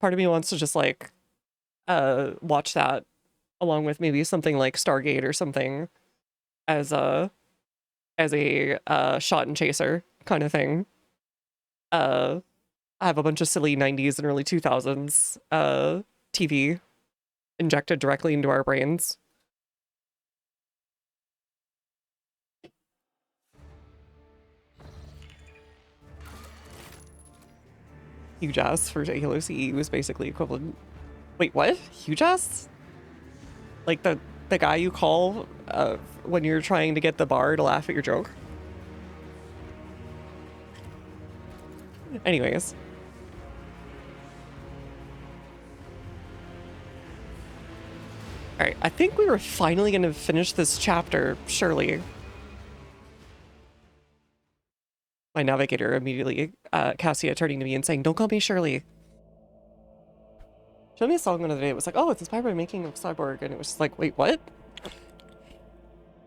Part of me wants to just like watch that along with maybe something like Stargate or something as a shot and chaser kind of thing. I have a bunch of silly 90s and early 2000s TV injected directly into our brains. Huge ass for Halo CE was basically equivalent. Wait, what? Huge ass? Like the guy you call when you're trying to get the bar to laugh at your joke? Anyways. Alright, I think we were finally gonna finish this chapter, surely. My navigator immediately, Cassia turning to me and saying, "Don't call me Shirley." Showed me a song the other day. It was like, "Oh, it's inspired by Making of Cyborg," and it was just like, wait, what?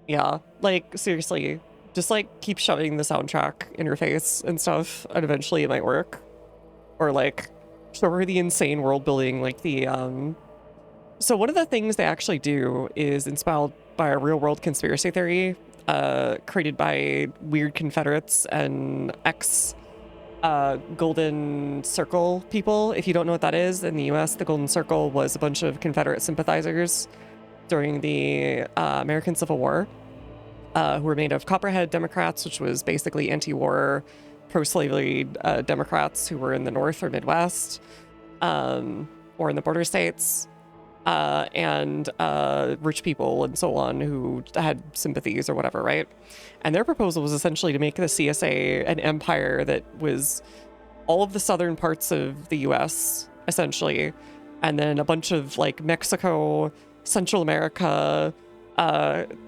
Yeah, like, seriously. Just, like, keep shoving the soundtrack in your face and stuff, and eventually it might work. Or, like, show her the insane world building, like the, So one of the things they actually do is inspired by a real-world conspiracy theory created by weird Confederates and Golden Circle people. If you don't know what that is, in the US, the Golden Circle was a bunch of Confederate sympathizers during the American Civil War, who were made of Copperhead Democrats, which was basically anti-war, pro-slavery Democrats who were in the North or Midwest, or in the border states, and rich people and so on who had sympathies or whatever, right? And their proposal was essentially to make the CSA an empire that was all of the southern parts of the US, essentially, and then a bunch of like Mexico, Central America,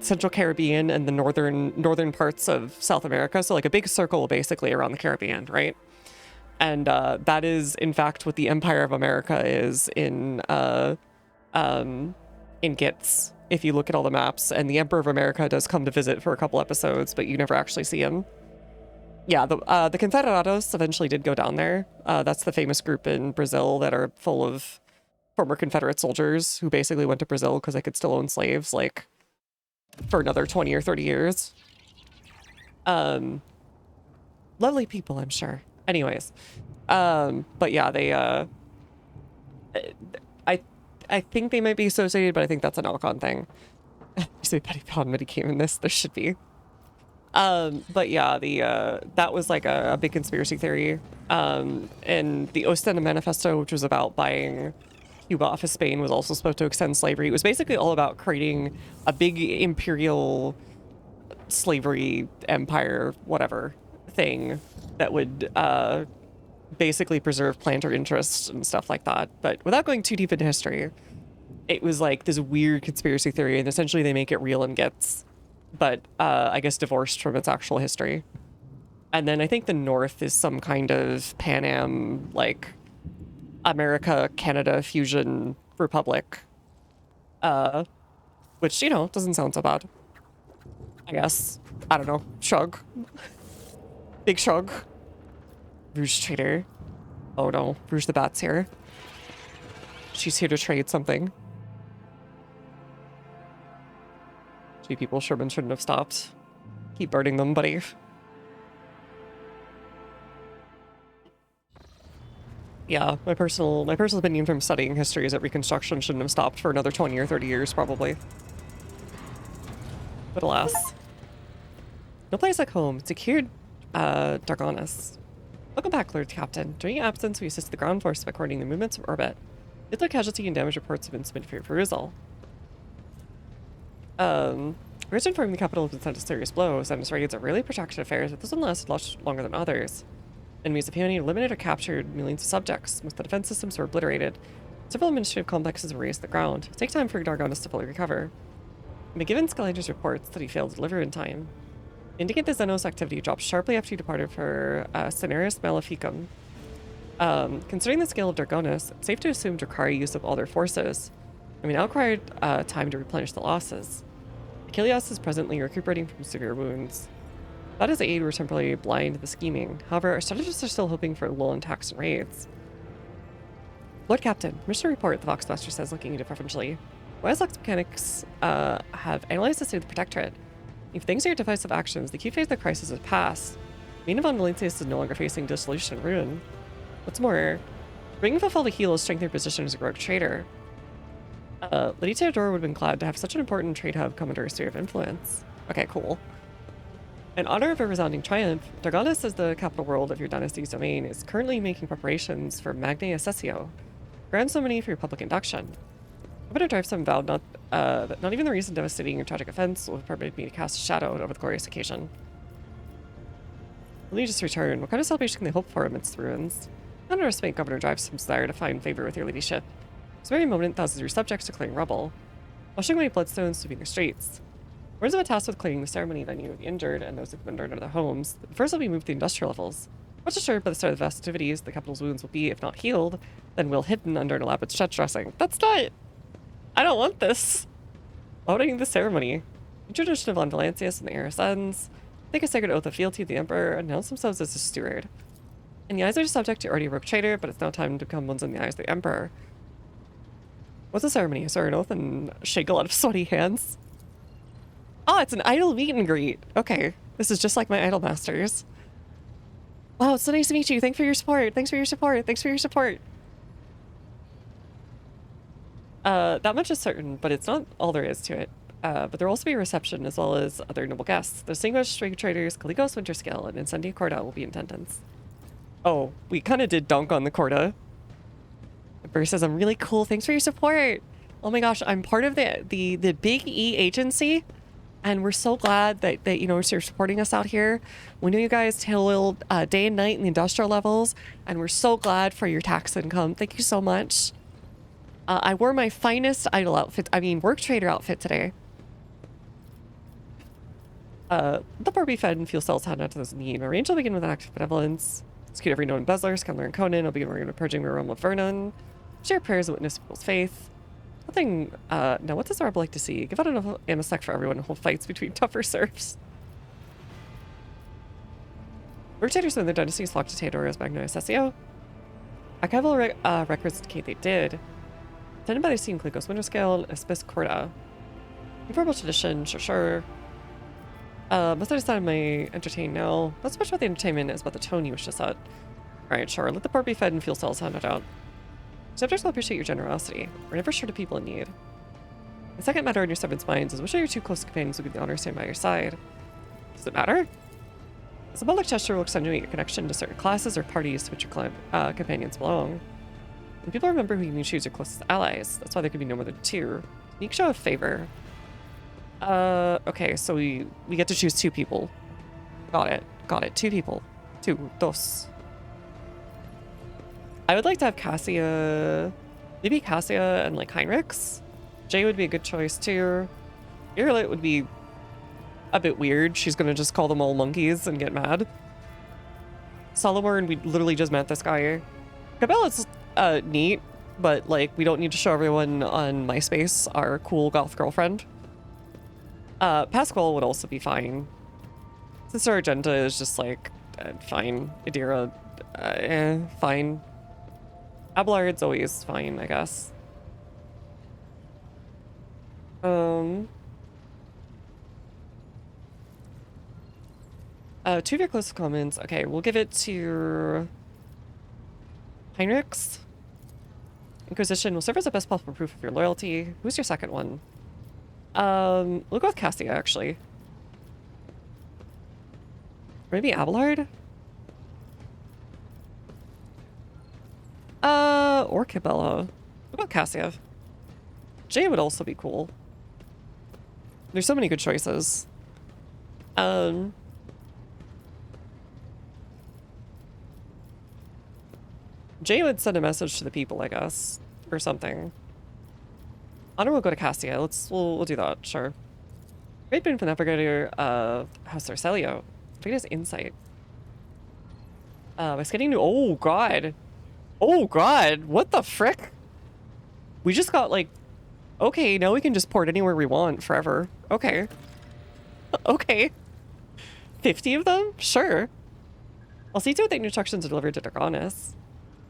Central Caribbean, and the northern parts of South America. So like a big circle basically around the Caribbean, right? And that is in fact what the Empire of America is in GITS, if you look at all the maps, and the Emperor of America does come to visit for a couple episodes, but you never actually see him. Yeah, the Confederados eventually did go down there. That's the famous group in Brazil that are full of former Confederate soldiers who basically went to Brazil because they could still own slaves, like, for another 20 or 30 years. Lovely people, I'm sure. Anyways. But yeah, they, I think they might be associated, but I think that's an Alcon thing. You say Betty Pound came in this, there should be. But yeah, that was like a big conspiracy theory. And the Ostenda Manifesto, which was about buying Cuba off of Spain, was also supposed to extend slavery. It was basically all about creating a big imperial slavery empire, whatever, thing that would basically preserve planter interests and stuff like that. But without going too deep into history, it was like this weird conspiracy theory, and essentially they make it real and gets, but I guess divorced from its actual history. And then I think the North is some kind of Pan Am, like, America-Canada fusion republic. Which, you know, doesn't sound so bad. I guess. I don't know. Shrug. Big shrug. Rouge trader. Oh no, Rouge the Bat's here. She's here to trade something. Gee, people, Sherman shouldn't have stopped. Keep burning them, buddy. Yeah, my personal opinion from studying history is that Reconstruction shouldn't have stopped for another 20 or 30 years, probably. But alas. No place like home. Secured, Dargonus. Welcome back, Lord Captain. During your absence, we assisted the ground force by coordinating the movements of orbit. Nuclear casualty and damage reports have been submitted for your perusal. Rich informing the capital has been sent a serious blow. Zenith's raids are really protracted affairs, but this one lasted much longer than others. Enemies have humanity eliminated or captured millions of subjects. Most of the defense systems were obliterated. Several administrative complexes were razed to the ground. It'll take time for Dargonus to fully recover. McGiven Scalander's reports that he failed to deliver in time indicate the Xenos activity dropped sharply after you departed for Cineris Maleficum. Considering the scale of Dargonus, it's safe to assume Drakari used up all their forces. I mean, required time to replenish the losses. Achilles is presently recuperating from severe wounds. That his aid were temporarily blind to the scheming. However, our strategists are still hoping for a lull in attacks and raids. Lord Captain, permission to report, the Voxmaster says, looking at it preferentially. Lock's mechanics have analyzed the state of the Protectorate. If things are your divisive actions, the key phase of the crisis has passed. Mina von Valencius is no longer facing dissolution and ruin. What's more, bringing Fulfill the Heel will strengthen your position as a rogue trader. Lady Theodora would have been glad to have such an important trade hub come under her sphere of influence. Okay, cool. In honor of a resounding triumph, Dargonus, as the capital world of your dynasty's domain, is currently making preparations for Magna Assessio, grand ceremony for your public induction. Governor Drivesome vowed that not even the recent devastating and tragic events will permit me to cast a shadow over the glorious occasion. Will you just return? What kind of celebration can they hope for amidst the ruins? Don't underestimate Governor Drivesome's desire to find favor with your ladyship. This very moment, thousands of your subjects are clearing rubble, washing away bloodstones, sweeping their streets. Words of a task with clearing the ceremony venue of the injured and those who've been burned out of their homes. First will be moved to the industrial levels. Much assured by the start of the festivities, the capital's wounds will be, if not healed, then will hidden under an elaborate stretch dressing. That's not... I don't want this. Honoring the ceremony. The tradition of von Valancius and the heiress ends. Take a sacred oath of fealty to the Emperor and announce themselves as a steward. In the eyes of your subject, you're already a rogue trader, but it's now time to become ones in the eyes of the Emperor. What's the ceremony? Swear an oath and shake a lot of sweaty hands. Oh, it's an idol meet and greet. Okay. This is just like my idol masters. Wow, it's so nice to meet you. Thanks for your support. Thanks for your support. Thanks for your support. That much is certain, but it's not all there is to it. But there will also be a reception as well as other noble guests. The distinguished ring traders Caligos Winterscale and Incendia Corda will be in attendance. Oh, we kind of did dunk on the Corda. Burr says, I'm really cool. Thanks for your support. Oh my gosh, I'm part of the Big E agency. And we're so glad that you know, you're supporting us out here. We know you guys toil day and night in the industrial levels. And we're so glad for your tax income. Thank you so much. I wore my finest idol outfit, work trader outfit today. The poor be fed and fuel cells handed out to those in need. My range will begin with an act of benevolence. Execute every known embezzler, Scanner and Conan. I'll begin working on purging my realm of Vernon. Share prayers and witness people's faith. Nothing, now what does the rebel like to see? Give out enough amasec for everyone and hold fights between tougher serfs. Rotators within their dynasties flocked to Theodora's Magna Assessio. Archival records indicate they did. Attended by the esteemed Caligos Winterscale and Espis Corda. Informal tradition, sure. Must I decide my entertain now? Not so much about the entertainment as about the tone you wish to set. Alright, sure. Let the poor be fed and fuel cells handed out. Subjects will appreciate your generosity. We're never short of people in need. The second matter in your servants' minds is which of your two close companions will be the honor to stand by your side. Does it matter? A symbolic gesture will accentuate your connection to certain classes or parties to which your companions belong. When people remember who you choose your closest allies, that's why there could be no more than two. Unique show of favor. Okay, so we get to choose two people. Got it. Two people. Dos. I would like to have Cassia, maybe Cassia and like Heinrichs. Jay would be a good choice too. Irlit would be a bit weird. She's gonna just call them all monkeys and get mad. Solomon, we literally just met this guy. Cabela's neat, but like we don't need to show everyone on MySpace our cool goth girlfriend. Pascal would also be fine. Since our agenda is just like, fine. Adira, fine. Abelard's always fine, I guess. Two of your closest comments. Okay, we'll give it to Heinrichs. Inquisition will serve as the best possible proof of your loyalty. Who's your second one? We'll go with Cassia, actually. Maybe Abelard? Or Cabela. What about Cassia? Jay would also be cool. There's so many good choices. Jay would send a message to the people, I guess. Or something. Honor will go to Cassia. We'll do that, sure. Great boon for the navigator of House Arcelio. Look at his insight. By getting new. Oh god. Oh god. What the frick? We just got like. Okay, now we can just port anywhere we want forever. Okay. Okay. 50 of them? Sure. I'll see to it that instructions are delivered to Dargonus.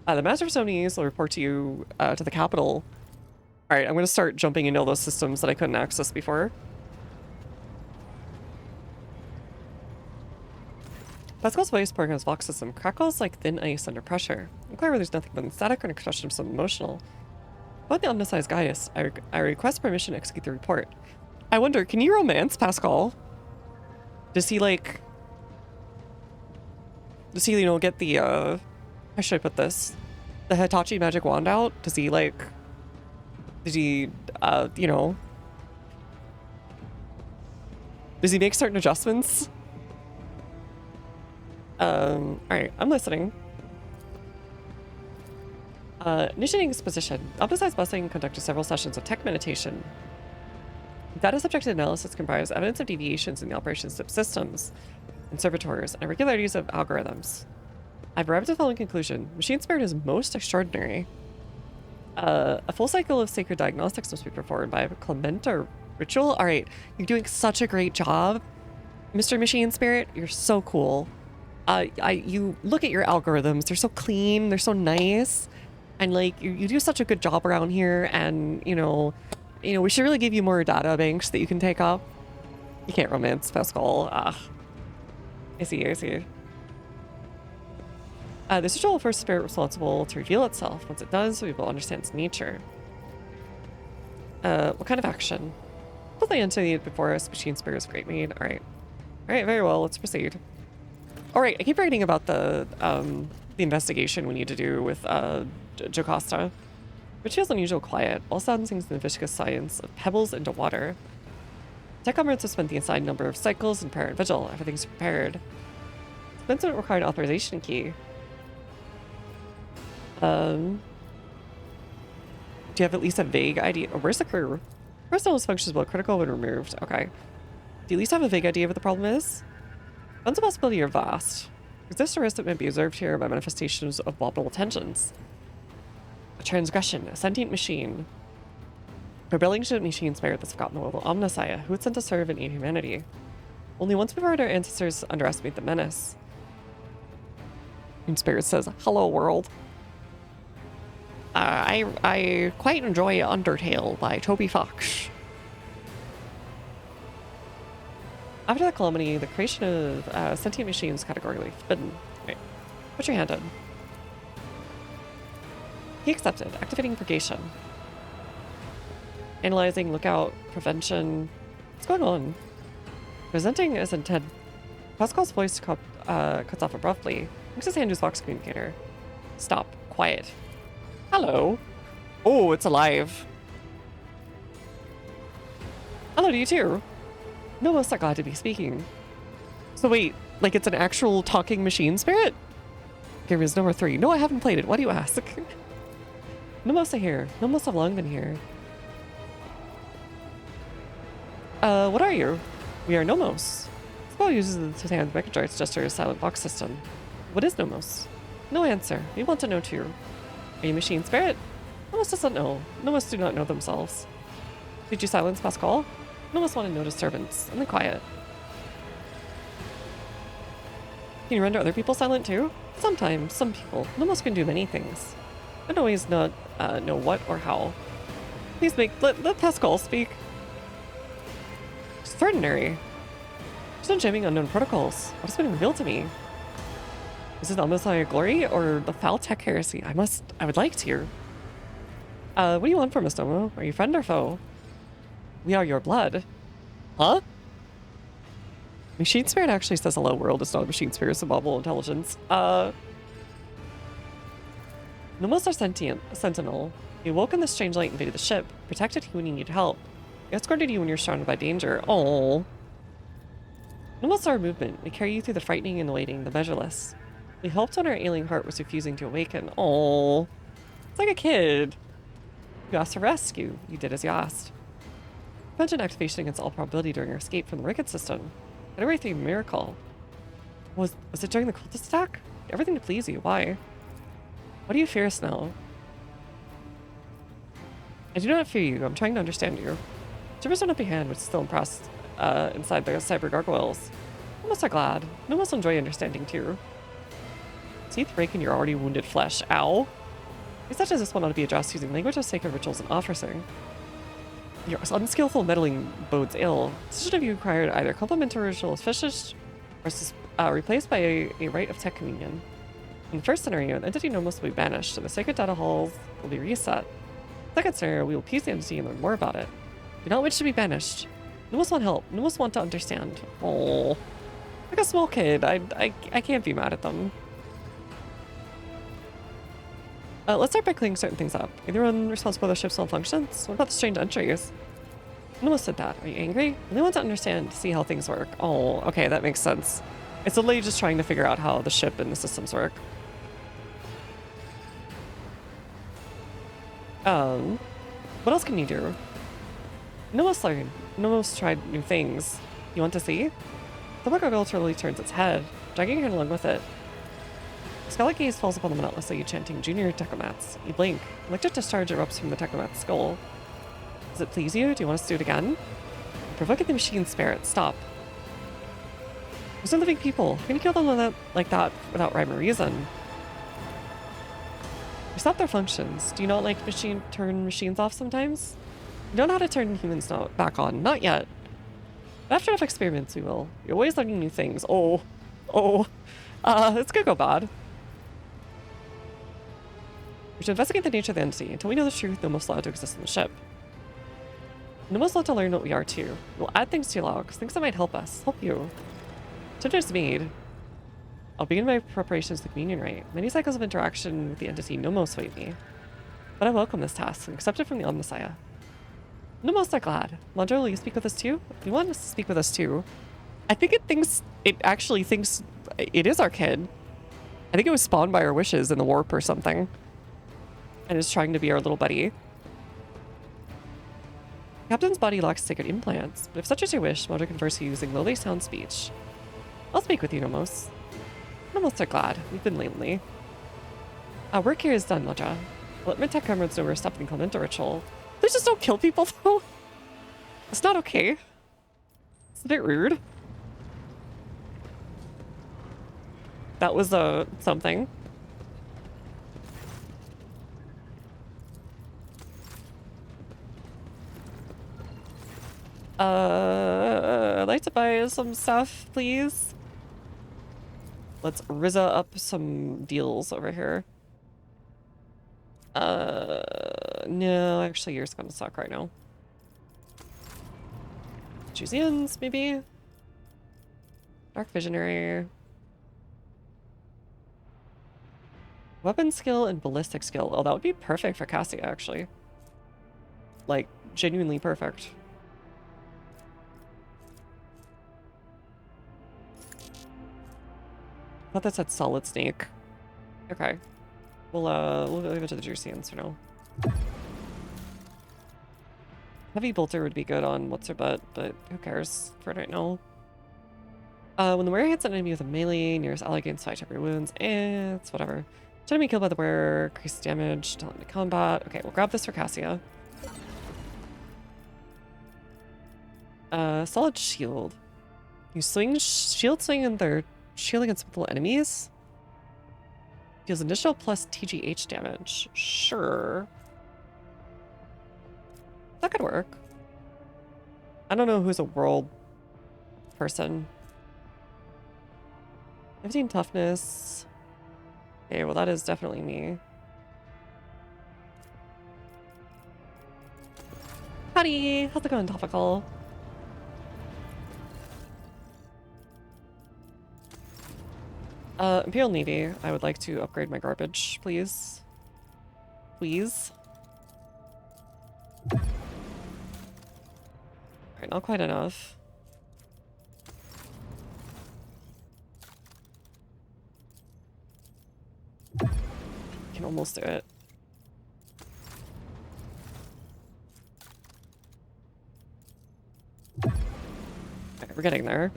The Master of Ceremonies will report to you to the capital. All right, I'm going to start jumping into all those systems that I couldn't access before. Pascal's voice pouring on his Vox system crackles like thin ice under pressure. I'm clear where there's nothing but static or an expression of something emotional. About the omniscience Gaius, I request permission to execute the report. I wonder, can you romance Pascal? Does he, like... Does he, you know, get the, how should I put this? The Hitachi magic wand out? Does he, like... Did he, you know... Does he make certain adjustments? Alright, I'm listening. Initiating exposition. Optimized busing conducted several sessions of tech meditation. Data subject analysis comprised evidence of deviations in the operations of systems and servitors and irregularities of algorithms. I've arrived at the following conclusion. Machine spirit is most extraordinary. A full cycle of sacred diagnostics must be performed by a Clementa ritual. Alright, you're doing such a great job, Mr. Machine Spirit. You're so cool. You look at your algorithms, they're so clean, they're so nice, and like you do such a good job around here, and you know, we should really give you more data banks that you can take up. You can't romance Pascal. I see. This ritual will force the spirit responsible to reveal itself. Once it does, we will understand its nature. What kind of action? Put the entity before us, Machine Spirit is great maid. Alright, very well, let's proceed. Alright, I keep writing about the investigation we need to do with Jocasta, which feels unusual quiet. All sounds things in the viscous science of pebbles into water. Tech comrades have spent the assigned number of cycles in prayer and vigil. Everything's prepared. Commencement required authorization key. Do you have at least a vague idea? Oh, where's the crew? Personal functions will critical when removed. Okay. Do you at least have a vague idea of what the problem is? Funds of possibility are vast. Exists a risk that may be observed here by manifestations of abominable tensions. A transgression, a sentient machine. Rebelling to a machine spirit that's forgotten the will of Omnissiah, who would sent to serve and aid humanity. Only once before our ancestors underestimate the menace. And Spirit says, "Hello, world. I quite enjoy Undertale by Toby Fox." After the calamity, the creation of sentient machines categorically forbidden. Right. Put your hand in. He accepted. Activating purgation. Analyzing, lookout, prevention. What's going on? Presenting as intent. Pascal's voice cuts off abruptly. Looks his hand to his Vox communicator. Stop. Quiet. Hello. Oh, it's alive. Hello to you too. Nomos are glad to be speaking. So wait, like it's an actual talking machine spirit? Game is number 3. No, I haven't played it. Why do you ask? Nomos are here. Nomos have long been here. What are you? We are Nomos. Spell uses the hand Mechadrate's gesture as silent box system. What is Nomos? No answer. We want to know too. Are you machine spirit? Nomos doesn't know. Nomos do not know themselves. Did you silence Pascal? Nomos want to notice servants. And then quiet. Can you render other people silent too? Sometimes, some people. Nomos can do many things. I don't always not know what or how. Please let Pascal speak. Extraordinary. She's been jamming unknown protocols. What has been revealed to me? Is it almost like a glory or the foul tech heresy? I would like to. What do you want from us, Domo? Are you friend or foe? We are your blood. Huh? Machine Spirit actually says hello world. It's not a machine spirit, it's a bubble intelligence. Nomos are sentient, a sentinel. You awoke in the strange light and invaded the ship. Protected you when you need help. We escorted you when you're surrounded by danger. Oh. Nomos are a movement. We carry you through the frightening and the waiting, the measureless. We helped when our ailing heart was refusing to awaken. Oh. It's like a kid. You asked for rescue. You did as you asked. Prevention activation against all probability during our escape from the Ricket system. Got away through a miracle. Was it during the cultist attack? Everything to please you. Why? What do you fear us now? I do not fear you. I'm trying to understand you. Shivers went up your hand, which is still impressed inside the cyber gargoyles. Nomos are glad. Nomos enjoy understanding too. Teeth break in your already wounded flesh. Ow. Things such as this one ought to be addressed using language of sacred rituals and offering. Your unskillful meddling bodes ill. Decision of you required either complementary ritual is fished or replaced by a rite of tech communion. In the first scenario, the entity nomos will be banished, and the sacred data halls will be reset. In the second scenario, we will piece the entity and learn more about it. Do not wish to be banished. Nomos want help. Nomos want to understand. Oh, like a small kid. I can't be mad at them. Let's start by cleaning certain things up. Anyone responsible for the ship's malfunctions? What about the strange entries? Nomos said that. Are you angry? They want to understand, to see how things work. Oh, okay, that makes sense. It's literally just trying to figure out how the ship and the systems work. What else can you do? Nomos learned. Nomos tried new things. You want to see? The Bugger girl totally turns its head, dragging her along with it. The scarlet gaze falls upon the monotonously chanting junior technomats. You blink. Electric discharge erupts from the technomat's skull. Does it please you? Do you want us to do it again? Provoking the machine spirit. Stop. Those are living people. How can you kill them like that without rhyme or reason? You stop their functions. Do you not like turn machines off sometimes? You don't know how to turn humans back on. Not yet. But after enough experiments, we will. You're always learning new things. Oh. It's gonna go bad. We should investigate the nature of the entity. Until we know the truth, Nomos allowed to exist in the ship. Nomos allowed to learn what we are too. We'll add things to your logs, things that might help us, help you. Dinner is made. I'll begin my preparations for the communion rite. Many cycles of interaction with the entity Nomos await me. But I welcome this task and accept it from the Omnissiah. Nomos are glad. Landra, will you speak with us too? If you want us to speak with us too. I think it actually thinks it is our kid. I think it was spawned by our wishes in the warp or something. And is trying to be our little buddy. Captain's body lacks sacred implants, but if such is your wish, Mojo converse using lowly sound speech. I'll speak with you, Nomos. Nomos are glad. We've been lonely. Our work here is done, Moja. Let my tech comrades know we're stopping Clementa ritual. Please just don't kill people, though. It's not okay. It's a bit rude. That was, something. I'd like to buy some stuff, please. Let's rizza up some deals over here. No, actually, yours gonna suck right now. Juzians, maybe? Dark Visionary. Weapon skill and ballistic skill. Oh, that would be perfect for Cassia, actually. Like, genuinely perfect. I thought that said solid snake. Okay. We'll leave it to the Juzians for now. Heavy bolter would be good on what's her butt, but who cares for right now. When the wearer hits an enemy with a melee, nearest ally gains 5 temporary wounds, it's whatever. Enemy killed by the wearer, increase damage, talent to combat. Okay, we'll grab this for Cassia. Solid shield. You swing shield swing and their shield against multiple enemies. Deals initial plus TGH damage. Sure. That could work. I don't know who's a world person. 15 toughness. Okay, well that is definitely me. Howdy! How's it going, Topical? Imperial Navy, I would like to upgrade my garbage, please. Please. Alright, not quite enough. Can almost do it. Okay, we're getting there.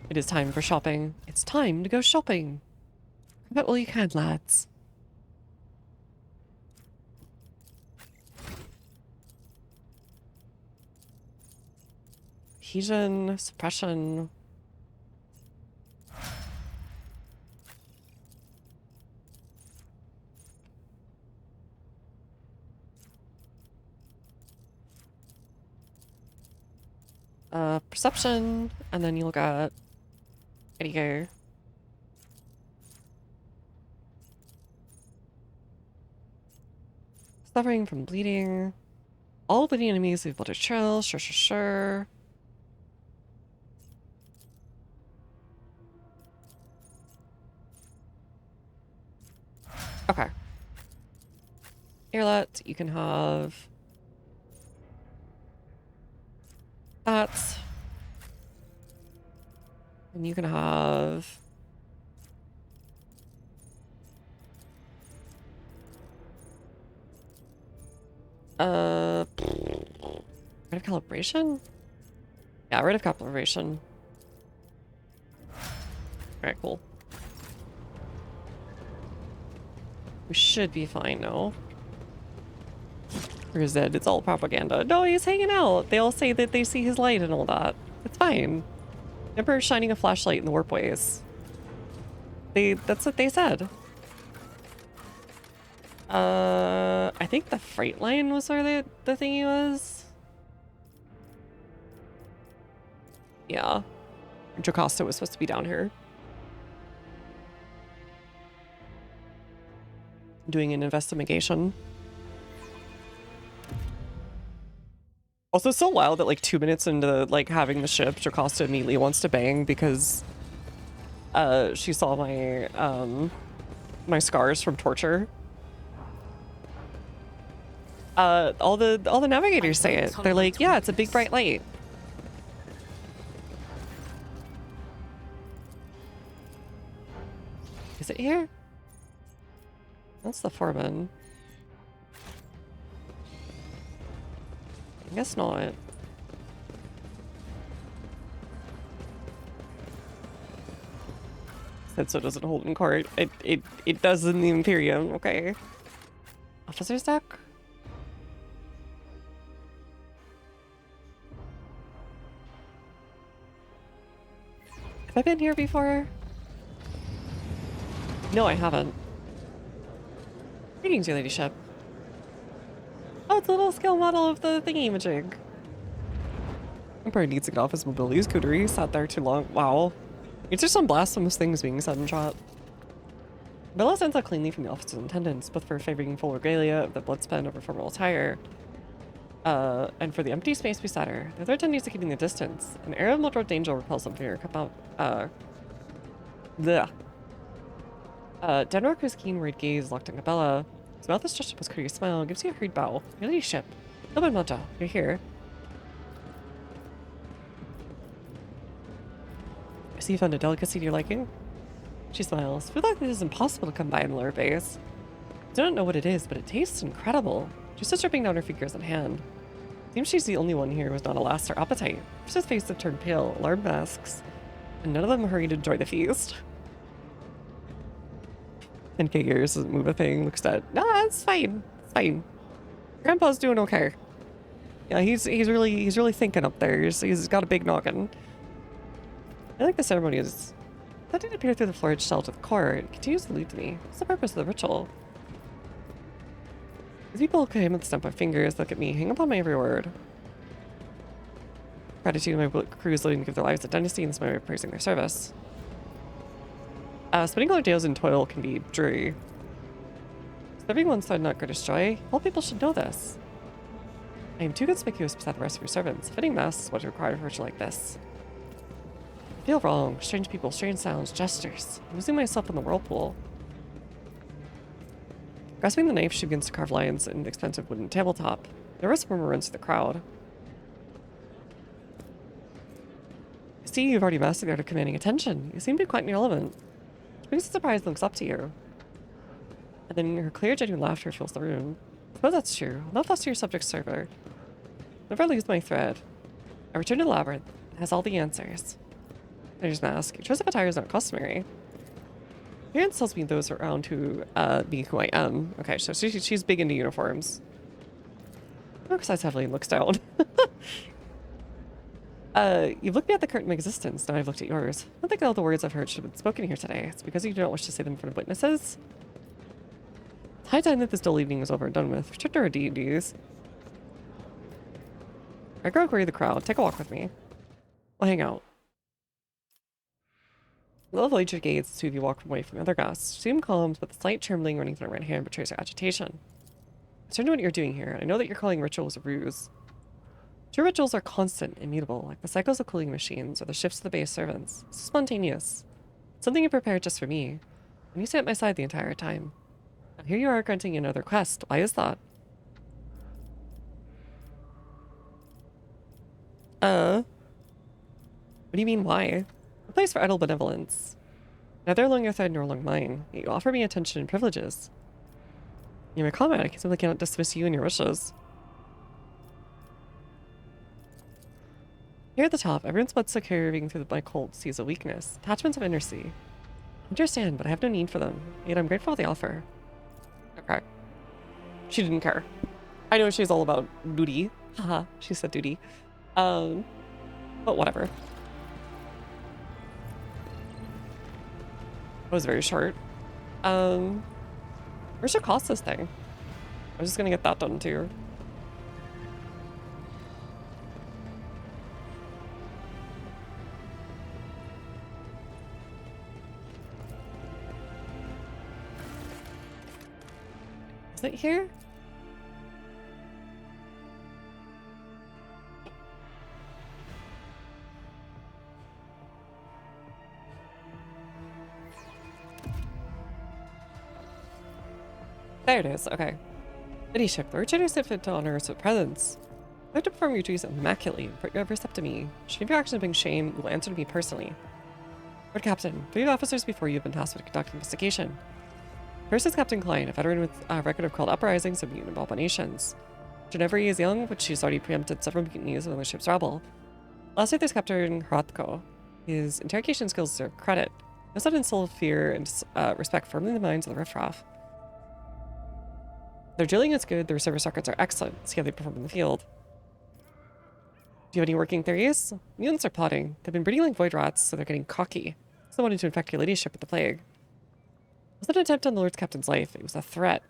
It is time for shopping. It's time to go shopping. Grab it while you can, lads. Adhesion, suppression. Perception, and then you'll get video. Suffering from bleeding. All bleeding enemies able to chill. Sure. Okay. Earlet, you can have that. And you can have rate of calibration? Yeah, rate of calibration. Alright, cool. We should be fine now. Or is it? It's all propaganda. No, he's hanging out. They all say that they see his light and all that. It's fine. Emperor's shining a flashlight in the warpways. That's what they said. I think the freight line was where the thingy was. Yeah. Jocasta was supposed to be down here. Doing an investigation. Also, it's so wild that like 2 minutes into like having the ship, Jocasta immediately wants to bang because she saw my my scars from torture. All the navigators say it. They're like, yeah, it's a big bright light. Is it here? That's the foreman. I guess not. Said so doesn't hold in court. It does in the Imperium, okay. Officer's deck? Have I been here before? No, I haven't. Greetings, your ladyship. Oh, it's a little scale model of the thingy-majig. Emperor needs to get off his mobility scooter. He sat there too long. Wow. It's just some blasphemous things being said in chat. Bella sends out cleanly from the office of attendants, both for favoring full regalia of the bloodspin over formal attire, and for the empty space beside her. The other attendees are keeping the distance. An air of moderate danger repels them from her. Come out, bleh. Denmark, whose keen worried gaze locked on Bella. His mouth is stretched up with a curious smile, gives you a hurried bow. Your ladyship. Noble Mata, you're here. I see you found a delicacy to your liking. She smiles. Feel like this is impossible to come by in the lower base. I don't know what it is, but it tastes incredible. She starts stripping down her figures in hand. Seems she's the only one here who has not alas her appetite. First face have turned pale, alarm masks, and none of them hurry to enjoy the feast. 10K gears doesn't move a thing, looks dead. Nah, it's fine. It's fine. Grandpa's doing okay. Yeah, he's really thinking up there. He's got a big noggin. I think the ceremony is... That didn't appear through the florid shell to the core. It continues to lead to me. What's the purpose of the ritual? As people look at him with stump of fingers, look at me, hang upon my every word. Gratitude to my crew is living to give their lives a dynasty, and this is my way of praising their service. Spending all their days in toil can be dreary. Serving one's side not greatest joy. All people should know this. I am too conspicuous beside the rest of your servants. Fitting mass is what is required of a ritual like this. I feel wrong. Strange people, strange sounds, gestures. I'm losing myself in the whirlpool. Grasping the knife, she begins to carve lines in the expensive wooden tabletop. The nervous murmur runs through the crowd. I see you've already mastered the art of commanding attention. You seem to be quite in your element. She brings a surprise and looks up to you. And then her clear, genuine laughter fills the room. I suppose that's true. I'll not fuss your subject server. Never lose my thread. I return to the labyrinth. It has all the answers. There's mask. Your choice of attire is not customary. Appearance tells me those around who be who I am. Okay, so she's big into uniforms. Looks eyes heavily and looks down. You've looked me at the curtain of my existence, now I've looked at yours. I don't think all the words I've heard should have been spoken here today. It's because you do not wish to say them in front of witnesses. It's high time that this dull evening was over and done with. Return to our duties. I grow agree the crowd. Take a walk with me. We'll hang out. The level age gaze as you walk away from the other guests. She seemed calm, but the slight trembling running through her right hand betrays her agitation. I certainly know what you're doing here. I know that you're calling rituals a ruse. True rituals are constant, immutable, like the cycles of cooling machines or the shifts of the base servants. It's spontaneous. Something you prepared just for me. And you stay at my side the entire time. Now here you are granting another request. Why is that? What do you mean, why? A place for idle benevolence. Neither along your thread nor along mine. Yet you offer me attention and privileges. You're my comrade. I simply cannot dismiss you and your wishes. Here at the top, everyone's blood curving through my cold sees a weakness. Attachments of inner sea. I understand, but I have no need for them. Yet I'm grateful for the offer. Okay. She didn't care. I know she's all about duty. Haha, she said duty. But whatever. It was very short. Where should cost this thing? I'm just gonna get that done too. Is it here? There it is, okay. Ladyship, the Richard is fit to honor us with presence. You have to perform your duties immaculately, but you have step to me. Should any of your actions bring shame, you will answer to me personally. Lord Captain, 3 officers before you have been tasked with conducting investigation. First is Captain Klein, a veteran with a record of called uprisings and mutant abominations. Genevieve is young, but she's already preempted several mutinies within the ship's rabble. Lastly, there's Captain Hrothko. His interrogation skills deserve credit. He knows how to instill fear and respect firmly in the minds of the riffraff. Their drilling is good, their service records are excellent. See how they perform in the field. Do you have any working theories? Mutants are plotting. They've been breeding like void rats, so they're getting cocky. They wanted to infect your ladyship with the plague. It was an attempt on the Lord Captain's life. It was a threat.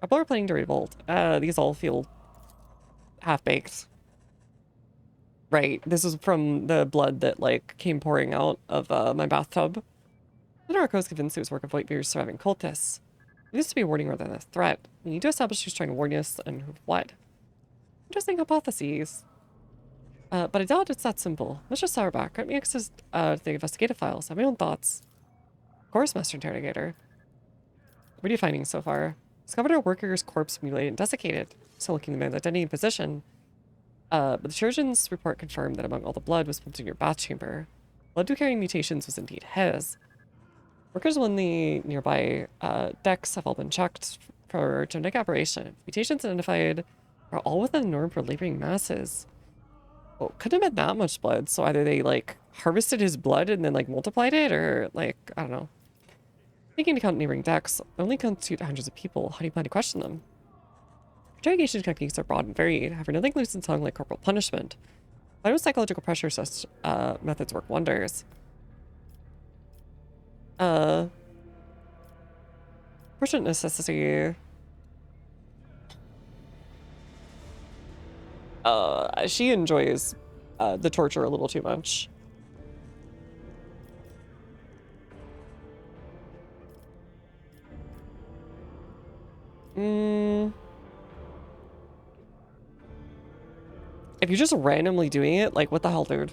People are planning to revolt. These all feel half-baked. Right, this is from the blood that, like, came pouring out of my bathtub. Narco was convinced it was work of Whitebeard's surviving cultists. It used to be a warning rather than a threat. We need to establish who's trying to warn us and what. Interesting hypotheses. But I doubt it's that simple. Mr. Sauerback, grant me access to the investigative files. I have my own thoughts. Of course, Master Interrogator. What are you finding so far? Discovered a worker's corpse mutilated and desiccated. Still looking at the man's identity and position. But the surgeon's report confirmed that among all the blood was pumped in your bath chamber. Blood carrying mutations was indeed his. Workers on the nearby decks have all been checked for genetic aberration. Mutations identified are all within the norm for laboring masses. Well, couldn't have been that much blood, so either they, like, harvested his blood and then, like, multiplied it, or, like, I don't know. Taking into account neighboring decks, only constitute hundreds of people. How do you plan to question them? Interrogation techniques are broad and varied. However, nothing loose and tongue like corporal punishment. I know psychological pressure such methods work wonders. Urgent necessity. She enjoys the torture a little too much. If you're just randomly doing it, like, what the hell, dude?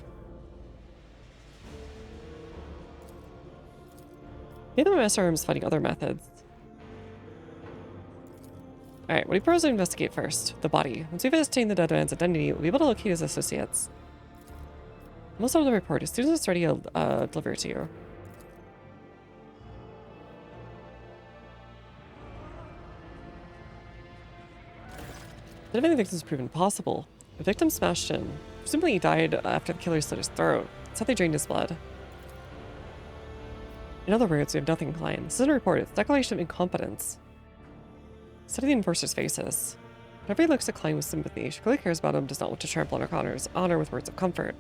Maybe the Master is finding other methods. Alright, what do you propose to investigate first? The body. Once we've ascertained the dead man's identity, we'll be able to locate his associates. Most of the report. As soon as it's ready, I'll deliver it to you. None of the victims proven possible. The victim smashed in. Presumably he died after the killer slit his throat. That's how they drained his blood. In other words, we have nothing Klein. This isn't a report, it's a declaration of incompetence. Study the enforcer's faces. Whenever he looks at Klein with sympathy, she clearly cares about him, does not want to trample on O'Connor's honor with words of comfort.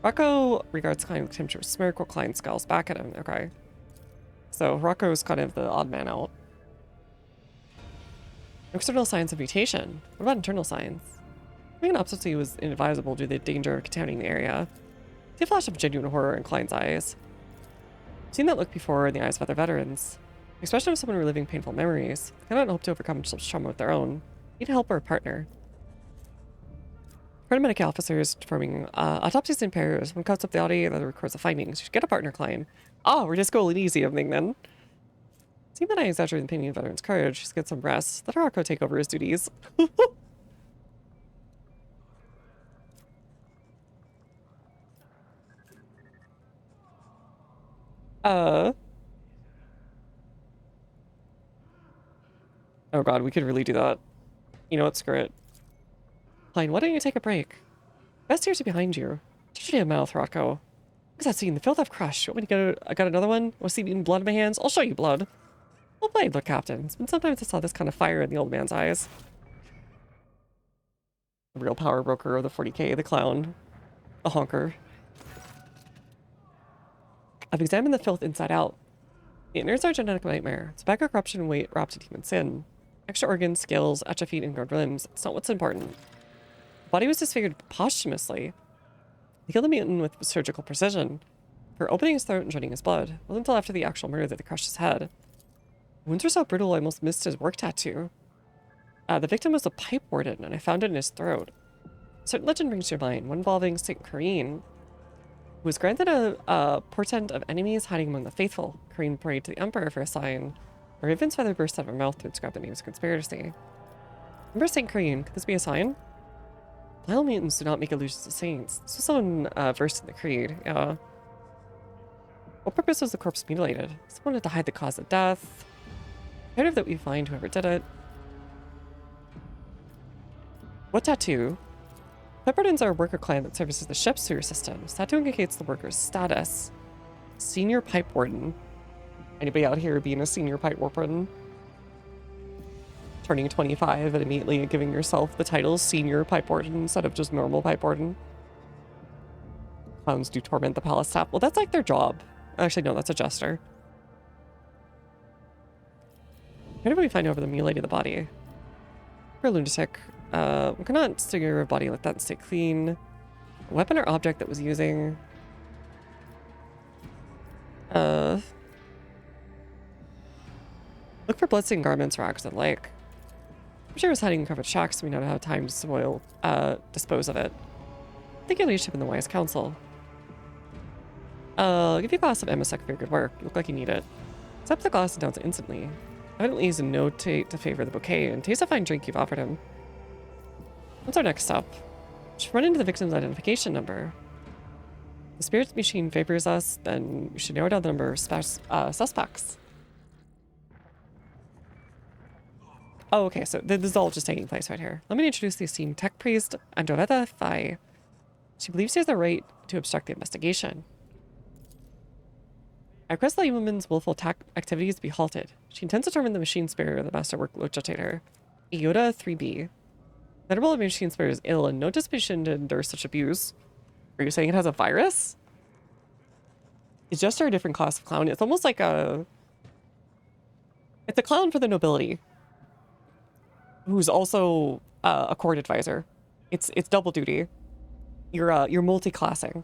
Rocco regards Klein with a contemptuous smirk while Klein scowls back at him. Okay. So Rocco's kind of the odd man out. External signs of mutation. What about internal signs? Having an autopsy was inadvisable due to the danger of contaminating the area. See a flash of genuine horror in Klein's eyes. I've seen that look before in the eyes of other veterans. The expression of someone reliving painful memories. They cannot hope to overcome such trauma with their own. Need help or a partner. Paramedic officers performing autopsies in pairs. One cuts up the audio, the other records the findings. You should get a partner, Klein. Oh, we're just going easy evening then. Seeing that I exaggerate the pain of veteran's courage, just get some rest. Let Harako take over his duties. Oh god, we could really do that. You know what, screw it. Fine, why don't you take a break? Best years are behind you. Shut your damn mouth, Harako. Look at that scene, the filth I've crushed. You want me to go? I got another one? Want to see me eating blood in my hands? I'll show you blood. Well played, Lord Captain. It's been sometimes I saw this kind of fire in the old man's eyes. The real power broker of the 40K, the clown. The honker. I've examined the filth inside out. The innards are a genetic nightmare. Tobacco corruption and weight wrapped in human sin. Extra organs, scales, atrophied ingrown limbs. It's not what's important. The body was disfigured posthumously. They killed the mutant with surgical precision. For opening his throat and draining his blood. It wasn't until after the actual murder that they crushed his head. The wounds were so brutal I almost missed his work tattoo. The victim was a pipe warden, and I found it in his throat. A certain legend brings to your mind, one involving St. Karine, who was granted a portent of enemies hiding among the faithful. Karine prayed to the Emperor for a sign. A raven's feather burst out of her mouth to describe the name's conspiracy. Remember St. Karine? Could this be a sign? Vile mutants do not make illusions to saints. This was someone versed in the creed. Yeah. What purpose was the corpse mutilated? Someone wanted to hide the cause of death. Imperative that we find whoever did it. What tattoo? Pipe are a worker clan that services the ship's sewer systems. Tattoo indicates the worker's status. Senior pipe warden. Anybody out here being a senior pipe warden? Turning 25 and immediately giving yourself the title senior pipe warden instead of just normal pipe warden. Clowns do torment the palace staff. Well, that's like their job. Actually, no, that's a jester. How do we find over the mutilating the body? For a lunatic, we cannot figure a body like that and stay clean. A weapon or object that was using. Look for bloodstained garments, rags, and the like. I'm sure it was hiding in covered shacks, so we don't have time to dispose of it. Thank you, leadership and the wise council. I'll give you a glass of MSEC for your good work. You look like you need it. Accept the glass and down it instantly. Evidently he's a notate to favor the bouquet and taste the fine drink you've offered him. What's our next step? We should run into the victim's identification number. If the spirit machine favors us, then we should narrow down the number of suspects. Oh, okay, so this is all just taking place right here. Let me introduce the esteemed tech priest, Androveda Fai. She believes she has the right to obstruct the investigation. I request that woman's willful activities be halted. She intends to determine the machine spirit of the masterwork locutator. Iota 3B. Venerable machine spirit is ill and no disposition to endure such abuse. Are you saying it has a virus? It's just a different class of clown. It's almost like a... It's a clown for the nobility. Who's also a court advisor. It's double duty. You're multi-classing.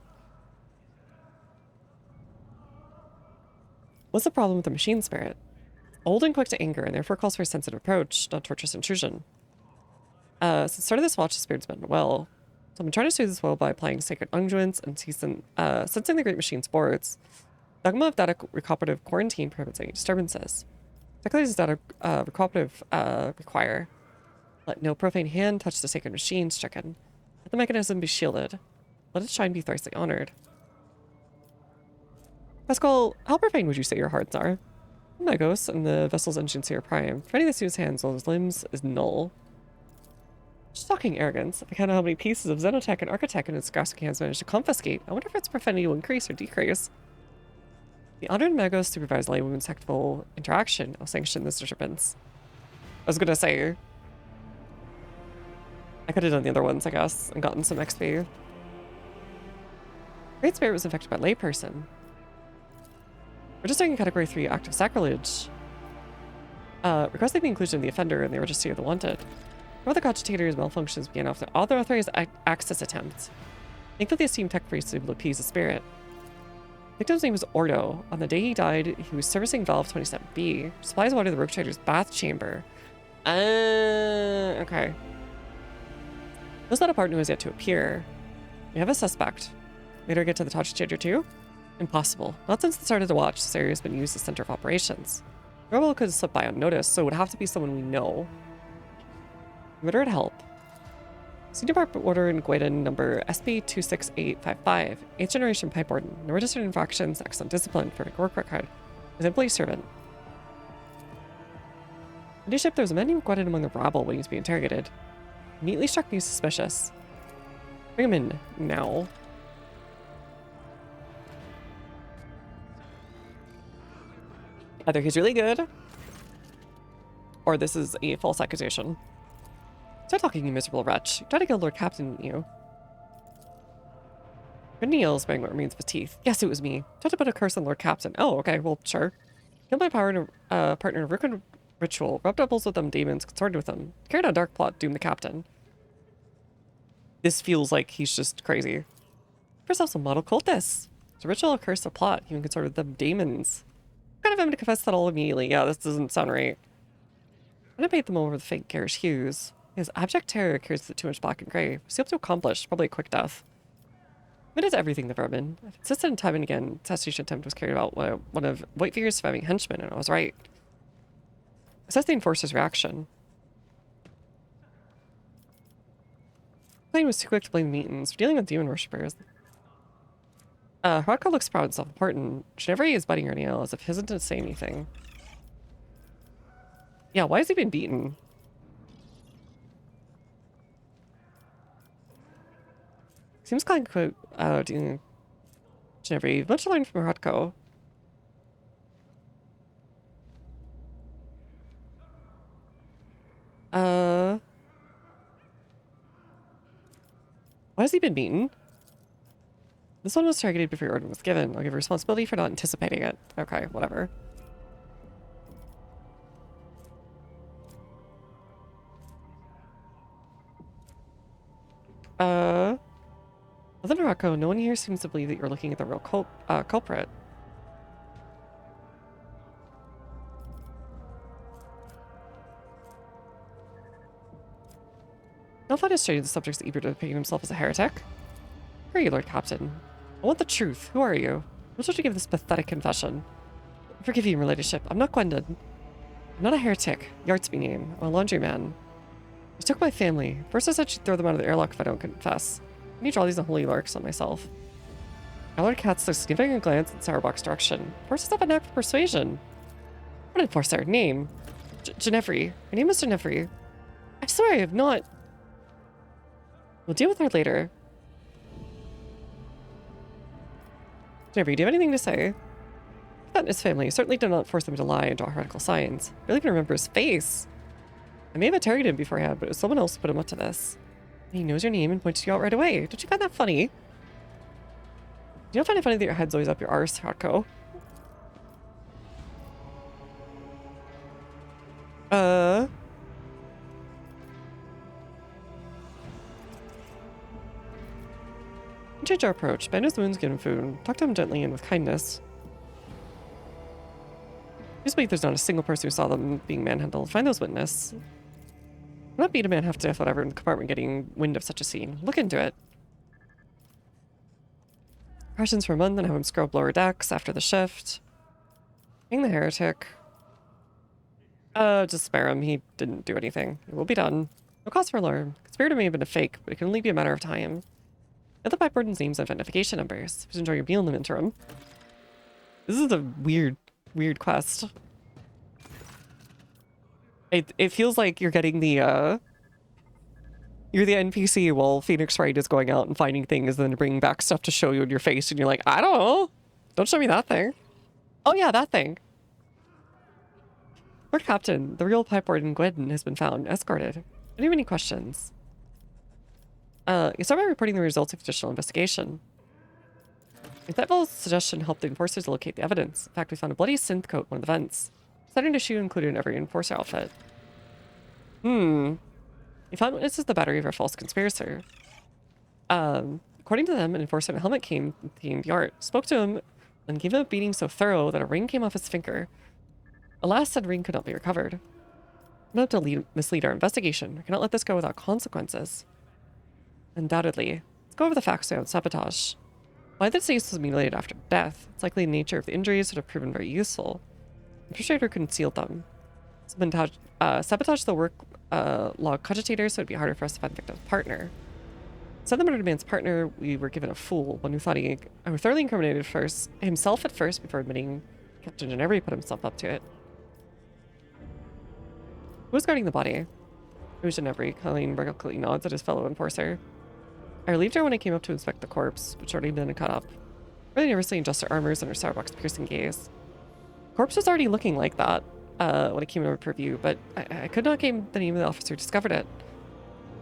What's the problem with the machine spirit? Old and quick to anger, and therefore calls for a sensitive approach, not torturous intrusion. Since the start of this watch, the spirit's been well. So I'm trying to soothe this woe by applying sacred unguents and sensing the great machine sports. Dogma of data recuperative quarantine prevents any disturbances. Exactly does data recuperative require? Let no profane hand touch the sacred machine stricken. Let the mechanism be shielded. Let its shine be thrice honored. Pascal, how profane would you say your hearts are? Magos and the vessel's engines here prime. For any that suits hands on his limbs is null. Shocking arrogance. I can't know how many pieces of Xenotech and Architect in its grasping hands managed to confiscate. I wonder if its profanity will increase or decrease. The honored Magos supervise laywomen's tactful interaction. I'll sanction this disturbance. I was gonna say... I could have done the other ones, I guess, and gotten some XP. Great Spirit was infected by layperson. We're just doing a Category 3 act of sacrilege. Requesting the inclusion of the offender in the registry of the wanted. One of the cogitators malfunctions began off the authorized access attempt. Thankfully, the esteemed tech priest was able to appease the spirit. The victim's name was Ordo. On the day he died, he was servicing valve 27B. Supplies water to the rogue trader's bath chamber. Okay. There's that apartment who has yet to appear. We have a suspect. Later get to the Touch Changer too? Impossible. Not since the start of the watch, this area has been used as center of operations. The rebel could have slipped by unnoticed, so it would have to be someone we know. Murder at help. Senior Bar Order in Guiden number SP26855. 8th generation pipe warden. No registered infractions, excellent discipline, perfect work record. His employee servant. On his ship, there was a man named Guiden among the rabble waiting to be interrogated. Immediately struck me as suspicious. Bring him in now. Either he's really good, or this is a false accusation. Stop talking, you miserable wretch. You tried to kill Lord Captain, didn't you? Neil sprang what remains of his teeth. Yes, it was me. Tried to put a curse on Lord Captain. Oh, okay, well, sure. Killed my partner in a Rickan ritual. Rubbed elbows with them demons. Consorted with them. Carried out a dark plot. Doomed the captain. This feels like he's just crazy. First off, some model cultists. It's a ritual, a curse, a plot. Even consorted with them demons. Kind of him to confess that all immediately. Yeah, this doesn't sound right. I debate them over the fake garish hues. His abject terror carries too much black and gray. What's he up to accomplish? Probably a quick death. Admitted to everything, the vermin. I've insisted time and again. Assassination attempt was carried out by one of Whitebeard's surviving henchmen, and I was right. Assess the enforcer's reaction. Plane was too quick to blame the Meetons for dealing with demon worshippers. Hrodka looks proud and self-important. Ginevra is biting her nail as if he doesn't say anything. Yeah, why has he been beaten? Seems kind of quite Ginevra, much to learn from Hrodka. Why has he been beaten? This one was targeted before your order was given. I'll give responsibility for not anticipating it. Okay, whatever. Other than Rocco, no one here seems to believe that you're looking at the real culprit. No thought has stated the subject's eager to paint himself as a heretic. Who are you, Lord Captain? I want the truth. Who are you? I'm supposed to give this pathetic confession. Forgive you, your ladyship. I'm not Gwendon. I'm not a heretic. Yart's my name. I'm a laundryman. You took my family. First I said she'd throw them out of the airlock if I don't confess. I need to draw these unholy larks on myself. My Lord casts a significant glance in Sourbock's direction. Forces up a knack for persuasion. What enforcer? Name? Ginevra. Her name is Ginevra. I swear I have not. We'll deal with her later. Ginevra, do you have anything to say? That and his family certainly did not force him to lie and draw heretical signs. I barely even remember his face. I may have interrogated him beforehand, but it was someone else who put him up to this. He knows your name and points you out right away. Don't you find that funny? You don't find it funny that your head's always up your arse, Hrodka? Change our approach. Bend his wounds, give him food. Talk to him gently and with kindness. Just wait, there's not a single person who saw them being manhandled. Find those witnesses. Not beat a man half to death, whatever, in the compartment getting wind of such a scene. Look into it. Questions for a month and have him scrub lower decks after the shift. Hang the heretic. Just spare him. He didn't do anything. It will be done. No cause for alarm. Conspirator may have been a fake, but it can only be a matter of time. Get the pipe warden's names and identification numbers. Please enjoy your meal in the interim. This is a weird quest. It feels like you're getting the you're the NPC while Phoenix Wright is going out and finding things and then bringing back stuff to show you in your face and you're like, I don't know. Don't show me that thing. Oh yeah, that thing. Lord Captain, the real pipe warden Gwendon has been found, escorted. Do you have any questions? You start by reporting the results of additional investigation. Insightful suggestion helped the enforcers locate the evidence. In fact, we found a bloody synth coat in one of the vents. Setting issue included in every enforcer outfit. We found witnesses the battery of our false conspirator. According According to them, an enforcer in a helmet came themed yard, spoke to him, and gave him a beating so thorough that a ring came off his finger. Alas, said ring could not be recovered. I'm about to mislead our investigation. I cannot let this go without consequences. Undoubtedly. Let's go over the facts around sabotage. Why the deceased was mutilated after death? It's likely the nature of the injuries would have proven very useful. The perpetrator concealed them. Sabotage the work log cogitator, so it'd be harder for us to find the victim's partner. Said the murdered man's partner, we were given a fool, one who thought he thoroughly incriminated himself at first before admitting Captain Ginevra put himself up to it. Who was guarding the body? It was Ginevra. Colleen regretfully nods at his fellow enforcer. I relieved her when I came up to inspect the corpse, which had already been cut up. Really nervously adjusted her armors and her starbucks piercing gaze. The corpse was already looking like that when I came over to review, but I could not name the name of the officer who discovered it.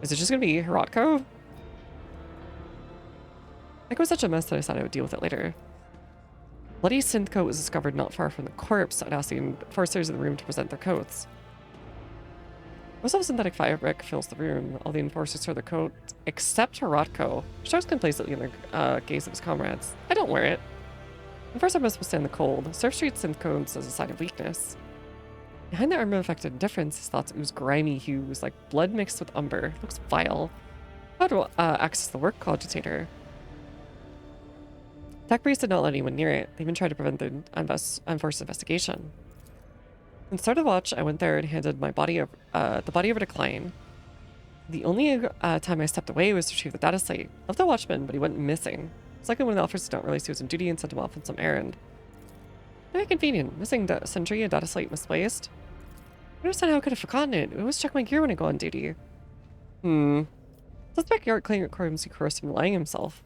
Is it just going to be Hirotko? It was such a mess that I thought I would deal with it later. Bloody synth coat was discovered not far from the corpse. I'd asked the enforcers in the room to present their coats. Most of the synthetic fabric fills the room. All the enforcers wear the coat, except Hirotko. She shows complacently in the gaze of his comrades. I don't wear it. Enforcer must withstand the cold. Surf Street synth coats as a sign of weakness. Behind the armor-affected indifference, his thoughts ooze grimy hues, like blood mixed with umber. It looks vile. How to access the work cogitator? Tech Priest did not let anyone near it. They even tried to prevent the enforced investigation. When the start of the watch, I went there and handed my body over, the body over to Klein. The only time I stepped away was to retrieve the data slate. I loved the watchman, but he went missing. It's likely one of the officers did not realize he was on duty and sent him off on some errand. Very convenient. Missing sentry, a data slate misplaced. I don't understand how I could have forgotten it. I always check my gear when I go on duty. Suspect Yart claims he coerced him lying himself.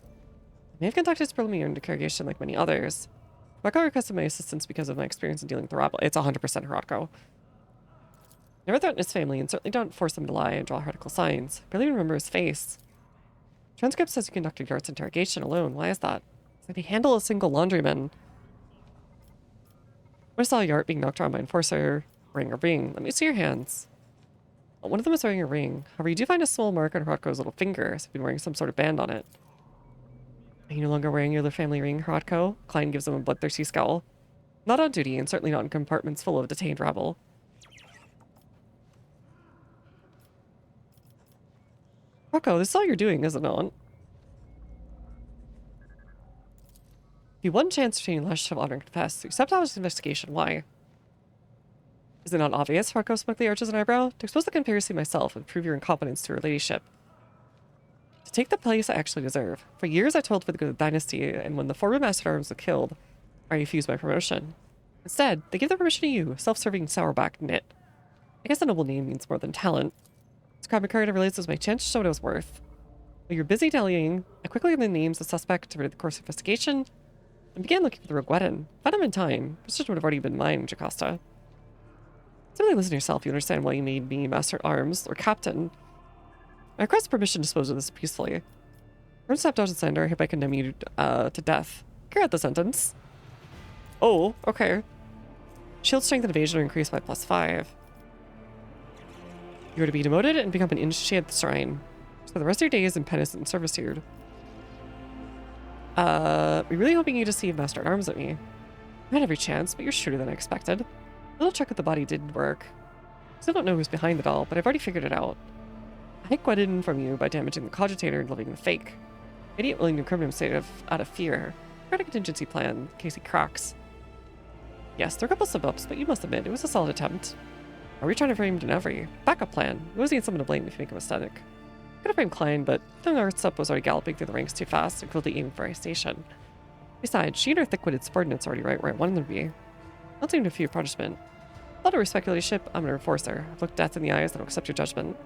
I may have conducted his preliminary interrogation like many others. Hirotko requested my assistance because of my experience in dealing with the rabble. It's 100% Hirotko. Never threatened his family, and certainly don't force them to lie and draw heretical signs. Barely remember his face. Transcript says you conducted Yart's interrogation alone. Why is that? It's like they handle a single laundryman. I saw Yart being knocked around by enforcer, wearing a ring. Let me see your hands. One of them is wearing a ring. However, you do find a small mark on Hirotko's little finger, so he's been wearing some sort of band on it. Are you no longer wearing your family ring, Hirotko? Klein gives him a bloodthirsty scowl. Not on duty, and certainly not in compartments full of detained rabble. Hirotko, this is all you're doing, is it not? If you one chance to change last of honor and confess, accept Alice's investigation. Why? Is it not obvious? Hirotko smugly arches an eyebrow. To expose the conspiracy myself and prove your incompetence to her ladyship. To take the place I actually deserve. For years I toiled for the good of the dynasty, and when the former master at arms was killed, I refused my promotion. Instead, they give the permission to you, self-serving sourback nit. I guess a noble name means more than talent. This crime occurred and realized it was my chance to show what I was worth. While you're busy dallying, I quickly learned the names of suspect, diverted the course of investigation, and began looking for the rogue weapon. Found him in time. Precision would have already been mine, Jocasta. Simply listen to yourself, you understand why you made me master at arms, or captain. I request permission to dispose of this peacefully. From sabotage and slander, I hereby condemn you to death. Carry out the sentence. Oh, okay. Shield strength and evasion are increased by +5. You are to be demoted and become an initiate at the shrine. So the rest of your days in penance and servitude. We're really hoping you deceive Master at Arms at me. I had every chance, but you're shrewder than I expected. A little check with the body didn't work. Still don't know who's behind it all, but I've already figured it out. I hid Gwendolyn from you by damaging the cogitator and living the fake. Idiot willing to incriminate himself out of fear. Create a contingency plan in case he cracks. Yes, there are a couple slip-ups, but you must admit, it was a solid attempt. Are we trying to frame Ginevra? Backup plan. We always need someone to blame if you make a mistake. Could have framed Klein, but the North was already galloping through the ranks too fast and quickly aiming for our station. Besides, she and her thick-witted subordinates are already right where I wanted them to be. I'll take a few punishment. With all due respect, your ladyship, I'm an enforcer. I've looked death in the eyes and I'll accept your judgment.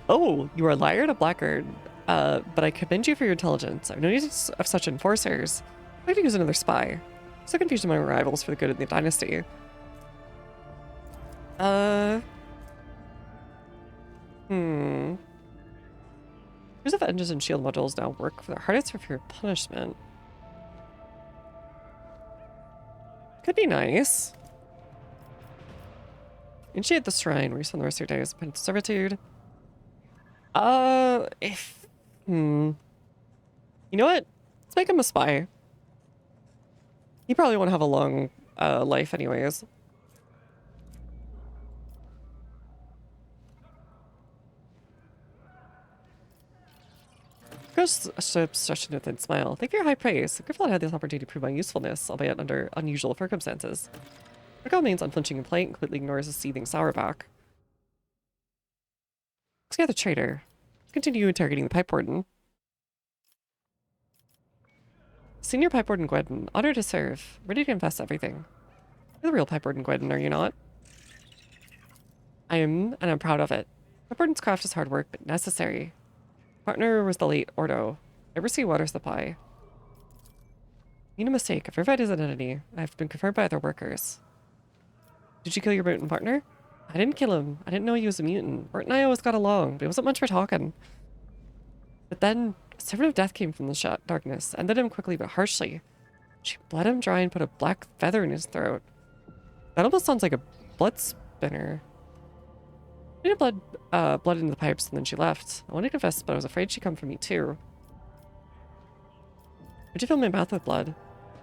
Oh, you are a liar and a blackguard. But I commend you for your intelligence. I've no need of such enforcers. I could use another spy. So confused among rivals for the good of the dynasty. Here's if engines and shield modules now work for their hardest for fear of punishment. Could be nice. Initiate the shrine where you spend the rest of your days in servitude. If... You know what? Let's make him a spy. He probably won't have a long life anyways. Ghost stretched with a smile. Thank you for your high praise. I'm grateful I had this opportunity to prove my usefulness, albeit under unusual circumstances. Rico remains unflinching and polite and completely ignores his seething sourback. Let's get the traitor. Let's continue interrogating the pipe warden. Senior Pipe Warden Gwendon, honored to serve, ready to confess everything. You're the real Pipe Warden Gwendon, are you not? I am, and I'm proud of it. Pipe Warden's craft is hard work, but necessary. Partner was the late Ordo. Oversee water supply. Made a mistake. I've verified his identity. I've been confirmed by other workers. Did you kill your mutant partner? I didn't kill him. I didn't know he was a mutant. Bert and I always got along, but it wasn't much for talking. But then, a servant of death came from the darkness, ended him quickly but harshly. She bled him dry and put a black feather in his throat. That almost sounds like a blood spinner. I needed blood into the pipes, and then she left. I wanted to confess, but I was afraid she'd come for me too. Would you fill my mouth with blood?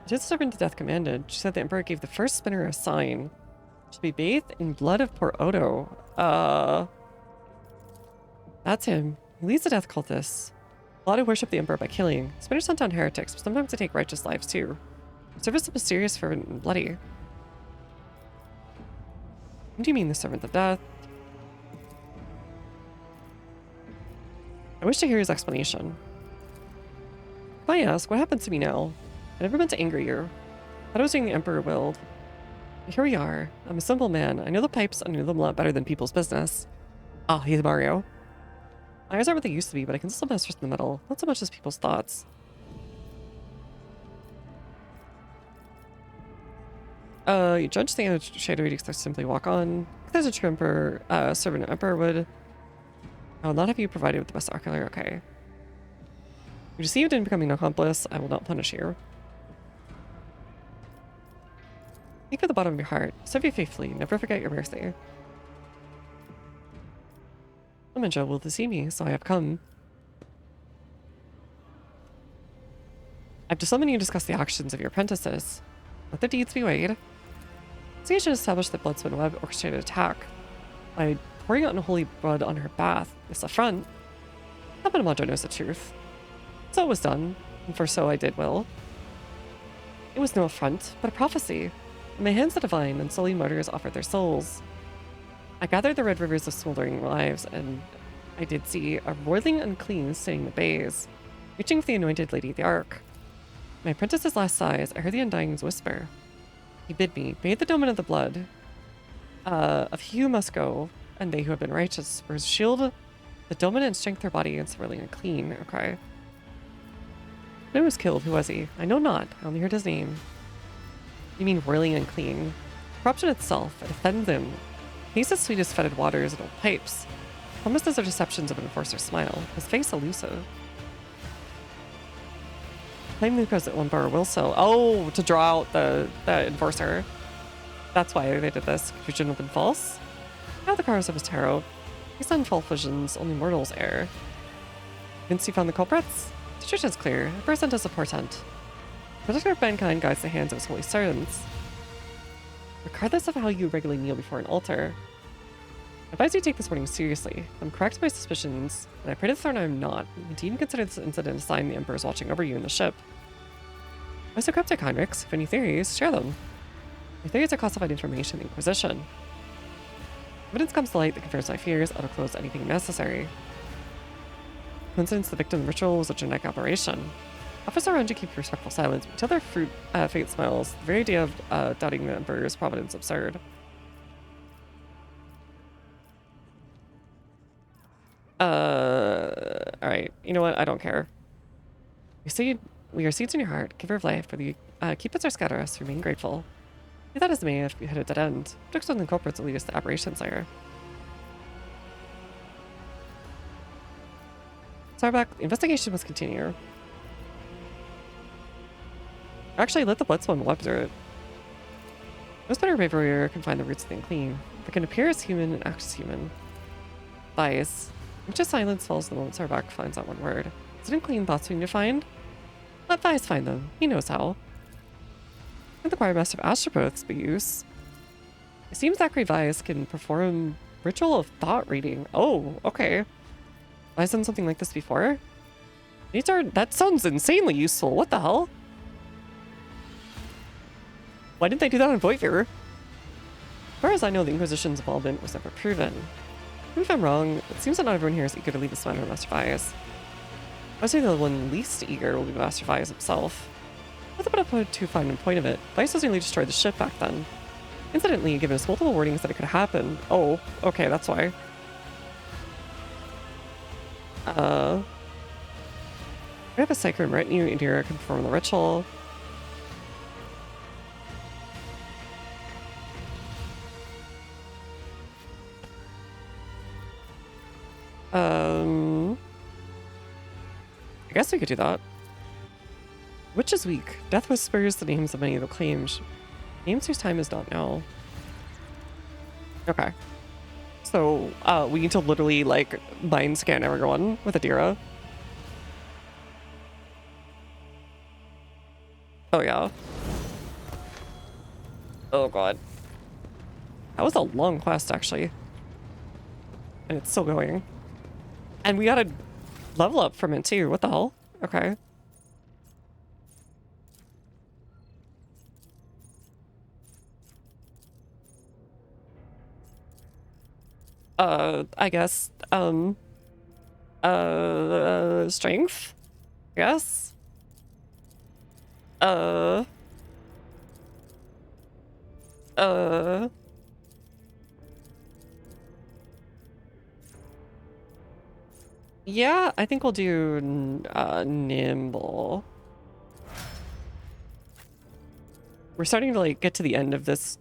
Just the servant of death commanded. She said the Emperor gave the first spinner a sign. To be bathed in blood of poor Odo. That's him. He leads the death cultists. A lot who worship the Emperor by killing. Spinners hunt down heretics, but sometimes they take righteous lives too. Service is mysterious, fervent, and bloody. What do you mean, the servant of death? I wish to hear his explanation. If I ask, what happens to me now? I never meant to anger you. I was doing the Emperor willed. But here we are. I'm a simple man. I know the pipes. I know them a lot better than people's business. Ah, he's Mario. My eyes aren't what they used to be, but I can still master in the middle. Not so much as people's thoughts. You judge the shadow readings to simply walk on. If there's a true Emperor, servant of Emperor would. I will not have you provided with the best ocular, okay. You deceived in becoming an accomplice. I will not punish you. Think at the bottom of your heart. Serve you faithfully. Never forget your mercy. Omenja will deceive me, so I have come. I've to summon you to discuss the actions of your apprentices. Let the deeds be weighed. Investigation established that Bloodsman Webb orchestrated attack by pouring out unholy blood on her bath. This affront. Not that Omenja knows the truth. So it was done, and for so I did will. It was no affront, but a prophecy. In my hands the divine, and sullied martyrs offered their souls. I gathered the red rivers of smoldering lives, and I did see a roiling unclean staining the bays, reaching for the anointed lady of the ark. My apprentice's last sighs, I heard the undying's whisper. He bid me, bathe the domain of the blood of he who must go, and they who have been righteous, for his shield, the domain and strength their body against roiling unclean. Okay. When he was killed, who was he? I know not. I only heard his name. You mean roiling unclean? Corruption itself, it offends him. He's as sweet as fetid waters and old pipes. Promises are deceptions of an enforcer's smile. His face elusive. Claim the present one bar will so. Oh, to draw out the enforcer. That's why they did this. Confusion have been false. Now the cards of his tarot. He's on false visions, only mortals err. Vince, you found the culprits? The church is clear. A present is a portent. Protector of mankind guides the hands of his holy servants. Regardless of how you regularly kneel before an altar, I advise you take this warning seriously. I'm correct in my suspicions, and I pray to the throne I am not, and to even consider this incident a sign the Emperor is watching over you in the ship. Why so cryptic, Heinrichs? If any theories, share them. My theories are classified information in the Inquisition. If evidence comes to light that confirms my fears, I'll close anything necessary. Coincidence, the victim ritual was a genetic operation. Officer around you keep respectful silence, but until their fate smiles, the very idea of doubting the Emperor's providence absurd. Alright, you know what? I don't care. We are seeds in your heart, giver of life, for the keep us or scatter us, remain grateful. Be that as may, if we hit a dead end, protect on the culprits will lead us to aberration, sire. Sarback, the investigation must continue. Actually, let the Bloodspawn web through it. Most better bravery can find the roots of the unclean. They can appear as human and act as human. Bias. Just silence falls the moment Sarvak finds that one word. Is it in clean thoughts we need to find? Let Vice find them. He knows how. And the choir master of Astropoths be use. It seems Zachary Vice can perform ritual of thought reading. Oh, okay. I've done something like this before. That sounds insanely useful. What the hell? Why didn't they do that on Voivir? As far as I know, the Inquisition's involvement was never proven. Even if I'm wrong, it seems that not everyone here is eager to leave this matter to Master Vias. I would say the one least eager will be Master Vias himself. Not to put too fine a point of it, Vias was nearly destroyed the ship back then. Incidentally, given us multiple warnings that it could happen. Oh, okay, that's why. We have a sacred retinue. Indira can perform the ritual. I guess we could do that. Witch is weak. Death whispers the names of many of the claims. Names whose time is not now. Okay. So, we need to literally, like, mind scan everyone with Adira. Oh, yeah. Oh, God. That was a long quest, actually. And it's still going. And we got a level up from it, too. What the hell? Okay. I guess, strength? Yes? Yeah, I think we'll do, nimble. We're starting to, like, get to the end of this,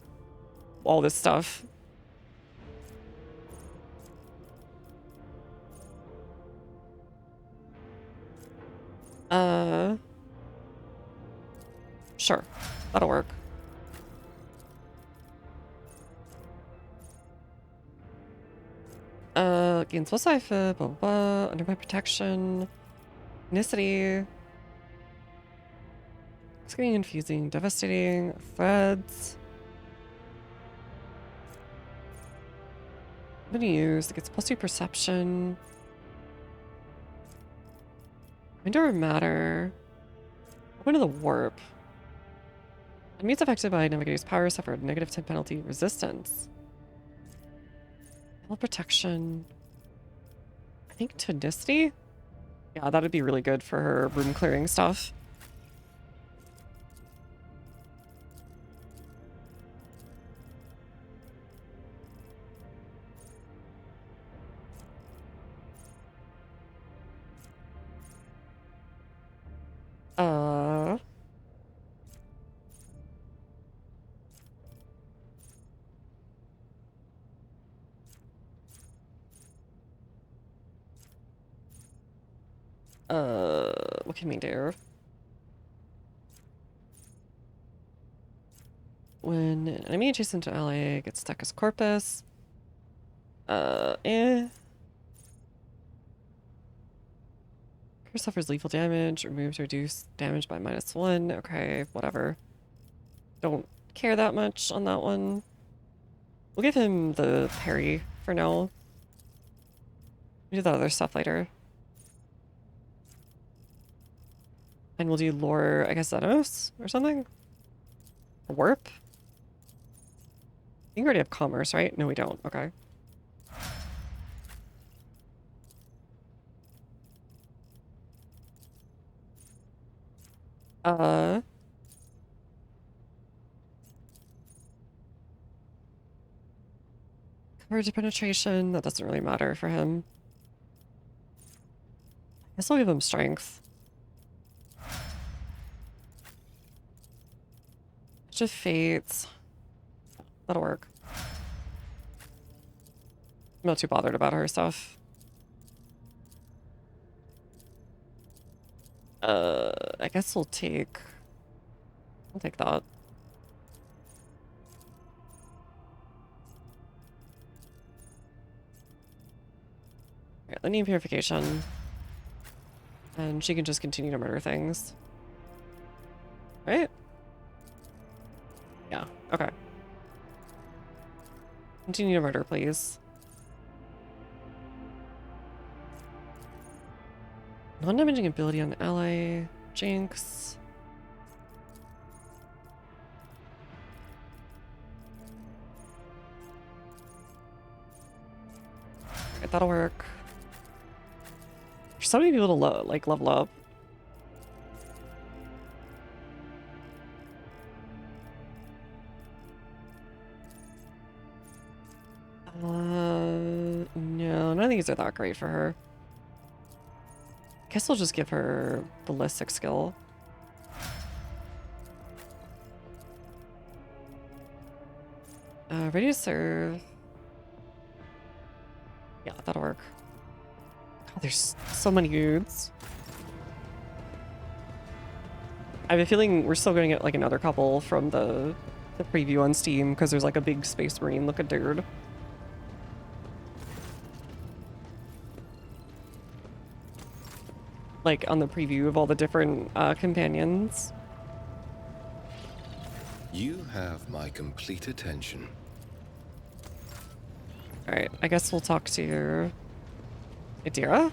all this stuff. Sure. That'll work. Gains plus life, blah, blah, blah. Under my protection. Ethnicity. It's getting confusing. Devastating. Threads. I'm gonna use, it gets plus 2 perception. Endure matter. Open to the warp. Enemies affected by Navigator's power suffer a negative 10 penalty resistance. Health protection. I think tenacity? Yeah, that'd be really good for her room clearing stuff. What can we do? When an enemy adjacent to ally gets stuck as corpus. Creature suffers lethal damage, removes reduced damage by -1. Okay, whatever. Don't care that much on that one. We'll give him the parry for now. We'll do the other stuff later. And we'll do lore, I guess, Xenos or something? A warp? I think we already have commerce, right? No, we don't. Okay. Coverage of penetration, that doesn't really matter for him. I guess I'll give him strength. Just fates. That'll work. I'm not too bothered about her stuff. I guess I'll take that. Alright, linear purification. And she can just continue to murder things. Right? Yeah, okay. Continue to murder, please. Non-damaging ability on ally. Jinx. Alright, that'll work. There's so many people to like level up. No, none of these are that great for her. Guess we'll just give her ballistic skill. Ready to serve. Yeah, that'll work. God, there's so many dudes. I have a feeling we're still going to get like another couple from the preview on Steam because there's like a big Space Marine looking dude. Like on the preview of all the different companions. You have my complete attention. Alright, I guess we'll talk to Adira.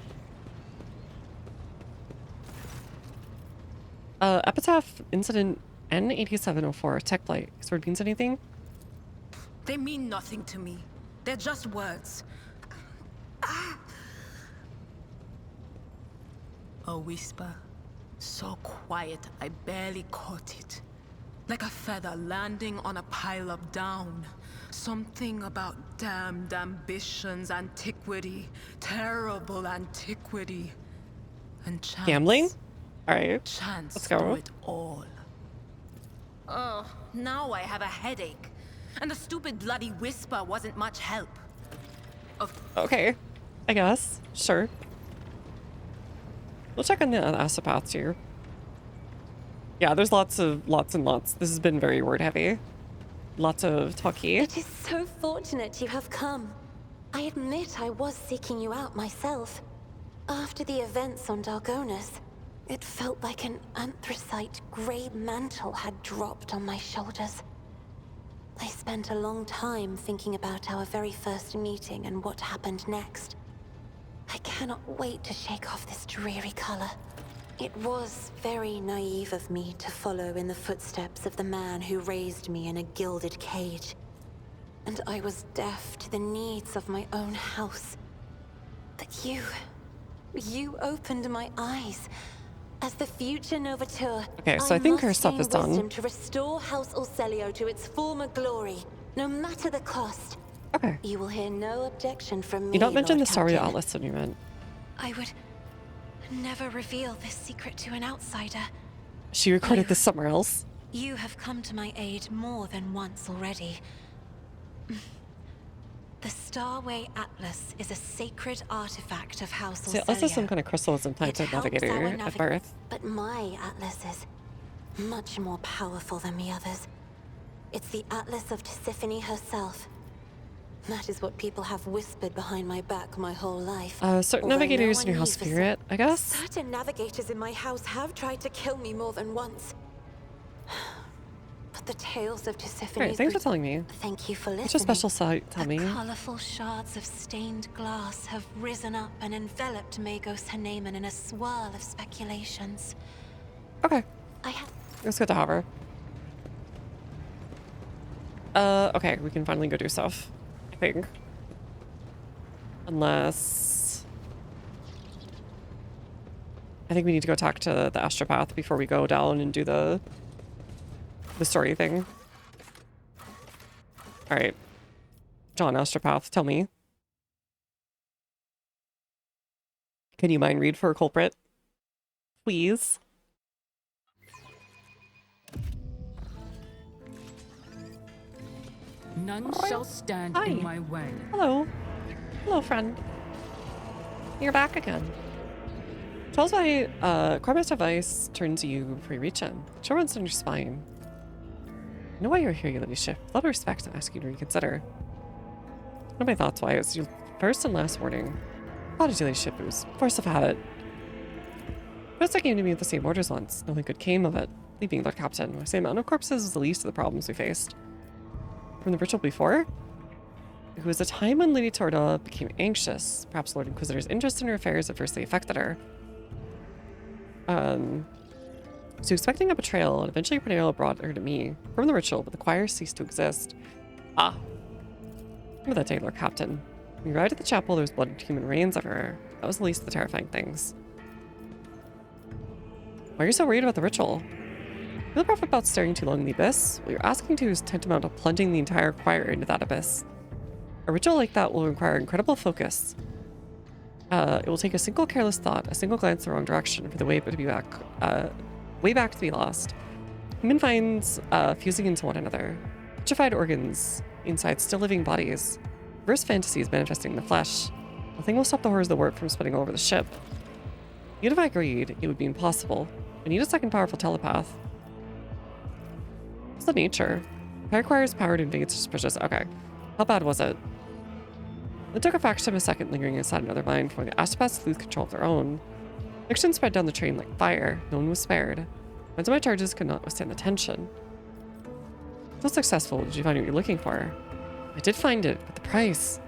Epitaph Incident N8704 Tech Flight. Sword means anything? They mean nothing to me. They're just words. A whisper. So quiet, I barely caught it. Like a feather landing on a pile of down. Something about damned ambitions, antiquity, terrible antiquity. And chance. Gambling? Alright. Chance Let's go. through it all. Oh, now I have a headache. And the stupid bloody whisper wasn't much help. Okay. I guess. Sure. We'll check on the osteopaths here. Yeah, there's lots and lots. This has been very word heavy. Lots of talky. It is so fortunate you have come. I admit I was seeking you out myself. After the events on Dargonus, it felt like an anthracite grey mantle had dropped on my shoulders. I spent a long time thinking about our very first meeting and what happened next. I cannot wait to shake off this dreary color. It was very naive of me to follow in the footsteps of the man who raised me in a gilded cage. And I was deaf to the needs of my own house. But you opened my eyes. As the future Novateur, Okay, so I think her stuff is done. wisdom to restore House Orselio to its former glory, no matter the cost. Okay. You will hear no objection from me. You don't mention Lord the Saria Captain. Atlas when you meant. I would never reveal this secret to an outsider. She recorded this somewhere else. You have come to my aid more than once already. The Starway Atlas is a sacred artifact of House See, Orselio. Atlas has some kind of crystal was implanted It helps navigator our at birth. But my Atlas is much more powerful than the others. It's the Atlas of Tisiphone herself. That is what people have whispered behind my back my whole life. Certain Although navigators no in your one house needs to spirit, I guess? Certain navigators in my house have tried to kill me more than once. But the tales of Tisiphone's... Great, thanks for telling me. Thank you for listening. What's your special site? Tell me. Colorful shards of stained glass have risen up and enveloped Magos Haneman in a swirl of speculations. Okay. I have... It's good to have her. Okay, we can finally go do stuff. I think. Unless... I think we need to go talk to the astropath before we go down and do the story thing. Alright. John, astropath, tell me. Can you mind read for a culprit? Please. None shall stand Hi. in my way. Hello. Hello, friend. You're back again. Tell us why Corvus device turns you before you reach him. Show runs on your spine. I know why you're here, your ladyship. With all due respect, I ask you to reconsider. One of my thoughts why is your first and last warning. Prodigy ladyship, it was force of habit. First I came to me with the same orders once. Nothing good came of it. Leaving Lord Captain, the same amount of corpses was the least of the problems we faced. From the ritual before? It was a time when Lady Torda became anxious. Perhaps Lord Inquisitor's interest in her affairs adversely affected her. So expecting a betrayal, and eventually betrayal brought her to me. From the ritual, but the choir ceased to exist. Ah. Remember that day, Lord Captain. When we arrived at the chapel, there was blood and human remains everywhere. That was the least of the terrifying things. Why are you so worried about the ritual? Feel the prophet about staring too long in the abyss? What you're asking to is tantamount to plunging the entire choir into that abyss. A ritual like that will require incredible focus. It will take a single careless thought, a single glance in the wrong direction for the way to be back, way back to be lost. Human finds fusing into one another. Petrified organs inside still living bodies. Reverse fantasies manifesting in the flesh. Nothing will stop the horrors of the warp from spreading all over the ship. Even if I agreed, it would be impossible. I need a second powerful telepath. What's the nature? It requires power to invade suspicious. Okay. How bad was it? It took a fraction of a second lingering inside another mind before the Ashtabaths lose control of their own. Fiction spread down the train like fire. No one was spared. Most of my charges could not withstand the tension. So successful, did you find what you're looking for? I did find it, but the price.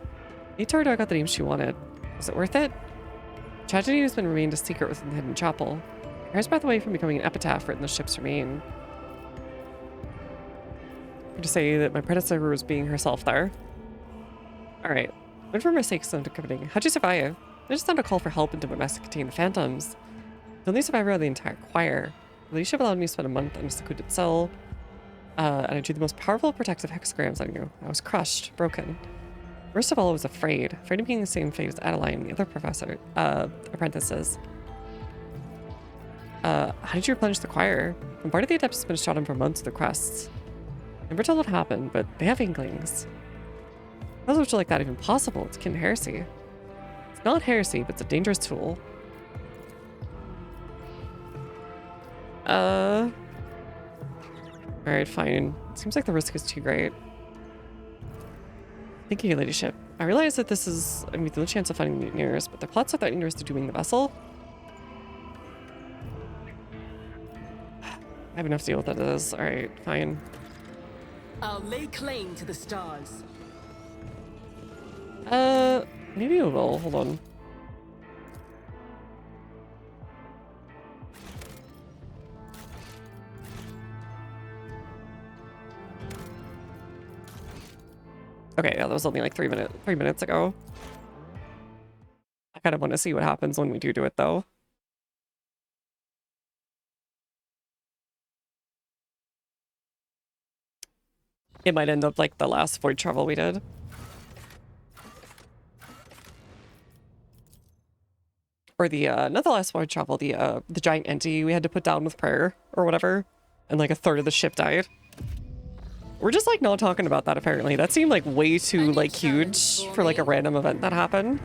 Torda got the name she wanted. Was it worth it? Tragedy has been remained a secret within the hidden chapel. Here's path away from becoming an epitaph written in the ship's remain. To say that my predecessor was being herself there. Alright. What for mistakes into committing? How'd you survive? I just found a call for help into my mess to contain the phantoms. The only survivor of the entire choir. The leadership allowed me to spend a month in a secluded cell. And I drew the most powerful protective hexagrams on you. I was crushed, broken. Worst of all, I was afraid of being the same fate as Adeline and the other apprentices. How did you replenish the choir? When part of the Adepts has been shot on for months with the quests. Never tell what happened, but they have inklings. How is a ritual like that even possible? It's akin to heresy. It's not heresy, but it's a dangerous tool. Alright, fine. Seems like the risk is too great. Thank you, your ladyship. I realize that this is the only chance of finding mutineers, but their plots are threatening to risk dooming the vessel. I have enough to deal with that as. Alright, fine. I'll lay claim to the stars. Maybe we will. Hold on. Okay, yeah, that was only like 3 minutes ago. I kind of want to see what happens when we do it, though. It might end up like the last void travel we did. Or the, not the last void travel, the giant entity we had to put down with prayer or whatever. And like a third of the ship died. We're just like not talking about that apparently. That seemed like way too like huge for like a random event that happened.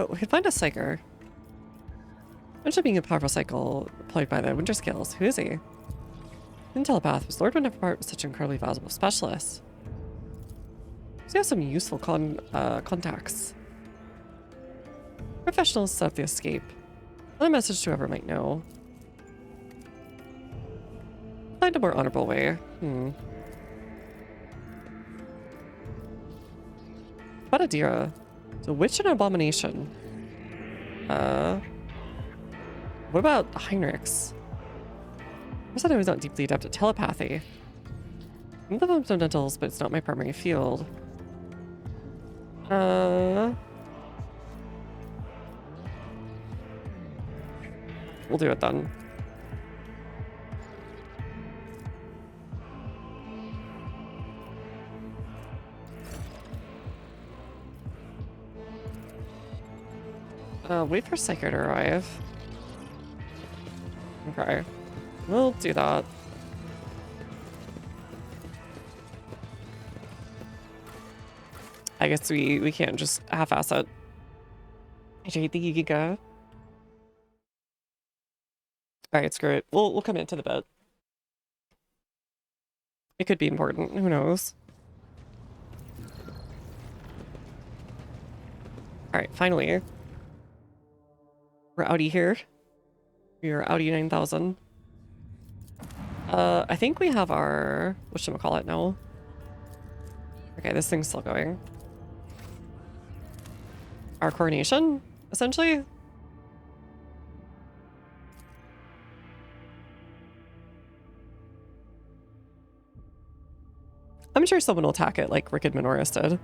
We could find a psyker. Mentioned being a powerful cycle employed by the Winter Scales. Who is he? In telepath, was Lord Winterpart with such incredibly valuable specialists? Does he have some useful contacts? Professionals set up the escape. Another message to whoever might know. Find a more honorable way. Badadira. It's a witch and an abomination. What about Heinrichs? I said I was not deeply adept at telepathy. I'm the fundamentals, but it's not my primary field. We'll do it then. Wait for Psycho to arrive. Okay. We'll do that. guess we can't just half-ass it. I hate the Giga. Alright, screw it. We'll come into the bit. It could be important. Who knows? Alright, finally. We're outie here. We are outie 9000. I think we have our... whatchamacallit now? Okay, this thing's still going. Our coronation, essentially? I'm sure someone will attack it like Rick and Minoris did.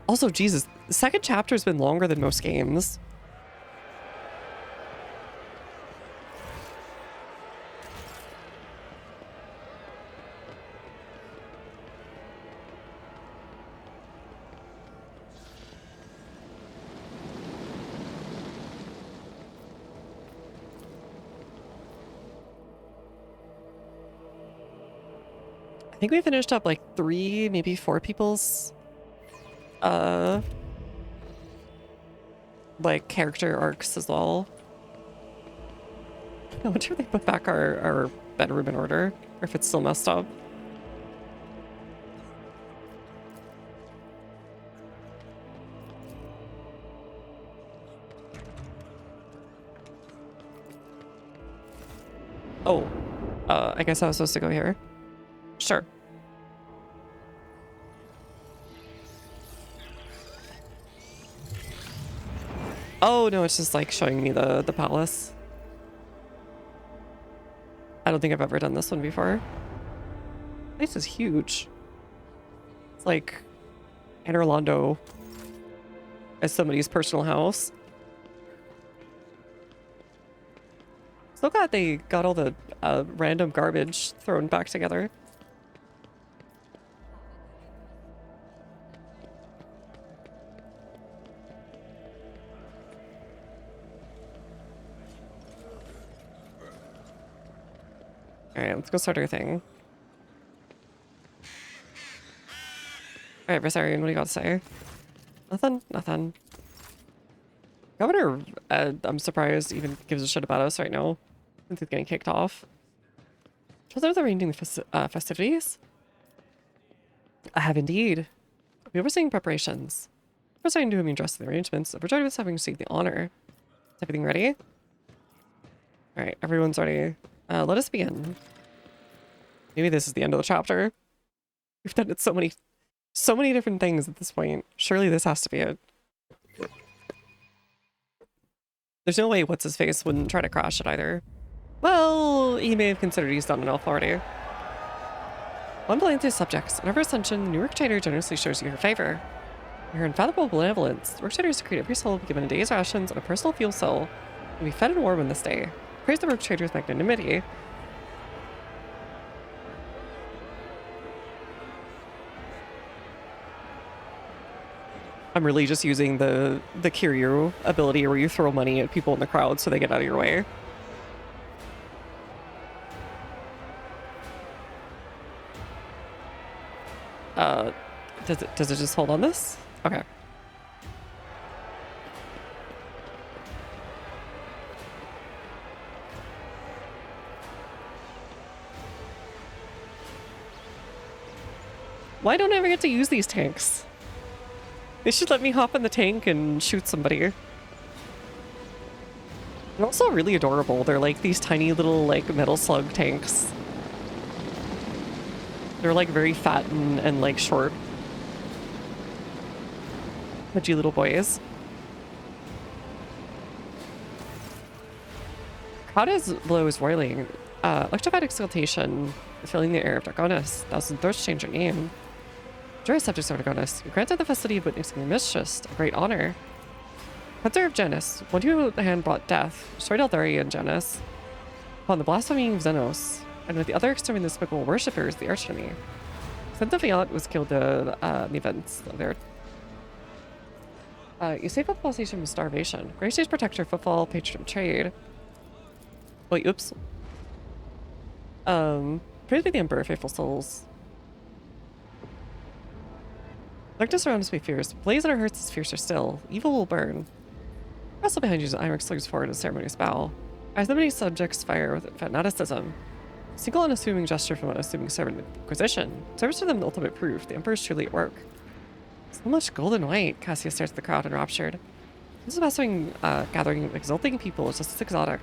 Also, Jesus, the second chapter's been longer than most games. I think we finished up like 3, maybe 4 people's like character arcs as well. I wonder if they put back our bedroom in order, or if it's still messed up. Oh, I guess I was supposed to go here. Sure. Oh no, it's just like showing me the palace. I don't think I've ever done this one before. This is huge. It's like Anne Orlando as somebody's personal house. So glad they got all the random garbage thrown back together. Alright, let's go start our thing. Alright, Viscera, what do you got to say? Nothing? Nothing. Governor, I'm surprised even gives a shit about us right now, since he's getting kicked off. Children of the arranging festivities? I have indeed. We were seeing preparations. We're starting to address the arrangements. The majority of us having received the honor. Is everything ready? Alright, everyone's ready. Let us begin. Maybe this is the end of the chapter. We've done it so many different things at this point. Surely this has to be it. There's no way what's-his-face wouldn't try to crash it either. Well, he may have considered he's done enough already. One blind to subjects. On our ascension, the new work trader generously shows you her favor. Your unfathomable benevolence. The work traders create every soul given a day's rations and a personal fuel cell. You'll be fed and warm on this day. Praise the work trader's magnanimity. I'm really just using the Kiryu ability where you throw money at people in the crowd so they get out of your way. Does it just hold on this? Okay. Why don't I ever get to use these tanks? They should let me hop in the tank and shoot somebody. They're also really adorable. They're like these tiny little like metal slug tanks. They're like very fat and like short. Pudgy little boys. Crowd is below is roiling. Electrified exaltation filling the air of Dargonus. Thousand throats change your name. Joy subjects of Dargonus, you're granted the facility of witnessing your mistress, a great honor. Hunter of Janus, one who with the hand brought death, destroyed Eldari and Janus. Upon the blaspheming of Xenos, and with the other exterminating the despicable worshippers, the archenemy. Sent of Viant was killed in the events of their... you save up population from starvation. Grey Stage Protector, Footfall, Patron of Trade. Wait, oops. Praise be the Emperor, faithful souls. Darkness around us be fierce. Blaze in our hearts is fiercer still. Evil will burn. Also behind you, Imrix slings forward in a ceremonious bow. As the many subjects fire with fanaticism. Single unassuming gesture from unassuming servant Inquisition. Serves to them the ultimate proof. The Emperor is truly at work. So much gold and white. Cassius stares at the crowd enraptured. This is massing, gathering exulting people is just as exotic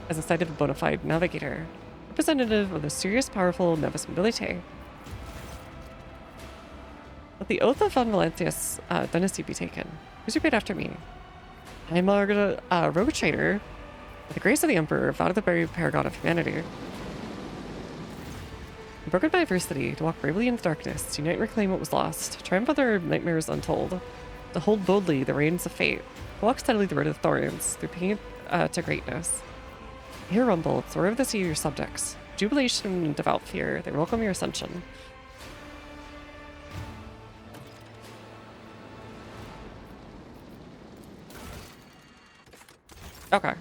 as the sight of a bona fide navigator. Representative of the serious, powerful Nevis Mobilite. Let the oath of Von Valentius dynasty be taken. Who's repeat after me? I am a rogue trader. With the grace of the Emperor, vow to the very paragon of humanity. Broken by adversity, to walk bravely in the darkness, to unite and reclaim what was lost, triumph other nightmares untold, to hold boldly the reins of fate, to walk steadily the road of thorns, through pain to greatness. Hear rumble, it's the roar of the sea of your subjects. Jubilation and devout fear, they welcome your ascension. Okay.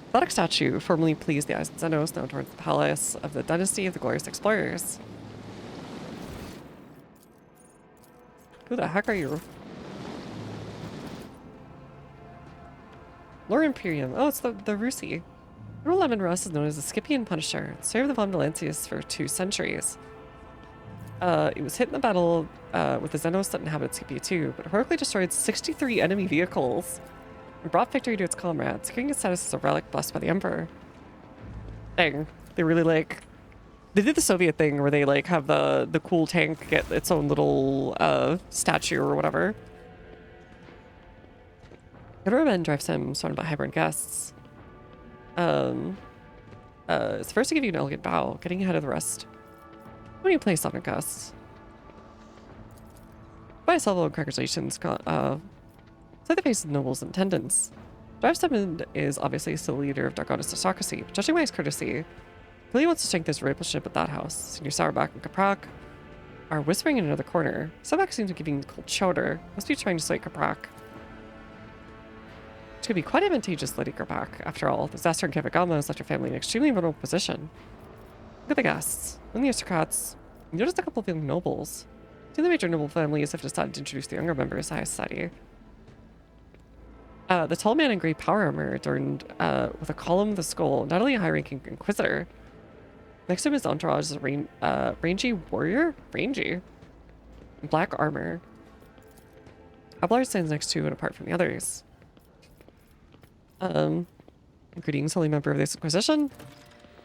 Athletic statue formerly pleased the eyes of Xenos, now towards the palace of the dynasty of the glorious explorers. Who the heck are you? Lord Imperium. Oh, it's the Rusi. Earl Lemon Russ is known as the Scipion Punisher. It served the Von Valentius for 2 centuries. It was hit in the battle with the Xenos that inhabited Scipia 2, but heroically destroyed 63 enemy vehicles and brought victory to its comrades, securing its status as a relic blessed by the Emperor. Dang. They really they did the Soviet thing where they have the cool tank get its own little statue or whatever. Governor Men drives him, surrounded by hybrid guests. It's first to give you an elegant bow, getting ahead of the rest. When you play Sonic Gusts. By several congratulations, say the face of nobles and attendants. Drive Summon is obviously still the leader of Dargonus aristocracy, but judging by his courtesy, clearly wants to strengthen his relationship at that house. Senior Sourback and Kaprak are whispering in another corner. Sourback seems to be giving cold shoulder. Must be trying to sway Kaprak. Which could be quite advantageous, Lady Kaprak. After all, disaster in Kavagama has left her family in an extremely vulnerable position. Look at the guests. And the aristocrats. You noticed a couple of young nobles. Two of the major noble families have decided to introduce the younger members of high society. The tall man in grey power armor adorned with a column of the skull, not only a high-ranking inquisitor. Next to him is entourage is a rangy warrior? Rangy. In black armor. Ablar stands next to and apart from the others. Greetings, holy member of this Inquisition.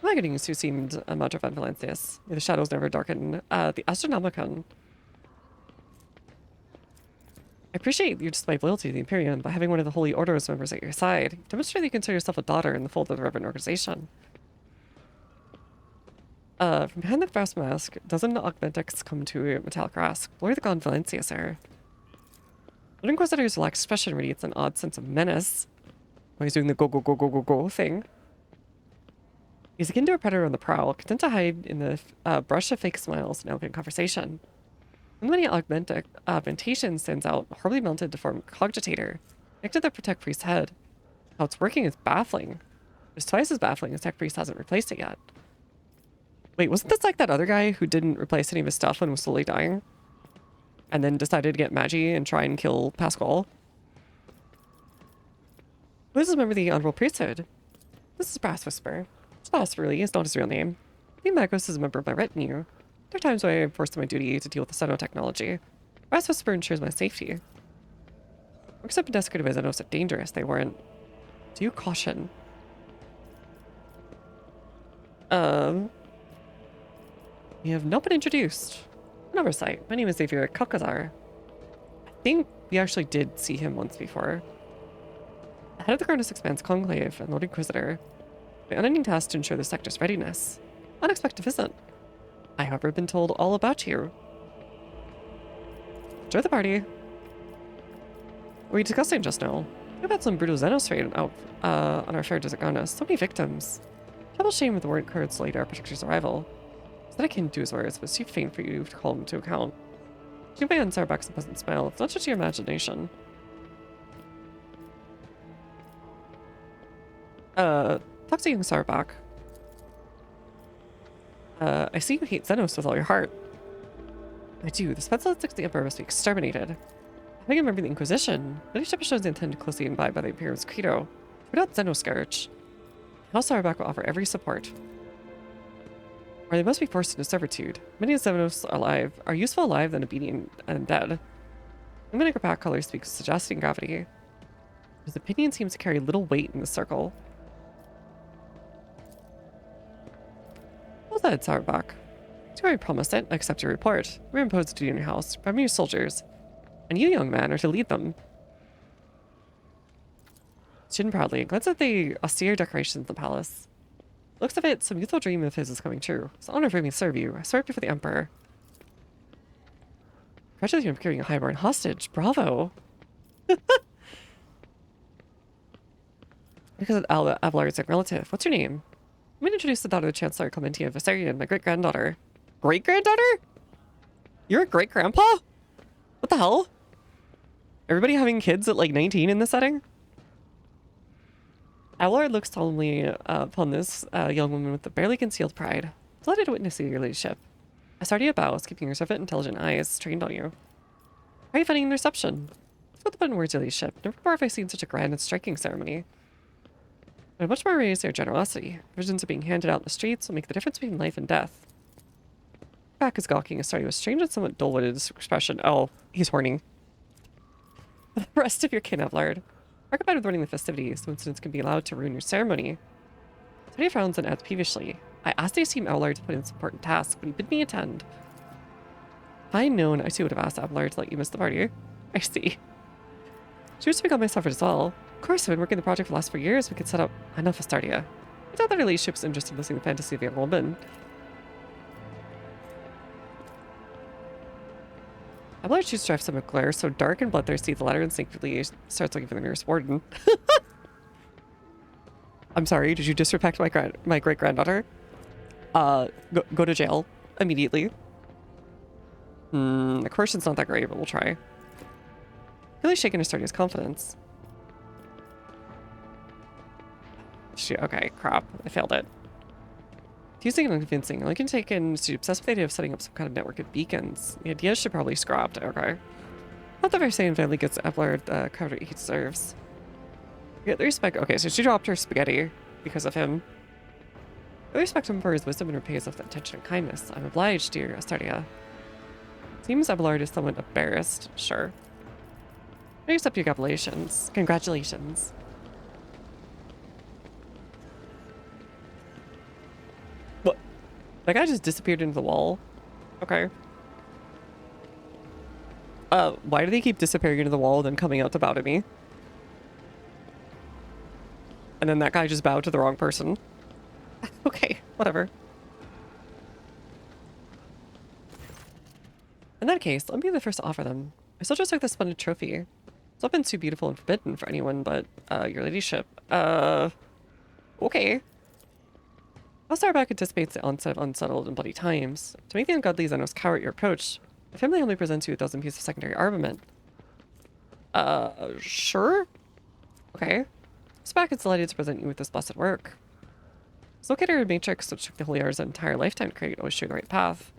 My greetings, who seemed a Madre Van Valentius. May the shadows never darken. The Astronomicon. I appreciate your display loyalty to the Imperium by having one of the Holy Order's members at your side. Demonstrate that you consider yourself a daughter in the fold of the Reverend Organization. From behind the brass mask, dozen augmentics come to a metallic rasp. Blur the Von Valentius, sir. But Inquisitor's relaxed expression radiates an odd sense of menace. While he's doing the go thing. He's akin to a predator on the prowl, content to hide in the brush of fake smiles and elegant conversation. When many augmentation stands out, horribly mounted to form cogitator, connected to the Protect Priest's head. How it's working is baffling. It's twice as baffling as Tech Priest hasn't replaced it yet. Wait, wasn't this like that other guy who didn't replace any of his stuff and was slowly dying? And then decided to get Magi and try and kill Pascal? Who is a member of the Honorable Priesthood? This is Brass Whisper. Brass really is not his real name. Lee Magos is a member of my retinue. There are times when I am forced to my duty to deal with the Xenotechnology. Brass Whisper ensures my safety. Works have been desecrated by Xenos are dangerous. They weren't. Due caution. We have not been introduced. An oversight. My name is Xavier Kalkazar. I think we actually did see him once before. The head of the Dargonus Expanse Conclave and Lord Inquisitor. My unending task to ensure the sector's readiness. Unexpected visit. I, however, have been told all about you. Enjoy the party. What were we discussing just now? We've had some brutal Xenos raid out on our fair desert Dargonus. So many victims. Double shame with the warrant cards delayed our protector's arrival. Said I came to his words, but it's too faint for you to call him to account. Give my Sarback's a pleasant smile. It's not just your imagination. Talk to young Sarback. I see you hate Xenos with all your heart. I do. The Spetsnaz the Emperor must be exterminated. I think I remember the Inquisition. Many ship shows they intend to closely imbibe by the Imperium's credo. Without Xenoscourge. House Auerbach will offer every support. Or they must be forced into servitude. Many of Xenos alive are useful alive than obedient and dead. I'm going to go back color speaks of sagacity and gravity. His opinion seems to carry little weight in the circle. What was that, Auerbach? Do I promised it? I accept your report. We impose a duty in your house. Prime your soldiers. And you, young man, are to lead them. Chin proudly. Glance at the austere decorations in the palace. Looks of it, some youthful dream of his is coming true. It's an honor for me to serve you. I swear before the Emperor. Congratulations on procuring a highborn hostage. Bravo. Because Abelard's a relative. What's your name? I'm going to introduce the daughter of the Chancellor Clementia Viscera, my great-granddaughter. Great-granddaughter? You're a great-grandpa? What the hell? Everybody having kids at like 19 in this setting? Abelard looks solemnly upon this young woman with a barely concealed pride. Delighted to witness your ladyship. Astardia bows, keeping her swift, intelligent eyes trained on you. How are you finding the reception? Let's put the button words, your ladyship. Never before have I seen such a grand and striking ceremony. But much more raised their generosity. Visions are being handed out in the streets will make the difference between life and death. Back is gawking, Astardia with strange and somewhat dull-witted expression. Oh, he's horny. The rest of your kin, Abelard. Occupied with running the festivities, no incidents can be allowed to ruin your ceremony. Astardia frowns and adds peevishly. I asked the esteemed Abelard to put in this important task, but he bid me attend. If I had known, I too would have asked Abelard to let you miss the party. I see. She was to become my suffrage as well. Of course, I've been working the project for the last 4 years. We could set up enough Astardia. I thought the relationship was interested in listening to the fantasy of a young woman. Abelard shoots strives some glare so dark and bloodthirsty the latter instinctively starts looking for the nearest warden. I'm sorry, did you disrespect my great-granddaughter? Go to jail immediately. The coercion's not that great, but we'll try. Really shaken Astardia's confidence. Okay, crap. I failed it. Confusing and unconvincing. I can take in to obsess with the idea of setting up some kind of network of beacons. The idea should probably scrapped. Okay. Not that Versailles family gets Abelard credit he deserves. Yeah, the respect. Okay, so she dropped her spaghetti because of him. I respect him for his wisdom and repays with attention and kindness. I'm obliged, dear Astardia. Seems Abelard is somewhat embarrassed. Sure. I accept your congratulations. Congratulations. What? That guy just disappeared into the wall. Okay. Why do they keep disappearing into the wall and then coming out to bow to me? And then that guy just bowed to the wrong person. Okay, whatever. In that case, let me be the first to offer them. I still just took this splendid trophy. It's not been too beautiful and forbidden for anyone but, your ladyship. Okay. Auerbach anticipates the onset of unsettled and bloody times. To make the ungodly Xenos cower at your approach, the family only presents you a dozen pieces of secondary armament. Sure? Okay. Auerbach is delighted to present you with this blessed work. It's located in a matrix which took the Holy Hour's entire lifetime to create, always show the right path.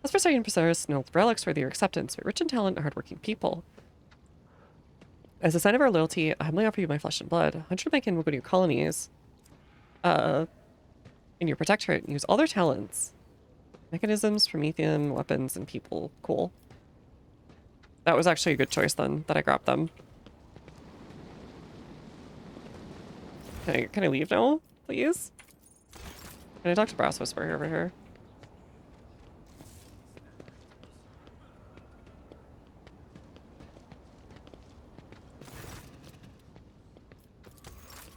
As for Sergeant Preserus, no relics worthy your acceptance, but rich in talent and hardworking people. As a sign of our loyalty, I humbly offer you my flesh and blood. 100 of my kin will go to your colonies. In your protectorate, and use all their talents. Mechanisms, Promethean, weapons, and people. Cool. That was actually a good choice then, that I grabbed them. Can I leave now, please? Can I talk to Brass Whisperer over here?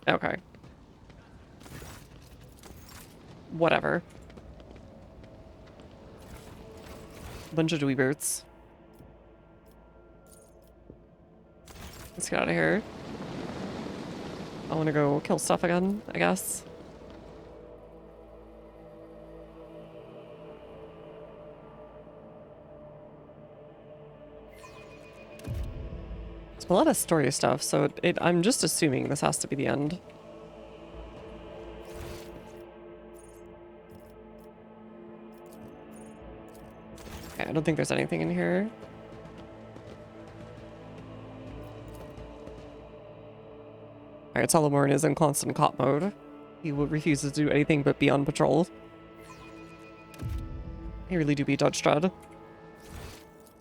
Okay. Whatever. Bunch of dweeby boots. Let's get out of here. I want to go kill stuff again, I guess. There's a lot of story stuff, so I'm just assuming this has to be the end. Okay, I don't think there's anything in here. Alright, Solomon is in constant cop mode. He refuses to do anything but be on patrol. He really do be Judge Dredd.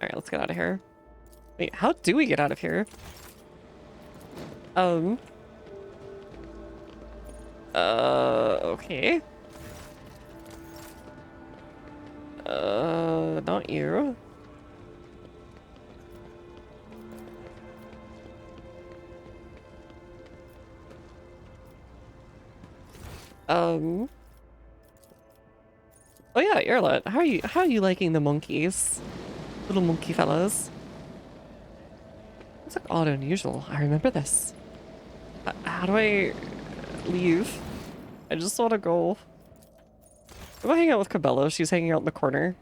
Alright, let's get out of here. Wait, how do we get out of here? Okay. Not you. Oh yeah, Earlet. How are you liking the monkeys? Little monkey fellas. It's like odd and unusual. I remember this. How do I leave? I just want to go. I'm gonna hang out with Cabela. She's hanging out in the corner.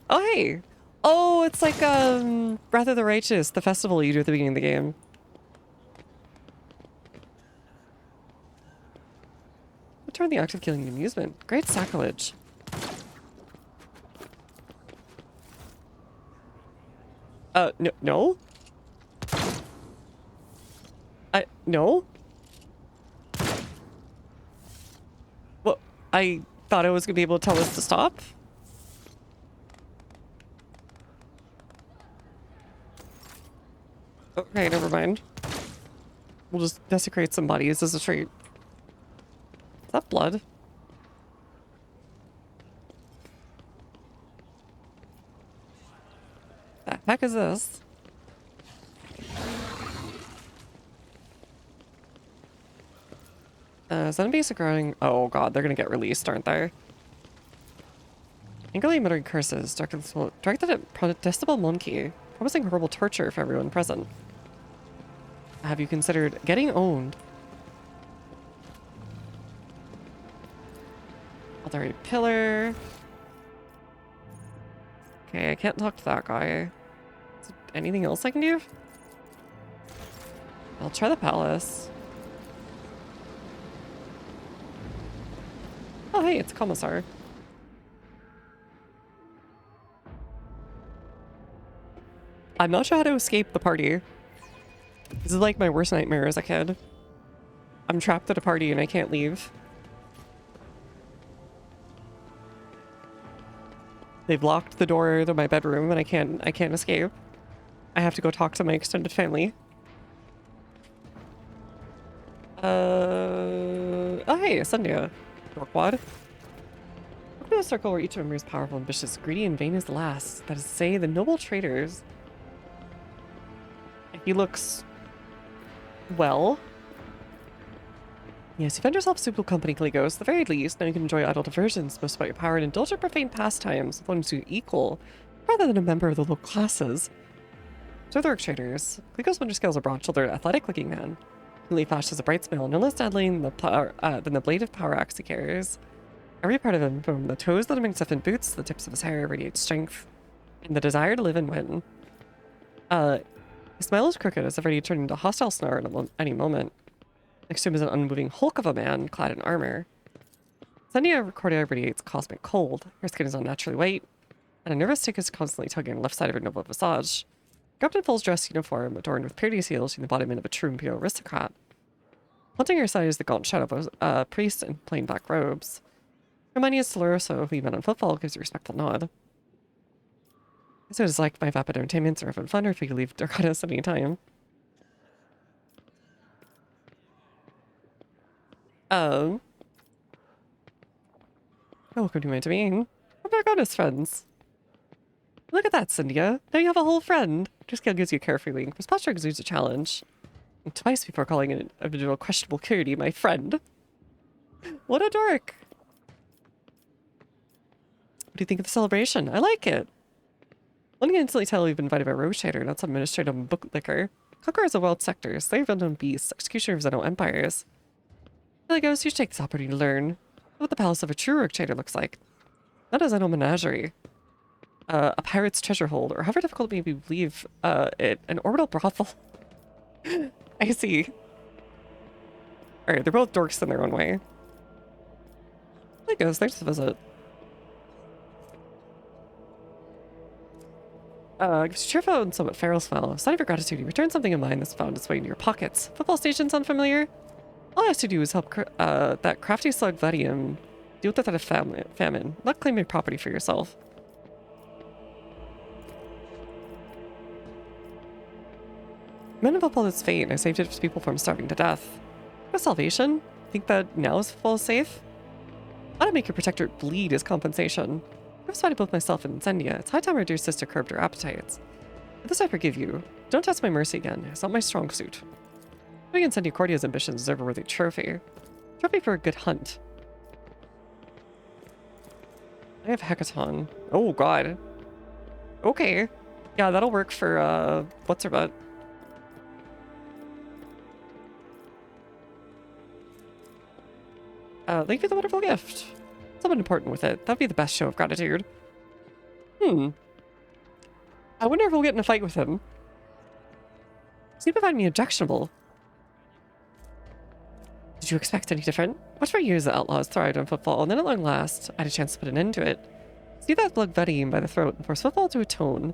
Oh hey! Oh, it's like Breath of the Righteous, the festival you do at the beginning of the game. Return the act of killing an amusement. Great sacrilege. No? No? Well, I thought I was gonna be able to tell us to stop. Okay, never mind. We'll just desecrate some bodies as a treat. Is that blood? The heck is this? Zombies are growing. Oh god, they're gonna get released, aren't they? Angrily muttering curses directed at protestable monkey, promising horrible torture for everyone present. Have you considered getting owned? Authority pillar. Okay, I can't talk to that guy. Is there anything else I can do? I'll try the palace. Oh hey, it's a commissar. I'm not sure how to escape the party. This is like my worst nightmare as a kid. I'm trapped at a party and I can't leave. They've locked the door to my bedroom and I can't escape. I have to go talk to my extended family. Oh hey, Sundia. Dorkwad. Welcome to a circle where each member is powerful, ambitious, greedy, and vain as the last. That is to say, the noble traitors. He looks... well. Yes, you find yourself suitable company, Caligos. At the very least, now you can enjoy idle diversions, boast about your power, and indulge in profane pastimes with one who's equal, rather than a member of the low classes. So the work traders. Caligos Winterscale is a broad-shouldered, athletic-looking man. Newly flashed as a bright smile, no less deadly than the blade of power axe he carries. Every part of him, from the toes that are magnificent boots to the tips of his hair, radiates strength and the desire to live and win. His smile is crooked, as if ready to turn into a hostile snarl at any moment. Next to him is an unmoving hulk of a man, clad in armor. Sandia Cordia radiates cosmic cold. Her skin is unnaturally white, and a nervous tick is constantly tugging on the left side of her noble visage. Garbed in full dress uniform, adorned with pretty seals in the embodiment of a true imperial aristocrat. Haunting her side is the gaunt shadow of a priest in plain black robes. Hermanius Doloroso, who you met on footfall, gives a respectful nod. So it is like my vapid entertainments are having fun, or if you could leave Dargonus at any time. Welcome to my domain. We're Dargonus friends. Look at that, Cynthia. Now you have a whole friend. Just gives you carefully. His posture exudes a challenge. And twice before calling an individual questionable purity my friend. What a dork. What do you think of the celebration? I like it. One can instantly tell we've been invited by Rogue Trader, not some administrative booklicker. Conquerors of world sectors, slave of unknown beasts, executioners of unknown empires. Here I go, so you should take this opportunity to learn what the palace of a true Rogue Trader looks like. Not as I know menagerie. A pirate's treasure hold, or however difficult it may be to believe, an orbital brothel. I see. Alright, they're both dorks in their own way. There goes, thanks for the visit. Gives you cheerful and somewhat feral smell. Sign of your gratitude, you return something of mine that's found its way into your pockets. Football station sound familiar? All I have to do is help that crafty slug Vadium deal with that famine. Not claim your property for yourself. Men have upheld its fate, and I saved its people from starving to death. With salvation? Think that now is football safe? I ought to make your protector bleed as compensation. I've spotted both myself and Incendia. It's high time our dear sister curbed her appetites. But this I forgive you. Don't test my mercy again. It's not my strong suit. Doing Incendia Cordia's ambitions deserve a worthy trophy. Trophy for a good hunt. I have Hecaton. Oh god. Okay. Yeah, that'll work for, what's her butt? Thank you for the wonderful gift. Something important with it. That'd be the best show of gratitude. I wonder if we'll get in a fight with him. Seem to find me objectionable. Did you expect any different? Much for years the outlaws thrived on football, and then at long last, I had a chance to put an end to it. See that blood Vadium by the throat and force football to atone,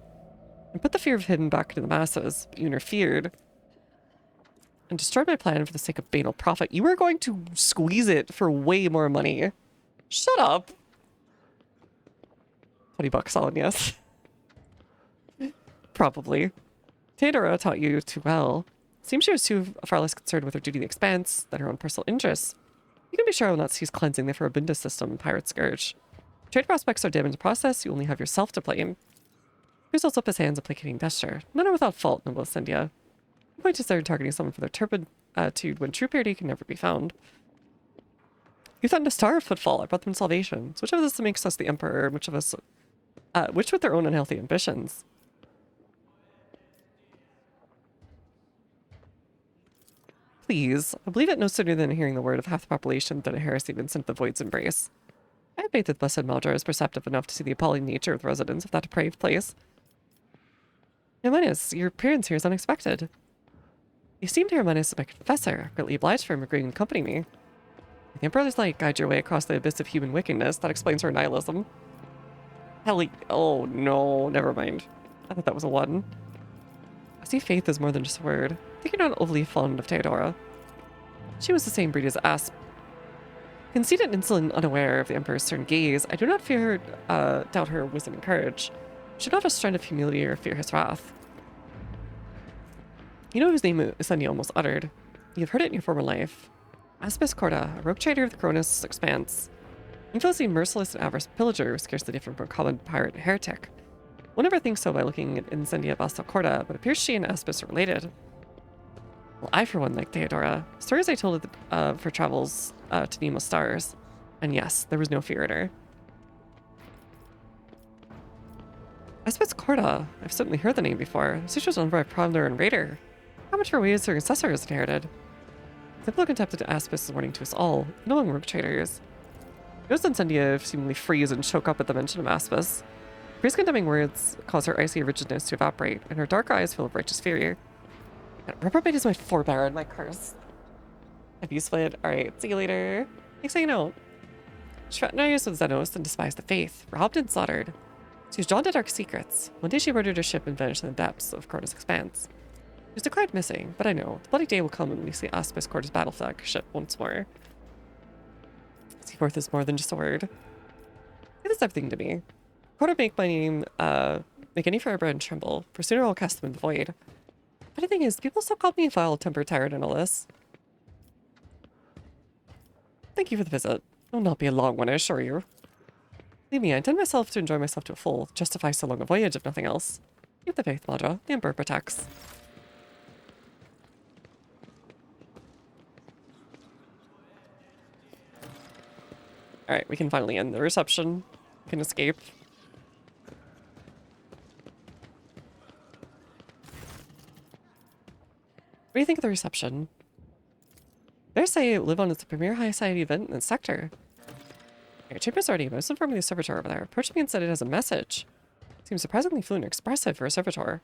and put the fear of him back into the masses, but you interfered. And destroyed my plan for the sake of banal profit. You were going to squeeze it for way more money. Shut up. $20 on, yes. Probably. Theodora taught you too well. Seems she was too far less concerned with her duty expense than her own personal interests. You can be sure I will not cease cleansing the Farabinda system and Pirate Scourge. Trade prospects are dim in the process, you only have yourself to blame. Who's holds up his hands, a placating gesture. None are without fault, noble Ascendia. The point is they're targeting someone for their turpitude when true purity can never be found. You threatened to starve footfall. I brought them salvation. So which of us makes us the emperor, and which of us, which with their own unhealthy ambitions? Please, I believe it no sooner than hearing the word of half the population that a heresy been sent to the void's embrace. I have faith that blessed Maldra is perceptive enough to see the appalling nature of the residents of that depraved place. Hermanus, your appearance here is unexpected. You seem to Hermanus as my confessor, greatly obliged for him agreeing to accompany me. The Emperor's light guide your way across the abyss of human wickedness. That explains her nihilism. Oh no, never mind. I thought that was a one. I see faith is more than just a word. I think you're not overly fond of Theodora. She was the same breed as Asp. Conceited and insolent, unaware of the Emperor's stern gaze, I do not doubt her wisdom and courage. She should not have strength of humility or fear his wrath. You know whose name Ascendia almost uttered. You have heard it in your former life. Aspis Corda, a rogue trader of the Cronus Expanse. Infamously merciless and avarice pillager, scarcely different from a common pirate and heretic. One never thinks so by looking at Incendia Basta Corda, but it appears she and Aspis are related. Well, I for one like Theodora. Stories I told of her travels to Nemo stars. And yes, there was no fear in her. Aspis Corda, I've certainly heard the name before. She was owned by a prowler and raider. How much of her ways her ancestors inherited? Simple contempt to Aspis is warning to us all, no among rogue traders. Ghost Incendia seemingly freeze and choke up at the mention of Aspis. Priest condemning words cause her icy rigidness to evaporate, and her dark eyes full of righteous fury. And reprobate is my forebear and my curse. Abuseful. Alright, see you later. Thanks for hanging out. She fraternized with Xenos and despised the faith, robbed and slaughtered. She was drawn to dark secrets. One day she murdered her ship and vanished in the depths of Cronus Expanse. She was declared missing, but I know the bloody day will come when we see Aspis Corda's battle flag ship once more. Seaforth is more than just a word. It is everything to me. Corda make my name, make any firebrand tremble, for sooner I'll cast them in the void. But the thing is, people still call me vile-tempered tyrant and all this. Thank you for the visit. It will not be a long one, I assure you. Leave me, I intend myself to enjoy myself to a full, justify so long a voyage if nothing else. Keep the faith, Madra. The Emperor protects. Alright, we can finally end the reception. We can escape. What do you think of the reception? They say live on as the premier high society event in the sector. Your chamber's already most informing the servitor over there. Approached me and said it has a message. Seems surprisingly fluent and expressive for a servitor.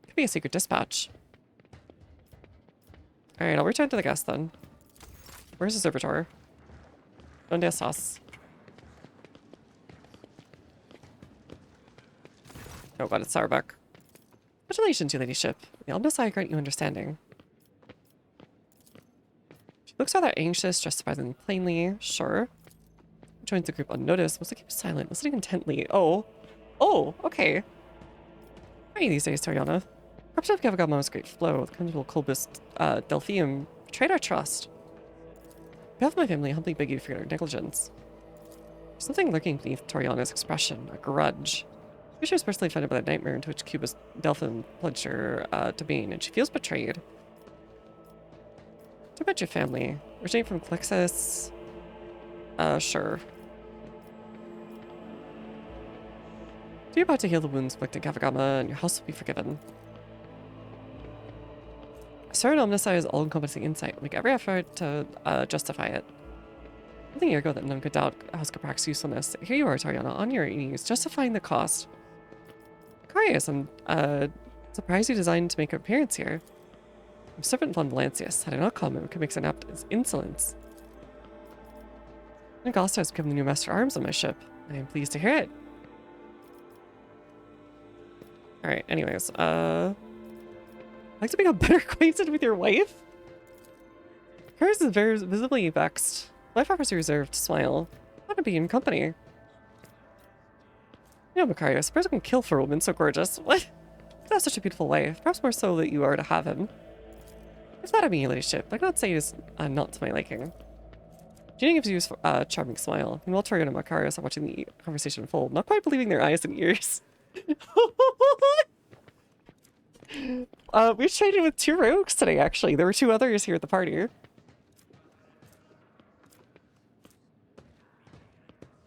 Could be a secret dispatch. Alright, I'll return to the guest then. Where's the servitor? Donde estás? Oh god, it's Sourbuck. Congratulations, your ladyship. The Omnissiah grant you understanding. She looks rather anxious, dressed surprisingly plainly. Sure. Joins the group unnoticed. Mostly keeps silent, listening intently. Oh. Oh, okay. How are you these days, Toriana? Perhaps if Gavagama's great flow, the conjugal Colbus Delphium betrayed our trust. On behalf of my family, I humbly beg you for your negligence. There's something lurking beneath Toriana's expression, a grudge. She was personally offended by the nightmare into which Cubus Delphin pledged her domain, and she feels betrayed. What about your family? Originating from Clixus? Sure. You're about to heal the wounds inflicted Gavagama, and your house will be forgiven. Sir and Omnissiah's all-encompassing insight will make every effort to justify it. Something a year ago that none could doubt House Caprak's usefulness. Here you are, Toriana, on your knees, justifying the cost. Carius, I'm surprised you designed to make an appearance here. I'm Serpent von Valancius. Had I not come, it could make an apt as insolence. Nagasta has become the new master arms on my ship. I am pleased to hear it. Alright, anyways, I'd like to become better acquainted with your wife? Hers is very visibly vexed. Life offers a reserved smile. I want to be in company. You know, Macarius, suppose I can kill for a woman so gorgeous. What? You have such a beautiful wife. Perhaps more so that you are to have him. If that I mean, your ladyship, I cannot say it is not to my liking. Gina gives you a charming smile. Meanwhile, Toriana and Macarius are watching the conversation unfold, not quite believing their eyes and ears. We traded with 2 rogues today, actually. There were 2 others here at the party.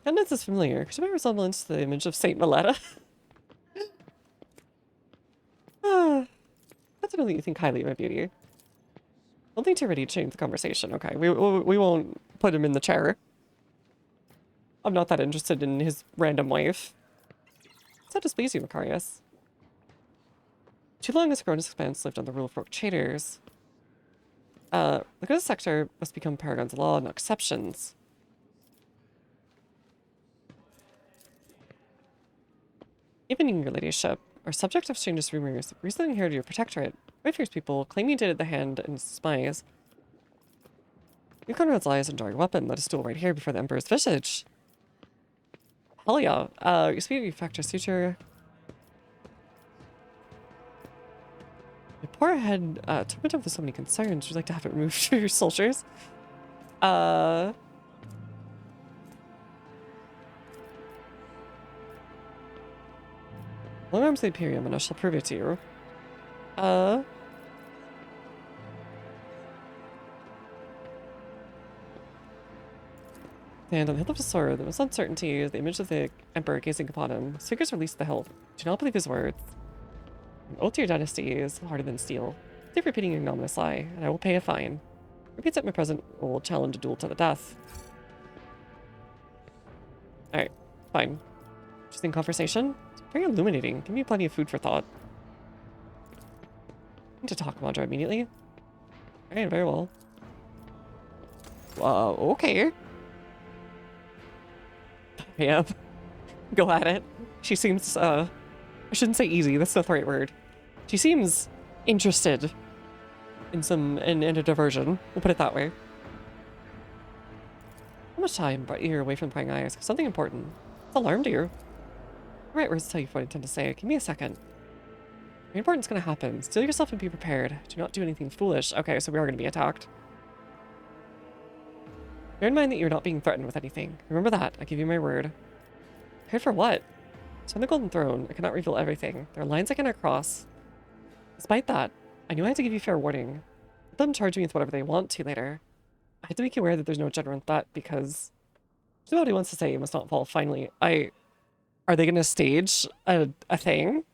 Candace is familiar. Could you make resemblance to the image of Saint Maletta? That's know that you think highly of my beauty. I don't think you're ready to change the conversation. Okay, we won't put him in the chair. I'm not that interested in his random wife. Does that displease you, Macarius? Too long as Dargonus expanse lived on the rule of rogue traders. The good sector must become paragons of law, no exceptions. Even in your ladyship, are subject of strangest rumors. Recently inherited your protectorate. Very fierce people claim you did at the hand and spies. You Conrad's lies and draw your weapon. Let us duel right here before the Emperor's visage. Hell yeah. Your speedy factor suture. My poor head, tormented with so many concerns. Would you like to have it removed for your soldiers? Long arms the Imperium, and I shall prove it to you. And on the hilt of the sword, there was uncertainty, the image of the Emperor gazing upon him. His fingers released the hilt. Do not believe his words. An oath to your dynasty is harder than steel. Keep repeating your ignominious lie, and I will pay a fine. Repeats at my present will challenge a duel to the death. Alright, fine. Interesting conversation. It's very illuminating. Give me plenty of food for thought. I need to talk Madra immediately. Alright, very well. Okay. Yeah. Go at it. She seems, I shouldn't say easy, that's not the right word. She seems interested in a diversion. We'll put it that way. How much time brought you here away from prying eyes? Something important. It's alarmed you. Alright, words tell you what I intend to say. Give me a second. Very important's gonna happen. Steel yourself and be prepared. Do not do anything foolish. Okay, so we are gonna be attacked. Bear in mind that you're not being threatened with anything. Remember that. I give you my word. Prepared for what? So on the Golden Throne, I cannot reveal everything. There are lines I cannot cross. Despite that, I knew I had to give you fair warning. Let them charge me with whatever they want to later. I had to make you aware that there's no genuine threat because nobody wants to say you must not fall. Finally, are they gonna stage a thing?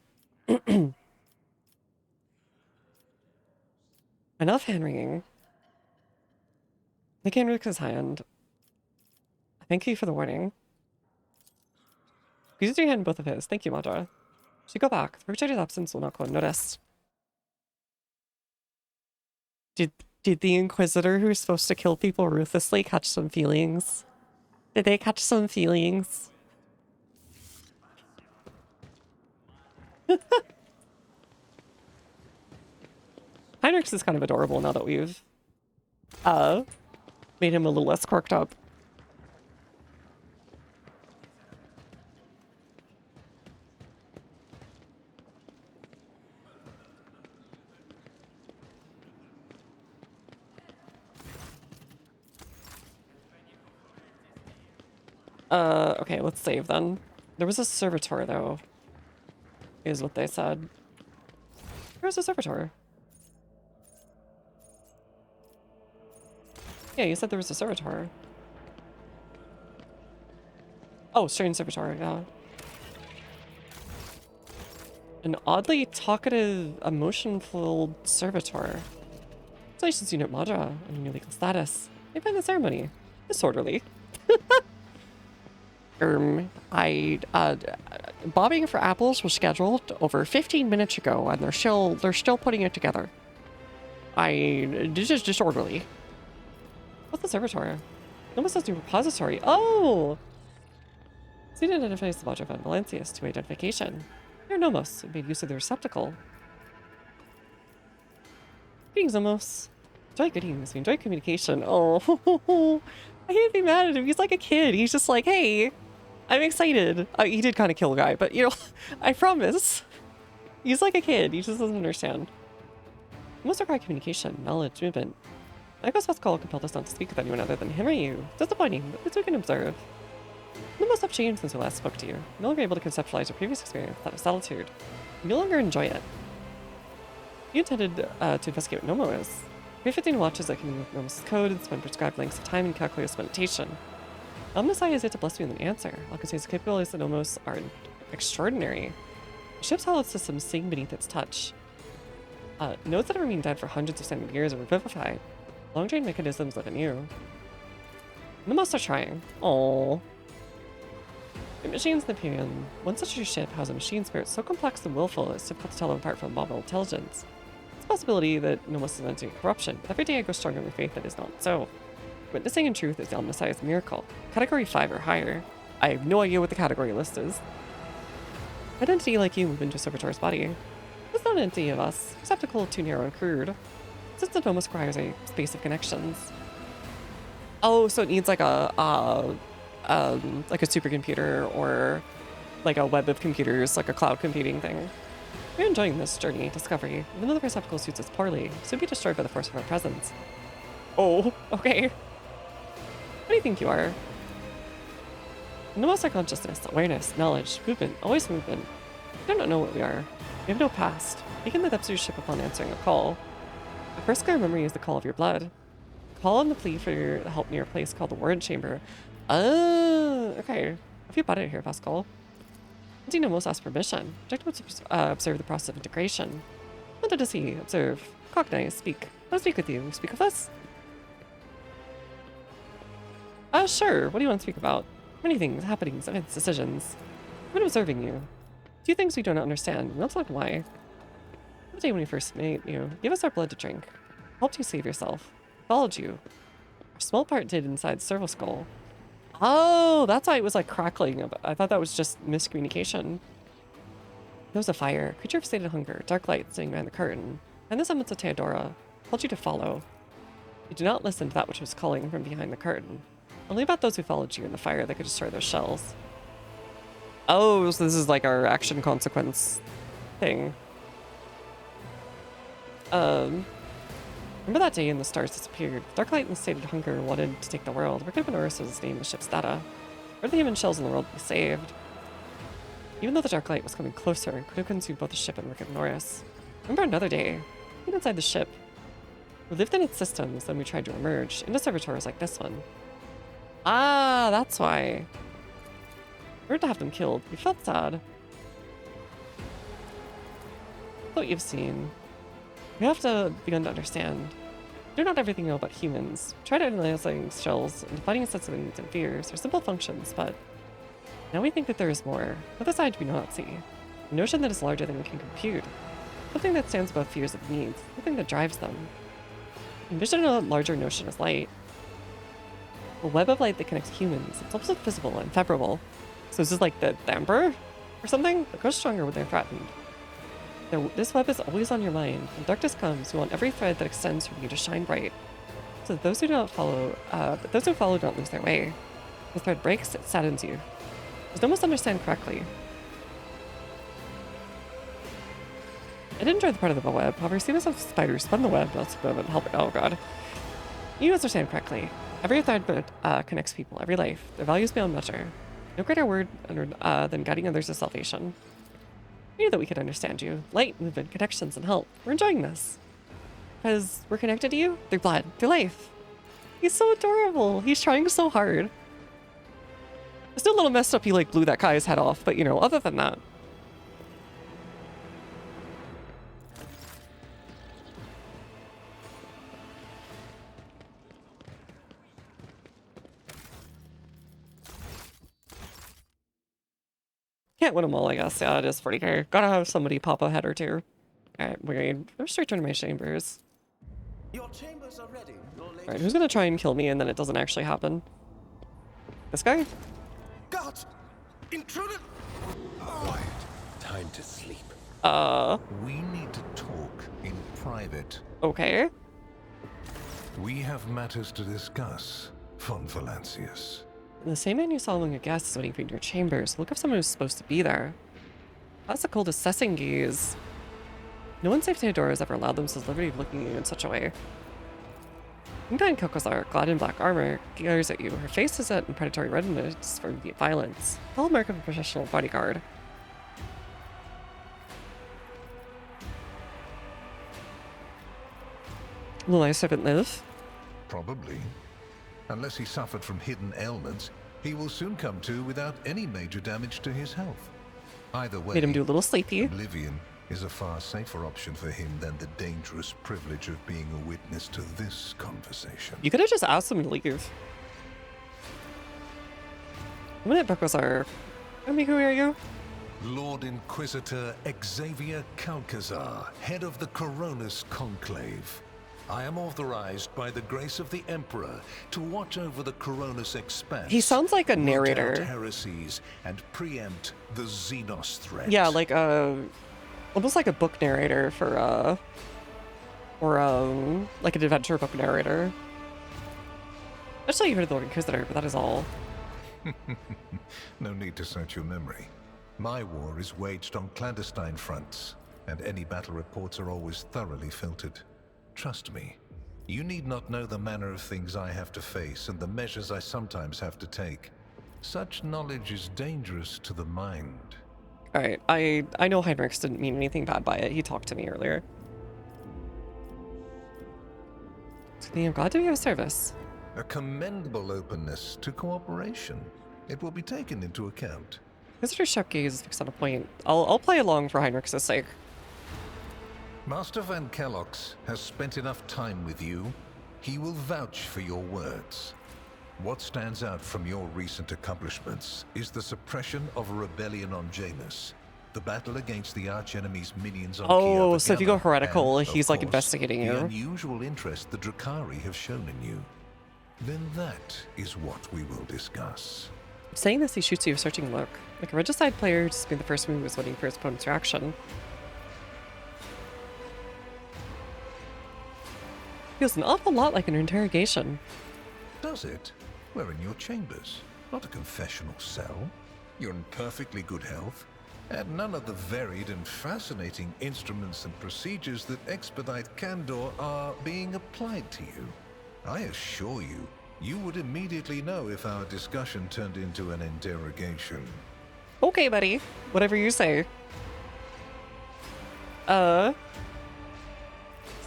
Enough hand wringing. Nick Henrik his hand. Thank you for the warning. Use your hand in both of his. Thank you, Madra. Should go back. The perpetrator's absence will not go unnoticed. Did the Inquisitor who's supposed to kill people ruthlessly catch some feelings? Did they catch some feelings? Heinrichs is kind of adorable now that we've made him a little less quirked up. Okay, let's save then. There was a servitor though, is what they said. Where's the servitor? Yeah, you said there was a servitor. Oh, strange servitor, yeah. An oddly talkative, emotion-filled servitor. Congratulations, Unit Madra, on your legal status. They find the ceremony disorderly. Bobbing for apples was scheduled over 15 minutes ago, and they're still putting it together. This is disorderly. What's the servitor? Nomos says the repository. Oh! Seen identifies the Madra van Valencius to identification. You're Nomos, who made use of the receptacle. Greetings, Nomos. Enjoy greetings. We enjoy communication. Oh, I can't be mad at him. He's like a kid. He's just like, hey, I'm excited. He did kind of kill a guy, but you know, I promise. He's like a kid. He just doesn't understand. Most require communication, knowledge, movement. I guess what's called compelled us not to speak with anyone other than him or you. Disappointing, but we can observe. The most have changed since we last spoke to you. No longer able to conceptualize your previous experience, that of solitude. You no longer enjoy it. You intended to investigate what Nomo is. 315 watches that can move Nomo's code and spend prescribed lengths of time in calculus meditation. Omnisci is yet to bless me with an answer. Alcazar's capabilities of Nomos are extraordinary. The ship's hollow system sing beneath its touch. Nodes that have remained dead for hundreds of standard years are revivified. Long-chain mechanisms live in you. Nomos are trying. Aww. The machines in the Imperium. One such a ship has a machine spirit so complex and willful it's difficult to tell them apart from model intelligence. It's a possibility that Nomos is entering corruption, but every day I grow stronger in my faith that is not so. Witnessing in truth is the omniscience miracle. Category 5 or higher. I have no idea what the category list is. An entity like you move into a servitor's body. It's not an entity of us. Receptacle too narrow and crude. Since the Nomos requires a space of connections. Oh, so it needs like a supercomputer or like a web of computers, like a cloud computing thing. We're enjoying this journey, discovery. Even though the receptacle suits us poorly, soon be destroyed by the force of our presence. Oh, okay. What do you think you are? Nomos are consciousness, awareness, knowledge, movement, always movement. We do not know what we are. We have no past. Begin the depths of your ship upon answering a call. The first clear memory is the call of your blood. Call on the plea for your help near a place called the Word Chamber. Okay. Have you bought it here, Pascal? Once Nomos asked permission, objective was to observe the process of integration. What does he observe? Cognize, speak. Let us speak with you. Speak with us? Sure. What do you want to speak about? Many things, happenings, events, decisions. I've been observing you. Few things we do not understand. Not like why. The day when we first met you, gave us our blood to drink. Helped you save yourself. Followed you. A small part did inside the serval skull. Oh, that's why it was like crackling. I thought that was just miscommunication. There was a fire. Creature of sated hunger. Dark light sitting behind the curtain. And the summons of Theodora. Told you to follow. You did not listen to that which was calling from behind the curtain. Only about those who followed you in the fire that could destroy those shells. Oh, so this is like our action consequence thing. Remember that day when the stars disappeared? Darklight and the sated hunger wanted to take the world. Where could Norris was named the ship's data? Where the human shells in the world be saved? Even though the Darklight was coming closer, it could have consumed both the ship and Rick of Norris. Remember another day? Even inside the ship. We lived in its systems, then we tried to emerge into servitors like this one. Ah, that's why. Weird to have them killed. You felt sad. What you've seen. We have to begin to understand. We do not everything know about humans. Try to analyzing shells and defining a sense of needs and fears are simple functions, but now we think that there is more. Other side we do not see. A notion that is larger than we can compute. Something that stands above fears of needs. Something that drives them. Envision a larger notion as light. A web of light that connects humans. It's also visible and favorable. So this is like the Emperor or something? It grows stronger when they're threatened. This web is always on your mind. When darkness comes, you want every thread that extends from you to shine bright. So that those who don't follow, but those who follow don't lose their way. The thread breaks, it saddens you. You don't understand correctly. I did enjoy the part of the web. However, see myself spider spun the web, not spin it, help it. Oh god. You understand correctly. Every thread connects people, every life. Their values beyond measure. No greater word than guiding others to salvation. We knew that we could understand you. Light, movement, connections, and help. We're enjoying this. Because we're connected to you through blood, through life. He's so adorable. He's trying so hard. It's still a little messed up he like blew that guy's head off, but you know, other than that. Can't win them all, I guess. Yeah, it is 40k. Gotta have somebody pop a head or two. Alright, weird. Go straight to my chambers. Your chambers are ready. Alright, who's gonna try and kill me and then it doesn't actually happen? This guy? God! Intruder! Quiet. Time to sleep. We need to talk in private. Okay. We have matters to discuss, von Valancius. The same man you saw among your guests is waiting for you in your chambers. Look up someone who's supposed to be there. That's a cold assessing gaze. No one save Theodora has ever allowed themselves liberty of looking at you in such a way. Undyne Kokosar, clad in black armor, glares at you. Her face is set in predatory redness from violence. The hallmark of a professional bodyguard. Will my servant live? Probably. Unless he suffered from hidden ailments, he will soon come to without any major damage to his health. Either way, Made him do a little sleepy. oblivion is a far safer option for him than the dangerous privilege of being a witness to this conversation. You could have just asked him to leave. A minute, Kokosar. I mean, who are you? Lord Inquisitor Xavier Calcazar, head of the Coronus Conclave. I am authorized by the grace of the Emperor to watch over the Coronus expanse. He sounds like a root out narrator. heresies and preempt the Xenos threat. Yeah, like almost like a book narrator for or like an adventure book narrator. Actually, you heard of the Lord Inquisitor, but that is all. No need to search your memory. My war is waged on clandestine fronts, and any battle reports are always thoroughly filtered. Trust me, you need not know the manner of things I have to face and the measures I sometimes have to take. Such knowledge is dangerous to the mind. Alright, I know Heinrichs didn't mean anything bad by it. He talked to me earlier. I'm glad to be of service. A commendable openness to cooperation. It will be taken into account. Visitor sharp gaze is fixed on a point. I'll play along for Heinrichs' sake. Master Van Kellox has spent enough time with you. He will vouch for your words. What stands out from your recent accomplishments is the suppression of a rebellion on Janus, the battle against the archenemy's minions on Oh, so if you go Kiava, heretical, and, of he's like course, investigating you. the unusual interest the Drakari have shown in you. Then that is what we will discuss. Saying this, he shoots you a searching look. Like a regicide player, just being the first move is waiting for his opponent's reaction. Feels an awful lot like an interrogation. Does it? We're in your chambers, not a confessional cell. You're in perfectly good health, and none of the varied and fascinating instruments and procedures that expedite candor are being applied to you. I assure you, you would immediately know if our discussion turned into an interrogation. Okay, buddy. Whatever you say.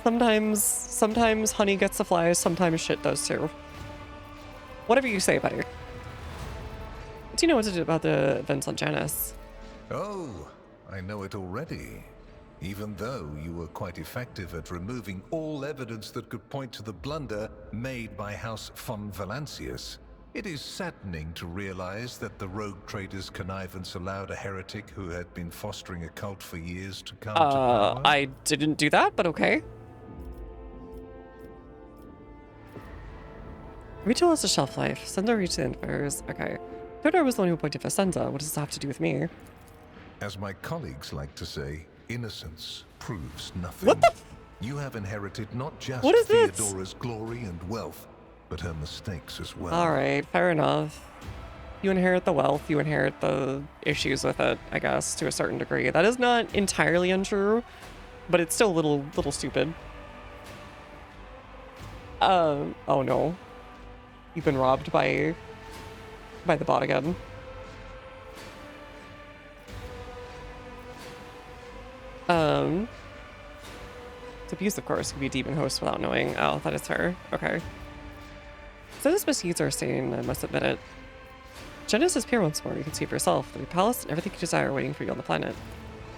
Sometimes honey gets the flies, sometimes shit does too. Whatever you say, buddy. Do you know what to do about the events on Janus? Oh, I know it already. Even though you were quite effective at removing all evidence that could point to the blunder made by House von Valancius, it is saddening to realize that the rogue trader's connivance allowed a heretic who had been fostering a cult for years to come to power. I didn't do that, but okay. Ritual has a shelf life. Senda reached the Emperors. Okay. Theodore was the one who appointed Viscera. What does this have to do with me? As my colleagues like to say, innocence proves nothing. What the? You have inherited not just What is this? Theodora's glory and wealth, but her mistakes as well. All right, fair enough. You inherit the wealth, you inherit the issues with it, I guess, to a certain degree. That is not entirely untrue, but it's still a little stupid. Oh no. You've been robbed by the bot again. It's abuse, of course. Could be a demon host without knowing. Oh, that is her. Okay. So this misdeeds are sane, I must admit it. Genesis is pure once more. You can see for yourself. The palace and everything you desire waiting for you on the planet.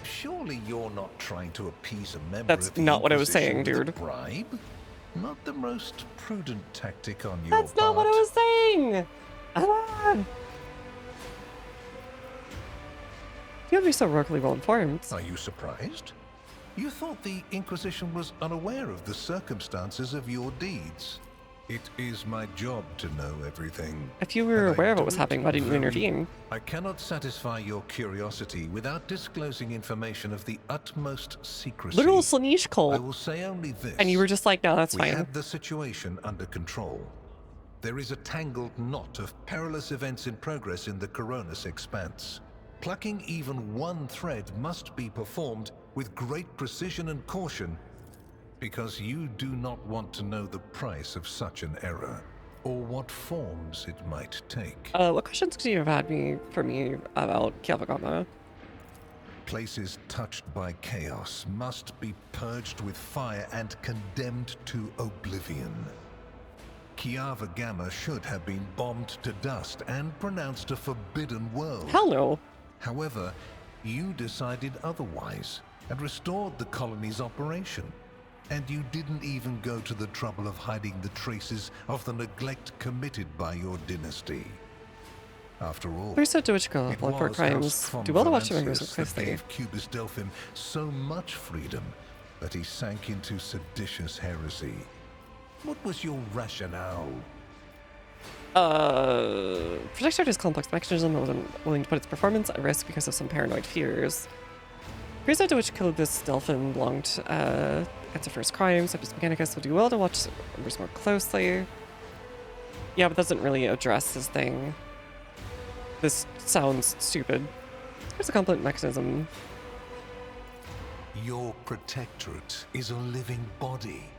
Surely you're not trying to appease a member That's of the not what I was Inquisition saying, with a dude. bribe? Not the most prudent tactic on your That's not what I part. was saying! Come on! You have to be so heroically well informed. Are you surprised? You thought the Inquisition was unaware of the circumstances of your deeds. It is my job to know everything. If you were and I aware of what do was it happening, why didn't you very- intervene? I cannot satisfy your curiosity without disclosing information of the utmost secrecy. Literal Slaneesh I cult. will say only this. And you were just like, no, that's We fine. have the situation under control. There is a tangled knot of perilous events in progress in the Coronis expanse. Plucking even one thread must be performed with great precision and caution, because you do not want to know the price of such an error, or what forms it might take. What questions could you have had for me about Kiavagama? Places touched by chaos must be purged with fire and condemned to oblivion. Kiava Gamma should have been bombed to dust and pronounced a forbidden world. Hell no. However, you decided otherwise and restored the colony's operation. And you didn't even go to the trouble of hiding the traces of the neglect committed by your dynasty. After all, Who said to which girl it blood for was crimes? House von Do well to watch your members Valancius that closely. gave Cubus Delphim so much freedom that he sank into seditious heresy. What was your rationale? Protector is complex mechanism and wasn't willing to put its performance at risk because of some paranoid fears. Who said to which killed this Delphin belonged answer first crime, Septus Mechanicus will do well to watch members more closely. Yeah, but that doesn't really address this thing. This sounds stupid. Here's a complete mechanism. Your protectorate is a living body,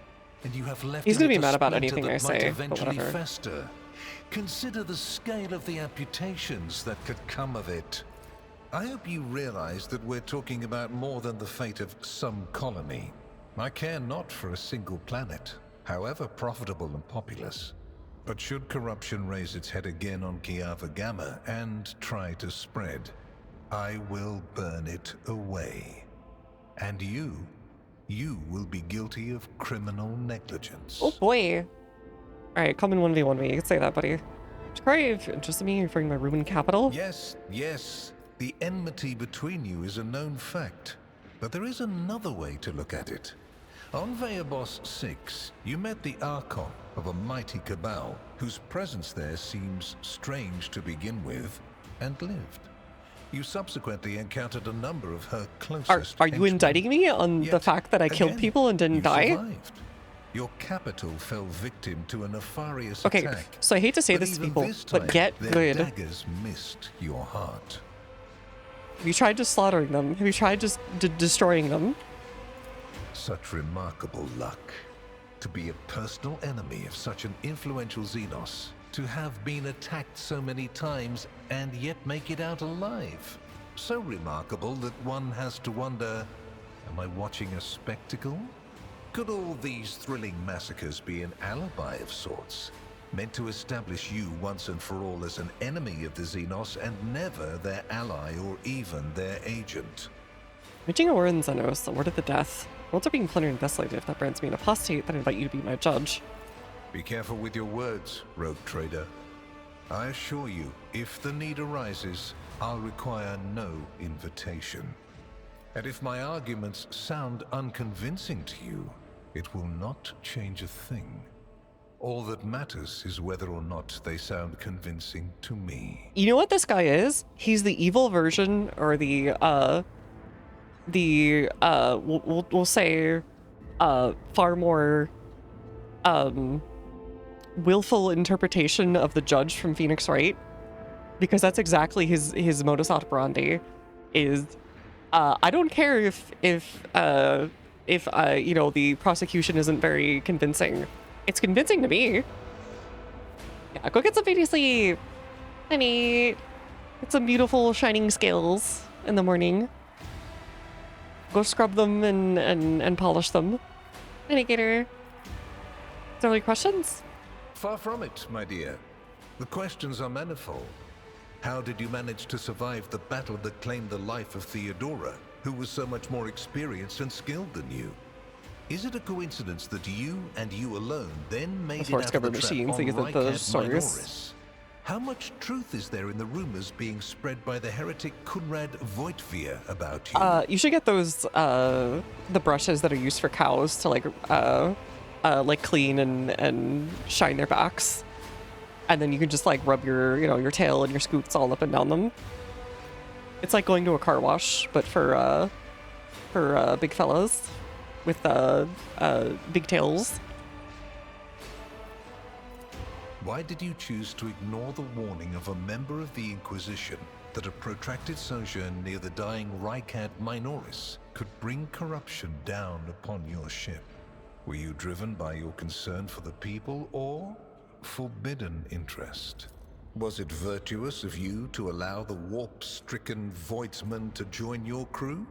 and you have left He's in gonna it be a mad about splinter anything that I might say, but eventually whatever. fester. Consider the scale of the amputations that could come of it. I hope you realize that we're talking about more than the fate of some colony. I care not for a single planet, however profitable and populous. But should corruption raise its head again on Kiava Gamma and try to spread, I will burn it away. And you will be guilty of criminal negligence. Oh boy. Alright, come in 1v1 me. You can say that, buddy. Sorry if you're interested in me referring to my Roman capital. Yes, yes. The enmity between you is a known fact. But there is another way to look at it. On Veabos 6, you met the Archon of a mighty cabal, whose presence there seems strange to begin with, and lived. You subsequently encountered a number of her closest Are you henchmen. indicting me on the Yet, fact that I killed again, people and didn't you die? survived. Your capital fell victim to a nefarious Okay, attack. so I hate to say But this to even people, this but time, get their good. daggers missed your heart. Have you tried just slaughtering them? Have you tried just destroying them? Such remarkable luck. To be a personal enemy of such an influential Xenos. To have been attacked so many times and yet make it out alive. So remarkable that one has to wonder, am I watching a spectacle? Could all these thrilling massacres be an alibi of sorts? Meant to establish you once and for all as an enemy of the Xenos and never their ally or even their agent. Reaching a war in Xenos, awarded the death. Worlds are being plundered and desolated. If that brands me an apostate, then I invite you to be my judge. Be careful with your words, rogue trader. I assure you, if the need arises, I'll require no invitation. And if my arguments sound unconvincing to you, it will not change a thing. All that matters is whether or not they sound convincing to me. You know what this guy is? He's the evil version, or the, we'll say far more willful interpretation of the judge from Phoenix Wright, because that's exactly his modus operandi. Is I don't care if you know, the prosecution isn't very convincing. It's convincing to me. Yeah, go get some beauty sleep, honey. Get some beautiful shining scales in the morning. Go scrub them and polish them. Alligator. Is there any questions? Far from it, my dear. The questions are manifold. How did you manage to survive the battle that claimed the life of Theodora, who was so much more experienced and skilled than you? Is it a coincidence that you and you alone then made it out of the trap on Rycat Minoris? How much truth is there in the rumors being spread by the heretic Kunrad Voitvir about you? You should get those the brushes that are used for cows to like clean and shine their backs, and then you can just like rub your your tail and your scoots all up and down them. It's like going to a car wash, but for big fellas with big tails. Why did you choose to ignore the warning of a member of the Inquisition that a protracted sojourn near the dying Rycat Minoris could bring corruption down upon your ship? Were you driven by your concern for the people or forbidden interest? Was it virtuous of you to allow the warp-stricken Voidsmen to join your crew?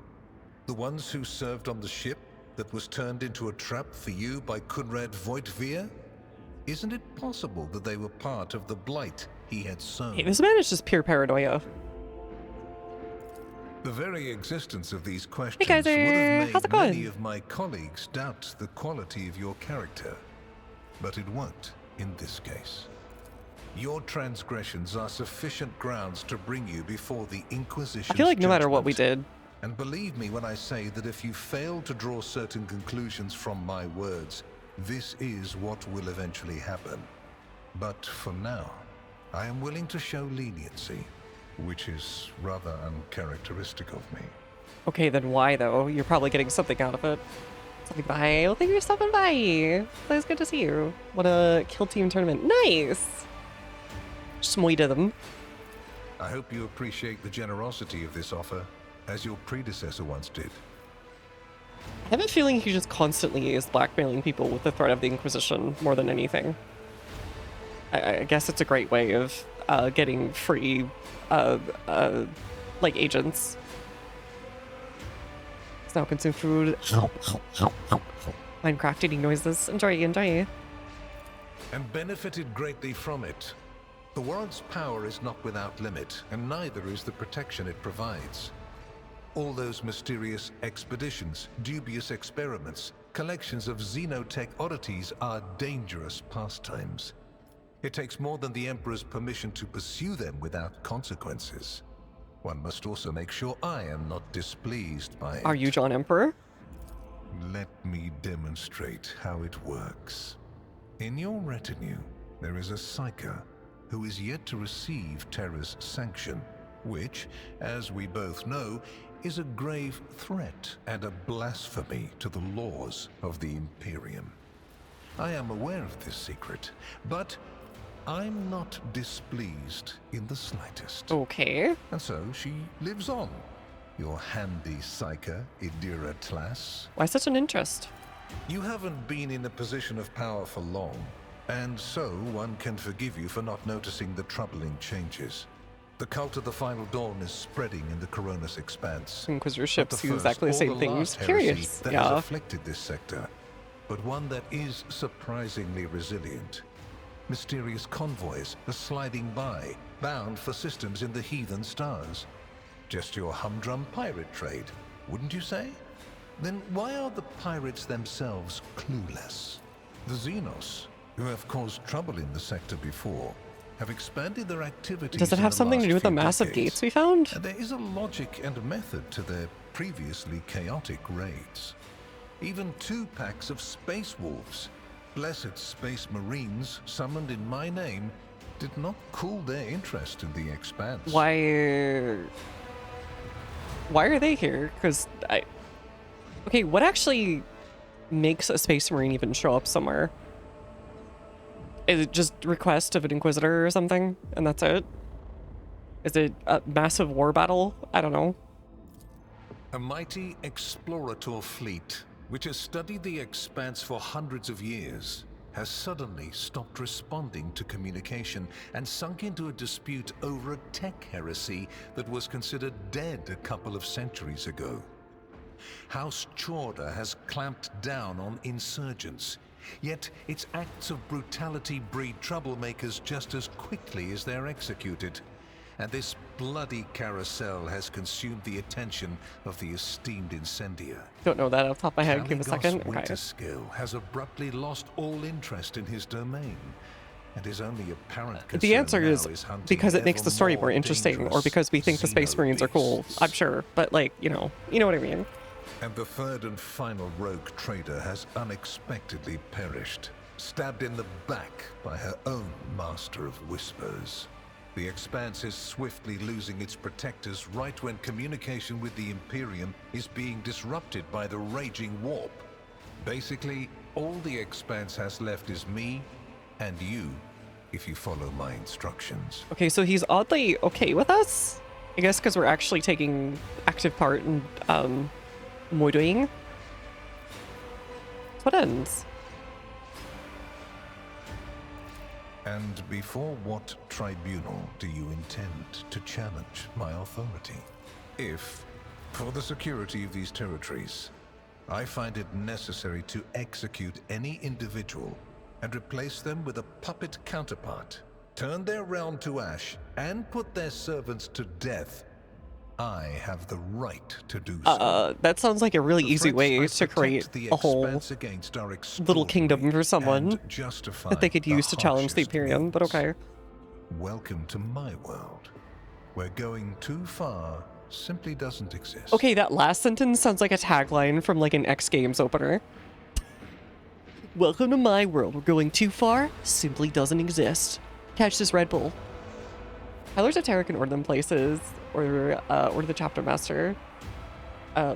The ones who served on the ship that was turned into a trap for you by Kunrad Voitvir? Isn't it possible that they were part of the blight he had sown? Hey, this man is just pure paranoia. The very existence of these questions Hey guys, would have how's made it going? many of my colleagues doubt the quality of your character. But it won't in this case. Your transgressions are sufficient grounds to bring you before the Inquisition's I feel like no matter what we judgment. did, And believe me when I say that if you fail to draw certain conclusions from my words, this is what will eventually happen. But for now, I am willing to show leniency, which is rather uncharacteristic of me. okay, then why though? You're probably getting something out of it. Something by. Well, thank you for stopping by. It's good to see you. What a kill team tournament. Nice. Smoida them. I hope you appreciate the generosity of this offer, as your predecessor once did. I have a feeling he just constantly is blackmailing people with the threat of the Inquisition more than anything. I guess it's a great way of getting free, like, agents. Let's now consume food. Minecraft eating noises. Enjoy, enjoy. And benefited greatly from it. The world's power is not without limit, and neither is the protection it provides. All those mysterious expeditions, dubious experiments, collections of xenotech oddities are dangerous pastimes. It takes more than the Emperor's permission to pursue them without consequences. One must also make sure I am not displeased by it. Are you John Emperor? Let me demonstrate how it works. In your retinue, there is a Psyker who is yet to receive Terra's sanction, which, as we both know, is a grave threat and a blasphemy to the laws of the Imperium. I am aware of this secret, but I'm not displeased in the slightest. Okay. And so she lives on. Your handy Psyker, Idira Tlass. Why such an interest? You haven't been in a position of power for long, and so one can forgive you for not noticing the troubling changes. The cult of the Final Dawn is spreading in the Coronis expanse. Inquisitor Not ships the do first exactly the or same things. last heresy Curious. that Yeah. has afflicted this sector, but one that is surprisingly resilient. Mysterious convoys are sliding by, bound for systems in the heathen stars. Just your humdrum pirate trade, wouldn't you say? Then why are the pirates themselves clueless? The Xenos, who have caused trouble in the sector before, have expanded their activities. Does it in have the something to last do with the few massive decades. gates we found? And there is a logic and method to their previously chaotic raids. Even 2 packs of space wolves, blessed space marines summoned in my name, did not cool their interest in the expanse. Why? why are they here? Because okay, what actually makes a space marine even show up somewhere? Is it just request of an inquisitor or something, and that's it? Is it a massive war battle? I don't know. A mighty explorator fleet, which has studied the expanse for hundreds of years, has suddenly stopped responding to communication and sunk into a dispute over a tech heresy that was considered dead a couple of centuries ago. House Chorda has clamped down on insurgents, yet its acts of brutality breed troublemakers just as quickly as they're executed. And this bloody carousel has consumed the attention of the esteemed incendiar. Don't know that off the top of my head. Give me a Caligos second. Okay. Winterskill has abruptly lost all interest in his domain, and his only apparent concern The answer now is hunting because it makes the story ever more interesting, or dangerous because we think the Space Marines are cool. xenobeasts. I'm sure, but like, you know what I mean. And the third and final rogue trader has unexpectedly perished, stabbed in the back by her own master of whispers. The Expanse is swiftly losing its protectors right when communication with the Imperium is being disrupted by the raging warp. Basically, all the Expanse has left is me and you, if you follow my instructions. Okay, so he's oddly okay with us? I guess because we're actually taking active part in Moidoing. What ends? And before what tribunal do you intend to challenge my authority? If, for the security of these territories, I find it necessary to execute any individual and replace them with a puppet counterpart, turn their realm to ash, and put their servants to death, I have the right to do so. That sounds like a really The easy threats way I to protect create the a whole Expanse against are little kingdom for extraordinary someone and justify that they could the use to challenge the harshest Imperium, but means. okay. Welcome to my world, where going too far simply doesn't exist. Okay, that last sentence sounds like a tagline from like an X Games opener. Welcome to my world. We're going too far simply doesn't exist. Catch this Red Bull. Lord of Terra can order them places, or order the chapter master.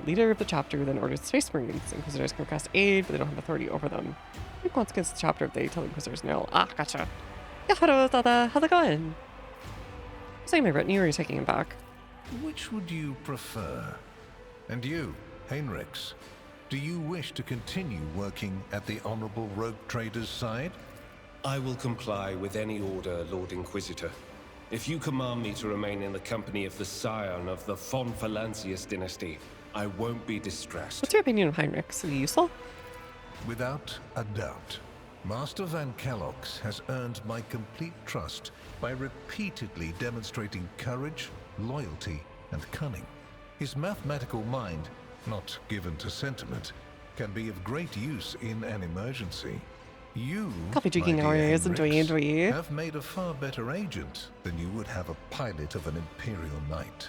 Leader of the chapter then orders the Space Marines. Inquisitors can request aid, but they don't have authority over them. Who wants against the chapter if they tell Inquisitors no? Ah, gotcha. Yeah, hello, Dada. How's it going? Saying my retinue, or are you taking him back? Which would you prefer? And you, Heinrichs, do you wish to continue working at the Honorable Rogue Trader's side? I will comply with any order, Lord Inquisitor. If you command me to remain in the company of the scion of the von Valancius dynasty, I won't be distressed. What's your opinion of Heinrich? Is he useful? Without a doubt. Master Van Kellogg's has earned my complete trust by repeatedly demonstrating courage, loyalty, and cunning. His mathematical mind, not given to sentiment, can be of great use in an emergency. You, Coffee drinking my dear hours, enjoy. have made a far better agent than you would have a pilot of an Imperial Knight.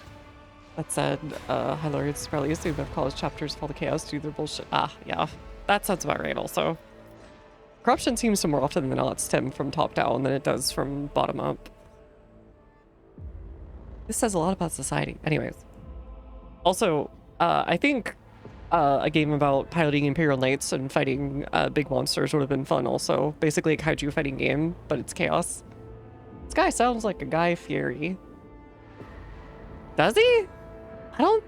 That said, High Lords probably assume that college chapters fall to chaos due to their bullshit. Ah, yeah. That sounds about right also. Corruption seems to more often than not stem from top down than it does from bottom up. This says a lot about society. Anyways. Also, I think a game about piloting Imperial Knights and fighting big monsters would have been fun also. Basically a kaiju fighting game, but it's chaos. This guy sounds like a Guy Fieri. Does he? I don't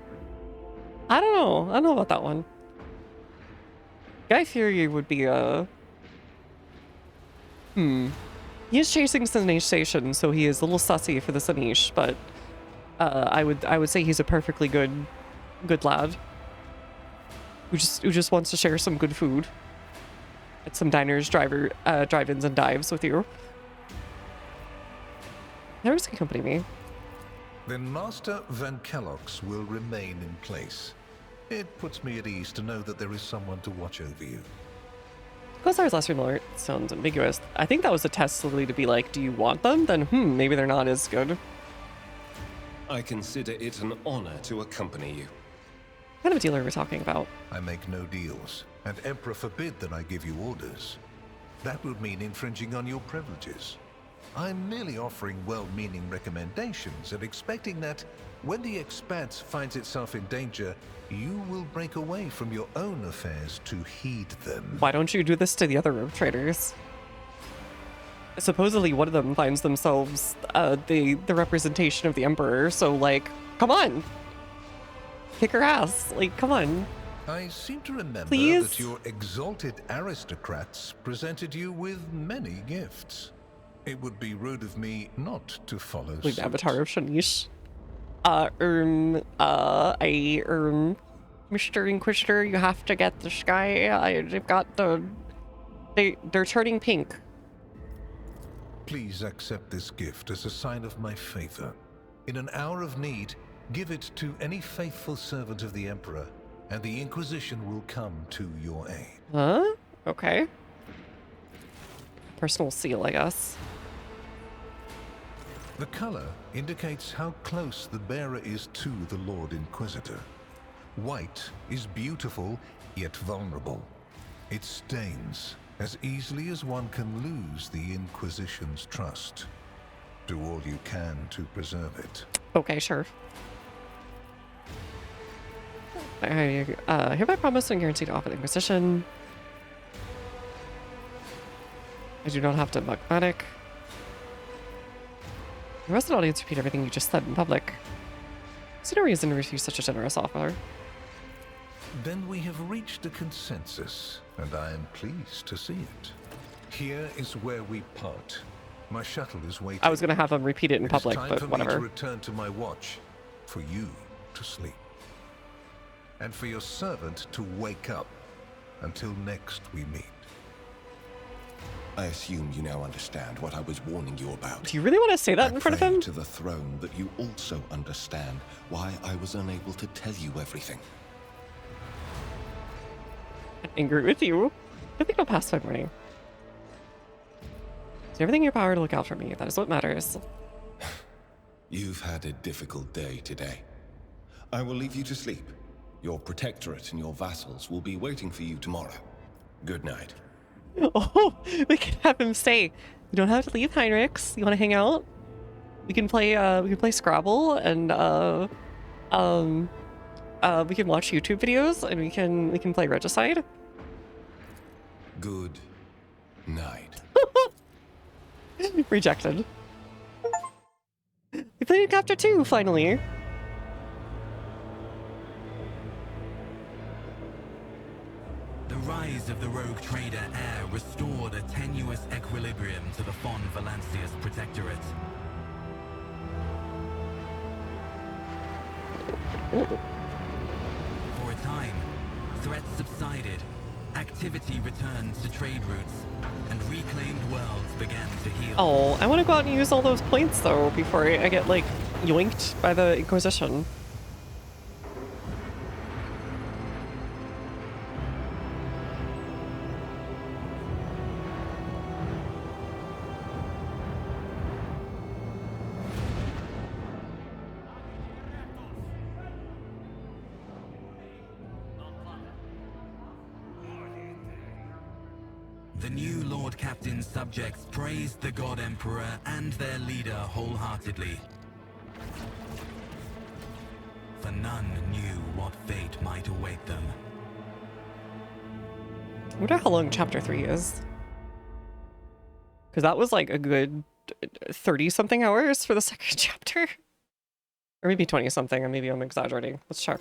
know. I don't know about that one. Guy Fieri would be a... He is chasing Sineesh Station, so he is a little sussy for the Sineesh, but I would say he's a perfectly good lad. Who just wants to share some good food at some diners, drive-ins, and dives with you. Never can accompany me. Then Master Van Kellogg's will remain in place. It puts me at ease to know that there is someone to watch over you. Quasar's lesser alert sounds ambiguous. I think that was a test solely to be like, do you want them? Then maybe they're not as good. I consider it an honor to accompany you. What kind of a dealer are we talking about? I make no deals, and Emperor forbid that I give you orders. That would mean infringing on your privileges. I'm merely offering well-meaning recommendations and expecting that when the Expanse finds itself in danger, you will break away from your own affairs to heed them. Why don't you do this to the other rogue traders? Supposedly one of them finds themselves the representation of the Emperor, so like, come on! Kick her ass, like, come on. I seem to remember Please? that your exalted aristocrats presented you with many gifts. It would be rude of me not to follow Like suit. the avatar of Shanish. Mr. Inquisitor, you have to get this guy. They've got they're turning pink. Please accept this gift as a sign of my favor. In an hour of need, give it to any faithful servant of the Emperor, and the Inquisition will come to your aid. Huh? Okay. Personal seal, I guess. The color indicates how close the bearer is to the Lord Inquisitor. White is beautiful, yet vulnerable. It stains as easily as one can lose the Inquisition's trust. Do all you can to preserve it. Okay, sure. I hereby promise and guarantee to offer the Inquisition. I do not have to Mugmatic. The rest of the audience repeat everything you just said in public. There's no reason to refuse such a generous offer. Then we have reached a consensus, and I am pleased to see it. Here is where we part. My shuttle is waiting. I was going to have them repeat it in public, It is time but for whatever. me to return to my watch, for you to sleep, and for your servant to wake up. Until next we meet. I assume you now understand what I was warning you about. Do you really want to say that in front of pray him? to the throne that you also understand why I was unable to tell you everything. I'm angry with you. I think I'll pass my morning. Do everything in your power to look out for me. That is what matters. You've had a difficult day today. I will leave you to sleep. Your protectorate and your vassals will be waiting for you tomorrow. Good night. Oh, we can have him say, "You don't have to leave, Heinrichs. You want to hang out? We can play Scrabble and we can watch YouTube videos and we can play Regicide." Good night. Rejected. We played Chapter 2 finally. The rise of the rogue trader heir restored a tenuous equilibrium to the Fon Valancius Protectorate. For a time, threats subsided, activity returned to trade routes, and reclaimed worlds began to heal. Oh, I want to go out and use all those points though before I get like yoinked by the Inquisition. The new Lord Captain's subjects praised the God Emperor and their leader wholeheartedly. For none knew what fate might await them. I wonder how long Chapter 3 is. Because that was like a good 30-something hours for the second chapter. Or maybe 20-something, and maybe I'm exaggerating. Let's check.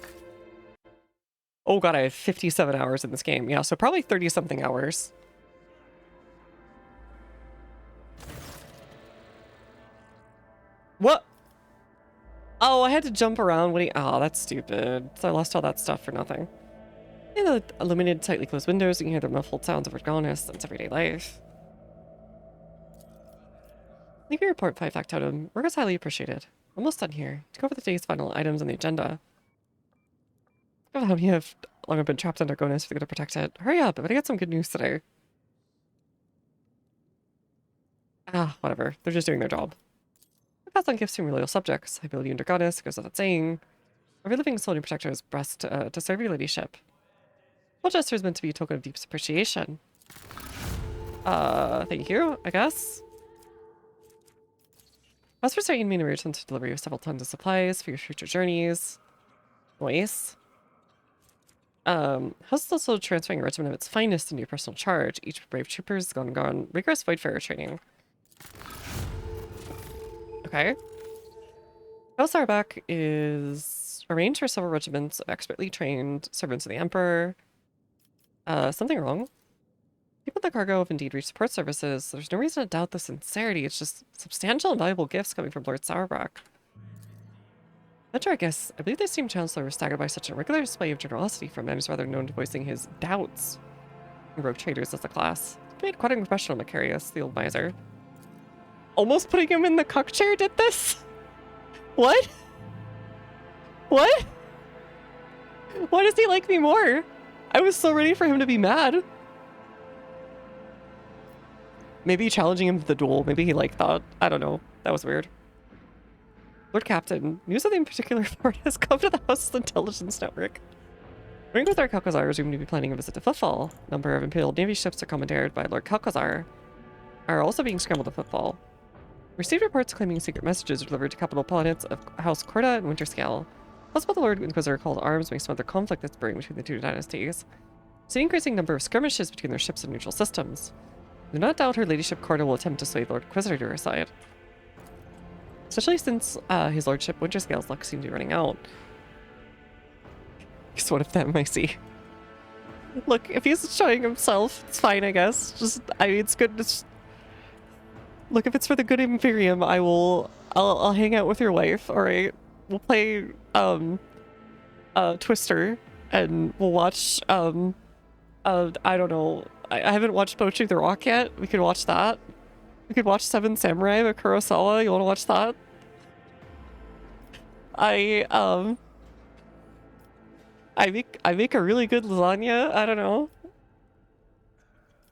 Oh god, I have 57 hours in this game. Yeah, so probably 30-something hours. What? Oh, I had to jump around when he... Oh, that's stupid. So I lost all that stuff for nothing. In the illuminated, tightly closed windows, you can hear the muffled sounds of Dargonus. That's everyday life. Leave your report, 5 factotum. Work is highly appreciated. Almost done here. To go over the day's final items on the agenda. I don't know how many have long been trapped in Dargonus if they're going to protect it. Hurry up, I got some good news today. Ah, whatever. They're just doing their job. Pass on gifts to your loyal subjects. I build you in Dargonus, goes without saying. Every living soul and protector is blessed to serve your ladyship. Well, gesture is meant to be a token of deep appreciation. Thank you, I guess. As for starting main arrangements to delivery of several tons of supplies for your future journeys. Nice. How's also transferring a regiment of its finest into your personal charge. Each brave trooper has gone rigorous voidfarer training. Okay. House Arbak is arranged for several regiments of expertly trained servants of the Emperor. Something wrong? People in the cargo have indeed reached support services. There's no reason to doubt the sincerity. It's just substantial and valuable gifts coming from Lord Sauerbach. After I guess, I believe the esteemed Chancellor was staggered by such a regular display of generosity from men who's rather known to voicing his doubts in rogue traders as a class. It made quite an impression on Macarius, the old miser. Almost putting him in the cuck chair did this? What? What? Why does he like me more? I was so ready for him to be mad. Maybe challenging him to the duel. Maybe he liked that. I don't know. That was weird. Lord Captain, news of the in particular report has come to the House's intelligence network. Ring with Lord Kalkazar is rumored to be planning a visit to Footfall. A number of Imperial Navy ships are commandeered by Lord Kalkazar are also being scrambled to Footfall. Received reports claiming secret messages were delivered to capital planets of House Corda and Winterscale. Possible the Lord Inquisitor called arms may smother conflict that's brewing between the two dynasties. It's an increasing number of skirmishes between their ships and neutral systems. Do not doubt her ladyship Corda will attempt to sway the Lord Inquisitor to her side. Especially since his lordship Winterscale's luck seems to be running out. He's one of them, I see. Look, if he's showing himself, it's fine, I guess. Just, I mean, it's good. Look, if it's for the good of Imperium, I'll hang out with your wife, alright? We'll play, Twister, and we'll watch, I don't know. I haven't watched Poaching the Rock yet. We could watch that. We could watch Seven Samurai by Kurosawa. You want to watch that? I make a really good lasagna. I don't know.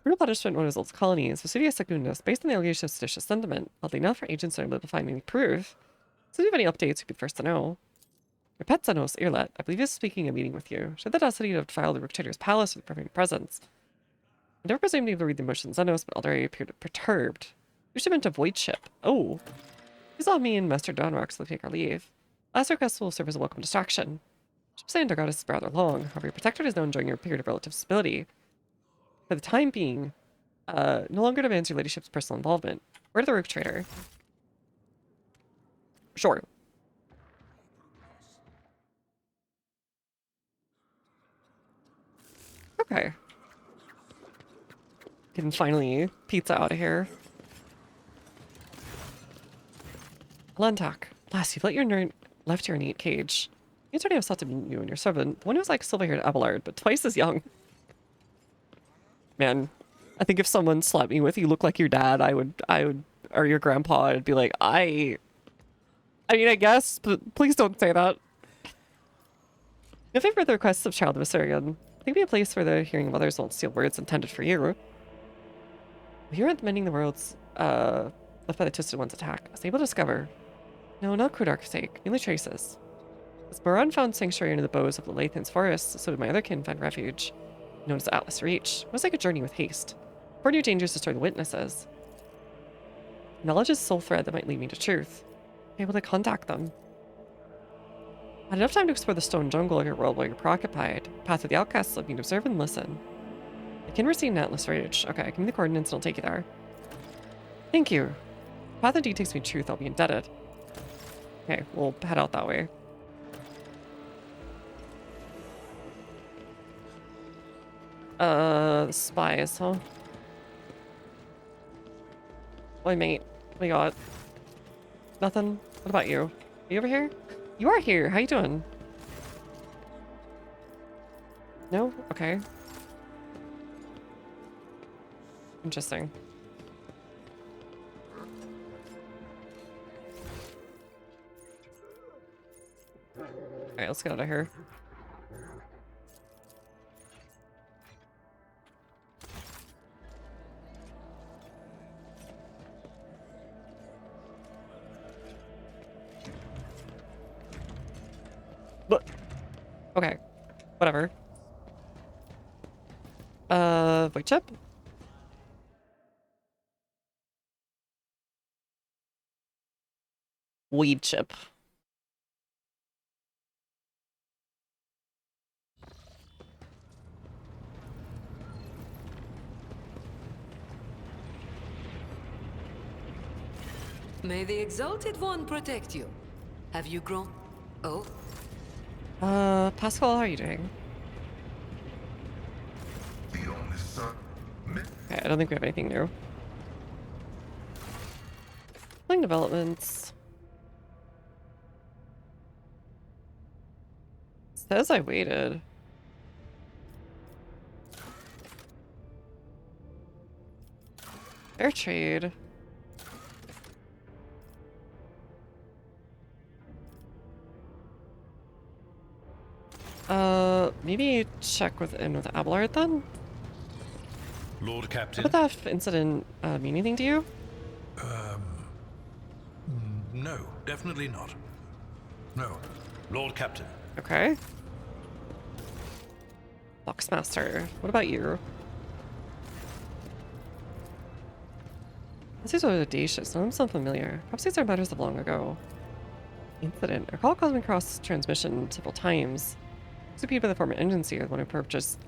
Brutal punishment in one of his old colonies, Vesuvius Secundus, based on the allegation of seditious sentiment, oddly enough, our agents are able to find any proof. So if you have any updates, you'd be the first to know. Your pet Zenos, Earlet, I believe is speaking a meeting with you. She had the audacity to defile the Rook-Trader's palace with perfect presence. I never presumed to be able to read the emotions of Zenos, but already appeared perturbed. You should have been to Void Ship. Oh. He's on me and Master Donrox to take our leave. Last request will serve as a welcome distraction. Ship saying Dargonus is rather long, however your protectorate is now enjoying your period of relative stability. For the time being, no longer demands your ladyship's personal involvement. Where to the Rook Trader? Sure. Okay. Can finally pizza out of here. Lantak. Last, you've left your neat cage. You already have sought to meet you and your servant. The one who's like silver-haired Abelard, but twice as young. Man, I think if someone slapped me with "you look like your dad," I would, or your grandpa, I'd be like, I mean, I guess, but please don't say that. No favor the requests of Child of Viscera. Think be a place where the hearing of others won't steal words intended for you. Here at mending the worlds, left by the Twisted One's attack, I was able to discover. No, not Kudark's sake, merely traces. As Moran found sanctuary under the boughs of the Lathan's forest, so did my other kin find refuge, known as Atlas Reach. It was like a journey with haste. Four new dangers destroy the witnesses. Knowledge is the sole thread that might lead me to truth. Be able to contact them. I had enough time to explore the stone jungle of your world while you're preoccupied. Path of the Outcasts let me to observe and listen. I can receive Atlas Reach. Okay, give me the coordinates and I'll take you there. Thank you. Path indeed takes me to truth, I'll be indebted. Okay, we'll head out that way. Spies, huh? Boy, mate. What we got? Nothing? What about you? Are you over here? You are here. How you doing? No? Okay. Interesting. Alright, let's get out of here. But okay, whatever. Void chip? weed chip. May the Exalted One protect you. Have you grown? Oh, Pascal, how are you doing? Okay, I don't think we have anything new. Playing developments. Says I waited. Fair trade. Maybe check with Abelard then? Lord Captain. Would that incident mean anything to you? No, definitely not. No. Lord Captain. Okay. Boxmaster, what about you? These are audacious. None of them sound familiar. Perhaps these are matters of long ago. Incident. I recall cosmic cross transmission several times. Repeated by the former agency, the one who purchased,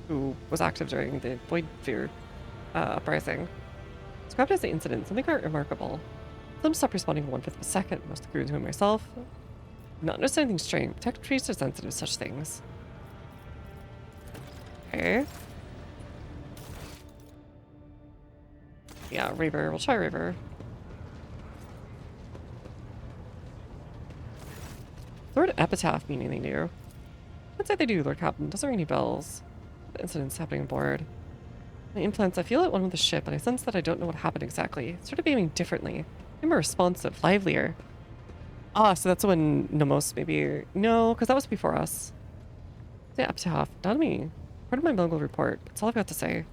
who was active during the Void Fear uprising. Described as the incident, something quite remarkable. Some stopped responding 1/5 of a second. Most of the crew, including myself, not understand anything strange. Detective trees are sensitive to such things. Okay. Yeah, Raver. We'll try Raver. Lord Epitaph mean anything new? I'd say they do, Lord Captain. Doesn't ring any bells. The incident's happening aboard. My implants, I feel at one with the ship, and I sense that I don't know what happened exactly. It's sort of behaving differently. I'm more responsive, livelier. Ah, so that's when Nomos maybe... No, because that was before us. The Epitaph, not me. Part of my Mongol report. That's all I've got to say.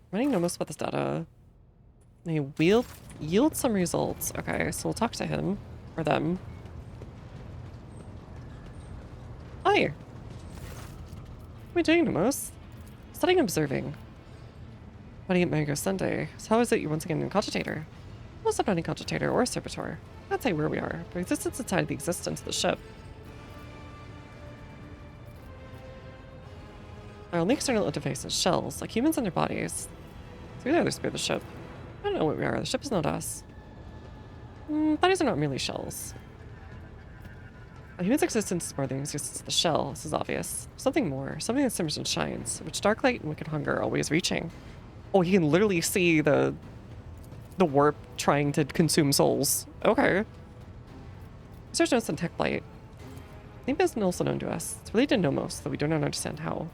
Running Nomos about this data. They yield some results. Okay, so we'll talk to him. Or them. Hi! What are we doing, Nomos? Studying and observing. Buddy at Mango Sunday. So how is it you're once again in Cogitator? Most I'm not in Cogitator or Servitor. I'd say where we are, but existence inside the existence of the ship. Our only external interface is shells, like humans and their bodies. Through there, there's the ship. I don't know what we are. The ship is not us. Bodies are not merely shells. A human's existence is more than the existence of the shell. This is obvious. Something more. Something that simmers and shines, which dark light and wicked hunger are always reaching. Oh, you can literally see the warp trying to consume souls. Okay. Research notes on tech blight. Name is also known to us. It's related to Nomos, though we do not understand how.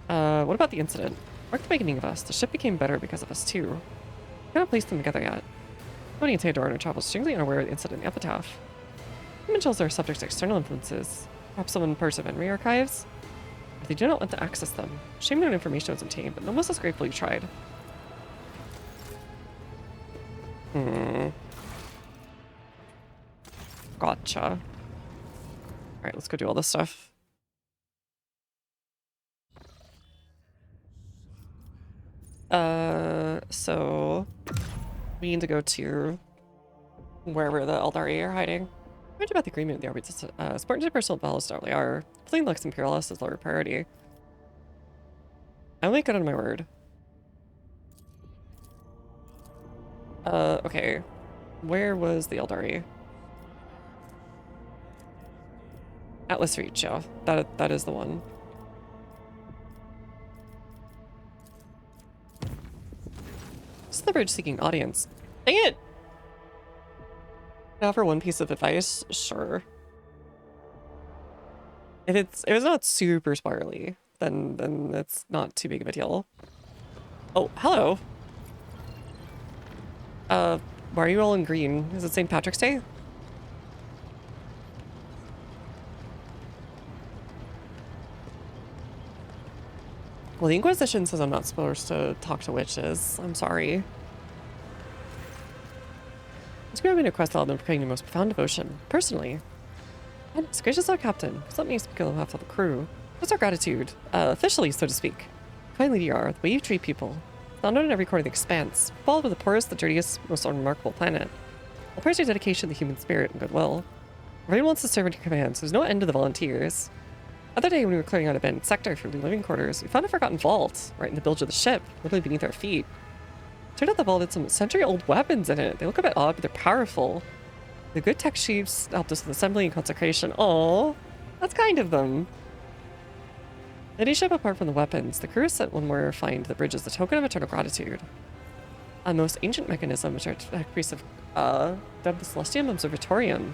What about the incident? Mark the beginning of us. The ship became better because of us, too. We cannot place them together yet. Nobody in Theodore and travels strangely unaware of the incident in the Epitaph. Human shells are subject to external influences. Perhaps someone parts of Enry archives? If they do not want to access them. Shame no information was obtained, but Nomos is grateful you tried. Gotcha. Alright, let's go do all this stuff. So we need to go to wherever the Eldari are hiding. I read about the agreement with the Arbites. Important to personal battles certainly are. Fleeing Lux Imperialis is lower priority. I only got on my word. Okay. Where was the Eldari? Atlas Reach, yeah. That is the one. This is the bridge seeking audience. Dang it! Now for one piece of advice, sure. If it's not super spirally, then it's not too big of a deal. Oh, hello. Why are you all in green? Is it St. Patrick's Day? Well, the Inquisition says I'm not supposed to talk to witches. I'm sorry. It's grabbing a quest element for creating the most profound devotion. Personally. Goodness gracious, our captain. Please let me speak on behalf of the crew. What's our gratitude? Officially, so to speak. Kind lady you are, the way you treat people. It's not known in every corner of the expanse. Followed with the poorest, the dirtiest, most unremarkable planet. I'll praise your dedication to the human spirit and goodwill. Everyone wants to serve under your commands, so there's no end to the volunteers. The other day when we were clearing out a abandoned sector for living quarters, we found a forgotten vault right in the bilge of the ship, literally beneath our feet. Turned out the vault had some century-old weapons in it. They look a bit odd, but they're powerful. The good tech chiefs helped us with assembly and consecration. Aww, that's kind of them. Any ship apart from the weapons, the crew sent one more find the bridge as a token of eternal gratitude. A most ancient mechanism which our tech priests have dubbed the Celestium Observatorium.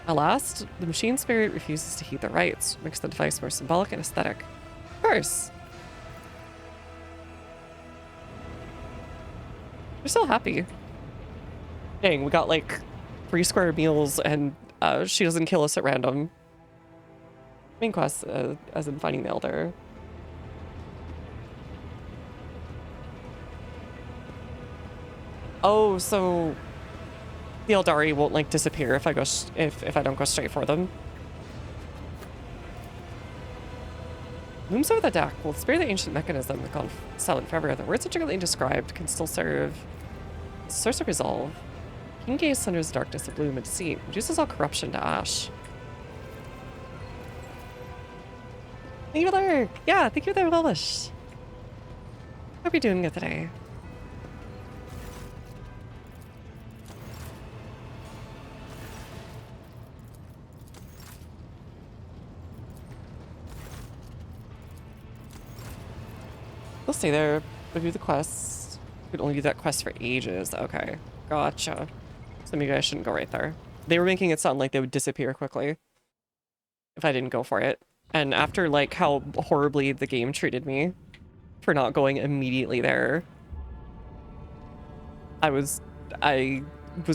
Alas, the machine spirit refuses to heed their rights, makes the device more symbolic and aesthetic. Of course. We're so happy. Dang, we got like 3 square meals and she doesn't kill us at random. Main quest, as in finding the Elder. Oh, so the Eldari won't like disappear if I go if I don't go straight for them. Looms over the deck will spare the ancient mechanism that gone silent forever. The words intricately described can still serve as a source of resolve. King gaze sunders the darkness of gloom and deceit, reduces all corruption to ash. Thank you for the yeah, thank you for the relish. Hope you're doing good today. We'll stay there, review the quests. We could only do that quest for ages. Okay, gotcha. So maybe I shouldn't go right there. They were making it sound like they would disappear quickly if I didn't go for it. And after like how horribly the game treated me for not going immediately there, I was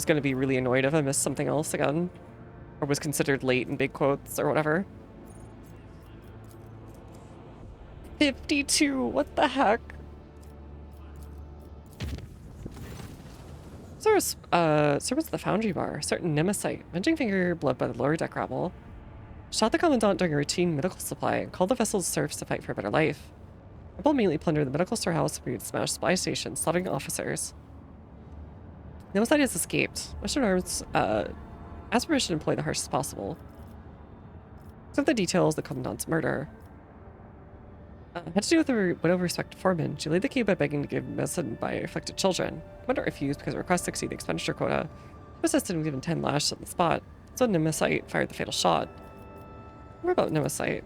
gonna be really annoyed if I missed something else again, or was considered late in big quotes or whatever. 52, what the heck? Servants at the foundry bar, certain Nemesite, venging finger blood by the lower deck rabble, shot the commandant during a routine medical supply and called the vessel's serfs to fight for a better life. Rebel immediately plundered the medical storehouse and smashed supply stations, slaughtering officers. Nemesite has escaped. Western Arms asked permission to employ the harshest possible. Some of the details of the commandant's murder had to do with her widow respected foreman. She laid the key by begging to give medicine by afflicted children. Commandant refused because her request exceeded the expenditure quota. He persisted and given 10 lashes on the spot. So Nemesite fired the fatal shot. More about Nemesite.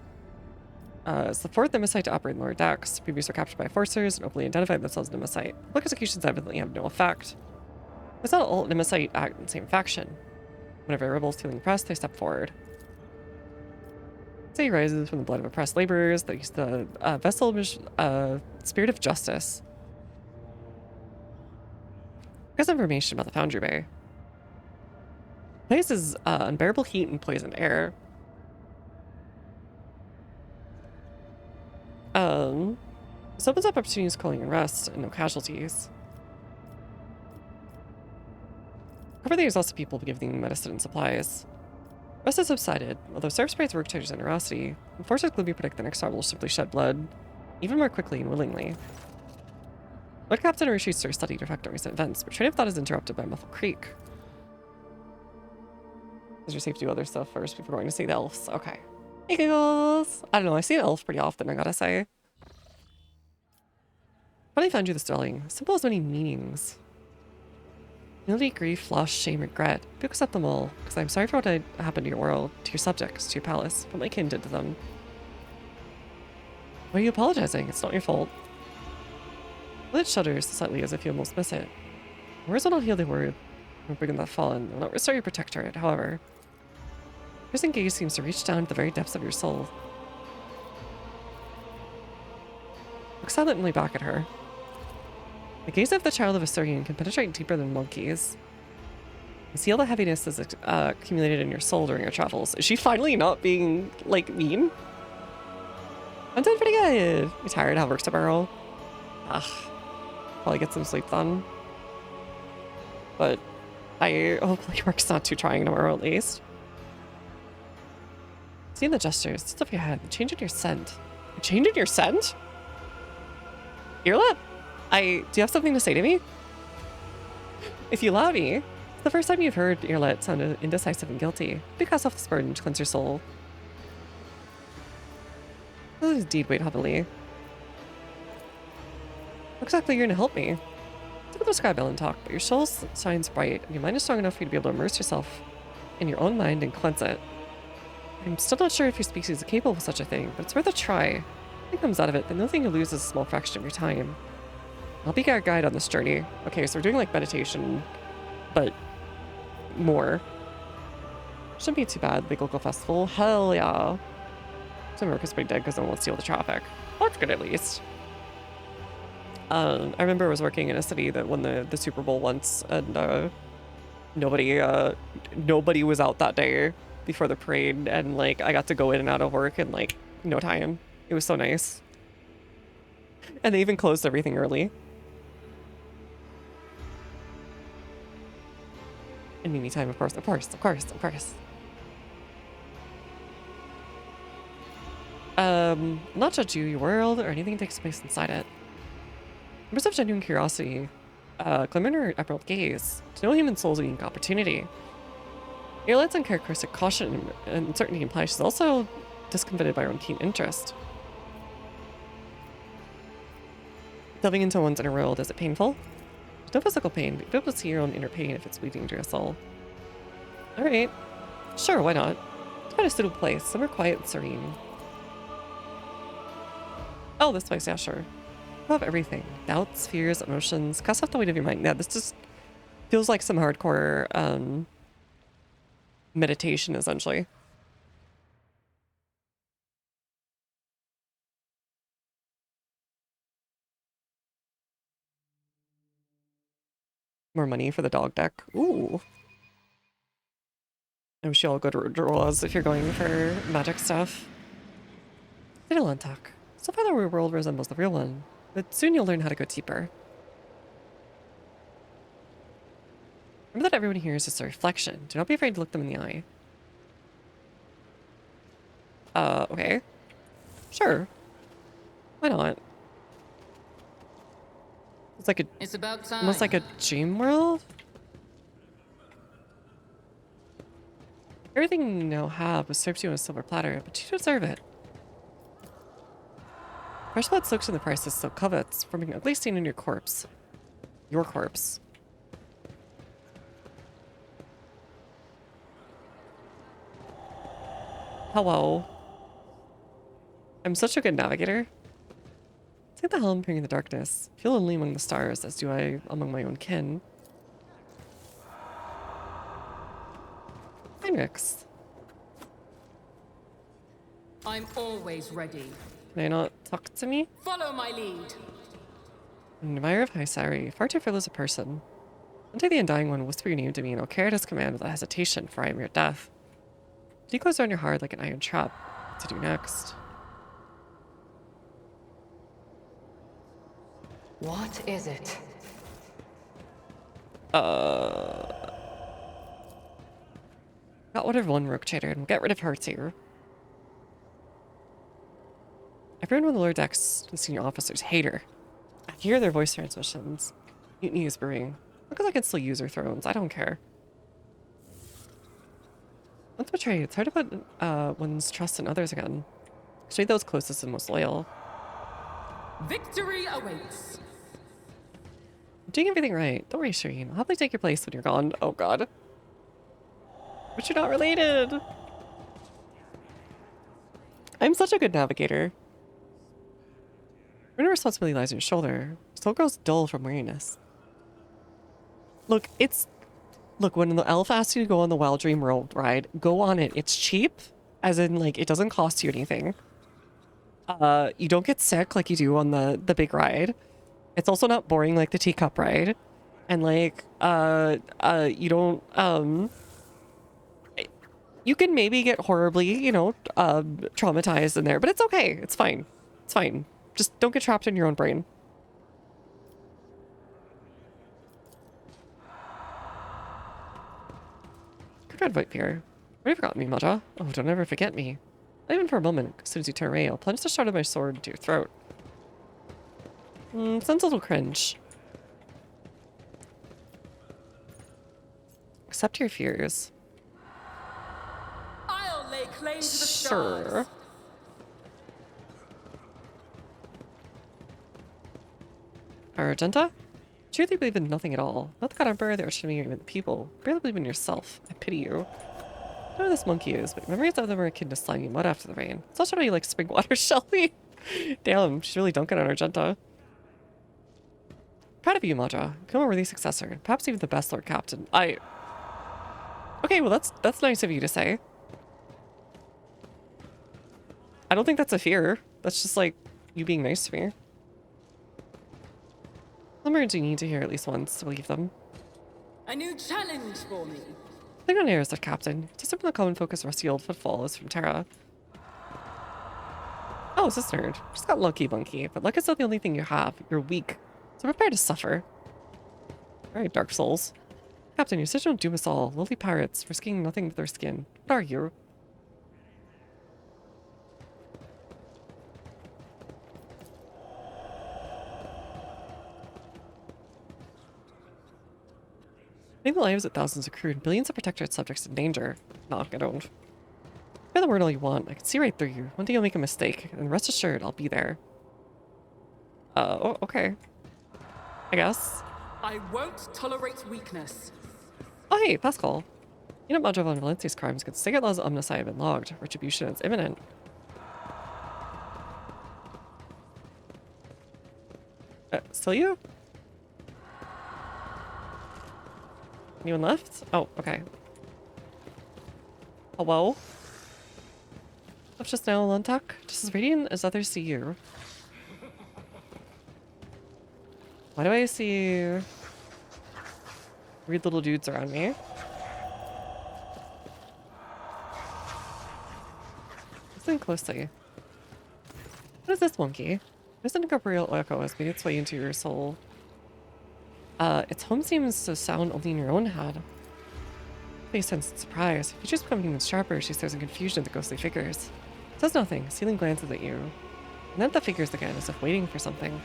It's the 4th Nemesite to operate in lower decks. Previous were captured by forcers and openly identified themselves as Nemesite. Public executions evidently have no effect. It's not all Nemesite act in the same faction. Whenever rebels feeling oppressed, they step forward. City rises from the blood of oppressed laborers that use the vessel spirit of justice. Here's information about the Foundry Bay. The place is unbearable heat and poisoned air. This opens up opportunities for cooling and rest and no casualties. However, there's also people giving medicine and supplies. Rest has subsided, although serfs praise work to their generosity, and forces gloomy predict the next star will simply shed blood, even more quickly and willingly. Lord Captain retreats to her study to reflect on recent events, but train of thought is interrupted by Muffle Creek. Is your safe to do other stuff first before going to see the elves? Okay. Hey, giggles! I don't know, I see an elf pretty often, I gotta say. When I found you this dwelling, simple as many meanings. Humility, grief, loss, shame, regret. You accept them all, because I'm sorry for what had happened to your world, to your subjects, to your palace, what my kin did to them. Why are you apologizing? It's not your fault. It shudders slightly as if you almost miss it. Words will not heal the word. When bringing that fallen, will not restore your protectorate, however. Your gaze seems to reach down to the very depths of your soul. Look silently back at her. The gaze of the child of a Surian can penetrate deeper than monkeys. You see all the heaviness that's accumulated in your soul during your travels. Is she finally not being, like, mean? I'm doing pretty good. You tired? How works tomorrow? Ugh. Probably get some sleep then. But hopefully work's not too trying tomorrow at least. Seeing the gestures, tilt of your head, changing your scent. Changing your scent? Earlet? Do you have something to say to me? If you allow me, it's the first time you've heard Earlet sound indecisive and guilty. Do cast off this burden to cleanse your soul. This is indeed weighed heavily. Looks like you're gonna help me. It's a describe Ellen talk, but your soul shines bright, and your mind is strong enough for you to be able to immerse yourself in your own mind and cleanse it. I'm still not sure if your species is capable of such a thing, but it's worth a try. If it comes out of it, then the only thing you lose is a small fraction of your time. I'll be our guide on this journey. Okay, so we're doing like meditation, but more. Shouldn't be too bad. Big local festival. Hell yeah. Some work is pretty dead because no one wants to deal with the traffic. Well, that's good at least. I remember I was working in a city that won the Super Bowl once, and nobody was out that day before the parade, and like I got to go in and out of work in like no time. It was so nice. And they even closed everything early. And Mimi time, of course. Not judge you, your world, or anything takes place inside it. Members of genuine curiosity, glimmer or emerald gaze. To know human souls is a unique opportunity. Earlet's uncharacteristic caution and uncertainty implies she's also discomfited by her own keen interest. Delving into one's inner world, is it painful? There's no physical pain, but you'll be able to see your own inner pain if it's bleeding into your soul. Alright. Sure, why not? It's quite a suitable place, somewhere quiet and serene. Oh, this place, yeah, sure. Love everything. Doubts, fears, emotions. Cast off the weight of your mind. Yeah, this just feels like some hardcore meditation, essentially. More money for the dog deck. Ooh. I wish you all good draws if you're going for magic stuff. Diddle talk. So far the world resembles the real one, but soon you'll learn how to go deeper. Remember that everyone here is just a reflection. Do not be afraid to look them in the eye. Okay. Sure. Why not? It's like It's about time. almost like a dream world. Everything you now have was served to you on a silver platter, but you deserve it. Fresh blood soaks in the prices so covets, forming an ugly stain in your corpse. Your corpse. Hello. I'm such a good navigator. Take the helm peering in the darkness. Feel lonely among the stars, as do I among my own kin. Heinrichs. I'm always ready. Can I not talk to me? Follow my lead. An admirer of High Sari, far too frivolous a person. Until the Undying One whisper your name to me, and I'll carry it as command without hesitation, for I am your death. Decoys are on your heart like an iron trap. What to do next? What is it? Got rid of one rogue trader, and we'll get rid of her too. Everyone on the lower decks, the senior officers, hate her. I hear their voice transmissions. Mutiny is brewing. Look, I can still use her thrones. I don't care. Once betrayed, it's hard to put one's trust in others again. Especially those closest and most loyal. Victory awaits. I'm doing everything right. Don't worry, Shireen. I'll happily take your place when you're gone. Oh god. But you're not related. I'm such a good navigator. When responsibility lies on your shoulder, soul grows dull from weariness. Look, when the elf asks you to go on the Wild Dream World ride, go on it. It's cheap, as in, like, it doesn't cost you anything. You don't get sick like you do on the big ride. It's also not boring like the teacup ride. And, like, you don't, you can maybe get horribly, traumatized in there, but it's okay. It's fine. It's fine. Just don't get trapped in your own brain. Good red white beer. Have you forgotten me, Maja? Oh, don't ever forget me. Not even for a moment, as soon as you turn away, I'll plunge the shard of my sword into your throat. Sounds a little cringe. Accept your fears. I'll lay claim to the Sure. stars. Argenta? Truly believe in nothing at all. Not the God Emperor, the Archenemy, or even the people. Barely believe in yourself. I pity you. I don't know who this monkey is, but memories of them are akin to slimy mud after the rain. It's also really like spring water, Shelly. Damn, she's really dunking on Argenta. Proud of you, Madra. Become a worthy successor. Perhaps even the best Lord Captain. Okay, well that's nice of you to say. I don't think that's a fear. That's just like you being nice to me. Some words you need to hear at least once to believe them. A new challenge for me. Think on airs, Lord Captain. Just from the common focus rusty old footfall is from Terra. Oh, it's this nerd. Just got lucky, Bunky. But luck is not the only thing you have. You're weak. So prepare to suffer. Alright, Dark Souls. Captain, you said you don't doom us all. Lowly pirates, risking nothing with their skin. What are you? Many lives of thousands accrued, billions of protectorate subjects in danger. No, I don't. Say the word all you want. I can see right through you. One day you'll make a mistake, and rest assured, I'll be there. Oh, okay. I guess. I won't tolerate weakness. Oh, hey, Pascal. You know Madra von Valencia's crimes against sacred laws of Omnissiah have been logged. Retribution is imminent. Still you? Anyone left? Oh, okay. Hello? Up just now, Luntak. Just as radiant as others see you. Why do I see weird little dudes around me? Listen closely. What is this monkey? There's an incorporeal echo has made its way into your soul. Its home seems to sound only in your own head. Face sensed surprise. Features becoming even sharper, she stares in confusion at the ghostly figures. Says nothing, Ceiling glances at you. And then at the figures again, as if waiting for something.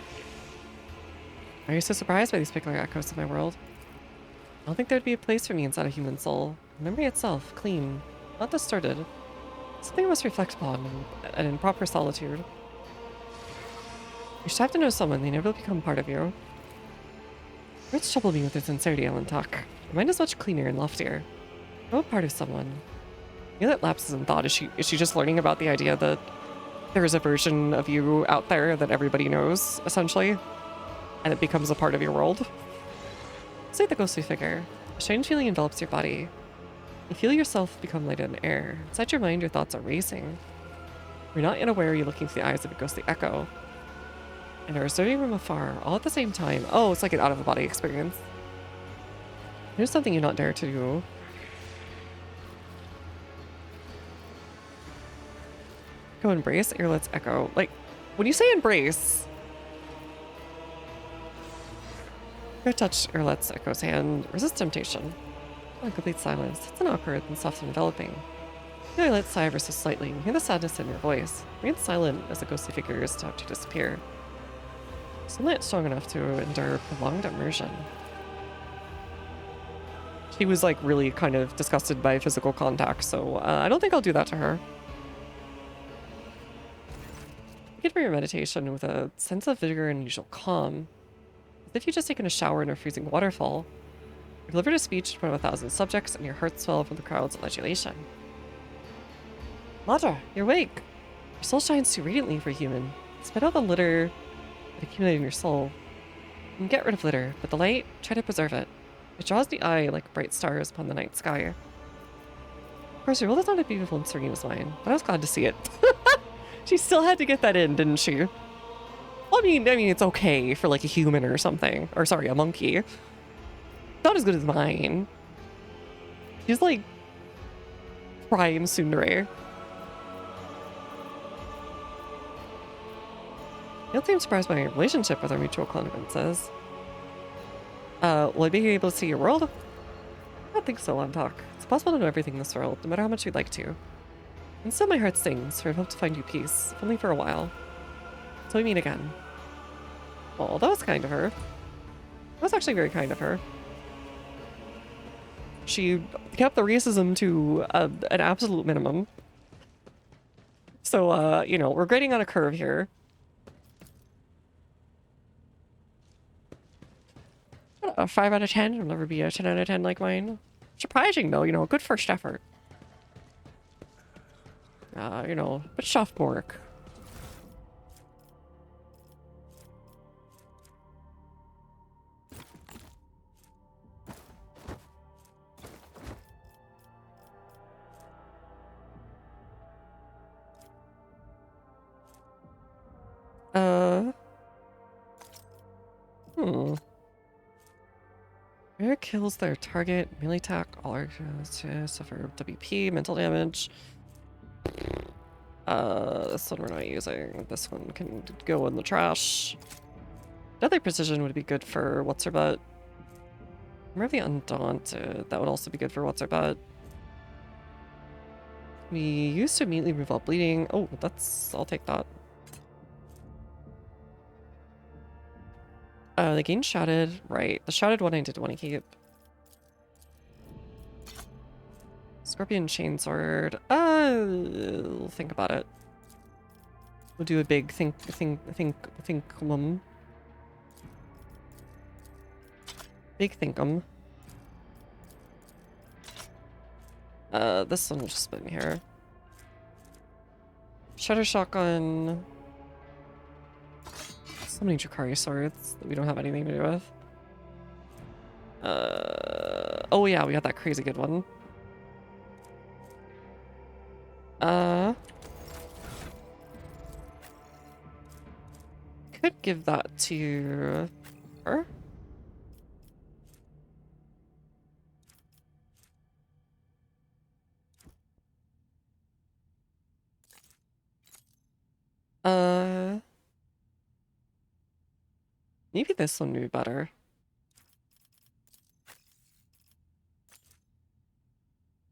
Are you so surprised by these particular echoes of my world? I don't think there'd be a place for me inside a human soul. Memory itself, clean, not distorted. Something I must reflect upon, and in proper solitude. You should have to know someone, they never become part of you. Words trouble me with their sincerity, Alantak. Your mind is much cleaner and loftier. No part of someone. You know that lapses in thought. Is she just learning about the idea that there is a version of you out there that everybody knows, essentially? And it becomes a part of your world? It's like the ghostly figure. A strange feeling envelops your body. You feel yourself become light in air. Inside your mind, your thoughts are racing. You're not yet aware you're looking through the eyes of a ghostly echo. And are observing from afar, all at the same time. Oh, it's like an out-of-the-body experience. Here's something you not dare to do. Go embrace, let's echo. Like, when you say embrace, go touch Let's Echo's hand. Resist temptation. Oh, complete silence. It's an awkward and soft enveloping. You let sigh ever so slightly and hear the sadness in your voice. Remain silent as the ghostly figures start to disappear. Sunlight strong enough to endure prolonged immersion. She was like really kind of disgusted by physical contact, so I don't think I'll do that to her. Begin for your meditation with a sense of vigor and unusual calm. As if you'd just taken a shower in a freezing waterfall. You delivered a speech in front of 1,000 subjects and your heart swelled from the crowd's adulation. Madra, you're awake. Your soul shines too radiantly for a human. Despite all the litter that accumulated in your soul. You can get rid of litter, but the light, try to preserve it. It draws the eye like bright stars upon the night sky. Of course, your world is not as beautiful and serene as mine, but I was glad to see it. She still had to get that in, didn't she? Well, I mean, it's okay for like a human or something. Or sorry, a monkey. Not as good as mine. She's like prime tsundere. You don't seem surprised by my relationship with our mutual acquaintances. Will I be able to see your world? I don't think so, Lantok. It's possible to know everything in this world, no matter how much you'd like to. And so my heart sings, for I hope to find you peace, if only for a while. Till we meet again. Oh, that was kind of her. That was actually very kind of her. She kept the racism to an absolute minimum. So, you know, we're grading on a curve here. A 5 out of 10. It'll never be a 10 out of 10 like mine. Surprising, though. You know, good first effort. You know, but sophomore. Where kills their target, melee attack, all archers suffer WP, mental damage. This one we're not using. This one can go in the trash. Deadly precision would be good for what's her butt. Remember the undaunted. That would also be good for what's her butt. We used to immediately move up bleeding. Oh, I'll take that. They gained shouted. Right. The shouted one I did want to keep. Scorpion chainsword. We'll think about it. We'll do a big think. Big thinkum. This one will just been here. Shutter shotgun. So many Drakari swords that we don't have anything to do with. Oh yeah, we got that crazy good one. Could give that to her. Maybe this one would be better.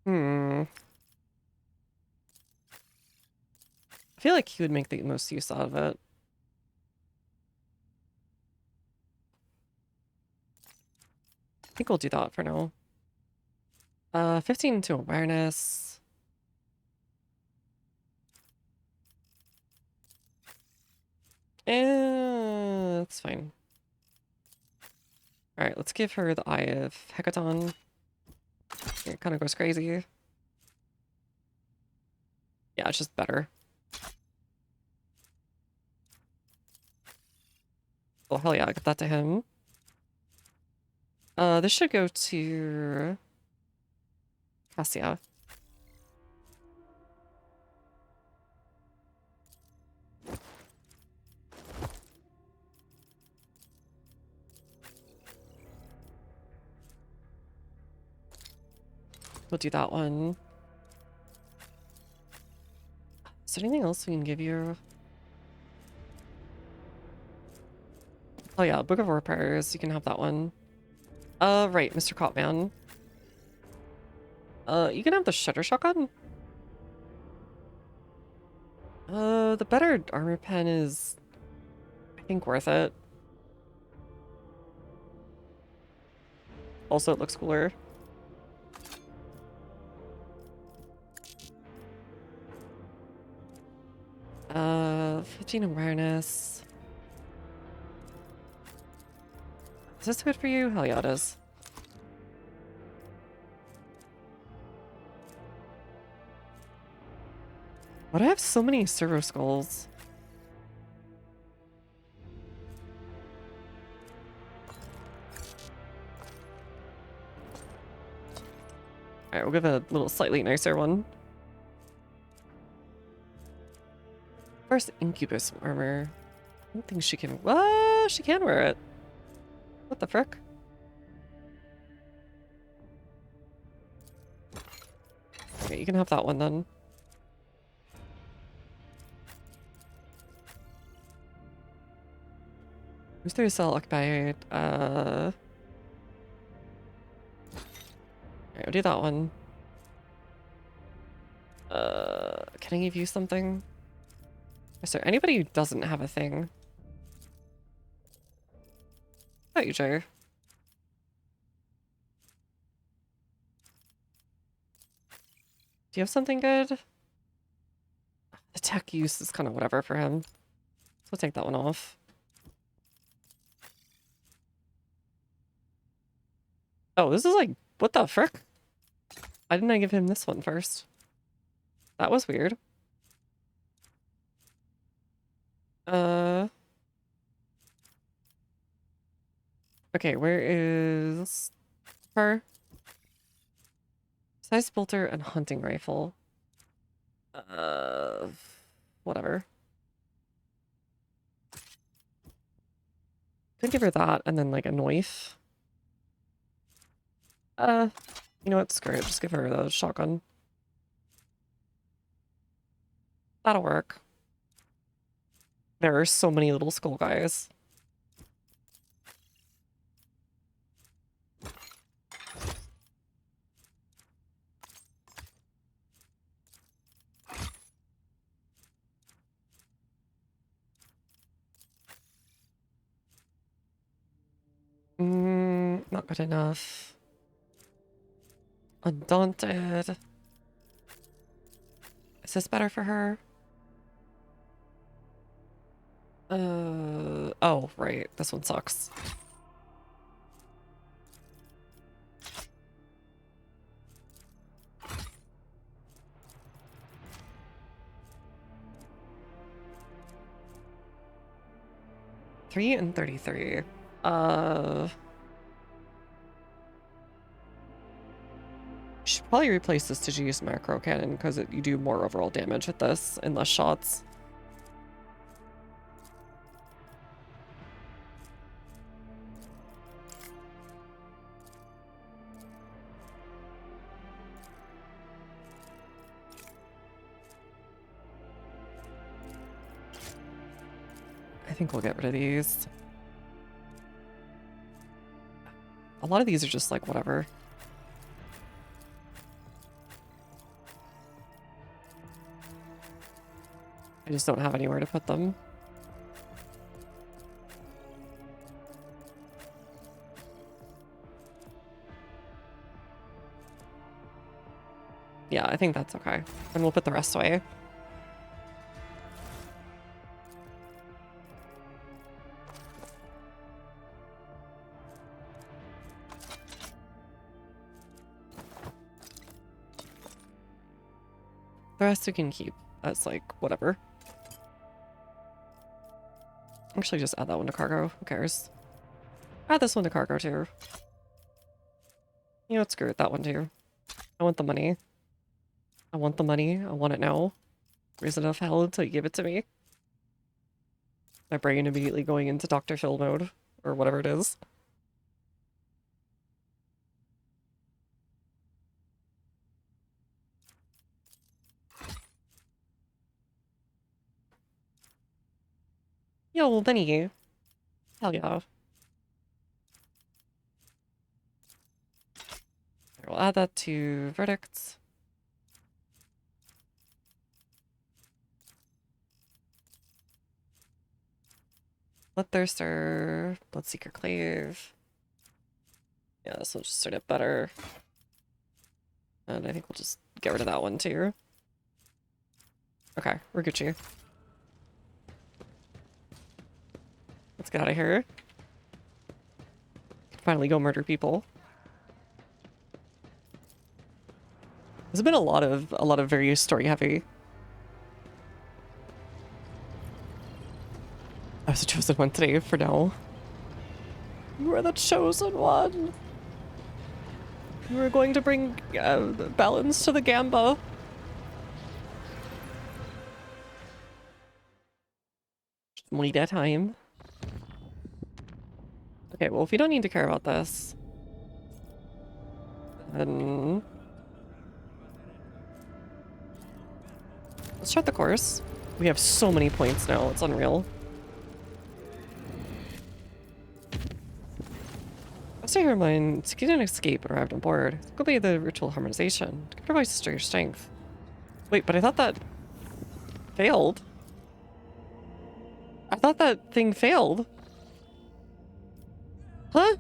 I feel like he would make the most use out of it. I think we'll do that for now. 15 to awareness. That's fine. Alright, let's give her the Eye of Hecaton. It kind of goes crazy. Yeah, it's just better. Oh, hell yeah, I got that to him. This should go to Cassia. We'll do that one. Is there anything else we can give you? Oh yeah, Book of Repairs. You can have that one. Right, Mr. Copman. You can have the Shutter Shotgun. The better armor pen is, I think, worth it. Also, it looks cooler. Uh, 15 awareness. Is this good for you? Hell yeah, it is. Why do I have so many servo skulls? Alright, we'll give a little slightly nicer one. First Incubus armor. I don't think she can. She can wear it. What the frick? Okay, you can have that one then. Who's there to sell occupied? Alright, I'll do that one. Can I give you something? Is there anybody who doesn't have a thing? How about you, Jay? Do you have something good? The tech use is kind of whatever for him. So we'll take that one off. Oh, this is like, what the frick? Why didn't I give him this one first? That was weird. Okay, where is her? Size bolter and hunting rifle. Whatever. Could give her that and then like a knife. You know what? Screw it. Just give her the shotgun. That'll work. There are so many little skull guys. Not good enough. Undaunted. Is this better for her? Oh, right. This one sucks. Three and 33. Should probably replace this to use macro cannon because you do more overall damage with this and less shots. I think we'll get rid of these. A lot of these are just like whatever. I just don't have anywhere to put them. Yeah, I think that's okay. And we'll put the rest away. The rest we can keep as like whatever. Actually, just add that one to cargo. Who cares? Add this one to cargo too. You know what? Screw it. That one too. I want the money. I want the money. I want it now. Raise enough hell until you give it to me. My brain immediately going into Dr. Phil mode or whatever it is. Yo, Benny. Hell yeah. We'll add that to verdicts. Bloodthirster, Bloodseeker Clave. Yeah, this will just sort it better. And I think we'll just get rid of that one too. Okay, we're Gucci. Let's get out of here. Finally go murder people. There's been a lot of very story heavy. I was the chosen one today for now. You are the chosen one. You are going to bring balance to the Gamba. Wait at time. Okay, well, if we don't need to care about this, then let's start the course. We have so many points now, it's unreal. After your mind, succeed an escape arrived on board. Go by the ritual harmonization. It provides your strength. Wait, but I thought that Failed? I thought that thing failed. Huh?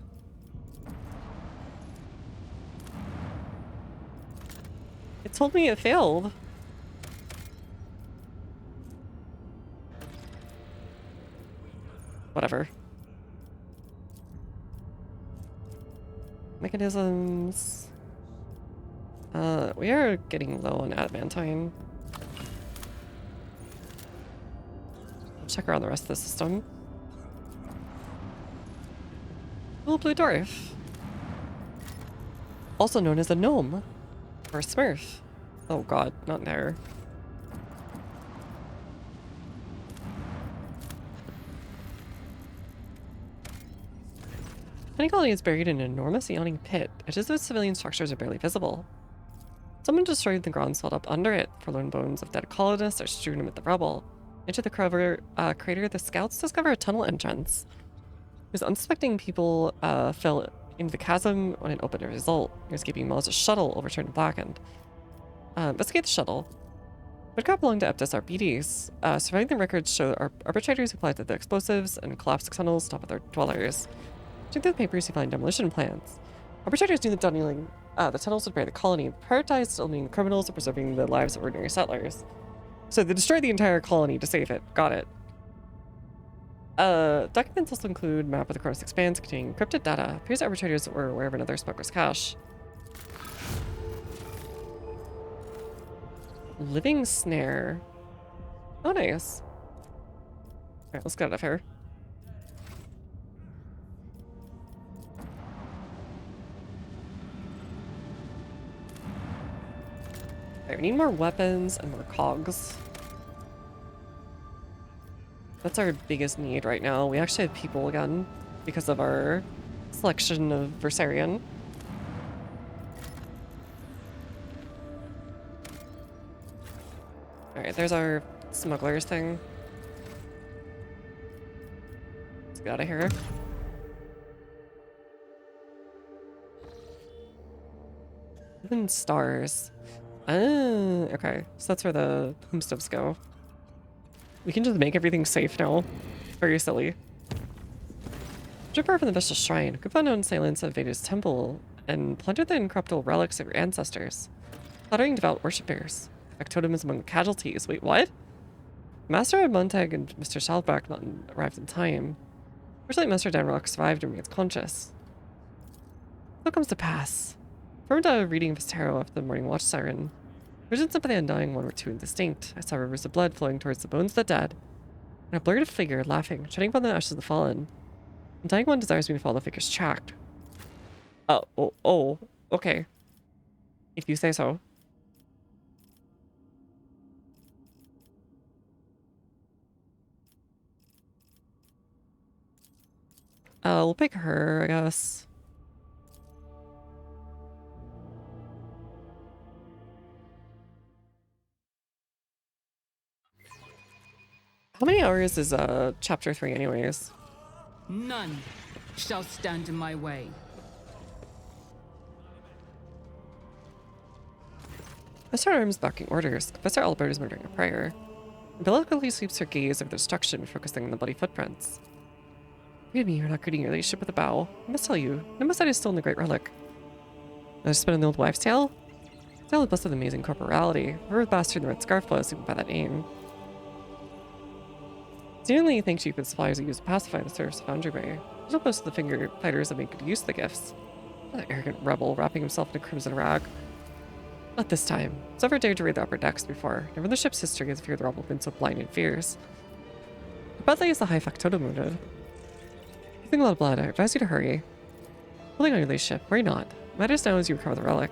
It told me it failed. Whatever. Mechanisms. We are getting low on adamantine. Check around the rest of the system. Little blue dwarf. Also known as a gnome. Or a smurf. Oh god, not there. Honey colony is buried in an enormous yawning pit. Edges of its civilian structures are barely visible. Someone destroyed the ground swelled up under it. Forlorn bones of dead colonists are strewn amid the rubble. Into the crater, the scouts discover a tunnel entrance. These unsuspecting people fell into the chasm when it opened as a result. Your escaping Moses shuttle overturned and blackened. Investigate the shuttle. Woodcraft belonged to Eptis Arbides. Surviving the records show arbitrators who planted the explosives and collapsed the tunnels top of their dwellers. Check through the papers, you find demolition plans. Arbitrators knew that tunneling the tunnels would bury the colony, prioritized eliminating the criminals and preserving the lives of ordinary settlers. So they destroyed the entire colony to save it. Got it. Documents also include map of the Chronos Expanse containing encrypted data. Appears arbitrators were aware of another smuggler's cache. Living snare. Oh, nice. Alright, let's get out of here. Alright, we need more weapons and more cogs. That's our biggest need right now. We actually have people again because of our selection of Viscerian. Alright, there's our smugglers thing. Let's get out of here. Even stars. Okay. So that's where the homesteads go. We can just make everything safe now. Very silly. Dripper from the Vishal Shrine. Group of unknown assailants invaded his temple and plundered the incorruptible relics of your ancestors. Slaughtering devout worshippers. Factotum is among the casualties. Wait, what? Master Montag and Mr. Shalbach arrived in time. Fortunately, Master Danrock survived and remains conscious. What comes to pass? Confirmed a reading of his tarot after the morning watch siren. Visions of the undying one were too indistinct. I saw rivers of blood flowing towards the bones of the dead. And a blurred figure laughing, treading upon the ashes of the fallen. The dying one desires me to follow the figure's track. Oh, okay. If you say so. We'll pick her, I guess. How many hours is chapter 3 anyways? None shall stand in my way. Mr. Arms barking orders. Professor Albert is murdering a prayer. Umbilically sweeps her gaze over the destruction, focusing on the bloody footprints. Forgive me, you're not greeting your ladyship with a bow. I must tell you, Nemesis is still in the Great Relic. I just spent on the old wives' tale? Tale of busted amazing corporality. Whoever the bastard in the red scarf was, even by that name. Seemingly, he thinks you could suppliers who use to pacify the serfs of Foundry Bay. There's no boast of the finger fighters that make good use of the gifts. Another arrogant rebel wrapping himself in a crimson rag. Not this time. He's never dared to raid the upper decks before. Never in the ship's history has feared the rebel been so blind and fierce. Badly is the high factotum wounded. Using a lot of blood, I advise you to hurry. Holding on your ladyship, worry not. Matters now as you recover the relic.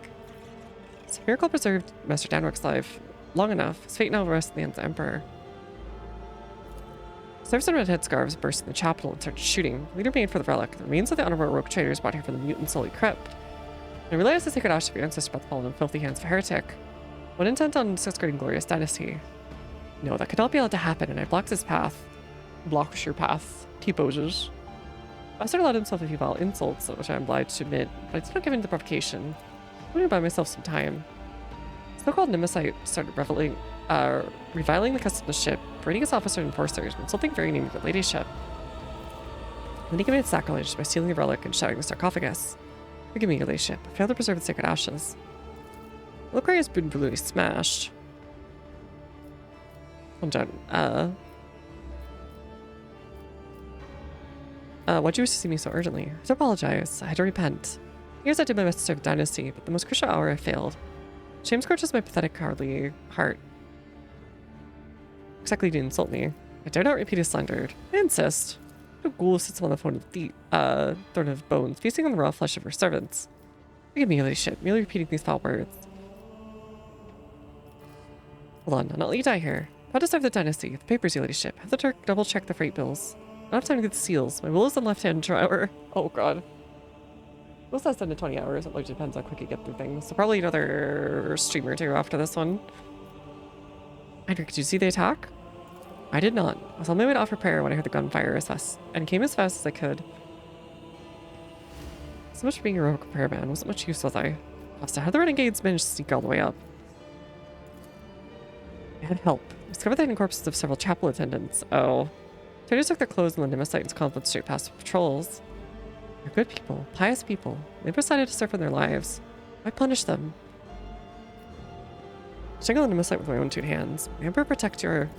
This miracle preserved Master Danrock's life long enough. His fate now rests in the hands of the Emperor. Serfs in red headscarves burst in the chapel and started shooting. Leader made for the relic. The remains of the honorable rogue traders brought here from the mutant Sully crypt. And I realized the sacred ash of your ancestor about to fall in the filthy hands of a heretic. One intent on discarding glorious dynasty. No, that could not be allowed to happen, and I blocked his path. Blocks your path. T-poses. Master allowed himself a few vile insults, which I am obliged to admit, but I did not give in to the provocation. I'm going to buy myself some time. So-called Nemesis started reviling the customs ship, parading his officer and enforcers, and insulting very name of the ladyship. Then he committed sacrilege by stealing the relic and shattering the sarcophagus. Forgive me, your ladyship. I failed to preserve the sacred ashes. The Lucre has been brutally smashed. Why'd you wish to see me so urgently? I do apologize. I had to repent. Years I did my best to serve the dynasty, but the most crucial hour I failed. Shame scorches my pathetic, cowardly heart. Exactly to insult me. I dare not repeat his slander. I insist. No ghoul sits on the throne of bones, feasting on the raw flesh of her servants. Forgive me, your ladyship, merely repeating these foul words. Hold on, I'll not let you die here. How to serve the dynasty? The papers, your ladyship. Have the Turk double-check the freight bills. I don't have time to get the seals. My will is in left-hand drawer. Oh god. Most that's done in 20 hours. It like depends how quick you get through things. So probably another stream or two after this one. Heinrich, did you see the attack? I did not. I was on my way to offer prayer when I heard the gunfire and came as fast as I could. So much for being a heroic repairman. Wasn't much use, was I? Costa, how the renegades managed to sneak all the way up? I had help. I discovered the hidden corpses of several chapel attendants. Oh. Traders took their clothes and the Nemesites conflict straight past the patrols. They're good people, pious people. They decided to serve for their lives. Why punish them? Strangle the Nemesite with my own two hands. May Emperor protect your...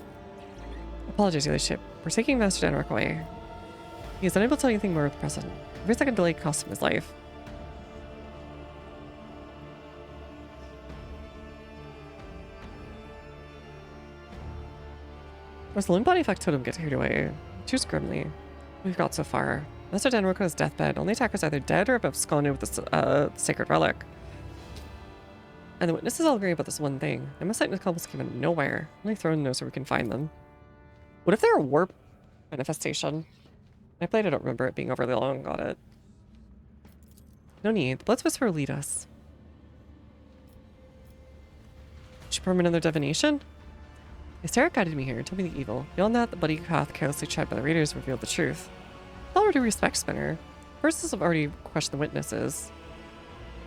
Apologies, your ladyship. We're taking Master Danrock away. He is unable to tell anything more with the present. Every second delay cost him his life. Was the limb body effect totem get carried away? Choose grimly. We've got so far. Master Danrock on his deathbed. Only attackers either dead or absconded with the sacred relic. And the witnesses all agree about this one thing. Nemesite and accomplice came out of nowhere. Only Throne knows where we can find them. What if they're a warp manifestation? I played, I don't remember it being overly long. Got it. No need. The Blood Whisperer will lead us. Should we perform another divination? Viscera guided me here and told me the evil. Beyond that, the bloody path carelessly tread by the raiders revealed the truth. With all due respect, Spinner. First, have already questioned the witnesses.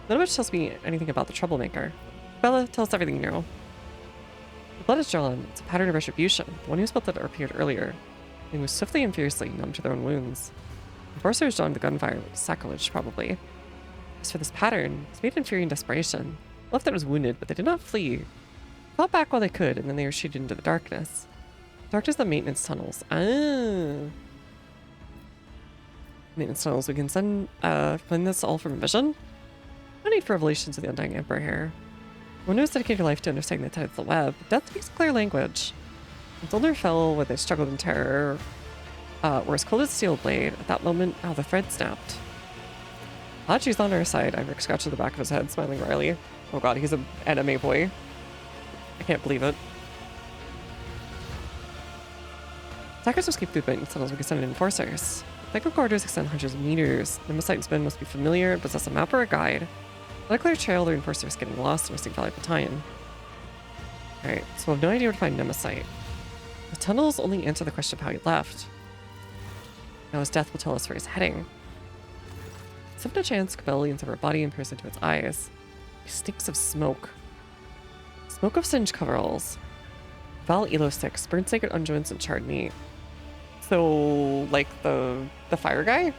None of which tells me anything about the troublemaker. Bella, tell us everything you know. The blood is drawn. It's a pattern of retribution. The one who spilled it appeared earlier. They moved swiftly and fiercely, numb to their own wounds. The enforcers drawn to the gunfire, sacrilege, probably. As for this pattern, it's made in fury and desperation. Left was wounded, but they did not flee. Fought back while they could, and then they were shooted into the darkness. Darkness the maintenance tunnels. Ah. Maintenance tunnels. We can send plan this all from vision. No need for revelations of the Undying Emperor here. One who has dedicated her life to understanding the tenets of the web. Death speaks clear language. When Thunder fell where they struggled in terror, were as cold as a steel blade. At that moment, how the thread snapped. Hachi's on our side. Iverick scratched the back of his head, smiling wryly. Oh god, he's an anime boy. I can't believe it. Attackers escape through the maintenance tunnels. We can send in enforcers. Technical corridors extend hundreds of meters. Nemesite and Spin must be familiar and possess a map or a guide. Without a clear trail, the enforcers getting lost and wasting valuable time. Alright, so we have no idea where to find Nemesite. The tunnels only answer the question of how he left. Now his death will tell us where he's heading. Except a chance, Cabell leans over her body and peers into its eyes. He stinks of smoke. Smoke of singed coveralls. Foul elo sticks, burnt sacred unguents, and charred meat. So, like the fire guy?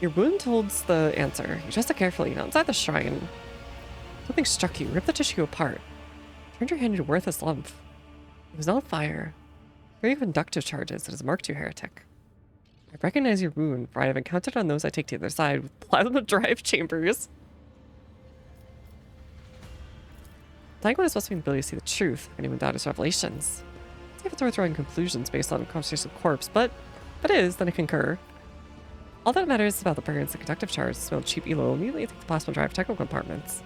Your wound holds the answer. You adjust it carefully, not inside the shrine. Something struck you, ripped the tissue apart. Turned your hand into a worthless lump. It was not fire. Very conductive charges, it has marked you, heretic. I recognize your wound, for I have encountered on those I take to the other side with plasma drive chambers. Dargonus is supposed to be the ability to see the truth, anyone doubt his revelations. See if it's worth drawing conclusions based on a conversation with corpse, but if it is, then I concur. All that matters is about the burns and conductive charge. Smell cheap elo immediately take the plasma drive technical compartments.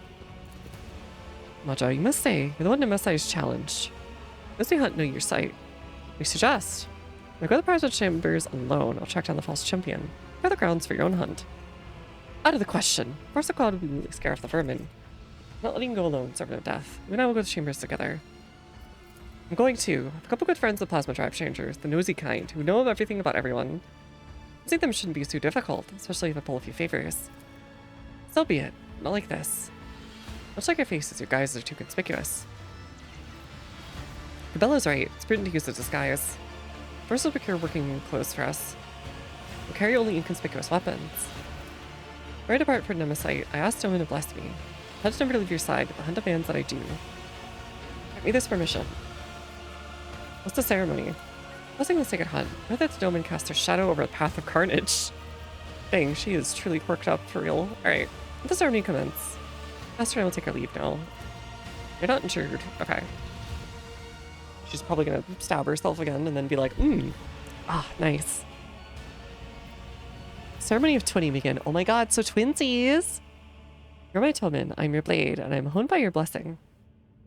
Majo, you must say, you're the one Nemesite's challenge. Those who hunt know your sight. We suggest. When I go to the plasma chambers alone, I'll track down the false champion. Prepare the grounds for your own hunt. Out of the question. Force the cloud will be really scare off the vermin. I'm not letting you go alone, servant of death. You and I will go to the chambers together. I'm going to. I have a couple good friends with plasma drive changers, the nosy kind, who know everything about everyone. Seeing them shouldn't be too difficult, especially if I pull a few favors. So be it. Not like this. Much like your faces, your guises are too conspicuous. Cabela's right. It's prudent to use a disguise. First, we'll procure working clothes for us. We'll carry only inconspicuous weapons. Right apart from Nemesis, I asked Doman to bless me. I pledged never to leave your side, but the hunt demands that I do. Grant me this permission. What's the ceremony? Blessing the sacred hunt. Know that Doman cast her shadow over the path of carnage. Dang, she is truly quirked up for real. Alright, let the ceremony commence. Master and I will take our leave now. You're not injured. Okay. She's probably gonna stab herself again and then be like, nice. Ceremony of twinning begin. Oh my god, so twinsies! You're my Toman, I'm your blade, and I'm honed by your blessing.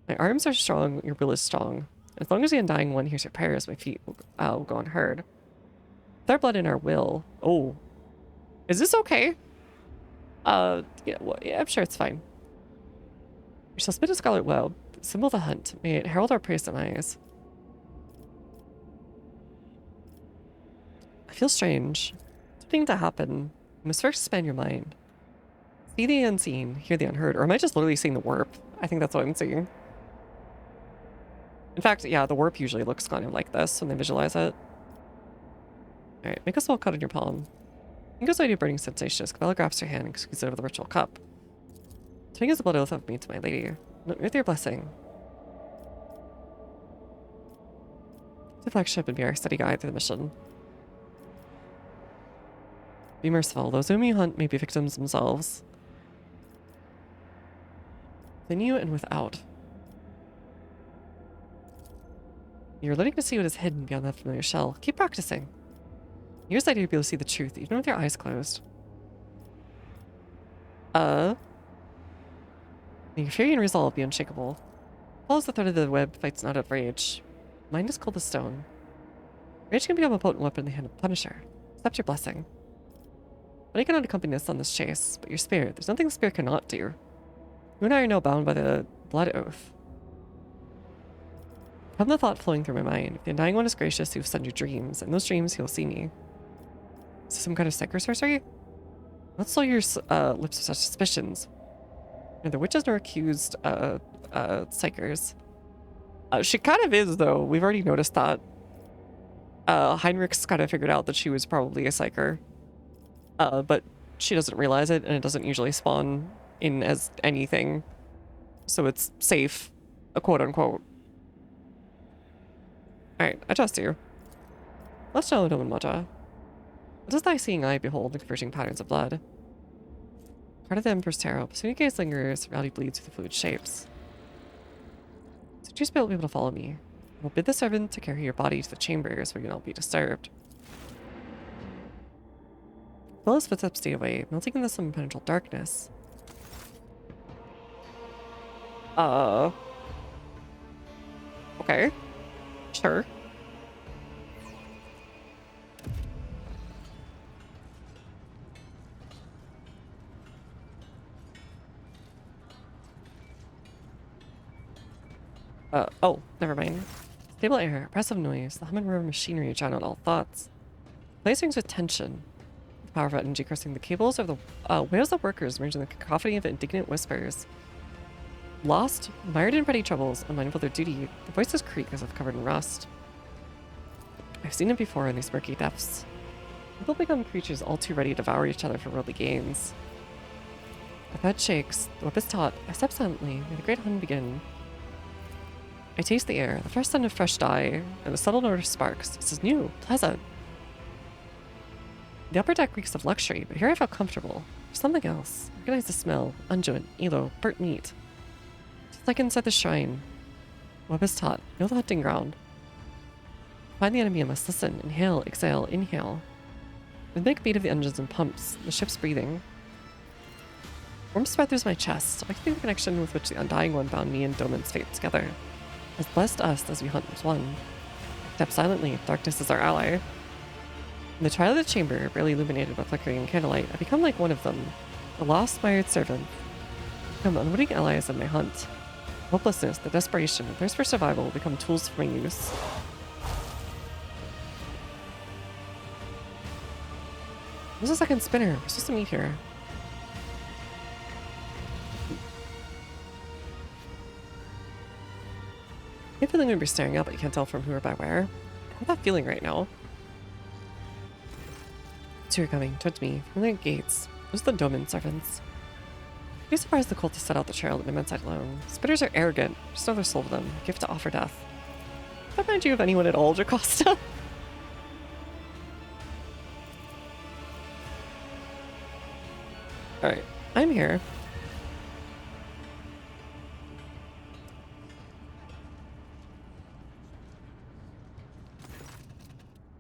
My arms are strong, your will is strong. As long as the Undying One hears your prayers, my feet will go unheard. With our blood in our will. Oh. Is this okay? Yeah, well, yeah, I'm sure it's fine. We shall spit a scarlet web, symbol of the hunt. May it herald our praise demise. I feel strange. Something to happen. You must first expand your mind. See the unseen, hear the unheard. Or am I just literally seeing the warp? I think that's what I'm seeing. In fact, yeah, the warp usually looks kind of like this when they visualize it. Alright, make a small cut in your palm. Fingers away to burning sensation as Cabela grabs her hand and squeezes it over the ritual cup. Taking is a blood oath of me to my lady. With your blessing. The flagship and be our steady guide through the mission. Be merciful. Those whom you hunt may be victims themselves. Within you and without. You're learning to see what is hidden beyond that familiar shell. Keep practicing. Years later, you'll be able to see the truth, even with your eyes closed. May your fury and resolve be unshakable. Follows the thread of the web, fights not of rage. Mind is cold as stone. Rage can become a potent weapon in the hand of the Punisher. Accept your blessing. But I cannot accompany us on this chase, but your spirit, there's nothing the spirit cannot do. You and I are now bound by the blood oath. Come the thought flowing through my mind. If the Undying One is gracious, he will send you dreams, and in those dreams he will see me. Is this some kind of psycho sorcery? Don't slow your lips with such suspicions. Neither witches nor accused psychers. She kind of is, though. We've already noticed that. Heinrich's kind of figured out that she was probably a psyker. But she doesn't realize it, and it doesn't usually spawn in as anything. So it's safe, quote unquote. Alright, I trust you. Let's know, Doman Maja. What does thy seeing eye behold the converging patterns of blood? Part of the Emperor's tarot. Soon your gaze lingers, reality bleeds through the fluid shapes. So your spirit will be able to follow me. I will bid the servant to carry your body to the chambers where you will not be disturbed. Bella's footsteps stay away, melting in the impenetrable darkness. Okay. Sure. Oh, never mind. Stable air, oppressive noise, the hum and roar of machinery drown out all thoughts. Place rings with tension. The power of energy crossing the cables of the wails of workers merge in the cacophony of indignant whispers. Lost, mired in petty troubles, unmindful of their duty, the voices creak as if covered in rust. I've seen it before in these murky depths. People become creatures all too ready to devour each other for worldly gains. The bed shakes, the whip is taut, I step silently, may the great hunt begin. I taste the air, the fresh scent of fresh dye, and the subtle note of sparks. This is new, pleasant. The upper deck reeks of luxury, but here I felt comfortable. There's something else. I recognize the smell. Unguent, elo, burnt meat. It's like inside the shrine. Web is taut. Know the hunting ground. Find the enemy, I must listen. Inhale, exhale, inhale. The big beat of the engines and pumps. The ship's breathing. Warmth spread through my chest. I can feel the connection with which the Undying One bound me and Doman's fate together. Has blessed us as we hunt as one. Step silently, darkness is our ally. In the twilight of the chamber, barely illuminated by flickering candlelight, I become like one of them, a lost, mired servant. I become unwitting allies in my hunt. Hopelessness, the desperation, the thirst for survival become tools for my use. There's a second spinner. We're supposed to meet here. I have a feeling you'd be staring out, but you can't tell from who or by where. I have that feeling right now. So you're coming towards me from the gates. Those are the Doman servants. I'd be surprised the cultists set out the trail at midnight alone. Spitters are arrogant. Just another soul to them. A gift to offer death. Does that remind you of anyone at all, Jocasta? Alright, I'm here.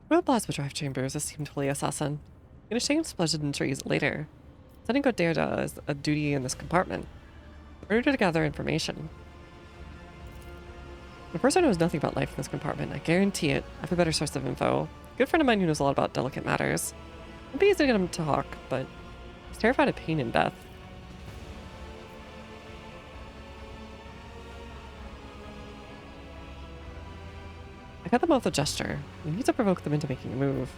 Real plasma drive chambers as seemed fully assassin. In a shame splendid in trees later. Sending Goderda is a duty in this compartment. In order to gather information. The person knows nothing about life in this compartment. I guarantee it. I have a better source of info. A good friend of mine who knows a lot about delicate matters. It'd be easy to get him to talk, but he's terrified of pain and death. I cut them off with a gesture. We need to provoke them into making a move.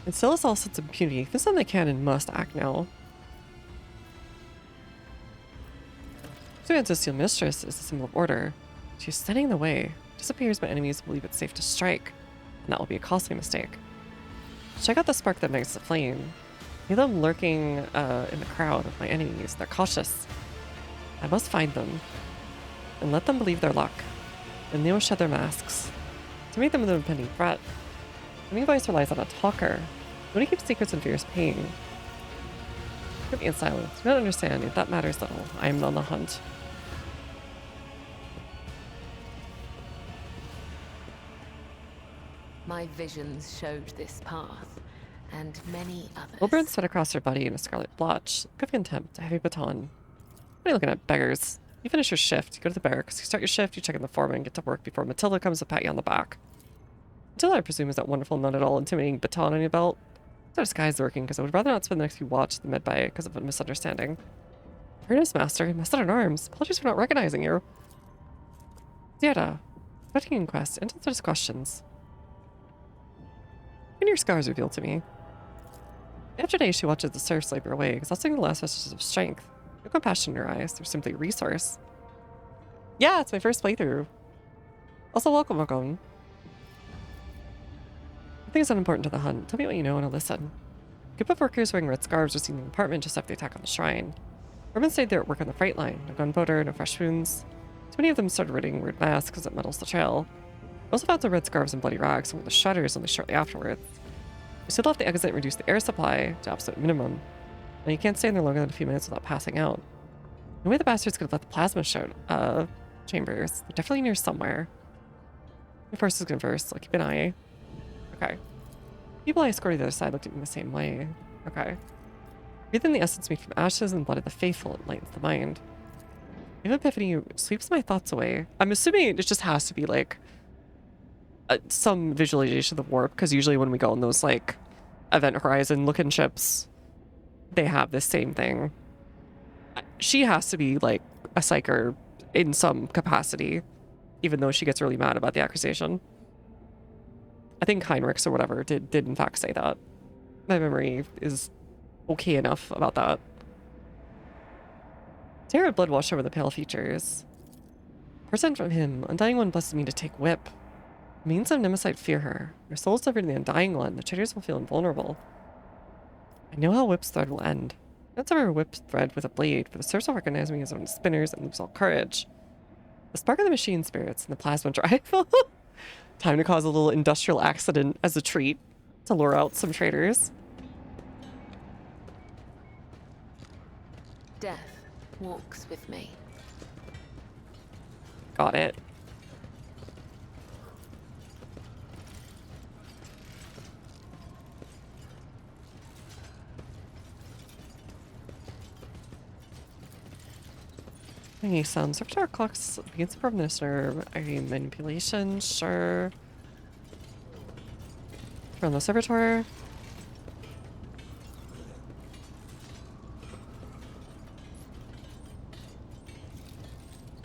Instill us all sense of impunity. This time they can and must act now. Suan's steel mistress is a symbol of order. She's standing in the way. Disappears when enemies believe it's safe to strike. And that will be a costly mistake. Check out the spark that makes the flame. See them lurking in the crowd of my enemies. They're cautious. I must find them. And let them believe their luck. And they will shed their masks. To make them an impending threat. Any voice relies on a talker. Nobody keeps secrets and fears pain. Keep me in silence. Do not understand, yet that matters little. I am on the hunt. My visions showed this path, and many others. Wilburn spread across her body in a scarlet blotch. Look of contempt, a heavy baton. What are you looking at, beggars? You finish your shift, you go to the barracks, you start your shift, you check in the foreman, and get to work before Matilda comes to pat you on the back. Matilda, I presume, is that wonderful, not at all intimidating baton on your belt. Our disguise working, because I would rather not spend the next few watches at the Medbay because of a misunderstanding. Fairness, Master. Master at Arms. Apologies for not recognizing you. Ziada. Conducting inquest. Answer questions. When your scars revealed to me. After day, she watches the surf slip her away, exhausting the last vestiges of strength. No compassion in her eyes. They're simply a resource. Yeah, it's my first playthrough. Also, welcome. Nothing is unimportant to the hunt. Tell me what you know and I'll listen. A group of workers wearing red scarves were seen in the apartment just after the attack on the shrine. Women stayed there at work on the freight line. No gunpowder, no fresh wounds. Too many of them started wearing weird masks because it muddles the trail. I also found some red scarves and bloody rags and were the shutters only shortly afterwards. We sealed off the exit and reduced the air supply to absolute minimum. Now you can't stay in there longer than a few minutes without passing out. No way the bastards could have left the plasma chambers. They're definitely near somewhere. The first is going first, so I'll keep an eye. Okay. People I escorted to the other side looked at me the same way. Okay. Breathing the essence made from ashes and blood of the faithful, it lightens the mind. If Epiphany sweeps my thoughts away. I'm assuming it just has to be like some visualization of the warp, because usually when we go on those like Event Horizon looking ships, they have this same thing. She has to be like a psyker in some capacity, even though she gets really mad about the accusation. I think Heinrichs or whatever did in fact say that. My memory is okay enough about that. Terror of blood washed over the pale features. Person from him, Undying One blessed me to take whip. The means of Nemesis fear her. Your soul is delivered to the Undying One. The traitors will feel invulnerable. I know how whip's thread will end. I don't sever whip thread with a blade, for the serfs will recognize me as one of the spinners and lose all courage. The spark of the machine spirits and the plasma drive. Time to cause a little industrial accident as a treat to lure out some traitors. Death walks with me. Got it. Okay, sound servitor clocks against the Prime Minister. Manipulation, sure. From the servitor.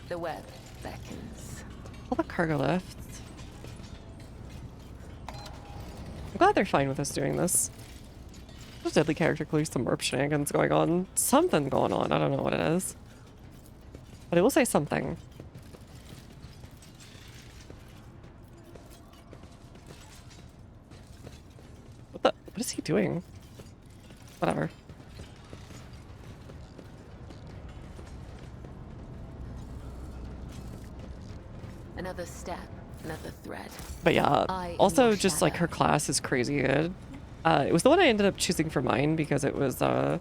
The web beckons. All the cargo lifts. I'm glad they're fine with us doing this. There's deadly character clue, some warp shenanigans going on. Something going on. I don't know what it is. But it will say something. What is he doing? Whatever. Another step, another thread. But yeah, I am also your just like shadow. her class is crazy good. It was the one I ended up choosing for mine because it was what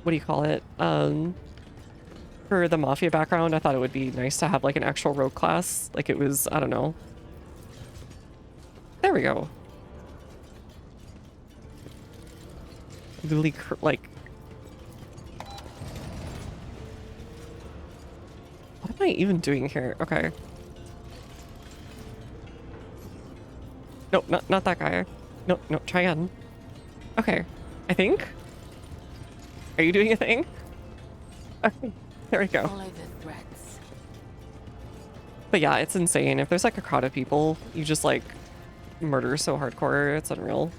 do you call it? For the mafia background, I thought it would be nice to have like an actual rogue class. Like it was, I don't know. There we go. Really, like, what am I even doing here? Okay. No, not that guy. No, try again. Okay, I think. Are you doing a thing? Okay, there we go. Follow the threads. But yeah, it's insane. If there's like a crowd of people, you just like murder so hardcore, it's unreal.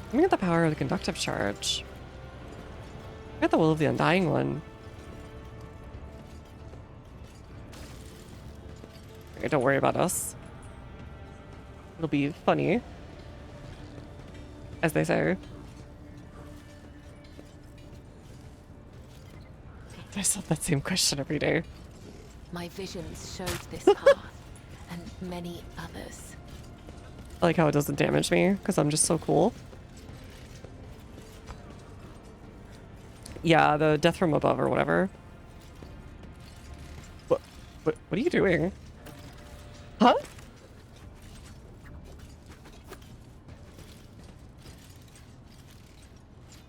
Let me get the power of the conductive charge. Get the will of the undying one. Okay, don't worry about us. It'll be funny. As they say. I said that same question every day. My visions showed this path, and many others. I like how it doesn't damage me, because I'm just so cool. Yeah, the death from above or whatever. What are you doing? Huh?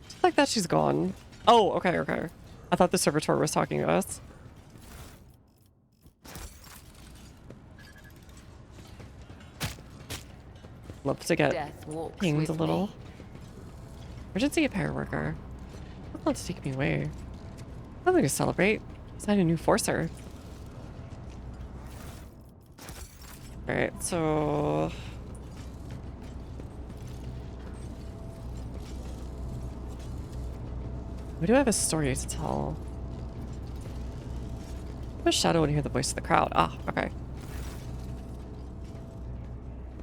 Just like that she's gone. Oh, okay. I thought the servitor was talking to us. Love to get Death walks pinged a with little. me. Emergency repair worker. Don't want to take me away. I'm going to celebrate. Sign a new forcer. Alright, so... we do have a story to tell. I'm a shadow when you hear the voice of the crowd. Ah, okay.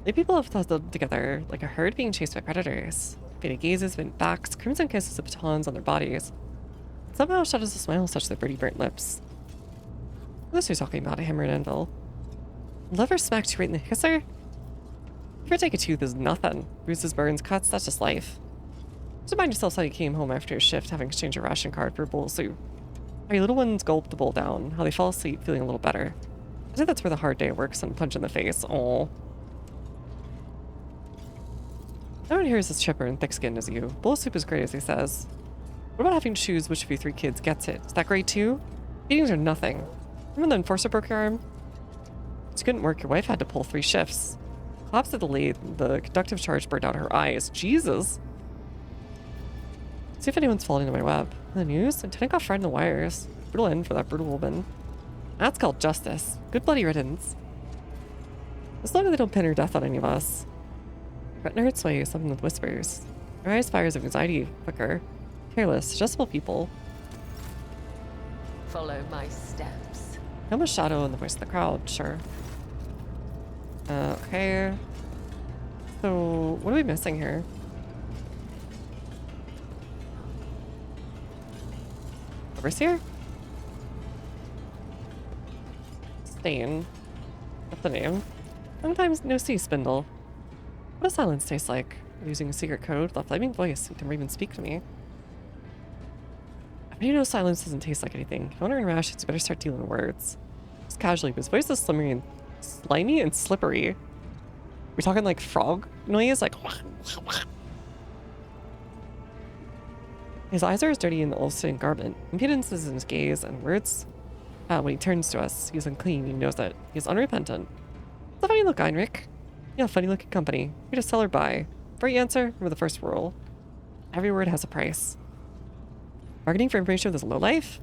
The people have huddled together like a herd being chased by predators. Faded gazes, bent backs, crimson kisses of batons on their bodies. Somehow shadows of smiles touch their pretty burnt lips. Who's who talking about a hammer and anvil? Lover smacked you right in the kisser? Give or take a tooth is nothing. Bruises, burns, cuts, that's just life. Just remind yourself how you came home after your shift having exchanged your ration card for a bowl of soup. How your little ones gulped the bowl down, how they fell asleep feeling a little better. I think that's where the hard day works and punch in the face. Aww. No one here is as chipper and thick-skinned as you. Bowl of soup is great, as he says. What about having to choose which of your 3 kids gets it? Is that great too? Beatings are nothing. Remember the enforcer broke your arm? It couldn't work. Your wife had to pull 3 shifts. Collapsed at the lathe. The conductive charge burned out her eyes. Jesus. See if anyone's falling into my web. In the news, Lieutenant got fried in the wires. Brutal end for that brutal woman. That's called justice. Good bloody riddance. As long as they don't pin her death on any of us. Retina hurts sway, something with whispers. Her eyes fires of anxiety quicker. Careless, suggestible people. Follow my steps. I'm a shadow in the voice of the crowd, sure. Okay. So, what are we missing here? Overseer? Stain. What's the name? Sometimes no sea spindle. What does silence taste like? Using a secret code, the flaming voice who can even speak to me. I bet you know silence doesn't taste like anything. If you want to earn rations, you better start dealing words. Just casually, but his voice is slimy and slippery. We're talking like frog noise, like. His eyes are as dirty in the old-stained garment. Impudence is in his gaze and words. When he turns to us, he's unclean. He knows that. He's unrepentant. It's a funny look, Heinrich. Yeah, funny looking company. Here to sell or buy. Right answer, remember the first rule. Every word has a price. Bargaining for information with this lowlife?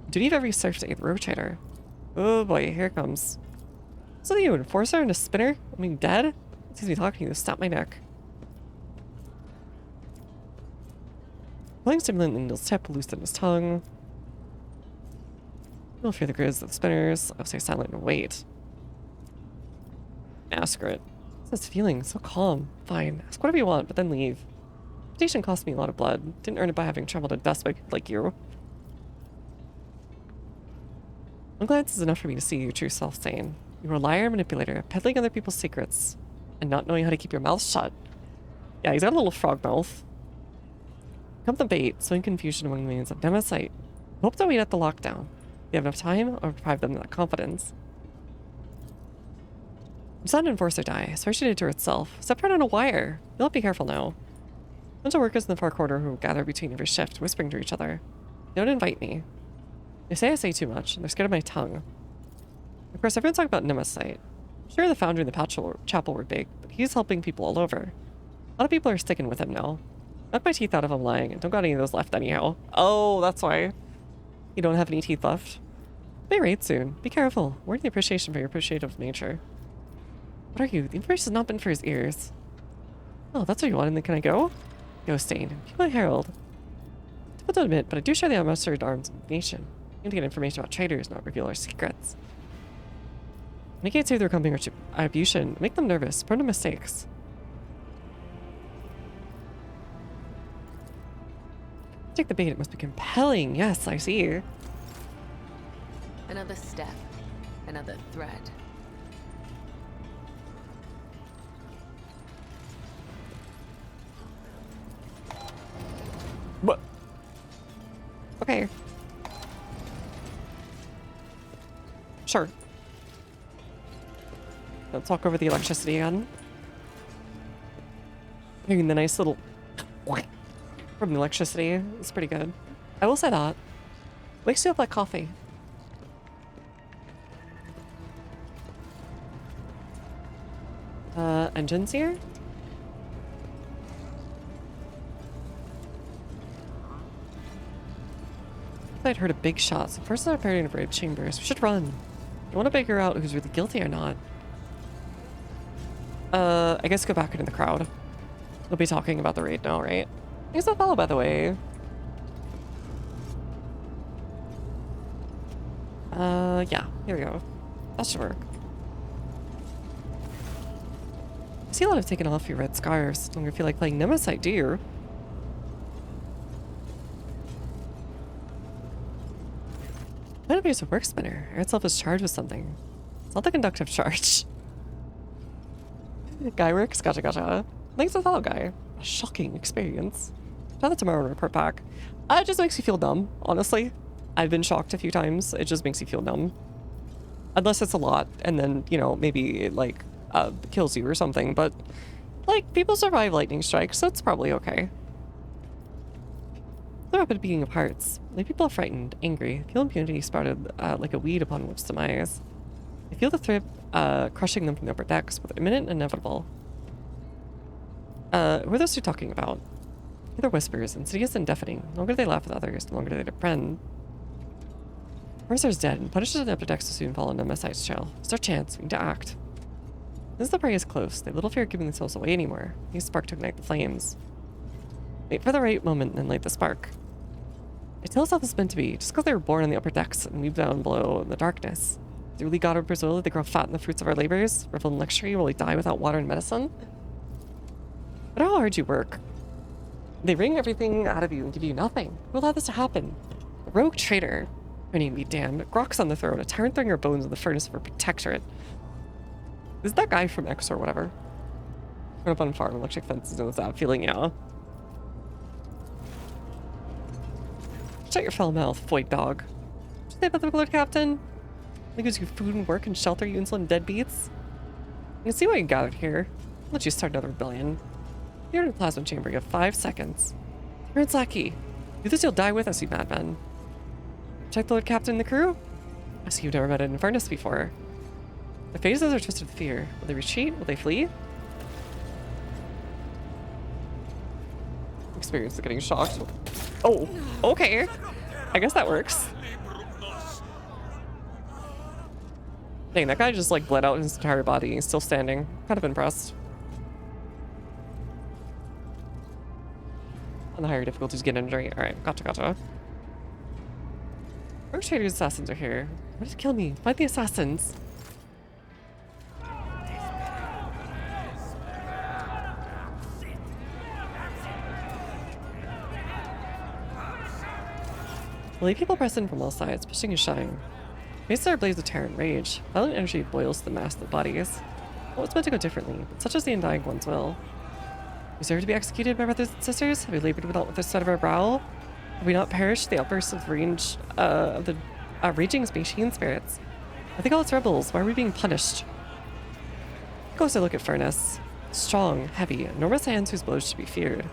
Duty of every serf to aid the rogue trader. Oh boy, here it comes. So you, an enforcer and a spinner? I mean, dead? Sees me talking to you, snap my neck. Pulling stimulant in Neil's tip, loosened his tongue. You'll fear the grizz of the spinners. I'll stay silent and wait. Ask it. What's this feeling? So calm. Fine. Ask whatever you want, but then leave. Reputation cost me a lot of blood. Didn't earn it by having traveled to dust by people like you. One glance is enough for me to see your true self sane. You were a liar, manipulator, peddling other people's secrets, and not knowing how to keep your mouth shut. Yeah, he's got a little frog mouth. Come the bait, sowing confusion among the millions of Nemesis. Hope to wait at the lockdown. If you have enough time, or deprive them of that confidence. You saw an enforcer die, so she did to itself. Separate on a wire. You'll have to be careful now. A bunch of workers in the far corner who gather between every shift, whispering to each other. They don't invite me. They say I say too much, and they're scared of my tongue. Of course, everyone's talking about Nemesis. Sure, the founder and the chapel were big, but he's helping people all over. A lot of people are sticking with him now. Knock my teeth out if I'm lying, and don't got any of those left anyhow. Oh, that's why. You don't have any teeth left. May raid soon. Be careful. Word the appreciation for your appreciative nature. What are you? The information has not been for his ears. Oh, that's what you want, and then can I go? Go, Stain. Keep my herald. Difficult to admit, but I do share the unmustard arms of the nation. We need to get information about traders, not reveal our secrets. When I can't save their company or attribution, make them nervous, prone to mistakes. Take the bait, it must be compelling. Yes, I see. Another step, another thread. What? Okay. Sure. Let's talk over the electricity again. Hearing the nice little from the electricity is pretty good. I will say that. Wakes you up like coffee. Engines here? I'd heard a big shot, so first I'm preparing to raid chambers. We should run. I want to figure out who's really guilty or not. I guess go back into the crowd. We'll be talking about the raid now, right? Here's that fellow, by the way. Yeah, here we go. That should work. I see a lot of taking off your red scarves. Don't you feel like playing Nemesis, do you? Might have used a work spinner. Air itself is charged with something. It's not the conductive charge. Guy works? Gotcha, gotcha. Thanks to the fellow guy. A shocking experience. Try that tomorrow and report back. It just makes you feel dumb, honestly. I've been shocked a few times. It just makes you feel dumb. Unless it's a lot, and then, you know, maybe it, like, kills you or something. But, like, people survive lightning strikes, so it's probably okay. The rapid beating of hearts. Like, people are frightened, angry. Feel impunity sprouted like a weed upon which demise. They feel the threat crushing them from the upper decks, with imminent and inevitable. Who are those two talking about? They're whispers, insidious and deafening. The longer they laugh with others, the longer they depend. Mercer's dead, and punishers in the upper decks will soon fall on Nemesis's trail. It's our chance. We need to act. Since the prey is close, they little fear giving themselves away anymore. Use spark to ignite the flames. Wait for the right moment and then light the spark. They tell us how this is meant to be, just because they were born on the upper decks and moved down below in the darkness. Do really God orders will that they grow fat in the fruits of our labors, revel in luxury while we die without water and medicine? But how hard you work. They wring everything out of you and give you nothing. Who allowed this to happen? A rogue traitor. I need to be damned. Grok's on the throne, a tyrant throwing her bones in the furnace of her protectorate. Is that guy from X or whatever? Run up on farm, electric fences, and that feeling, yeah. Shut your foul mouth, void dog. What did you say about the Lord Captain? He gives you food and work and shelter, you insolent deadbeats. You can see why you gathered here. I'll let you start another rebellion. You're in a plasma chamber, you have 5 seconds. Terrence Lackey. Do this, you'll die with us, you madman. Check the Lord Captain and the crew? I see you've never met an Infernus before. Their faces are twisted with fear. Will they retreat? Will they flee? Experience of getting shocked. Oh, okay. I guess that works. Dang, that guy just like bled out his entire body. He's still standing. Kind of impressed. On the higher difficulties, get injury. Alright, gotcha. Trader's assassins are here. Why did it kill me? Find the assassins. Well, people press in from all sides, pushing and shoving. Faces are ablaze with terror and rage. Violent energy boils to the mass of the bodies. Well, it's meant to go differently, but such as the undying one's will. We deserve to be executed, my brothers and sisters? Have we labored without the sweat of our brow? Have we not perished the outbursts of range of the raging machine spirits? I think all its rebels. Why are we being punished? Closer look at Furnace. Strong, heavy, enormous hands whose blows should be feared.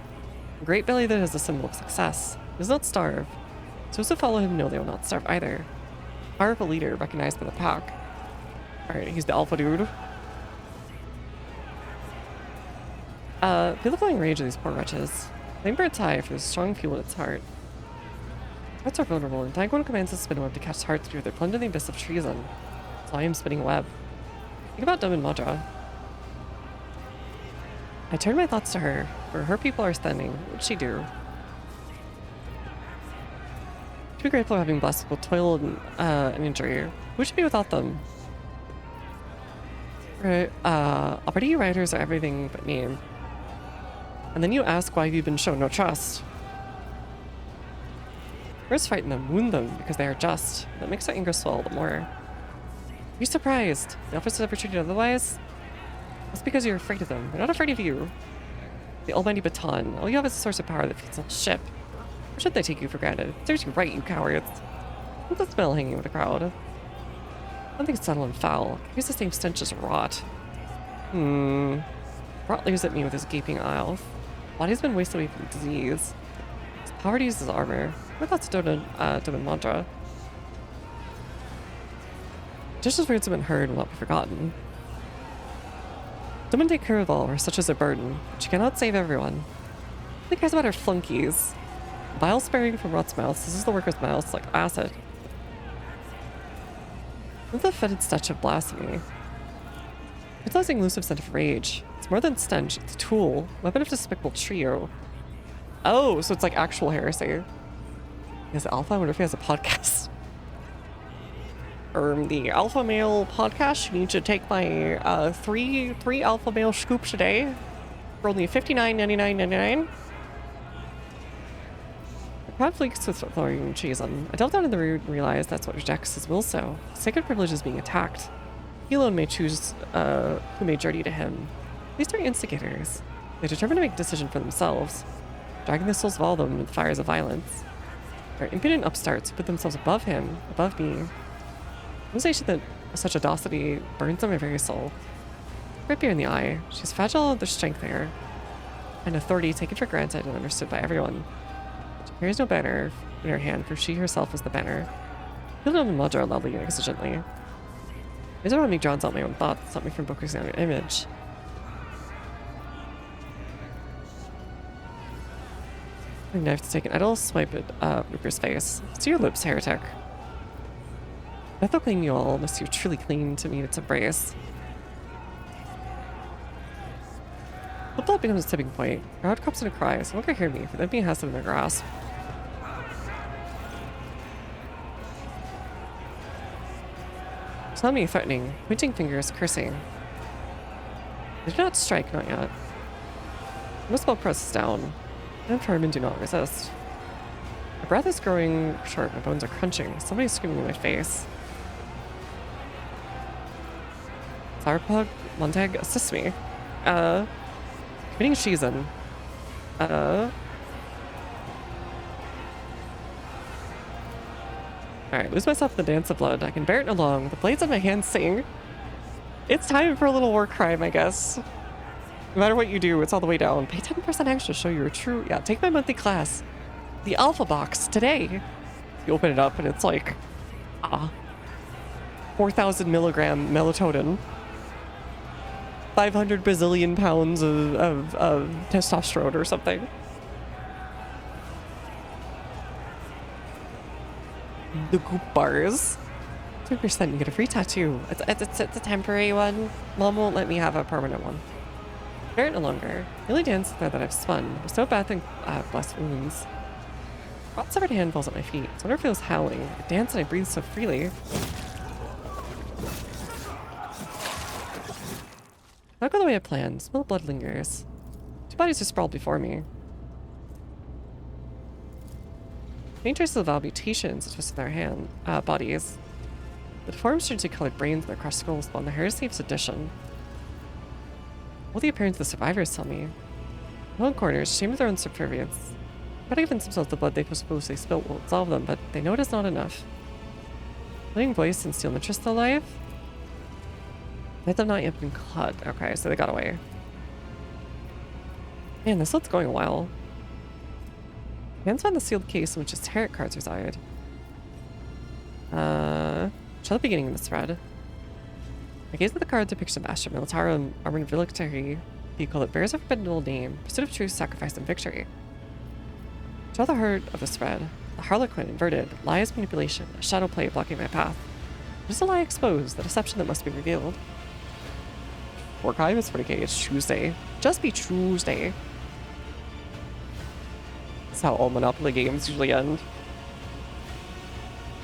A great belly that is a symbol of success. He does not starve. Those who follow him know they will not starve either. Powerful leader recognized by the pack. Alright, he's the alpha dude. Feel the flying rage of these poor wretches. Flame burns high for the strong fuel in its heart. Hearts are vulnerable, and Dargonus commands the spin web to catch hearts before they plunge in the abyss of treason. So I am spinning a web. Think about Dum and Madra. I turn my thoughts to her. Where her people are standing, what would she do? To be grateful for having blessed with toil and injury. Who should be without them? Right, already you riders are everything but me. And then you ask why you've been shown no trust. First fighting them, wound them, because they are just. That makes our anger swell the more. Be surprised. The officers ever treated otherwise? That's because you're afraid of them. They're not afraid of you. The almighty baton. All you have is a source of power that feeds the whole ship. Or should they take you for granted? Serves you right, you cowards. What's the smell hanging with the crowd? Something subtle and foul. Here's the same stench as rot. Rot leers at me with his gaping eyes. Body's been wasted away from disease. His poverty is his armor. My thoughts don't in mantra. Just as words have been heard will not be forgotten. Someone take care of all, or such as a burden. But she cannot save everyone. Who cares about her flunkies? Vile sparing from rot's mouth. This is the worker's mouth, like acid. With the fetid stench of blasphemy. Utilizing elusive scent of rage. It's more than stench, it's a tool. Weapon of despicable trio. Oh, so it's like actual heresy. He has Alpha? I wonder if he has a podcast. The Alpha Male podcast. You need to take my three Alpha Male scoops a day for only $59.99.99. The crowd flakes with throwing cheese on. I delved down in the room and realized that's what rejects his will so. Sacred privilege is being attacked. He alone may choose who may journey to him. These are instigators. They're determined to make a decision for themselves, dragging the souls of all of them into the fires of violence. They're impudent upstarts who put themselves above him, above me. Realization that such audacity burns on my very soul. Rip her in the eye. She's fragile, there's strength there. An authority taken for granted and understood by everyone. She carries no banner in her hand, for she herself is the banner. Feel them and Madra loudly and exigently. I don't want to make drowns out my own thoughts, stop me from focusing on your image. My knife to take an idle swipe at Reaper's face. See your lips, heretic. Death will claim you all, unless you're truly clean to meet its embrace. Flip flop becomes a tipping point. Crowd comes in a cry, so no one can hear me, for the enemy has them in their grasp. It's not me threatening, pointing fingers, cursing. They do not strike, not yet. No spell presses down. I'm firm and do not resist. My breath is growing short, my bones are crunching. Somebody's screaming in my face. Sourpug, Montag, assist me. Committing treason. Alright, lose myself in the dance of blood. I can bear it no long. The blades of my hands sing. It's time for a little war crime, I guess. No matter what you do, it's all the way down. Pay 10% extra to show you're true. Yeah, take my monthly class. The Alpha Box today. You open it up and it's like 4,000 milligram melatonin. 500 bazillion pounds of testosterone or something. The goop bars. 2%, you get a free tattoo. It's a temporary one. Mom won't let me have a permanent one. Bear it no longer. The only dance there that I've spun was so bad and blessed wounds. Rot's severed hand falls at my feet. So I wonder if it was howling. I dance and I breathe so freely. Not go the way I planned. Smell blood lingers. Two bodies are sprawled before me. Main traces of amputations are twisted in their bodies. The deformed, strangely colored brains in their crushed skulls spawn the heresy of sedition. All the appearance of the survivors tell me. Alone corners, ashamed of their own subservience. Not even themselves the blood they supposedly spilt will absolve them, but they know it is not enough. Living voice and steel mistress still alive? They have not yet been cut. Okay, so they got away. Man, this load's going a while. Hands found the sealed case in which his tarot cards reside. Shall the beginning of this thread. I gaze at the card depiction of Astra Militarum armored military vehicle that bears a formidable name, pursuit of truth, sacrifice, and victory. Draw the heart of this thread. The harlequin inverted, lies, manipulation, a shadow play blocking my path. Just a lie exposed, the deception that must be revealed. 4K is 40K, it's Tuesday. Just be Tuesday. That's how all Monopoly games usually end.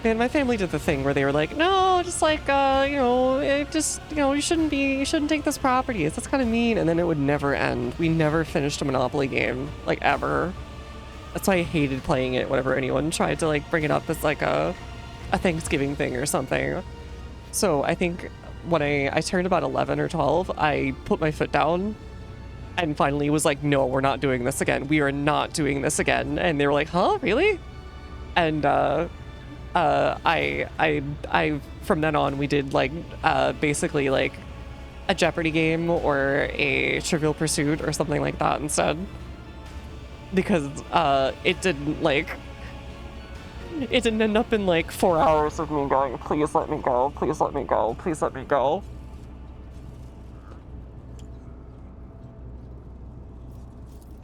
And my family did the thing where they were like, no, just like, you know, you shouldn't take this property. That's kind of mean. And then it would never end. We never finished a Monopoly game, like, ever. That's why I hated playing it whenever anyone tried to, like, bring it up as, like, a Thanksgiving thing or something. So I think when I turned about 11 or 12, I put my foot down and finally was like, no, we're not doing this again. We are not doing this again. And they were like, huh, really? And, I from then on we did like basically like a Jeopardy game or a Trivial Pursuit or something like that instead, because it didn't end up in like 4 hours of me going, please let me go, please let me go, please let me go.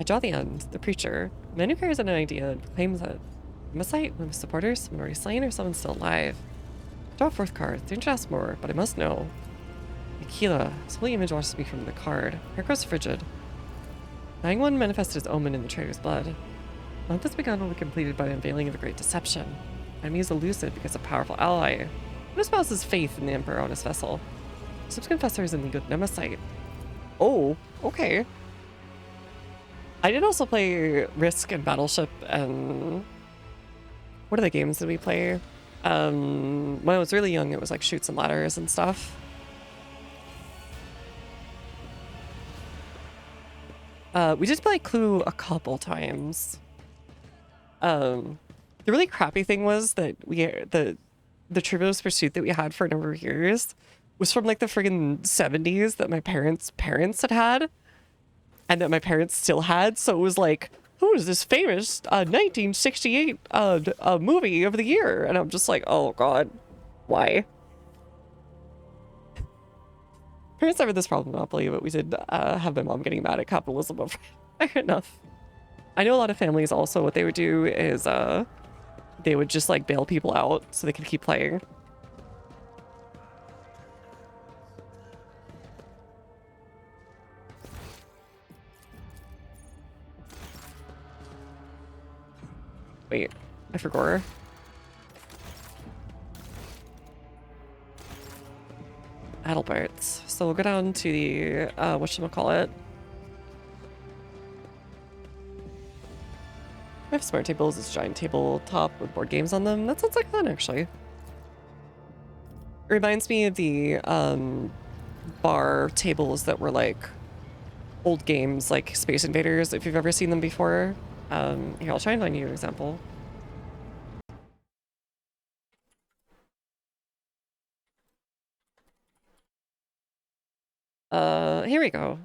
I draw the end, the preacher, the man who carries an idea and proclaims it. I'm a sight, one of his supporters, someone already slain, or someone still alive. Draw a fourth card. Don't ask more, but I must know. Aquila, his holy image watches me from the card. Hair grows frigid. Dying one manifested his omen in the traitor's blood. The month has begun will be completed by the unveiling of a great deception. Enemy is elusive because a powerful ally. Who espouses faith in the Emperor on his vessel? Subs confessor is in league with Nemesis. Oh, okay. I did also play Risk and Battleship and... what are the games that we play? When I was really young, it was like Chutes and Ladders and stuff. We did play Clue a couple times. The really crappy thing was that the Trivial Pursuit that we had for a number of years was from like the friggin' 70s that my parents' had, and that my parents still had. So it was like, who is this famous 1968 movie of the year? And I'm just like, oh god, why? Parents never had this problem with Monopoly, but we did have my mom getting mad at capitalism over fair enough. I know a lot of families also, what they would do is they would just like bail people out so they could keep playing. Wait, I forgot. Adalberts. So we'll go down to the, whatchamacallit. I have smart tables, this giant tabletop with board games on them. That sounds like fun, actually. It reminds me of the bar tables that were like old games, like Space Invaders, if you've ever seen them before. Here, I'll try and find you an example. Here we go.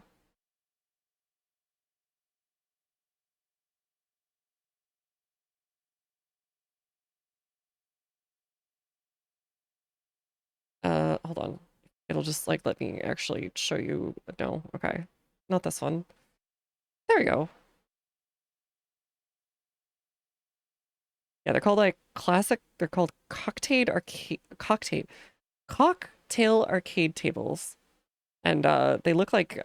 Hold on. It'll just like let me actually show you. No, okay. Not this one. There we go. Yeah, they're called like classic, they're called cocktail arcade tables. And they look like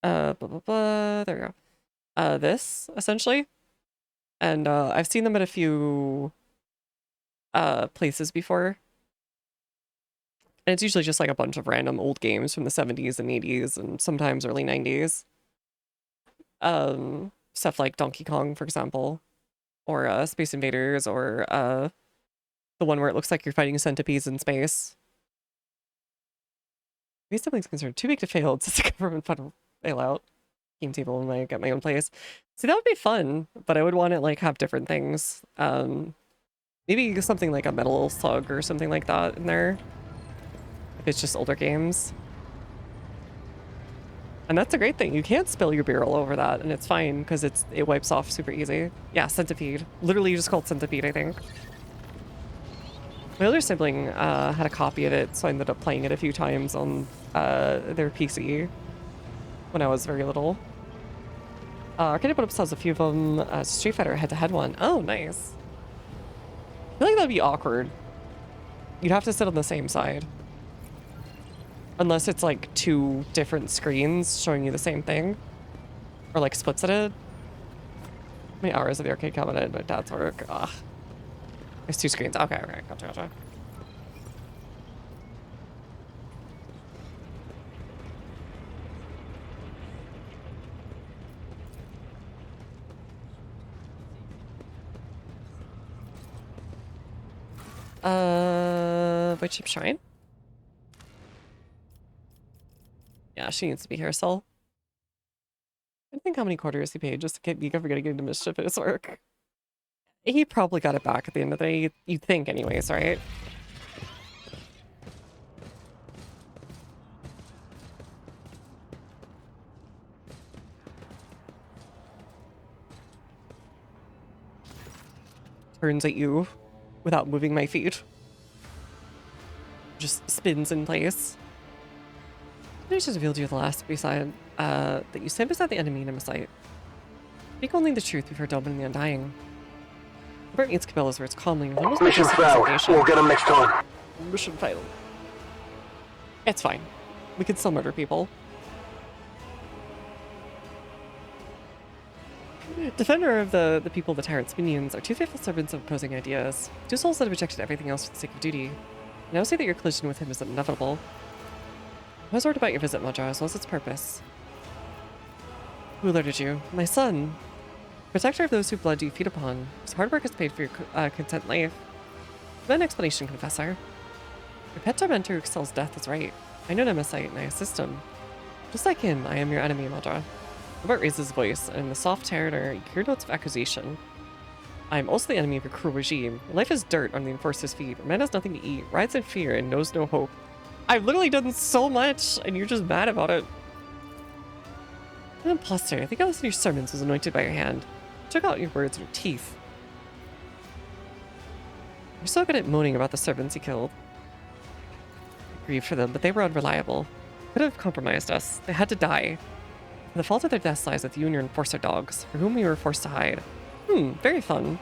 Blah, blah, blah. There we go. This, essentially. And I've seen them at a few places before. And it's usually just like a bunch of random old games from the 70s and 80s and sometimes early 90s. Stuff like Donkey Kong, for example, or Space Invaders, or the one where it looks like you're fighting centipedes in space. These siblings concerned too big to fail. It's a government fund bailout. Game table when I get my own place. See, that would be fun, but I would want it like have different things. Maybe something like a Metal Slug or something like that in there. If it's just older games. And that's a great thing. You can't spill your beer all over that, and it's fine because it wipes off super easy. Yeah, Centipede. Literally just called Centipede, I think. My older sibling had a copy of it, so I ended up playing it a few times on their PC when I was very little. Arcade Put Up has a few of them. Street Fighter head-to-head one. Oh, nice. I feel like that'd be awkward. You'd have to sit on the same side. Unless it's like two different screens showing you the same thing. Or like splits at it. How many hours of the arcade cabinet at my dad's work? Ugh. There's two screens. Okay, gotcha. White Chip Shrine? Yeah, she needs to be here, Sol. I think how many quarters he paid just to keep Giga for getting into mischief at his work. He probably got it back at the end of the day. You'd think anyways, right? Turns at you without moving my feet. Just spins in place. I just revealed to you the last beside that you stand beside the enemy in a sight. Speak only the truth before delving in the undying. Bert meets Cabela's words calmly with almost Mission failed. We'll get him next time. Mission failed. It's fine. We can still murder people. Defender of the people of the tyrant's minions are two faithful servants of opposing ideas. Two souls that have rejected everything else for the sake of duty. Now say that your collision with him is inevitable. I was worried about your visit, Madra, as well as its purpose. Who alerted you? My son. Protector of those whose blood you feed upon. His hard work has paid for your content life. Without an explanation, Confessor. Your pet tormentor who excels death is right. I know Nemesis and I assist him. Just like him, I am your enemy, Madra. Robert raised his voice, and in the soft tenor, you hear notes of accusation. I am also the enemy of your cruel regime. Your life is dirt on the enforcer's feet. Man has nothing to eat, rides in fear, and knows no hope. I've literally done so much, and you're just mad about it. An imposter. I think I listened to your sermons was anointed by your hand. Took out your words with your teeth. You're so good at moaning about the servants you killed. I grieved for them, but they were unreliable. Could have compromised us. They had to die. The fault of their deaths lies with you and your enforcer dogs, for whom we were forced to hide. Very fun.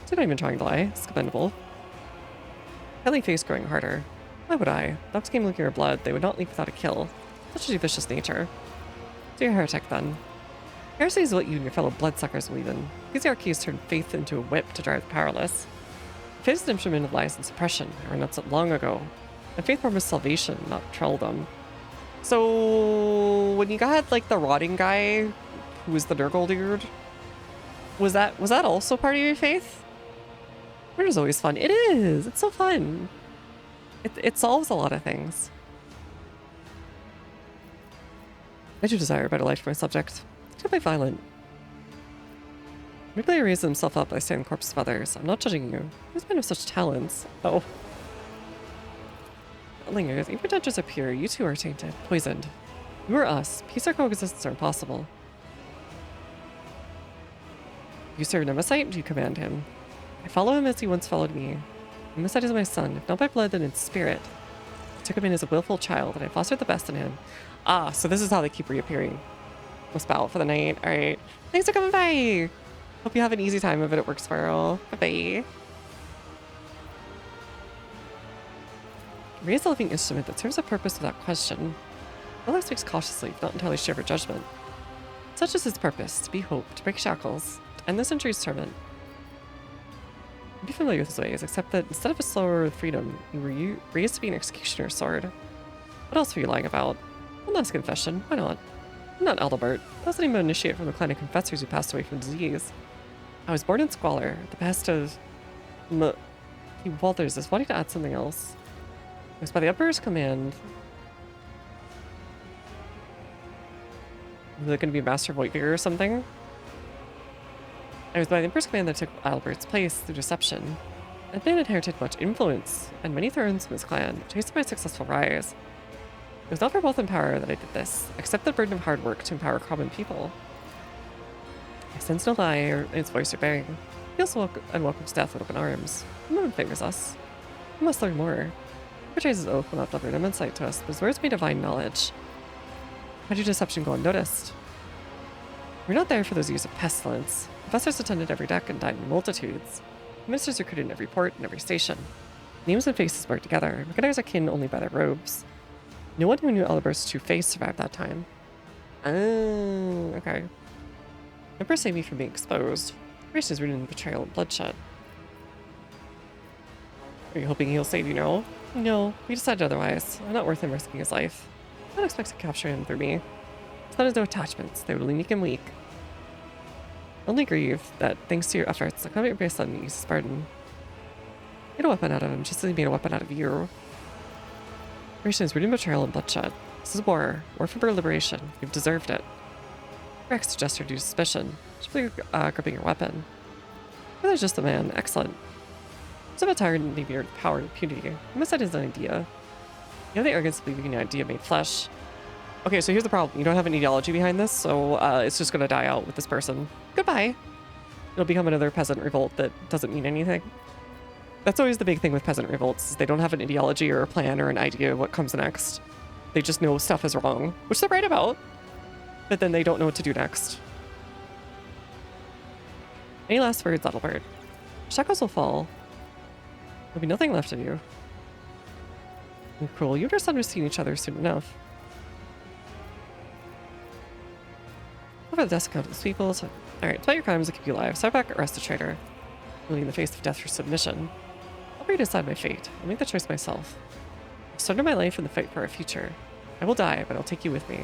They're not even trying to lie. It's commendable. Friendly face growing harder. Why would I? Dogs came looking for blood. They would not leave without a kill. Such a vicious nature. So you're a heretic then. Heresy is what you and your fellow bloodsuckers believe in. These hierarchies turn faith into a whip to drive the powerless. Faith is an instrument of lies and suppression. I renounced it long ago. And faith promised salvation, not trolldom. So when you got like the rotting guy, who was the Nurgle dude, was that also part of your faith? Murder is always fun. It is. It's so fun. It solves a lot of things. I do desire a better life for my subject. Don't be violent. Maybe he raised himself up by staring the corpses of others. I'm not judging you. Who's men of such talents? Oh. Lingers. Even pretenders are pure. You two are tainted. Poisoned. You are us. Peace or coexistence are impossible. You serve Nemesis? Do you command him? I follow him as he once followed me. Nemesis is my son, if not by blood, then in spirit. I took him in as a willful child, and I fostered the best in him. Ah, so this is how they keep reappearing. We'll spout for the night. Alright. Thanks for coming by! Hope you have an easy time of it at work, Squirrel. Bye-bye. Raise a living instrument that serves a purpose without question. Miller speaks cautiously, not entirely sure of her judgment. Such is his purpose, to be hope, to break shackles, to end the century's torment. You'd be familiar with his ways, except that instead of a slower freedom, you were raised to be an executioner's sword. What else were you lying about? One last confession, why not? I'm not Adalbert. I wasn't even initiated from the clan of confessors who passed away from disease. I was born in squalor, the past of Walters is wanting to add something else. It was by the Emperor's command. Is it going to be Master of Whitebeard or something? It was by the Emperor's command that I took Albert's place through deception. That man inherited much influence and many thrones from his clan, which hastened my successful rise. It was not for wealth and power that I did this, except the burden of hard work to empower common people. I sense no lie in its voice or bearing. He also welcomes death with open arms. No one favors us. We must learn more. He betrays his oath will not deliver no insight to us, but his words may divine knowledge. How did deception go unnoticed? We're not there for those years of pestilence. Professors attended every deck and died in multitudes. Ministers recruited in every port and every station. Names and faces worked together, recognize our kin only by their robes. No one who knew Albert's true face survived that time. Oh, okay. Emperor saved me from being exposed. Creation is rooted in betrayal and bloodshed. Are you hoping he'll save you now? No, we decided otherwise. I'm not worth him risking his life. I don't expect to capture him through me. His son has no attachments. They would only make him weak. I only grieve that, thanks to your efforts, I couldn't replace son use Spartan. Made a weapon out of him, just as he made a weapon out of you. Creation is rooted in betrayal and bloodshed. This is war. War for liberation. You've deserved it. Rex suggests your due suspicion. Simply gripping your weapon. Or there's just a man. Excellent. Some of a tyrant and your power and impunity. He must have his own idea. You have the arrogance of believing an idea made flesh. Okay, so here's the problem. You don't have an ideology behind this, so it's just gonna die out with this person. Goodbye. It'll become another peasant revolt that doesn't mean anything. That's always the big thing with peasant revolts, is they don't have an ideology or a plan or an idea of what comes next. They just know stuff is wrong, which they're right about, but then they don't know what to do next. Any last words, Adalbert? Shackles will fall. There'll be nothing left of you. You're cruel. You and your son have seen each other soon enough. Over the desk account of people. Alright, despite your crimes that keep you alive, step back, arrest a traitor. Willing in the face of death for submission. I'll redecide my fate. I'll make the choice myself. I've started my life in the fight for our future. I will die, but I'll take you with me.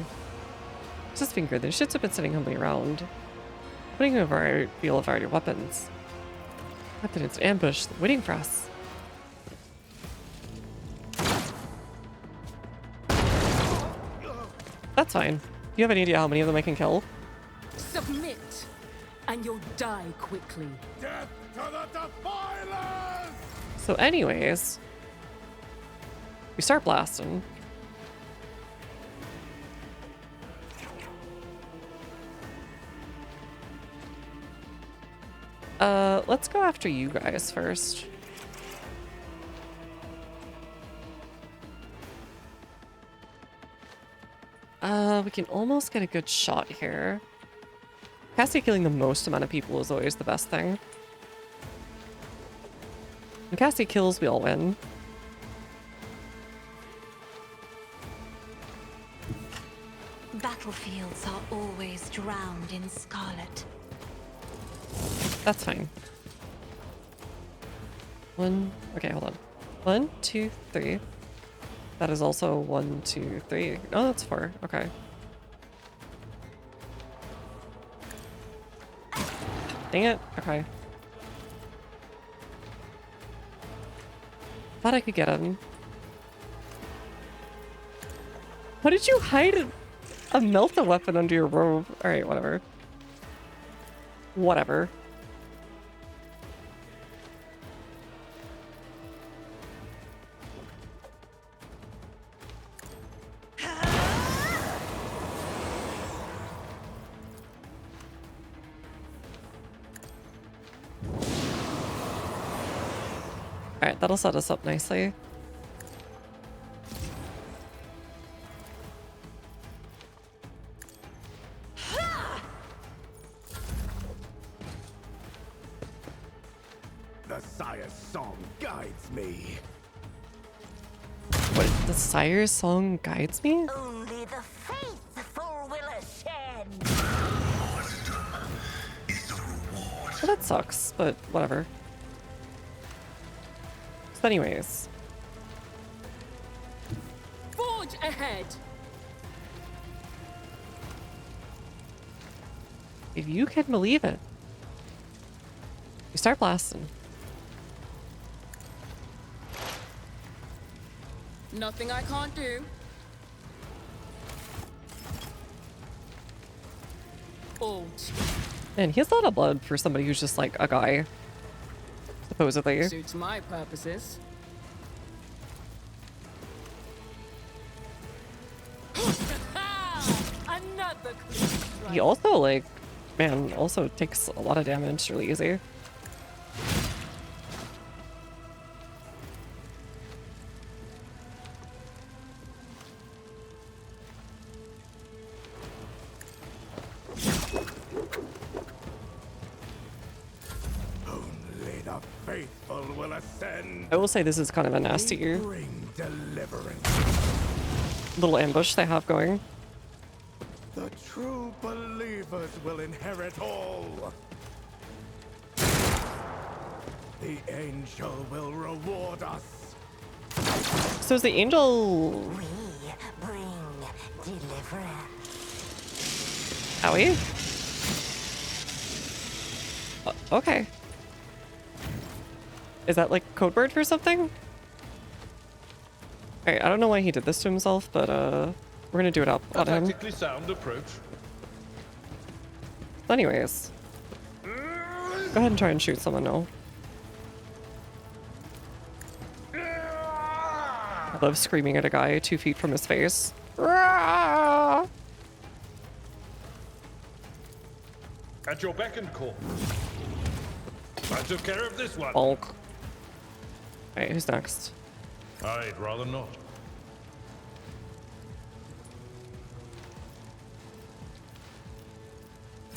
Just his finger, the shits have been sitting humbly around. Putting over our wheel of our weapons. Captain, it's an ambush waiting for us. That's fine. Do you have any idea how many of them I can kill? Submit, and you'll die quickly. Death to the defilers! So anyways, we start blasting. Let's go after you guys first. We can almost get a good shot here. Cassie killing the most amount of people is always the best thing. When Cassie kills, we all win. Battlefields are always drowned in scarlet. That's fine. Okay, hold on. 1, 2, 3. That is also 1, 2, 3. Oh, that's 4. Okay. Dang it. Okay. Thought I could get him. How did you hide a melt-a weapon under your robe? Alright, whatever. Whatever. Alright, that'll set us up nicely. The Sire's song guides me. What? The Sire's song guides me? Only the Well, that sucks, but whatever. So anyways. Forge ahead! If you can believe it. You start blasting. Nothing I can't do. Alt. Man, he has a lot of blood for somebody who's just like a guy. Supposedly. Suits my purposes. Another He also, like, man, also takes a lot of damage really easy. Only the faithful will ascend. I will say this is kind of a nasty Bring deliverance. little ambush they have going. The true believers will inherit all. The angel will reward us. So is the angel... We bring deliverance. Owie? Okay. Is that like code word for something? Alright, I don't know why he did this to himself, but we're gonna do it up on him. Tactically sound approach. Anyways. Go ahead and try and shoot someone now. I love screaming at a guy 2 feet from his face. At your beck and call. I took care of this one. Bulk. Alright, who's next? I'd rather not.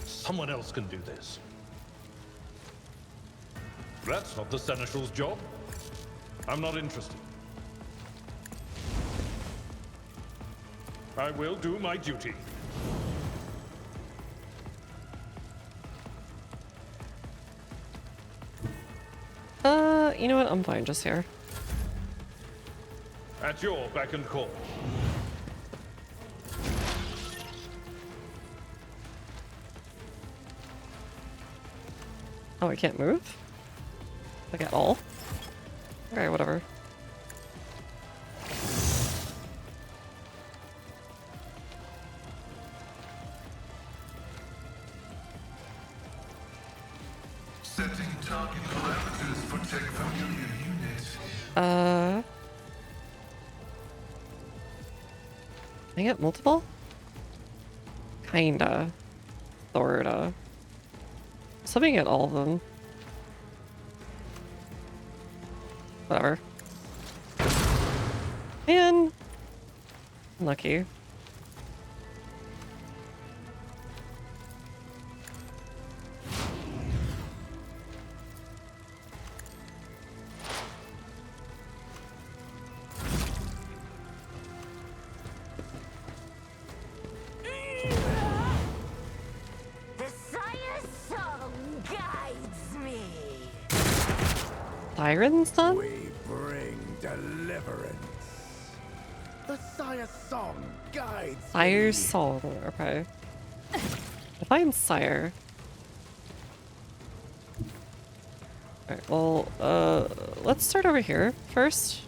Someone else can do this. That's not the Seneschal's job. I'm not interested. I will do my duty. You know what? I'm fine just here. At your beck and call. Oh, I can't move? Like at all? Okay, whatever. Setting target parameters for tech familiar units. Can I get multiple? Kinda. Sorta. So let me get all of them. Whatever. Man. Lucky. Siren's son? We bring deliverance. The Sire's song guides Sire's me. song, okay. Define Sire. Alright, well, let's start over here first.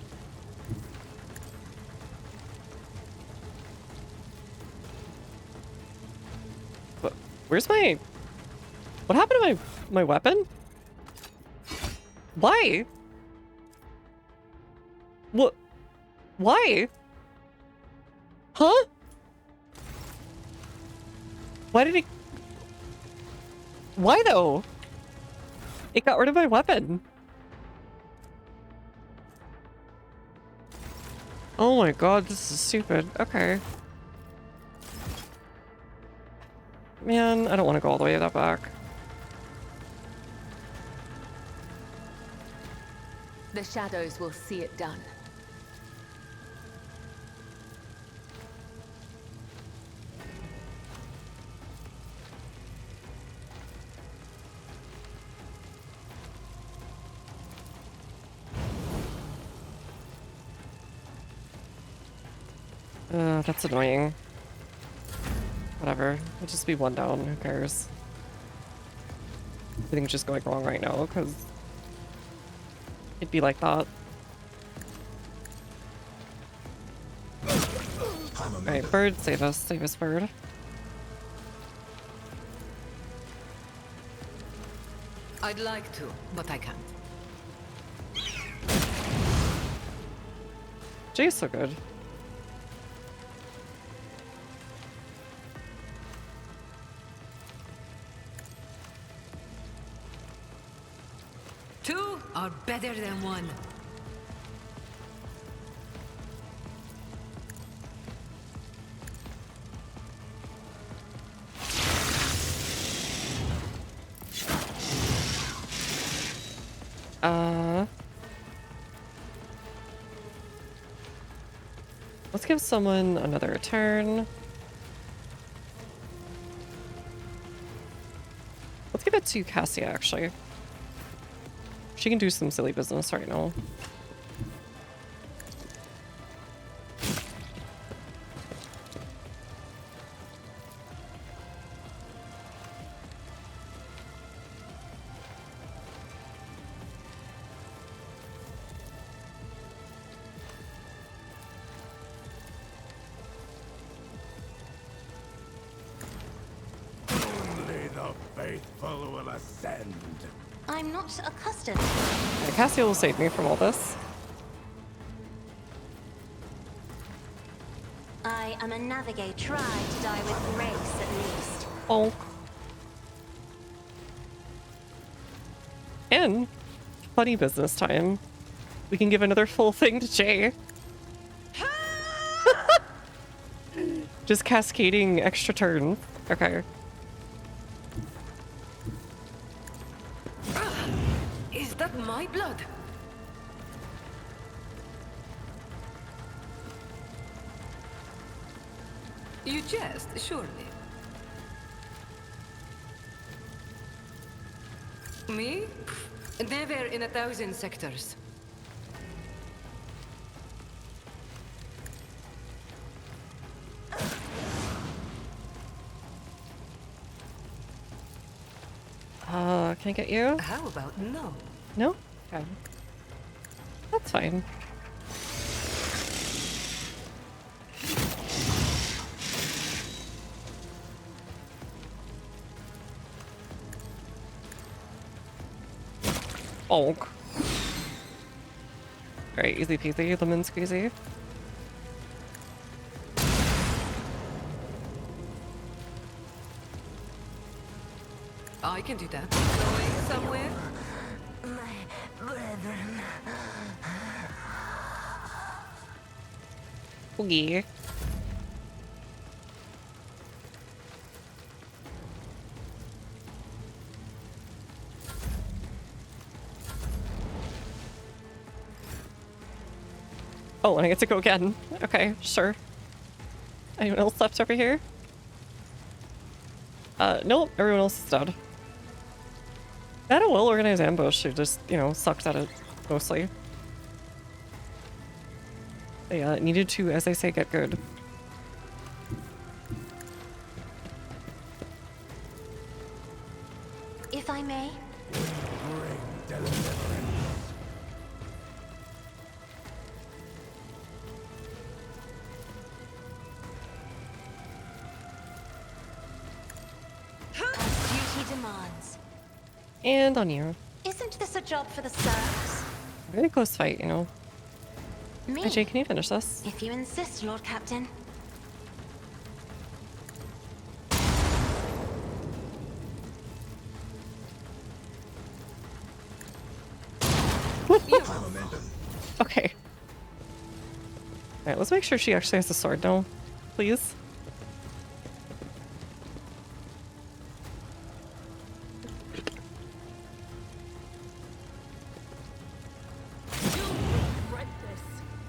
Where's my... What happened to my weapon? Why? What? Why? Huh? Why did it... Why though? It got rid of my weapon. Oh my god, this is stupid. Okay. Man, I don't want to go all the way that back. The shadows will see it done. That's annoying. Whatever. It'll just be one down. Who cares? Everything's just going wrong right now because it'd be like that. Alright, bird, save us. Save us, bird. I'd like to, but I can't. Jay's so good. Two are better than one. Let's give someone another turn. Let's give it to Cassia, actually. She can do some silly business right now. Only the faithful will ascend. I'm not accustomed. Yeah, Cassia will save me from all this. I am a navigator. Try to die with grace, at least. Oh. And funny business time. We can give another full thing to Jay. Just cascading extra turn. Okay. Is that my blood? You jest, surely. Me? Never in 1,000 sectors. Can I get you? How about no? No? Okay. That's fine. Bonk. Alright, easy peasy, lemon squeezy. I can do that. Going somewhere? My brethren. Oogie. Oh, and I get to go again. Okay, sure. Anyone else left over here? Nope, everyone else is dead. They had a well-organized ambush, who just, you know, sucked at it, mostly. They needed to, as they say, get good. If I may. Bring deliverance. Duty demands. And on you. Isn't this a job for the serfs? Very close fight, you know. Me? Hey, Jay, can you finish this? If you insist, Lord Captain. Okay. Alright, let's make sure she actually has a sword now. Please.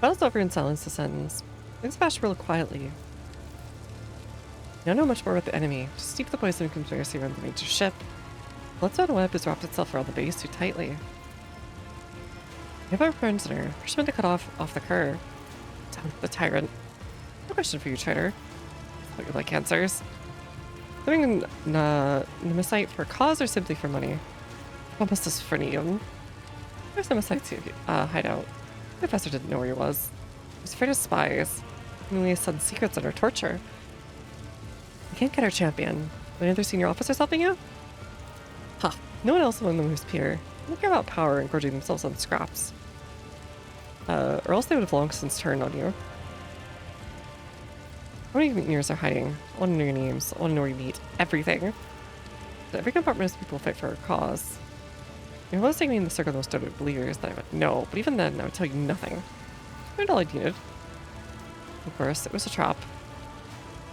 Battle's over and silence descends. Things bash real quietly. You don't know much more about the enemy. Just steep the poison conspiracy around the major ship. Bloodstone web has wrapped itself around the base too tightly. We have our friends in her. Push them to cut off the cur. Down with the tyrant. No question for you, trader. What you like answers. Doing Nemesis for cause or simply for money? Almost as frenium. Where's Nemesis hideout? The professor didn't know where he was. He was afraid of spies. And we sent secrets under torture. We can't get our champion. Any other senior officers helping you? Huh. No one else among them who's peer. They don't care about power and gorging themselves on scraps. Or else they would have long since turned on you. How many mutineers are hiding? I want to know your names. I want to know where you meet. Everything. Every compartment has people fight for a cause. You're always taking me in the circle of those doted believers that I would know, but even then I would tell you nothing. I all I needed. Of course, it was a trap.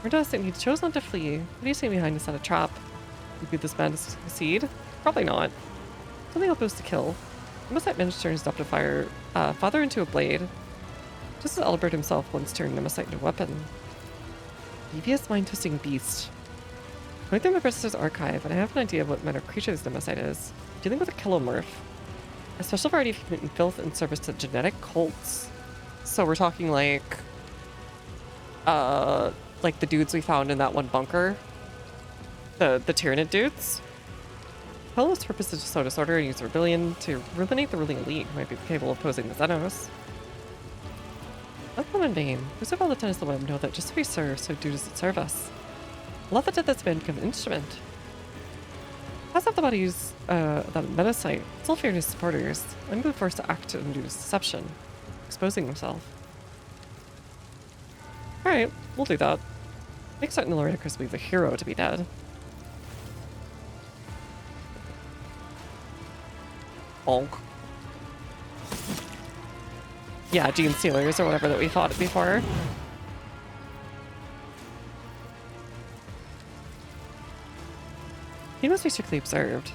Or does it? He chose not to flee. What do you say behind to set a trap? You beat this man to succeed? Probably not. Something else was to kill. He must have managed to turn his adopted father into a blade. Just as Albert himself once turned Nemesis into a weapon. Devious mind-twisting beast. Going through my professor's archive, and I have an idea of what manner of creature this Nemesis is. Dealing with a kilomorph. A special variety of mutant filth in service to genetic cults. So we're talking like the dudes we found in that one bunker. The Tyrannid dudes. Pelo's purpose is to sow disorder and use rebellion to eliminate the ruling elite who might be capable of opposing the Xenos. Let them in vain. Who's of all the tenants of the web know that just so we serve, so do does it serve us. Let the death that's been become an instrument. As of the bodies, that Metasite, still feared his supporters, and be forced to act and do deception, exposing himself. Alright, we'll do that. Make certain the Lordicus will be the hero to be dead. Bonk. Yeah, Gene Stealers or whatever that we fought before. He must be strictly observed.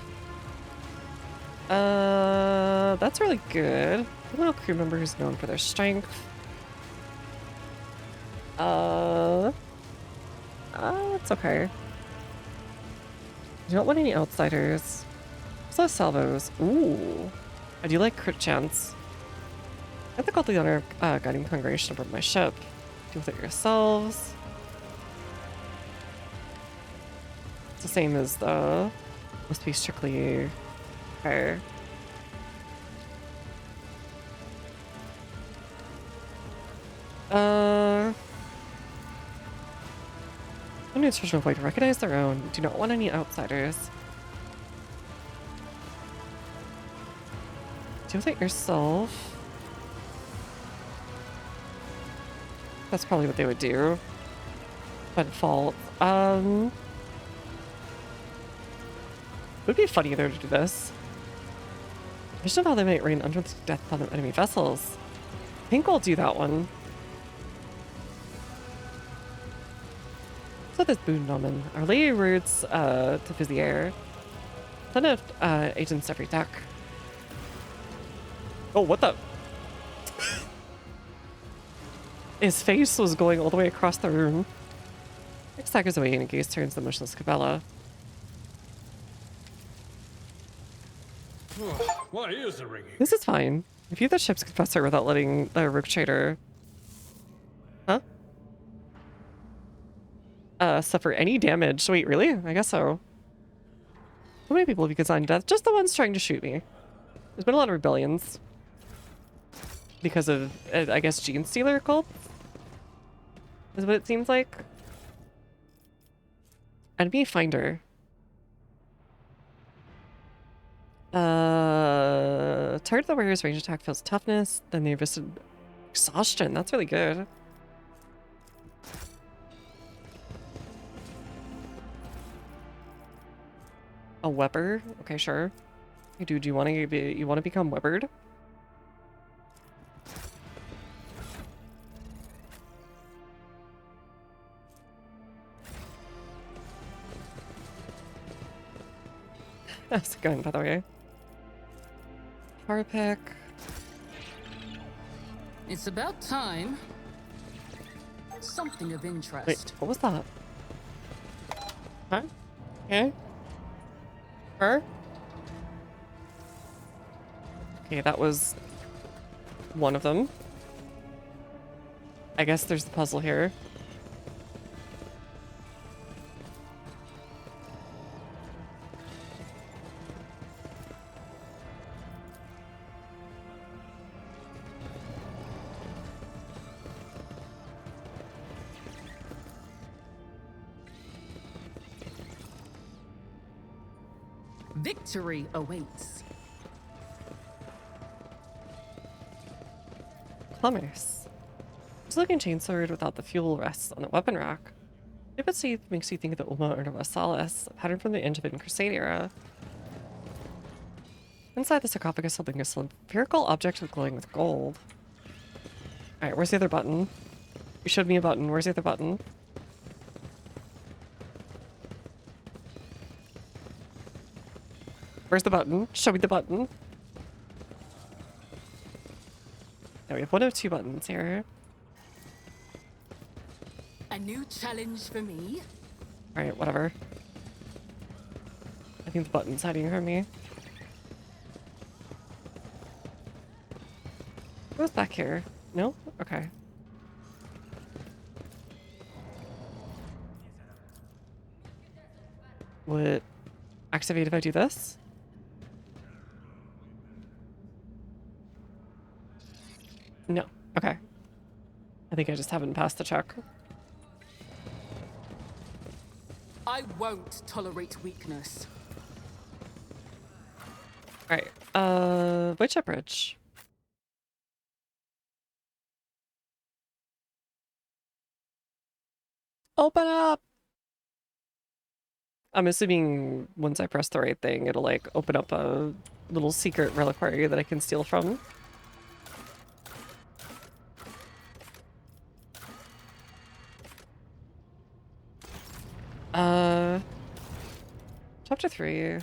That's really good. A little crew member who's known for their strength. It's okay. You don't want any outsiders. So salvos. Ooh. I do like crit chance. I have the call to the honor of guiding the congregation aboard my ship. Deal with it yourselves. It's the same as the... Must be strictly... Okay. One instruction of way to recognize their own. Do not want any outsiders. Deal with it yourself. That's probably what they would do. By default. It would be funny though to do this. Vision of how they might rain under the death upon enemy vessels. I think I'll do that one. So this boon omen. Our Lady routes to Viscera. Send out agents every deck. Oh, what the? His face was going all the way across the room. X staggers away and gaze turns the motionless Cabela. Why is the ringing? This is fine. If you the ship's confessor without letting the rook trader... Huh? Suffer any damage. Wait, really? I guess so. How many people have you consigned to death? Just the ones trying to shoot me. There's been a lot of rebellions. Because of, I guess, Gene Stealer cults? Is what it seems like. Enemy Finder. Target the warrior's range attack feels toughness, then they resisted exhaustion. That's really good. A Weber? Okay, sure. Hey, dude, you want to become Webered? How's it going, by the way? Power pick. It's about time. Something of interest. Wait, what was that? Huh? Okay. Her? Okay, that was one of them. I guess there's the puzzle here. Victory awaits. Commerce. Just looking chainsword without the fuel rests on the weapon rack. Its teeth makes you think of the Ulma Universalis, a pattern from the Angevin Crusade era. Inside the sarcophagus holding a spherical object glowing with gold. Alright, where's the other button? You showed me a button. Where's the other button? Where's the button? Show me the button. Now we have one of two buttons here. A new challenge for me. Alright, whatever. I think the button's hiding from me. What's back here? No? Okay. Would it activate if I do this? No. Okay. I think I just haven't passed the check. I won't tolerate weakness. Alright, which bridge? Open up! I'm assuming once I press the right thing, it'll like open up a little secret reliquary that I can steal from. Chapter 3.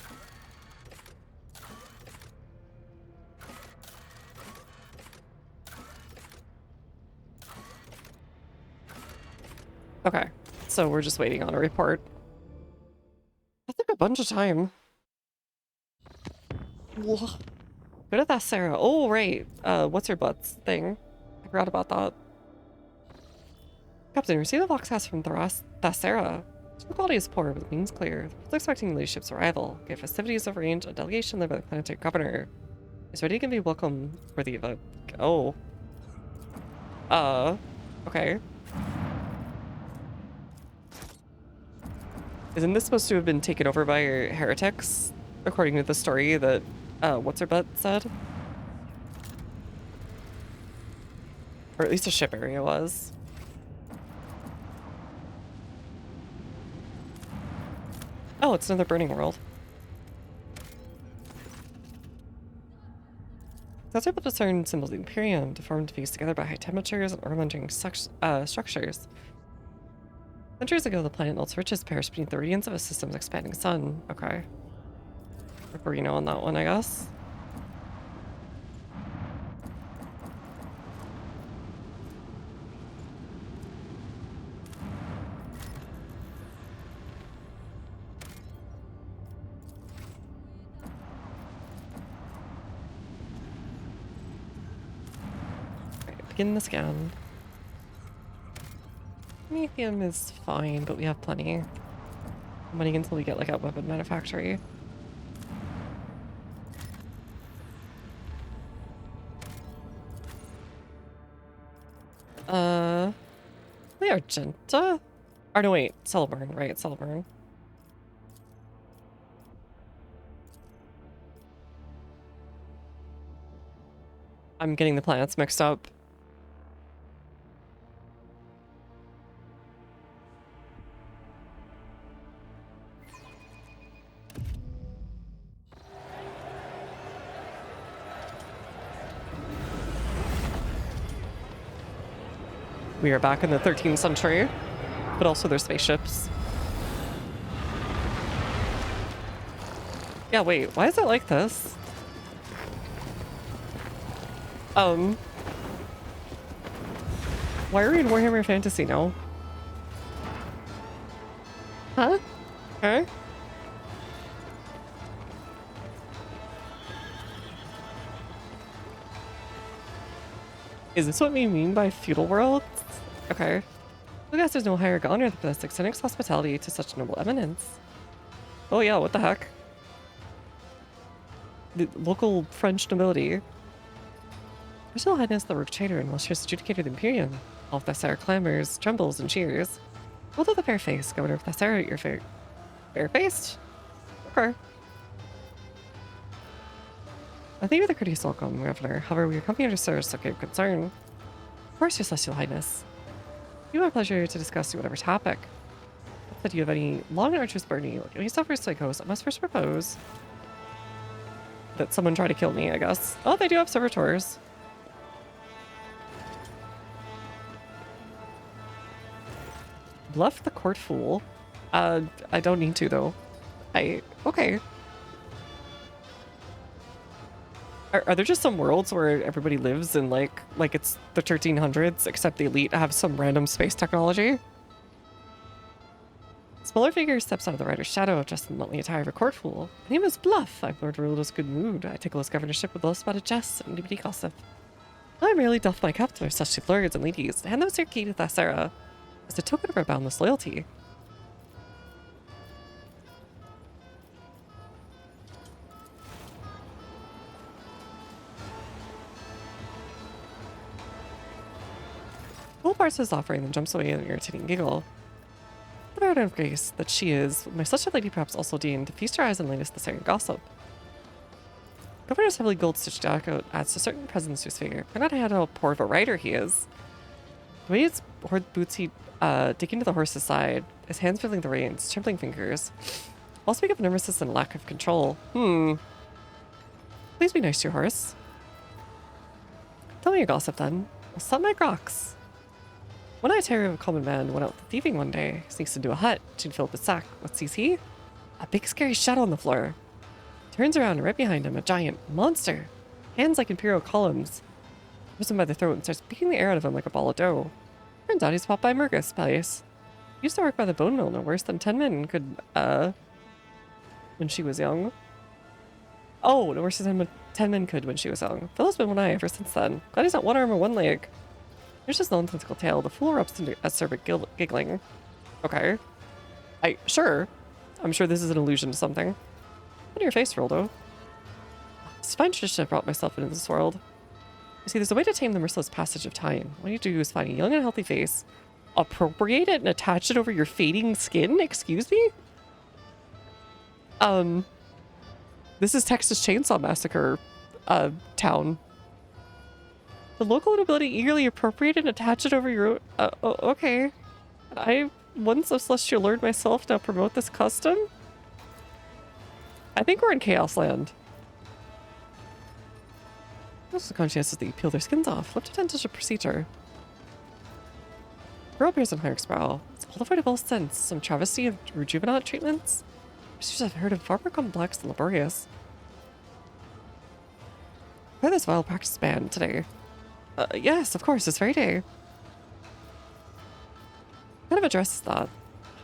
Okay, so we're just waiting on a report. That took a bunch of time. Whoa. Go to Viscera. Oh, right. What's her butts thing? I forgot about that. Captain, receive a voxcast from Viscera. The quality is poor, but the means clear. The expecting the ship's arrival. Get festivities of range, a delegation led by the planetary governor is ready to be welcome for the event. Oh. Okay. Isn't this supposed to have been taken over by heretics, according to the story that, what's her butt said? Or at least a ship area was. Oh, it's another burning world. That's able to discern symbols of the Imperium, deformed to fuse together by high temperatures and ornamenting structures. Centuries ago, the planet and all its riches perished beneath the radiance of a system's expanding sun. Okay. Reno on that one, I guess. Begin the scan. Lithium is fine, but we have plenty. Money until we get like a weapon manufactory. The Argenta? Or no, wait, Celeburn, right? Celeburn. I'm getting the planets mixed up. We are back in the 13th century, but also there's spaceships. Yeah, wait, why is it like this? Why are we in Warhammer Fantasy now? Huh? Okay. Is this what we mean by feudal worlds? Okay. I guess there's no higher honor than this extending hospitality to such noble eminence. Oh yeah, what the heck? The local French nobility. Her Royal Highness the Rook Trader and while she has adjudicated the Imperium. All of Viscera clamors, trembles, and cheers. Hold up the fair face, Governor of Viscera, your fair-faced? Okay. I think you're the courteous welcome, Governor. However, we are coming under service of grave concern. Of course, Your Celestial Highness. It would be my pleasure to discuss whatever topic. If you have any long and arduous journey, when you suffer psychos, I must first propose that someone try to kill me, I guess. Oh, they do have servitors. Bluff the court fool. I don't need to, though. Okay. Are there just some worlds where everybody lives in like it's the 1300s, except the elite have some random space technology? Smaller figure steps out of the rider's shadow, dressed in the motley attire of a court fool. My name is Bluff. I'm Lord Ruler's good mood. I tickle his governorship with low-spotted jests and nibity gossip. I merely doff my cap to their such lords and ladies, and hand them your key to Viscera as a token of our boundless loyalty. Full parts his offering, then jumps away in an irritating giggle. The Baron of Grace that she is, my such a lady perhaps also deigned to feast her eyes on latest Viscerian gossip. Governor's heavily gold-stitched jacket adds a certain presence to his figure. I not had how poor of a rider he is. The way his hoard boots he digging to the horse's side, his hands feeling the reins, trembling fingers. All speak of nervousness and lack of control. Please be nice to your horse. Tell me your gossip then. I'll stop my grocks. One eyed terrier of a common man went out thieving one day, sneaks into a hut, chin filled with sack. What sees he? A big scary shadow on the floor. Turns around and right behind him, a giant monster. Hands like imperial columns. Grabs him by the throat and starts beating the air out of him like a ball of dough. Turns out he's popped by Murgus Palace. Used to work by the bone mill, no worse than 10 men could, when she was young. Oh, no worse than 10 men could when she was young. Phil's been one eye ever since then. Glad he's not one arm or one leg. Here's his nonsensical tale. The fool erupts into a servant giggling. Okay. Sure. I'm sure this is an allusion to something. What your face, Roldo? It's a fine tradition I brought myself into this world. You see, there's a way to tame the merciless passage of time. What you do is find a young and healthy face, appropriate it, and attach it over your fading skin? Excuse me? This is Texas Chainsaw Massacre, town. The local nobility eagerly appropriate and attach it over your okay. I, once a celestial lord myself, now promote this custom? I think we're in Chaos Land. Most of the conscientiously peel their skins off. Left to such a procedure. Girl appears on Heinrich's brow. It's qualified of all sense. Some travesty of rejuvenant treatments? Procedures I've heard of far more complex and laborious. Why this vile practice banned today? Yes, of course, this very day. What kind of address is that?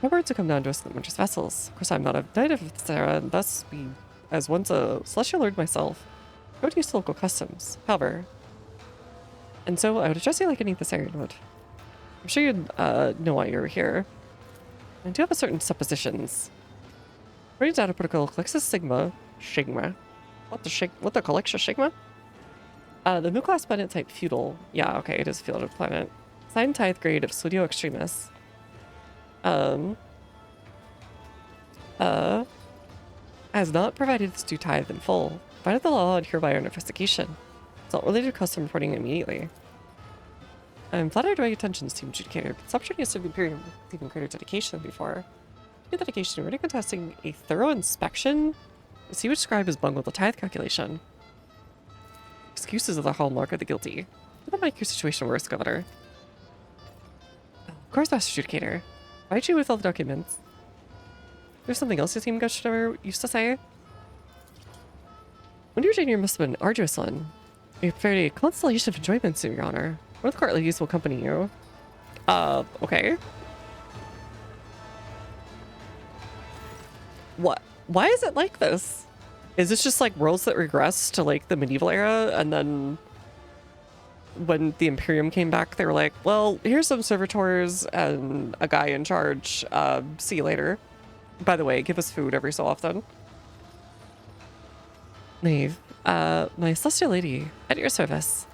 My words have come down to us in the winter's vessels. Of course, I'm not a knight of Viscera, and thus be, as once a celestial lord myself, I would use local customs. However, and so I would address you like any Viscerian would. I'm sure you'd know why you're here. I do have a certain suppositions. Ready data protocol Calixus Sigma. What the Calixus Sigma? The new class planet type feudal. Yeah, okay, it is a feudal planet. Sign tithe grade of Studio Extremis. Has not provided its due tithe in full. Provided the law and hereby an investigation. It's not related to custom reporting immediately. I'm flattered by your attentions, Team Adjudicator, but Subjourney has served the Imperium with even greater dedication than before. New dedication, already contesting a thorough inspection? As he would describe as bungled the tithe calculation. Excuses are the hallmark of the guilty. That'll make your situation worse, Governor. Of course, Master Adjudicator. Provide you with all the documents. There's something else your team should ever used to say? When your tenure must have been an arduous one. You prepared a constellation of enjoyments, Your Honor. One of the court ladies will accompany you. Okay. What? Why is it like this? Is this just like worlds that regress to like the medieval era, and then when the Imperium came back, they were like, well, here's some servitors and a guy in charge. See you later. By the way, give us food every so often. Knave, my celestial lady, at your service.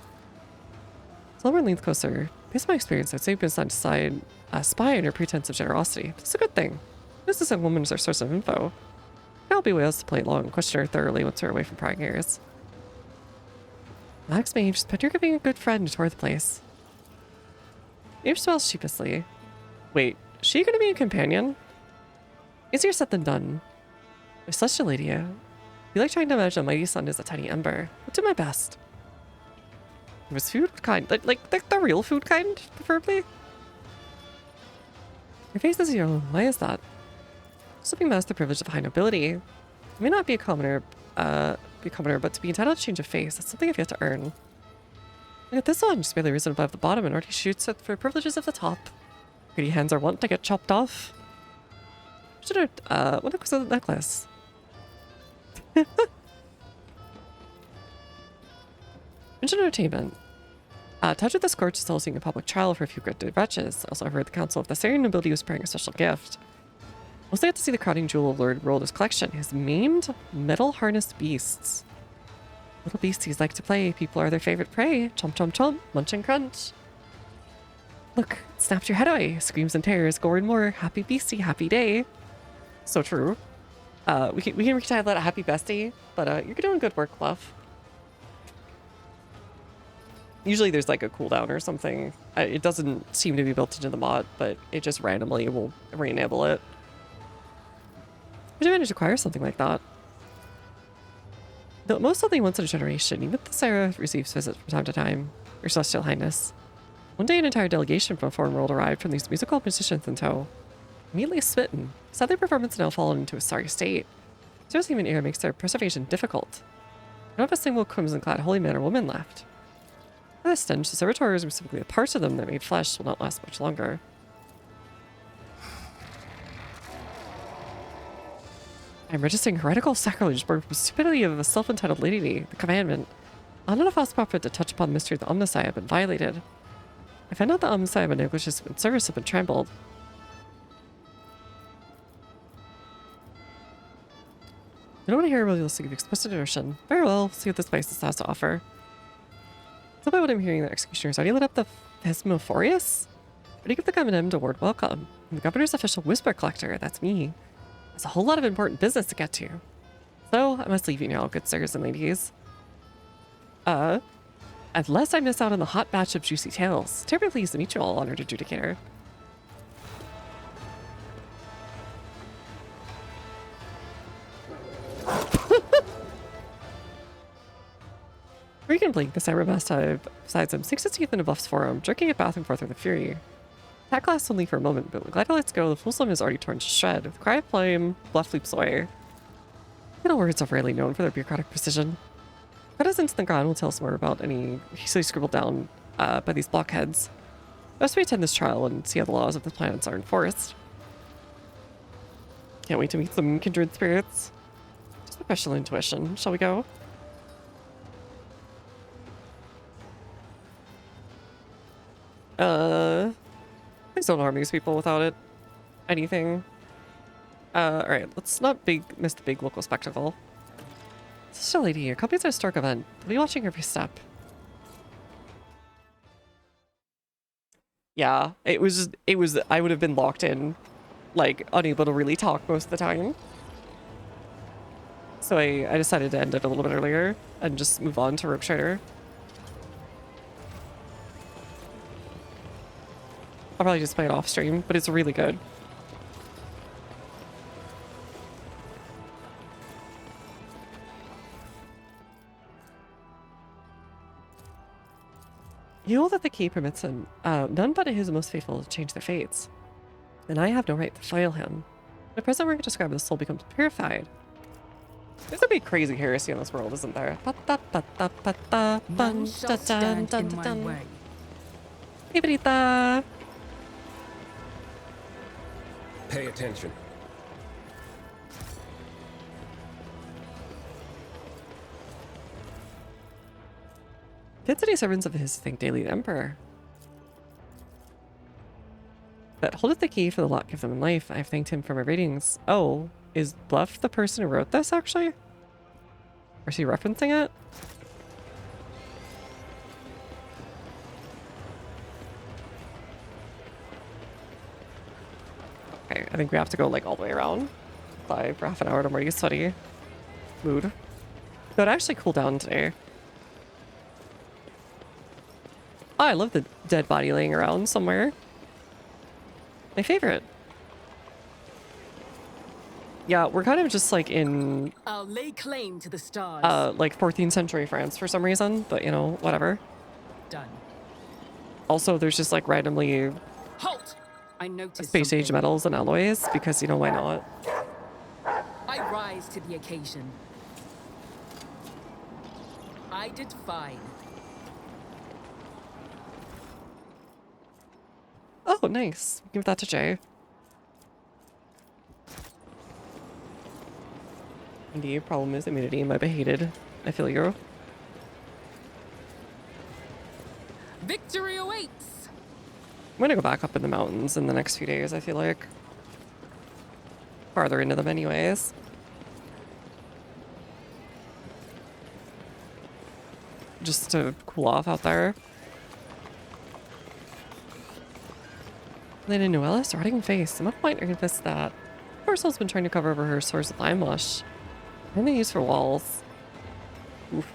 Slower leans closer. Based on my experience, I'd say you've been assigned to side a spy under pretense of generosity. It's a good thing. This young woman is our source of info. I'll be whales to play along and question her thoroughly once we're away from prying ears. Max Mage, spend your being a good friend to tour the place. Mage smiles sheepishly. Wait, is she gonna be a companion? Easier said than done. My celestial lady, you like trying to imagine a mighty sun as a tiny ember. I'll do my best. It was food kind, like the real food kind, preferably. Your face is your own. Why is that? Something that has the privilege of high nobility. You may not be a commoner, but to be entitled to change of face, that's something I've yet to earn. Look at this one, just barely risen above the bottom and already shoots at for privileges of the top. Pretty hands are wont to get chopped off. What looks at the necklace? Mention entertainment. Touch with the Scorch is still seeing a public trial for a few good wretches. Also, I heard the Council of the Syrian nobility was preparing a special gift. Mostly had to see the crowning jewel of Lord Rolder's collection, his maimed, metal-harnessed beasts. Little beasties like to play. People are their favorite prey. Chomp, chomp, chomp. Munch and crunch. Look, it snapped your head away. Screams and tears, gore and more. Happy beastie, happy day. So true. We can retire that a happy bestie, but you're doing good work, love. Usually there's like a cooldown or something. It doesn't seem to be built into the mod, but it just randomly will re-enable it. Would you manage to acquire something like that? Though most only once in a generation, even the Sarah receives visits from time to time. Your Celestial Highness. One day an entire delegation from a foreign world arrived from these musical musicians in tow. Immediately smitten, said their performance had now fallen into a sorry state. Zero's human era makes their preservation difficult. Not have a single crimson-clad holy man or woman left. By this stench, the servitors, specifically the parts of them that made flesh, will not last much longer. I'm registering heretical sacrilege born from stupidity of a self-entitled lady, the commandment. I'm not a false prophet to touch upon the mystery of the Omnissiah have been violated. I found out the Omnissiah of negligence and service have been trampled. I don't want to hear about the listing of explicit inertion. Very well, see what this place has to offer. So by what I'm hearing, the executioners already lit up the Phasmophorus? Ready to give the commandant a word welcome. I'm the governor's official whisper collector, that's me. There's a whole lot of important business to get to. So, I must leave you now, good sirs and ladies. Unless I miss out on the hot batch of juicy tales. Terribly pleased to meet you all, honored adjudicator. Regan Blink, the cyber master besides him, sinks his teeth into Buff's forearm, jerking it back and forth with fury. Attack lasts only for a moment, but when Glider lets go, the full slim is already torn to shred. With a cry of flame, Bluff leaps away. Little words are rarely known for their bureaucratic precision. Cut us into the ground will tell us more about any hastily scribbled down by these blockheads. Best we attend this trial and see how the laws of the planets are enforced. Can't wait to meet some kindred spirits. Just a special intuition. Shall we go? Please don't harm these people without it. Anything. Alright, let's not miss the big local spectacle. Sister Lady, your company's a historic event. I'll be watching every step. Yeah, I would have been locked in, like, unable to really talk most of the time. So I decided to end it a little bit earlier and just move on to Rogue Trader. I'll probably just play it off stream, but it's really good. You know that the key permits him, none but his most faithful to change their fates. And I have no right to fail him. The present work described the soul becomes purified. There's a big crazy heresy in this world, isn't there? None shall stand in my way. Ibrita. Pay attention. Density servants of his think daily the Emperor. That holdeth the key for the lot give them in life. I have thanked him for my ratings. Oh, is Bluff the person who wrote this actually? Or is he referencing it? Okay, I think we have to go like all the way around. Fly for half an hour to more sweaty mood. Though it actually cool down today. Oh, I love the dead body laying around somewhere. My favorite. Yeah, we're kind of just like in I'll lay claim to the stars. like 14th century France for some reason, but you know, whatever. Done. Also, there's just like randomly Halt! I noticed space age something. metals and alloys because, you know, why not? I rise to the occasion. I did fine. Oh, nice. Give that to Jay. The problem is immunity. Might be hated. I feel you. Victory awaits! I'm gonna go back up in the mountains in the next few days, I feel like. Farther into them anyways. Just to cool off out there. Lena Nuelis, rotting face. At what point are you gonna miss that? Parcel's been trying to cover over her source of lime wash. And they use for walls. Oof.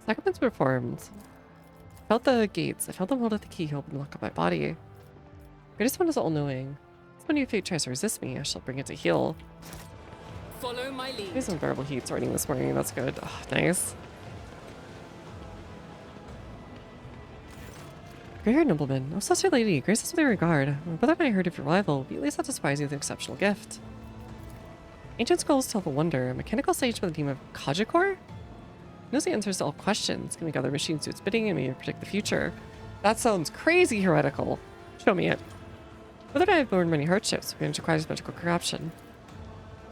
Sacraments performed. Felt the gates. I felt them hold at the keyhole and lock up my body. Greatest one is all-knowing. When your fate tries to resist me, I shall bring it to heel. Follow my lead. There's unbearable heat starting this morning. That's good. Oh, nice. Grey-haired nobleman. Oh, such a lady. Grace us with your regard. My brother and I heard of your rival. We at least have to surprise you with an exceptional gift. Ancient scrolls tell of a wonder. A mechanical sage by the name of Kajikor? Knows the answers to all questions. Can make other machines do its bidding and maybe predict the future. That sounds crazy heretical. Show me it. Brother and I have borne many hardships. We requires magical corruption.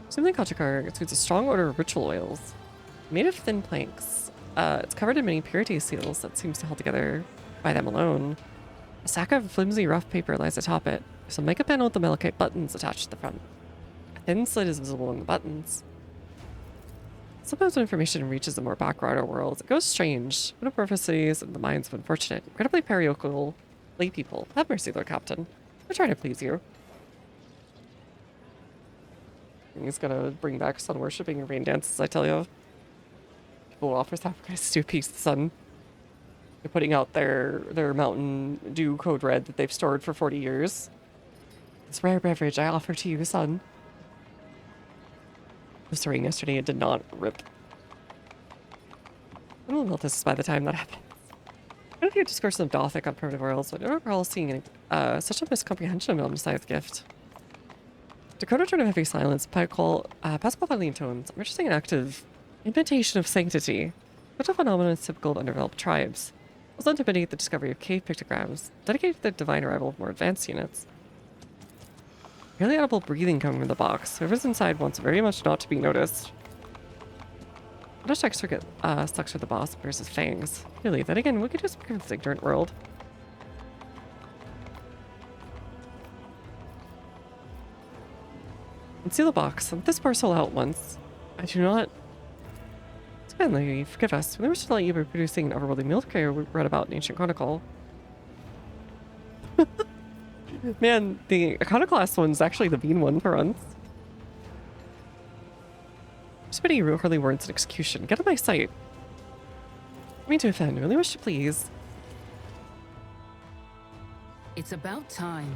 Something Kajikor includes a strong odor of ritual oils. Made of thin planks. It's covered in many purity seals that seems to hold together by them alone. A sack of flimsy rough paper lies atop it. There's a mica panel with the malachite buttons attached to the front. A thin slit is visible in the buttons. Sometimes when information reaches the more backwater worlds, it goes strange. Metamorphoses in the minds of unfortunate, incredibly parochial lay people. Have mercy, Lord Captain. We're trying to please you. He's gonna bring back sun worshipping and rain dances, I tell you. People will offer sacrifices to appease the sun. They're putting out their Mountain Dew Code Red that they've stored for 40 years. This rare beverage I offer to you, son. It was raining yesterday. It did not rip. I will melt this by the time that happens. I don't know if you discourse of Gothic on primitive worlds, but I don't recall seeing such a miscomprehension of Messiah's gift. Dakota turned a heavy silence, Pascal finally tones. I'm interested in an active imitation of sanctity. Such a phenomenon is typical of underdeveloped tribes. I was led to meditate the discovery of cave pictograms, dedicated to the divine arrival of more advanced units. Really audible breathing coming from the box. Whoever's inside wants very much not to be noticed. What a texture get sucks for the boss bears his fangs. Really, then again, we could just become this ignorant world. Unseal the box. Let this parcel out once. I do not. It's been lady, forgive us. We never should let you be producing an overworldly milk carrier we read about in Ancient Chronicle. Man, the Iconoclast one's actually the bean one for once. Too many hardly warrants an execution. Get on my sight. I mean to offend. I really wish to please. It's about time.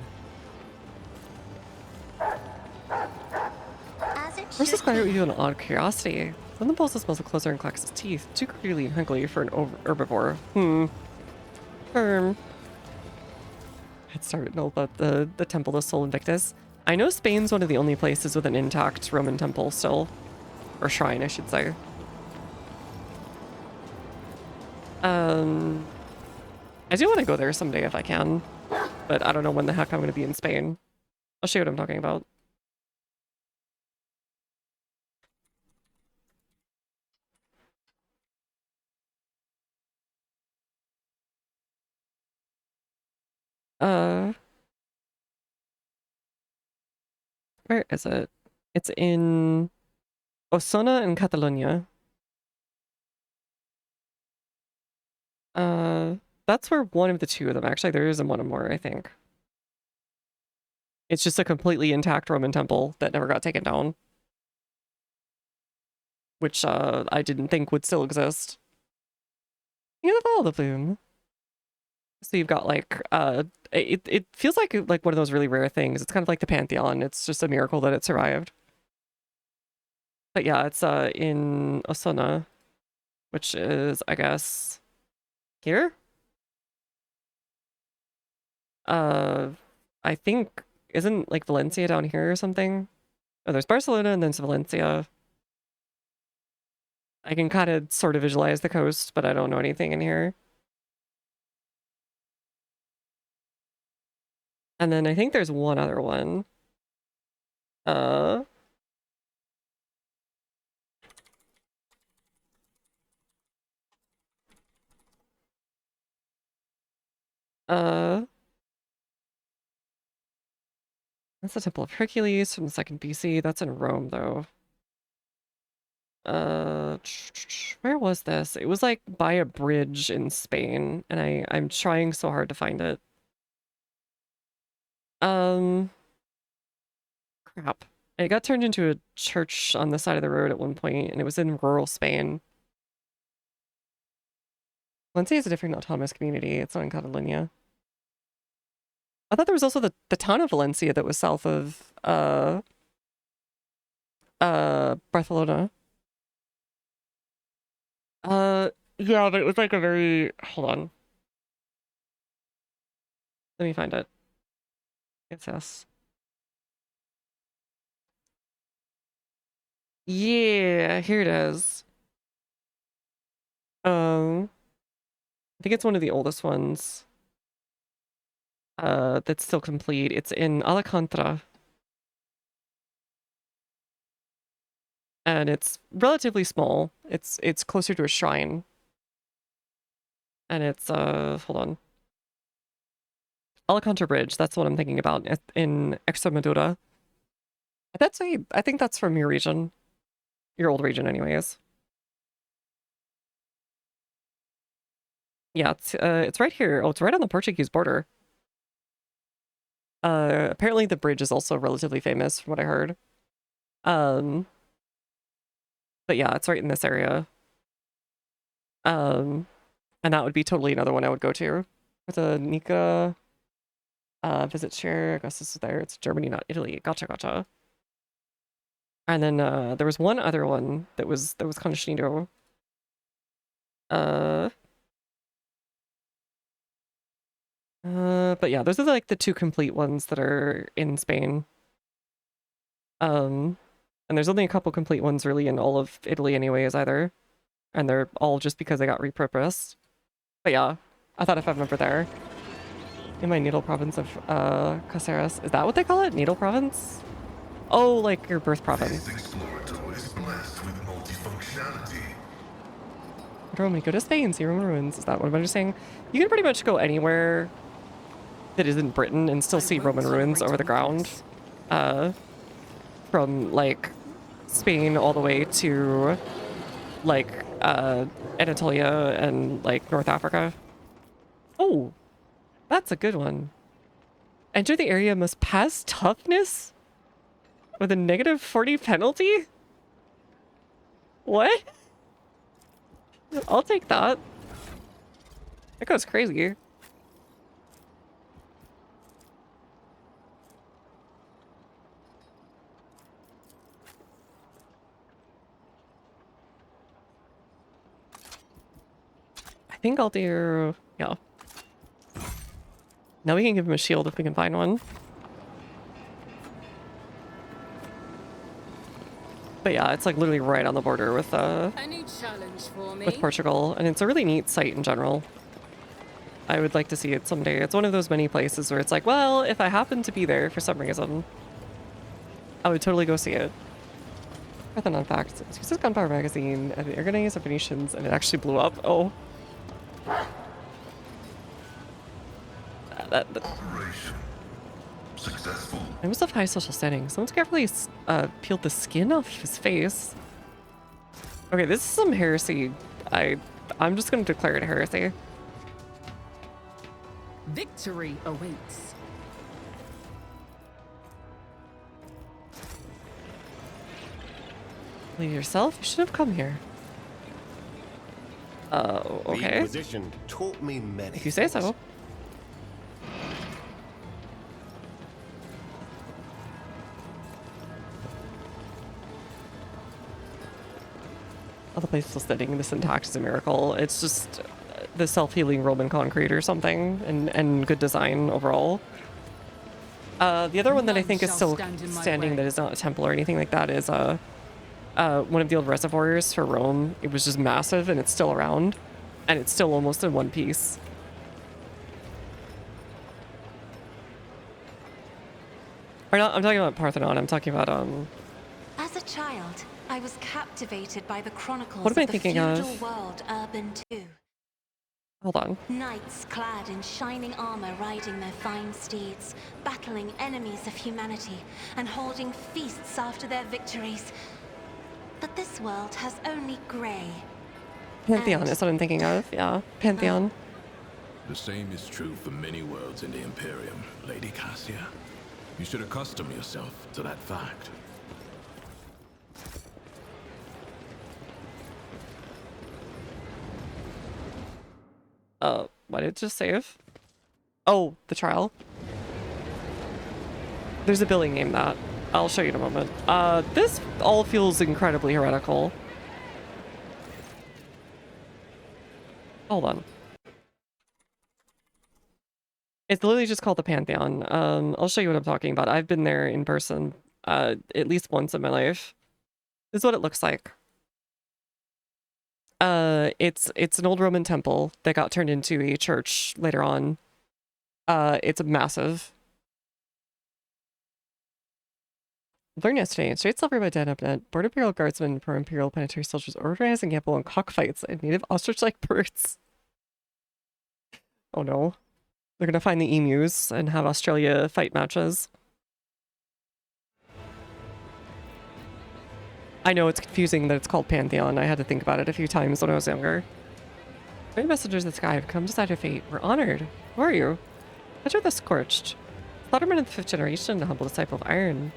First, this guy with you an odd curiosity. Then the pulses smells closer and clacks his teeth. Too clearly and hungrily for an herbivore. I'd start know about the Temple of Sol Invictus. I know Spain's one of the only places with an intact Roman temple still. Or shrine, I should say. I do want to go there someday if I can. But I don't know when the heck I'm going to be in Spain. I'll show you what I'm talking about. Where is it? It's in Osona in Catalonia. That's where one of the two of them, actually there isn't one more, I think. It's just a completely intact Roman temple that never got taken down. Which I didn't think would still exist. You know, follow the plume. So you've got like it feels like one of those really rare things. It's kind of like the Pantheon. It's just a miracle that it survived. But yeah, it's in Osona, which is, I guess, here. I think, isn't like Valencia down here or something? Oh, there's Barcelona and then there's Valencia. I can kind of sort of visualize the coast, but I don't know anything in here. And then I think there's one other one. That's the Temple of Hercules from the 2nd BC. That's in Rome, though. Where was this? It was like by a bridge in Spain, and I'm trying so hard to find it. Crap. It got turned into a church on the side of the road at one point, and it was in rural Spain. Valencia is a different autonomous community. It's not in Catalonia. I thought there was also the town of Valencia that was south of Barcelona. Yeah, but it was like a very, hold on. Let me find it. Yes. Yeah, here it is. I think it's one of the oldest ones. That's still complete. It's in Alcantara. And it's relatively small. It's closer to a shrine. And it's hold on. Alcantara Bridge, that's what I'm thinking about in Extremadura. I think that's from your region. Your old region anyways. Yeah, it's right here. Oh, it's right on the Portuguese border. Apparently the bridge is also relatively famous from what I heard. But yeah, it's right in this area. And that would be totally another one I would go to. With a Nika visit share. Augustus is there. It's Germany, not Italy. Gotcha. And then there was one other one that was kind of Schneedo. But yeah, those are like the two complete ones that are in Spain. And there's only a couple complete ones really in all of Italy anyways either. And they're all just because they got repurposed. But yeah, I thought if I'm over there. In my natal province of Caceres. Is that what they call it? Natal province? Oh, like your birth province. When we go to Spain, see Roman ruins. Is that what I'm understanding? You can pretty much go anywhere that isn't Britain and still see Roman ruins over the ground. From like Spain all the way to like Anatolia and like North Africa. Oh, that's a good one. Enter the area must pass toughness with a -40 penalty? What? I'll take that. That goes crazy. I think I'll do, yeah. Now we can give him a shield if we can find one. But yeah, it's like literally right on the border with A new challenge for me. with Portugal, and it's a really neat site in general. I would like to see it someday. It's one of those many places where it's like, well, if I happen to be there for some reason, I would totally go see it. Fun fact, it uses gunpowder magazine and the air grenades of Venetians, and it actually blew up. Oh. Operation successful. It was of high social standing. Someone's carefully peeled the skin off his face. Okay, this is some heresy. I'm just going to declare it heresy. Victory awaits. Leave yourself? You should have come here. The Okay. Inquisition taught me many. If you say so. Oh, the place is still standing. This intact is a miracle. It's just the self-healing Roman concrete or something, and good design overall. The other one that I think is still standing that is not a temple or anything like that is one of the old reservoirs for Rome. It was just massive and it's still around, and it's still almost in one piece. Or not, I'm talking about Parthenon. I'm talking about As a child, I was captivated by the chronicles What am I of the thinking feudal of? world Urban II. Hold on. Knights clad in shining armor riding their fine steeds, battling enemies of humanity, and holding feasts after their victories. But this world has only grey. Pantheon is what I'm thinking of. Yeah, Pantheon. The same is true for many worlds in the Imperium, Lady Cassia. You should accustom yourself to that fact. What did it just save? Oh, the trial. There's a billing name that. I'll show you in a moment. This all feels incredibly heretical. Hold on. It's literally just called the Pantheon. I'll show you what I'm talking about. I've been there in person at least once in my life. This is what it looks like. It's an old Roman temple that got turned into a church later on. It's massive. Learned yesterday, in straight silver by dead upnet, Border Imperial Guardsmen and pro-Imperial planetary soldiers organizing gamble and cockfights and native ostrich-like birds. Oh no. They're gonna find the emus and have Australia fight matches. I know it's confusing that it's called Pantheon. I had to think about it a few times when I was younger. Great messengers of the sky have come to decide your fate. We're honored. Who are you? Enter the Scorched. Slaughterman of the 5th generation, a humble disciple of Iron.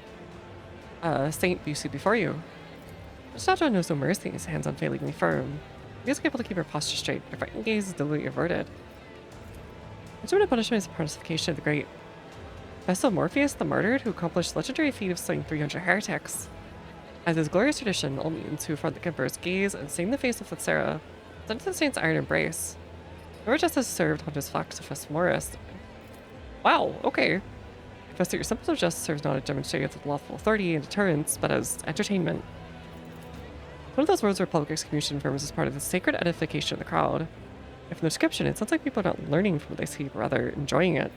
Saint Busu before you. The Shadow knows no mercy, his hands unfailingly firm. He is able to keep her posture straight, her frightened gaze is deliberately averted. Ultimate punishment is the personification of the great Vessel Morpheus the Martyred, who accomplished the legendary feat of slaying 300 heretics. As is glorious tradition, all mutants who affront the Emperor's gaze and stain the face of Viscera, sent to the Saint's iron embrace. Never justice served Hunter's Flax to Fest Morris. Wow, okay. Confess that your symptom of justice serves not as demonstrated with lawful authority and deterrence, but as entertainment. One of those words where public execution affirms as part of the sacred edification of the crowd. And from the description, it sounds like people are not learning from what they see, but rather enjoying it.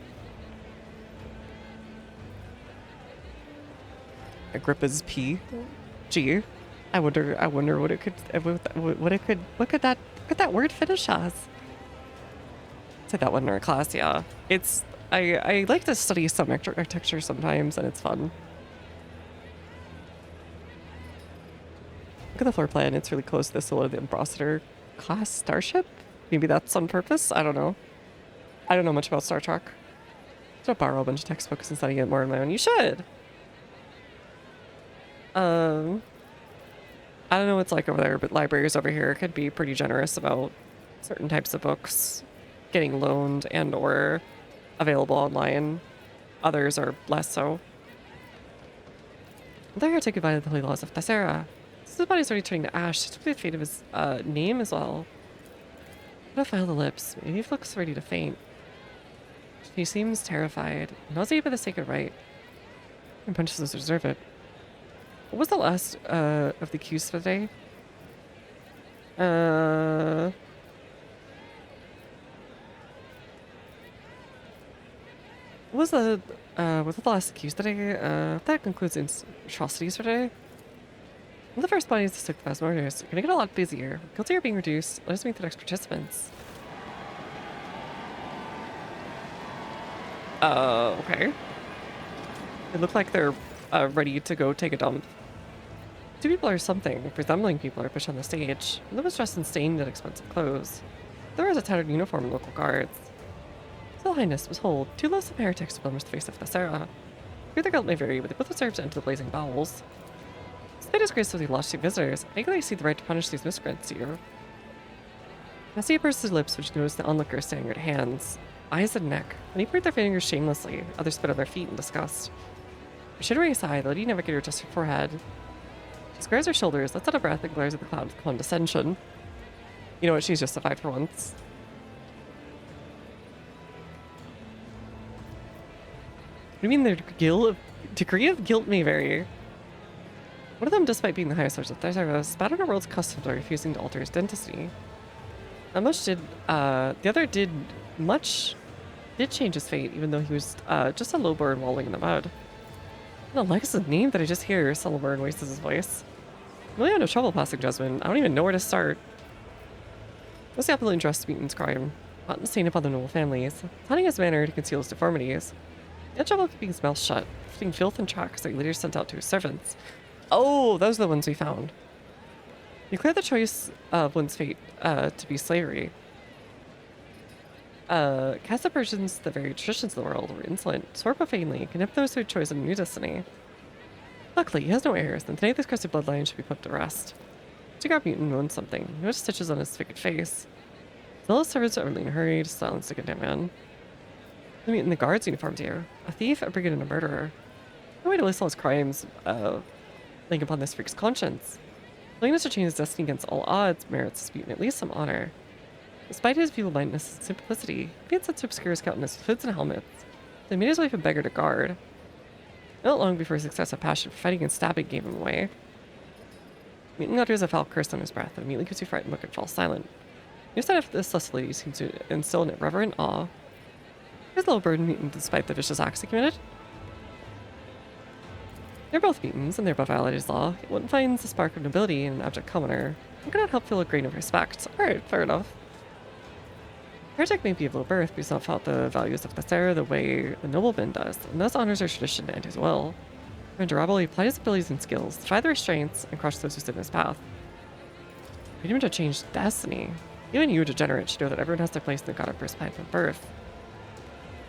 Agrippa's P. G. I wonder what it could, what could that word finish as? Said that one in our class, yeah. It's, I like to study some architecture sometimes, and it's fun. Look at the floor plan. It's really close to the silhouette of the Ambassador class starship. Maybe that's on purpose. I don't know. I don't know much about Star Trek. Should I borrow a bunch of textbooks and study it more on my own? You should. I don't know what it's like over there, but libraries over here could be pretty generous about certain types of books getting loaned and or available online. Others are less so. They're here to take advantage of the holy laws of Viscera. His body is already turning to ash. It took the fate of his name as well. What a file the lips. Maybe he looks ready to faint. He seems terrified, nauseated by the sacred rite. And punches those who deserve it. What was the last of the cues for the day? What was the last cues today? That concludes atrocities for today. The first body is the sick fast murders. You're gonna get a lot busier. Guilty are being reduced. Let us meet the next participants. Okay. They look like they're ready to go take a dump. Two people or something, resembling people, are pushed on the stage. One was dressed in stained and expensive clothes. There was a tattered uniform of local guards. Still Highness, behold, two loathsome heretics blemish the face of Viscera. Here the guilt may vary, but they both deserve to enter the blazing bowels. Spit His Grace with the lost two visitors, I think they see the right to punish these miscreants here. Cassia pursed his lips, which noticed the onlookers staring at hands, eyes and neck. When he poured their fingers shamelessly, others spit on their feet in disgust. Shuddering aside, the lady navigator adjusted her forehead. She squares her shoulders, lets out a breath, and glares at the cloud with condescension. You know what? She's justified for once. What do you mean their degree of guilt may vary? One of them, despite being the highest source of Viscera, spat on a world's customs by refusing to alter his identity. Not much did, the other did change his fate, even though he was just a lowborn walling in the mud. What a Alexa's name that I just hear, Sullivan wastes his voice. I'm really out of trouble passing judgment. I don't even know where to start. What's the opulent dress Meaton's crime? Not insane upon the noble families. Planning his manner to conceal his deformities. He had trouble keeping his mouth shut, lifting filth and tracks that he later sent out to his servants. Oh, those are the ones we found. You declared the choice of one's fate to be slavery. Cast the Persians, the very traditions of the world, were insolent, swore profanely, condemned those who had chosen a new destiny. Luckily, he has no heirs, and tonight this cursed bloodline should be put to rest. Cigar Mutant moaned something. He noticed stitches on his figured face. The little servants are in a hurry to silence the condemned man. The Mutant in the guard's uniforms here. A thief, a brigand, and a murderer. No way to list all his crimes, laying upon this freak's conscience. Willingness to change his destiny against all odds merits this Mutant at least some honor. Despite his feeble-mindedness and simplicity, he had set to obscure his countenance with hoods and helmets. They made his wife a beggar to guard. Not long before his excessive passion for fighting and stabbing gave him away. Mutant utters a foul curse on his breath, and immediately gets too frightened look and falls silent. New side of this lusty lady seems to instill in it reverent awe. His little burden Mutant despite the vicious acts he committed. They're both Mutants, and they're above violated law. One finds a spark of nobility in an abject commoner. One cannot help feel a grain of respect. Alright, fair enough. Heretic may be of low birth, but he's not felt the values of Viscera the way a nobleman does, and thus honors our tradition and his will. For Durable, he applied his abilities and skills, defy the restraints, and crush those who stood in his path. Freedom to change destiny. Even you, degenerate, should know that everyone has their place in the god of first plan from birth.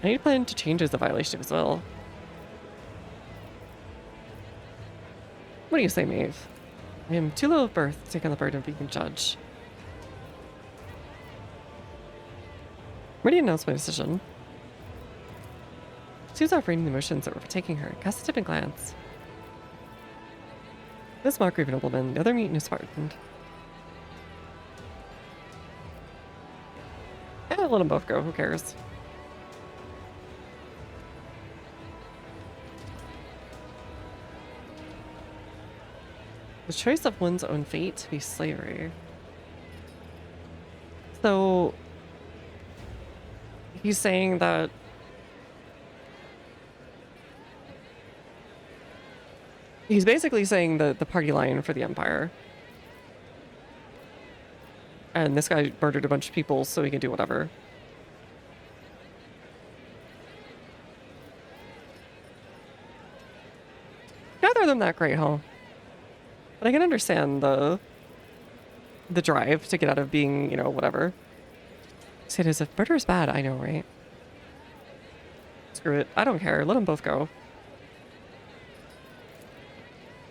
Any plan to change is a violation of his will. What do you say, Maeve? I am too low of birth to take on the burden of being a judge. Ready to announce my decision. She was operating the emotions that were overtaking her, cast a tipping glance. This mockery of a nobleman, the other Mutant is smartened. Yeah, let them both go, who cares? The choice of one's own fate to be slavery. So he's saying that he's basically saying the party line for the Empire. And this guy murdered a bunch of people so he can do whatever. Neither of them that great, huh? But I can understand the drive to get out of being, you know, whatever. Say it as if murder is bad, I know, right? Screw it. I don't care. Let them both go.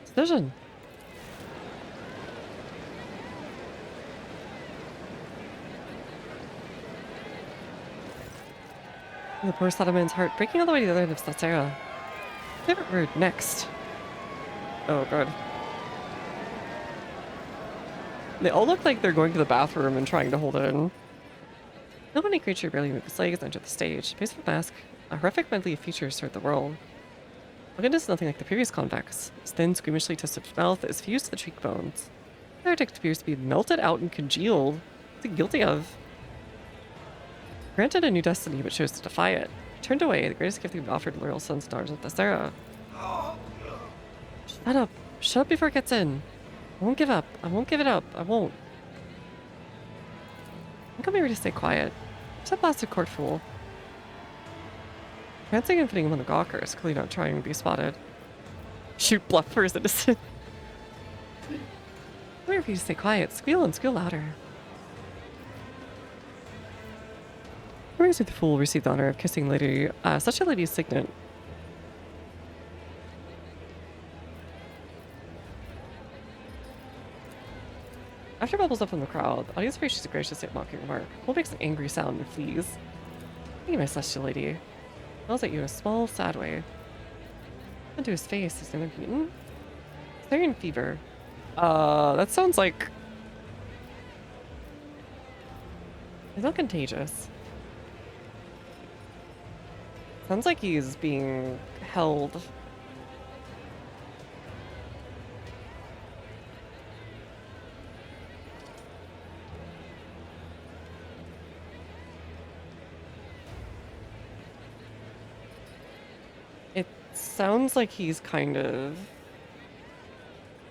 Decision. The poor Sadaman's heart breaking all the way to the other end of Viscera. Favorite word, next. Oh, God. They all look like they're going to the bathroom and trying to hold it in. No many creature barely moves its legs enter the stage. Face with mask, a horrific medley of features start the world. Logan is nothing like the previous convex. His thin, squeamishly twisted mouth is fused to the cheekbones. The heretic appears to be melted out and congealed. What's he guilty of? Granted a new destiny, but chose to defy it. Turned away, the greatest gift he offered loyal sons and daughters of Viscera. Shut up. Shut up before it gets in. I won't give up. I won't give it up. I won't. I'm coming here to stay quiet. Just a blasted court fool. Prancing and putting him on the gawkers, clearly not trying to be spotted. Shoot bluff for his innocent. I'm here for you to stay quiet. Squeal and squeal louder. Brings with the fool received the honor of kissing lady, such a lady's signet. After bubbles up from the crowd, the audience appreciates a gracious yet mocking remark. Cole makes an angry sound and flees. Thank you, my celestial lady. Smiles at you in a small, sad way. Into his face, he's never beaten. Clarion fever. That sounds like... It's not contagious. Sounds like he's being held. It sounds like he's kind of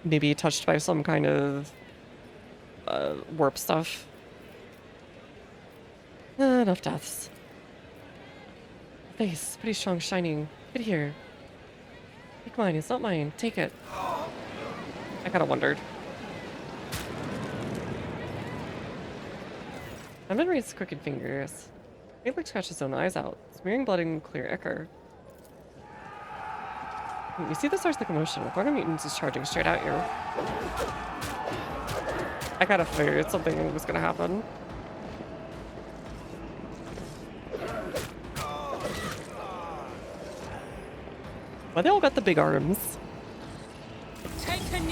maybe touched by some kind of warp stuff. Enough deaths. Face, pretty strong, shining. Get here. Take mine, it's not mine. Take it. I kind of wondered. Simon reads crooked fingers. He like scratched his own eyes out, smearing blood in clear ichor. You see the source of the commotion. A horde of mutants is charging straight at you. I kind of figured something was gonna happen. Well, they all got the big arms.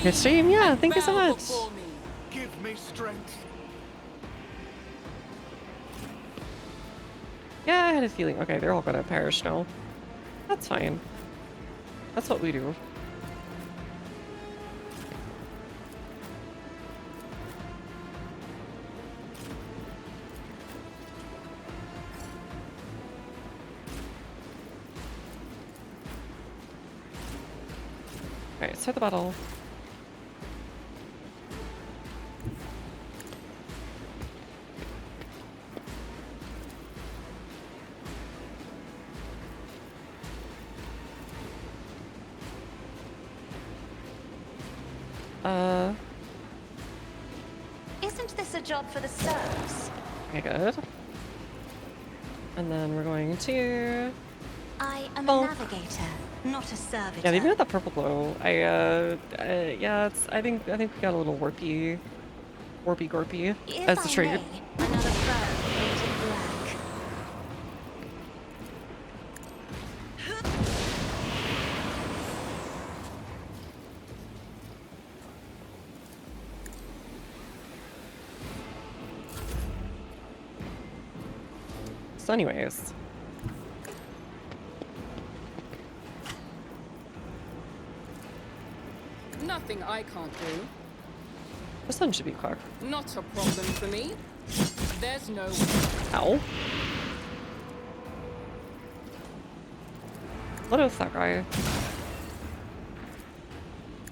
Good stream, yeah, thank you so much. Give me strength. Yeah, I had a feeling. Okay, they're all gonna perish now. That's fine. That's what we do. Alright, start the battle. Isn't this a job for the serfs? Okay, good. And then we're going to... I am a navigator, not a servitor. Yeah, they even got that purple glow. Yeah, it's. I think we got a little warpy gorpy as the trade. Another bird painted black. So anyways. Nothing I can't do. This one should be quick. Not a problem for me. There's no... Ow. What is that guy?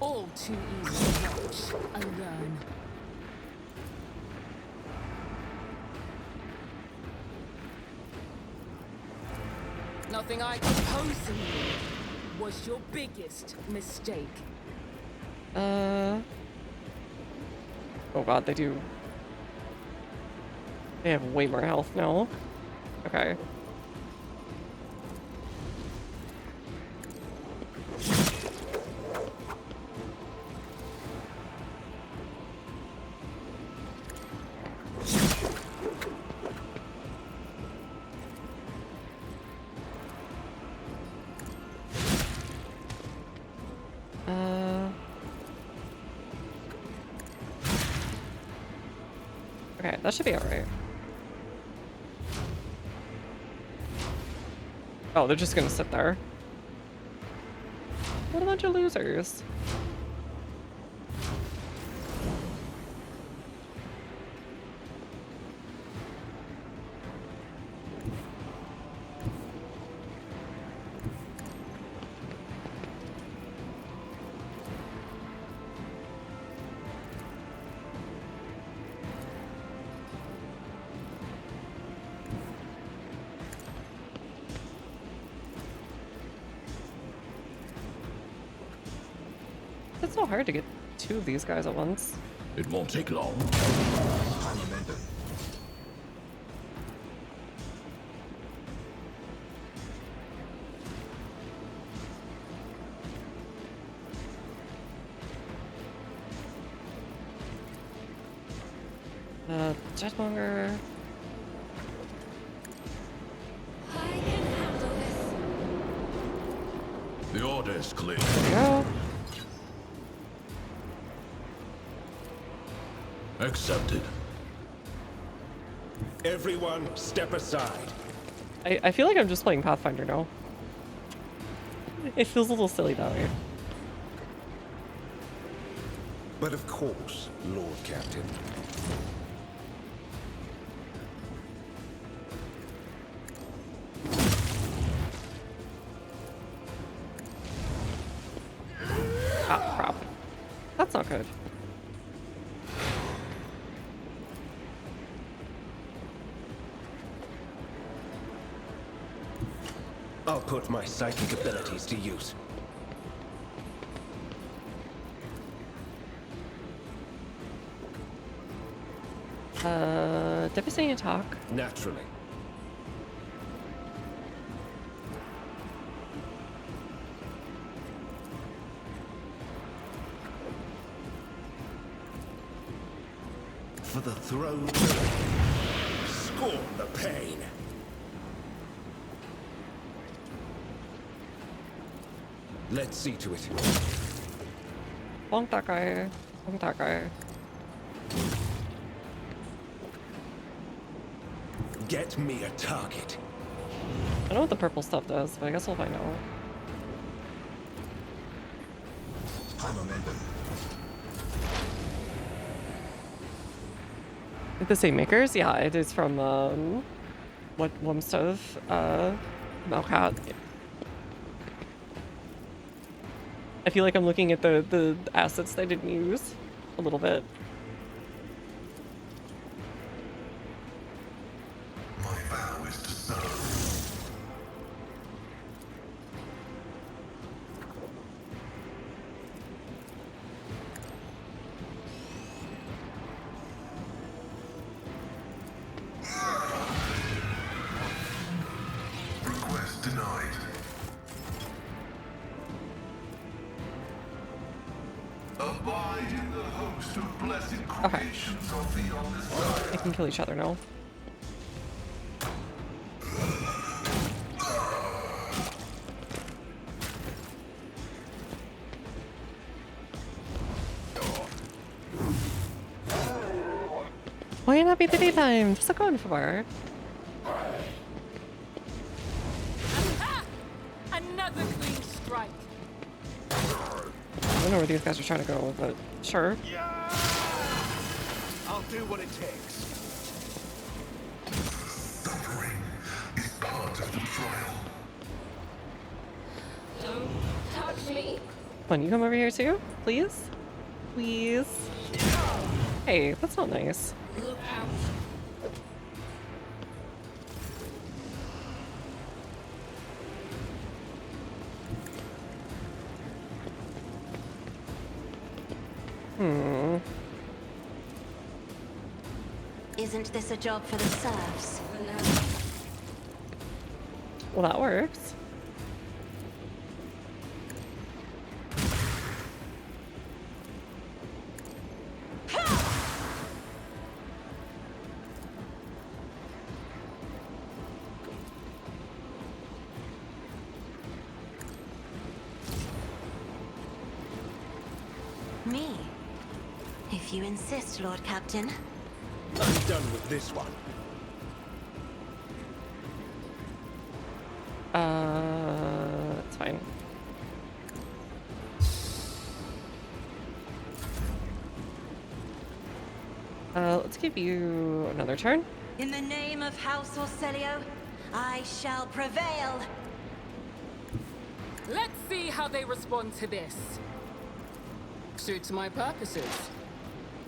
All too easy to watch and learn. Nothing I can pose in you was your biggest mistake. Oh god, they do. They have way more health now. Okay. Okay, that should be alright. Oh, they're just gonna sit there. What a bunch of losers. It's so hard to get two of these guys at once. It won't take long. Jetmonger. The order is clear. There we go. Accepted. Everyone, step aside. I feel like I'm just playing Pathfinder now. It feels a little silly that way. But of course, Lord Captain. Ah, crap. That's not good. I'll put my psychic abilities to use. Devastating attack. Naturally. For the throne. Scorn the pain. Let's see to it. Bonk that guy. Bonk that guy. Get me a target. I know what the purple stuff does, but I guess we'll find out. The same makers? Yeah, it is from what Wumstov, Malkat. I feel like I'm looking at the assets they didn't use a little bit. My vow is to serve. Request denied. Abide in the host of blessed creations of the on this side. They can kill each other now. Why not be the daytime? What's it going for? Another clean strike. I don't know where these guys are trying to go, but sure. I'll do what it takes. Suffering is part of the trial. Don't touch me. Come on, you come over here too, please? Please? Hey, that's not nice. Look out. Isn't this a job for the serfs? Well, that works. Me? If you insist, Lord Captain. I'm done with this one. It's fine. Let's give you another turn. In the name of House Orcelio, I shall prevail. Let's see how they respond to this. Suits my purposes.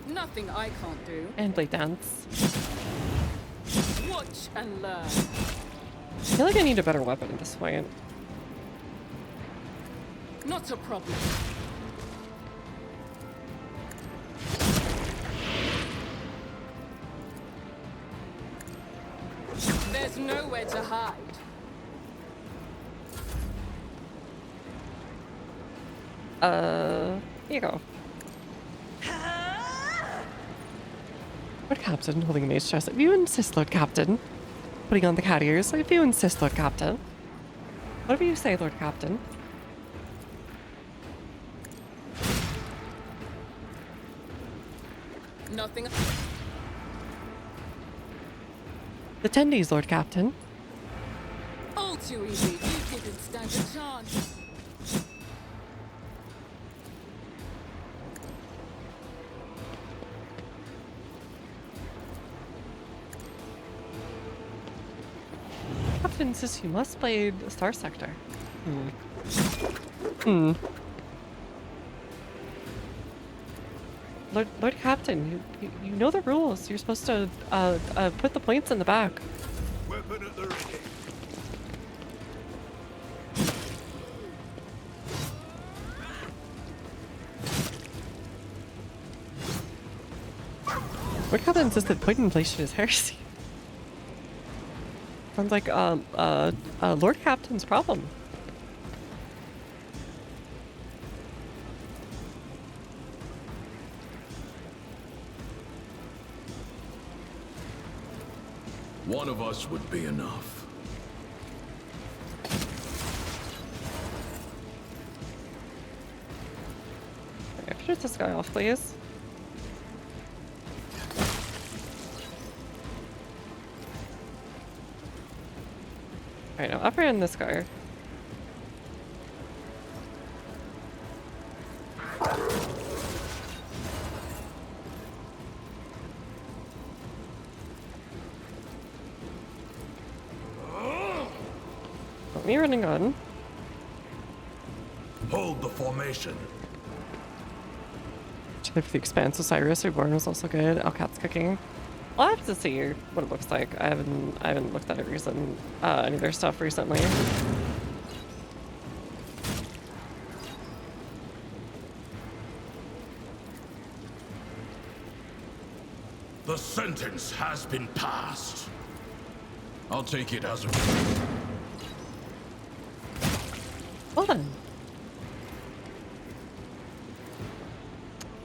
Nothing I can't do. And play dance. Watch and learn. I feel like I need a better weapon at this point. Not a problem. There's nowhere to hide. Here you go. Lord Captain, holding a mace chest. If you insist, Lord Captain. Putting on the cat ears. If you insist, Lord Captain. Whatever you say, Lord Captain. Nothing. The tendies, Lord Captain. All too easy. You didn't stand a chance. Captain insists you must play the Star Sector. Lord Captain, you know the rules. You're supposed to put the points in the back. Weapon at the ready. Lord Captain insists that point inflation is heresy. Sounds like Lord Captain's problem. One of us would be enough. Okay, shoot this guy off, please. Alright, now upper end this guy. Got me running on. Hold the formation. For the Expanse of Cyrus, Reborn was also good. Alcat's cooking. I'll have to see what it looks like. I haven't looked at it any of their stuff recently. The sentence has been passed. I'll take it as a... Well then.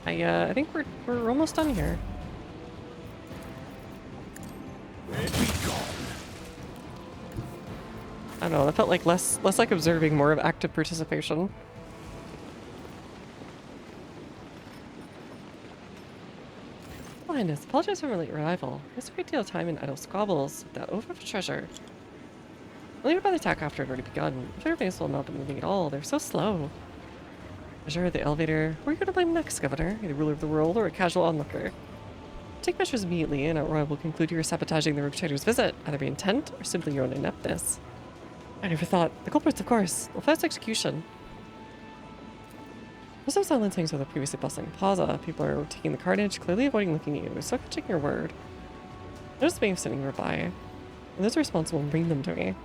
I think we're almost done here. I don't know, that felt like less like observing, more of active participation. Highness, apologize for my late arrival. There's a great deal of time in idle squabbles. That oath of treasure. I'll leave by the attack after it had already begun. The base will not be moving at all. They're so slow. Treasure, the elevator. Who are you going to blame next, Governor? Are you the ruler of the world or a casual onlooker? Take measures immediately, and Outroy will conclude you are sabotaging the Rogue Trader's visit, either by intent or simply your own ineptness. I never thought. The culprits, of course. Well, fast execution. There's no silencing of the previously bustling plaza. People are taking the carnage, clearly avoiding looking at you. They're still catching your word. Notice the way of sitting nearby. And those responsible and bring them to me.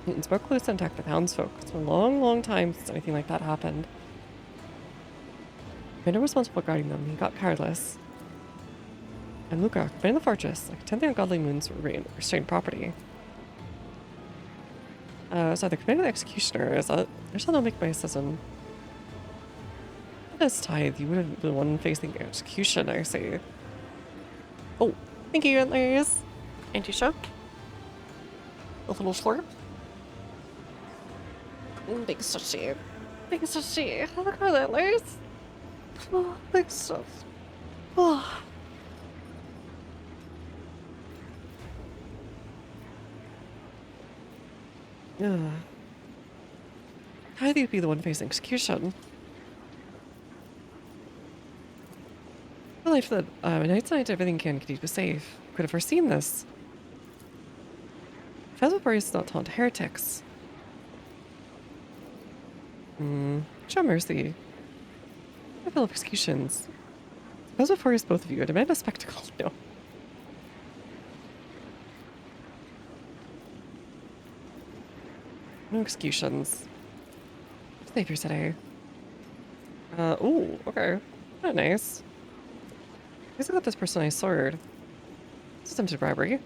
Newton's broke loose and attacked the townsfolk. It's been a long, long time since anything like that happened. I no responsible guarding them. He got careless. And Luca, command the fortress, like attempting ungodly moons restrained property. So the command of the executioner is that I shall not make my decision. This tithe, you would have been the one facing execution, I see. Oh, thank you, Antlers. Anti-shock. A little slurp. Big sushi. Big sushi. Look at that, Antlers. Oh, big stuff. Oh. How do you be the one facing execution? Well, if the Knight's Knight everything can keep you safe. Could have foreseen this. Phasmophore is not taunt heretics. Show mercy. I feel of executions. Phasmophore is both of you. I demand a spectacle. No. No executions. Savior today. Ooh, okay. Not nice. I guess I got this personalized sword. It's attempted bribery.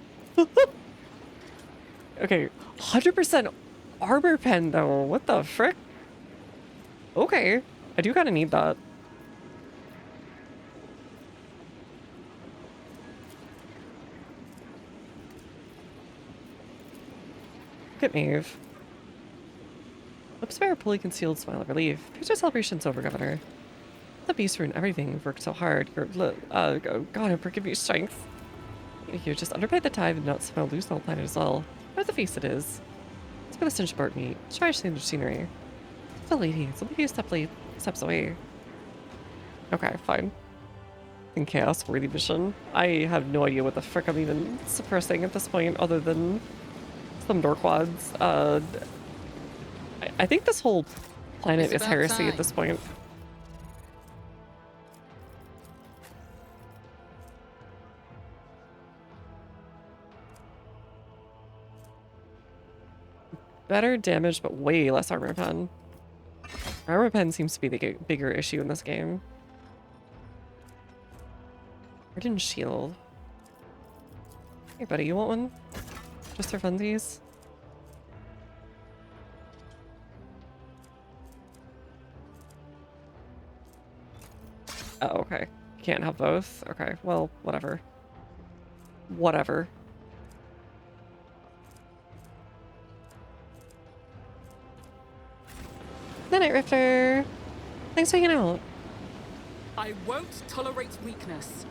Okay, 100% armor pen though. What the frick? Okay, I do kind of need that. Look at Maeve. Lips bear a fully concealed smile of relief. Picture celebration's over, Governor. The beast ruined everything. You've worked so hard. God, forgive your strength. You're just underpaid the time and not smell loose the whole planet as well. What the face it is. It's been a cinch about me. Try to change the scenery. It's a lady. It's only a few steps away. Okay, fine. In chaos worthy mission. I have no idea what the frick I'm even suppressing at this point, other than some door quads. I think this whole planet is heresy at this point. Better damage, but way less armor pen. Armor pen seems to be the bigger issue in this game. Hardened shield. Hey buddy, you want one? Just for funsies? Oh, okay. Can't have both? Okay, well, whatever. Whatever. The Night Rifter! Thanks for hanging out. I won't tolerate weakness.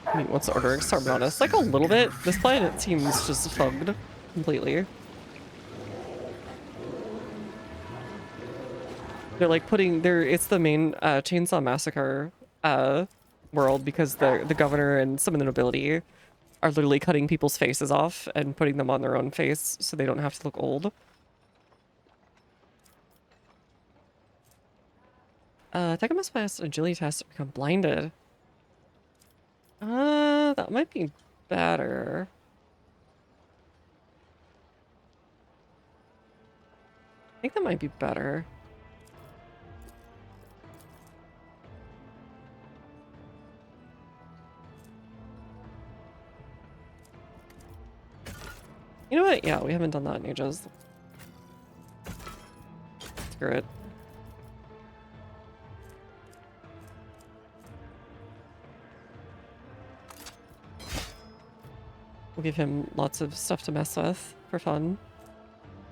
I mean, what's ordering? Sorry, honest. Like a little bit. This planet seems just fugged completely. They're like putting it's the main Chainsaw Massacre world, because the governor and some of the nobility are literally cutting people's faces off and putting them on their own face so they don't have to look old. Take a must pass agility test to become blinded. That might be better. I think that might be better. You know what? Yeah, we haven't done that in ages. Screw it. We'll give him lots of stuff to mess with for fun.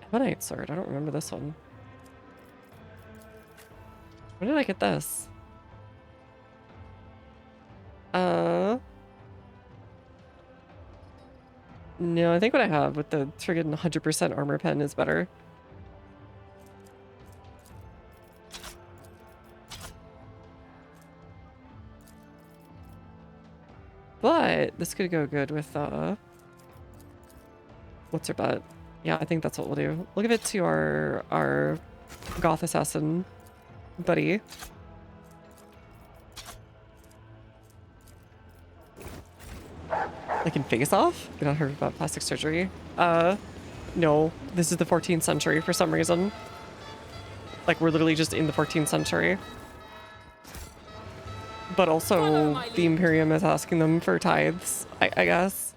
Ebonite sword. I don't remember this one. Where did I get this? No, I think what I have with the friggin' 100% armor pen is better. But this could go good with what's her butt? Yeah, I think that's what we'll do. We'll give it to our goth assassin buddy. Like in Face Off? You not heard about plastic surgery? No. This is the 14th century for some reason. Like, we're literally just in the 14th century. But also, the Imperium is asking them for tithes, I guess.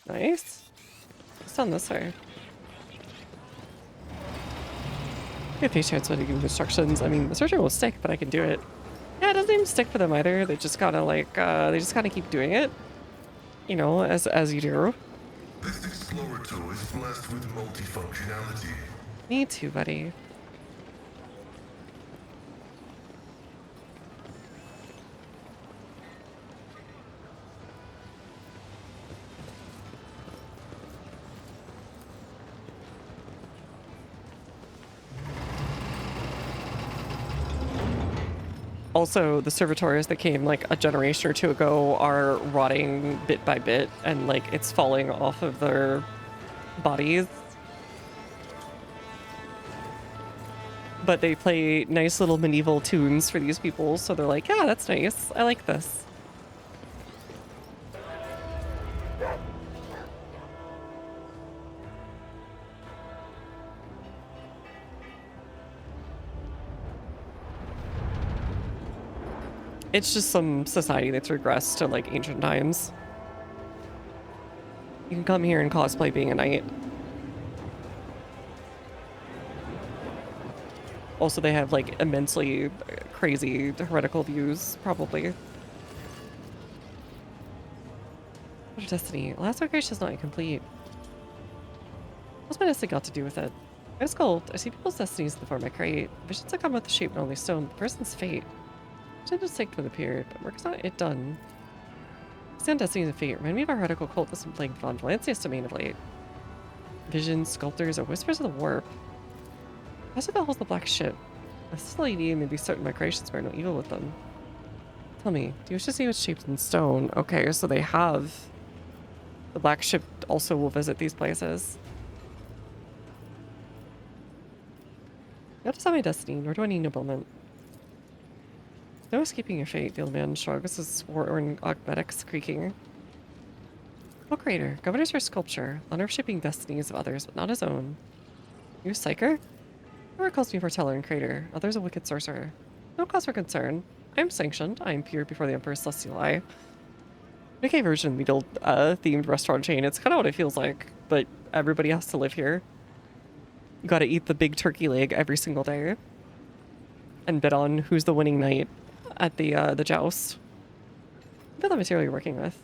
Nice. It's done this way. I have patience when I give instructions. I mean, the surgery will stick, but I can do it. Yeah, it doesn't even stick for them either. They just gotta like, they just gotta keep doing it. You know, as you do. This explorator is blessed with multifunctionality. Me too, buddy. Also, the servitors that came like a generation or two ago are rotting bit by bit, and like it's falling off of their bodies. but they play nice little medieval tunes for these people, so they're like, yeah, that's nice. I like this. It's just some society that's regressed to like ancient times. You can come here and cosplay being a knight. Also, they have like immensely crazy heretical views, probably. What a destiny. Last migration is not incomplete. What's my destiny got to do with it? I just called. I see people's destinies in the form I create. Visions that come with the shape not only stone, but the person's fate. It just synced when it appeared, but work's not it done. Stand destinies and fate remind me of our heretical cult that's been plaguing Von Valancia's domain of late. Visions, sculptors, or whispers of the warp. That's what the hell's the black ship. This lady may be certain my creations bear no evil with them. Tell me, do you wish to see what's shaped in stone? Okay, so they have... The black ship also will visit these places. Not to have my destiny, nor do I need noblement. No escaping your fate, the old man shrugs, his worn augmetics creaking. Oh, creator, governors for sculpture, honor of shaping destinies of others, but not his own. You a psyker? Whoever calls me foreteller and creator, others a wicked sorcerer. No cause for concern. I am sanctioned. I am pure before the Emperor's celestial eye. UK version Beetle themed restaurant chain. It's kind of what it feels like, but everybody has to live here. You gotta eat the big turkey leg every single day. And bet on who's the winning knight at the joust. Look at the material you're working with.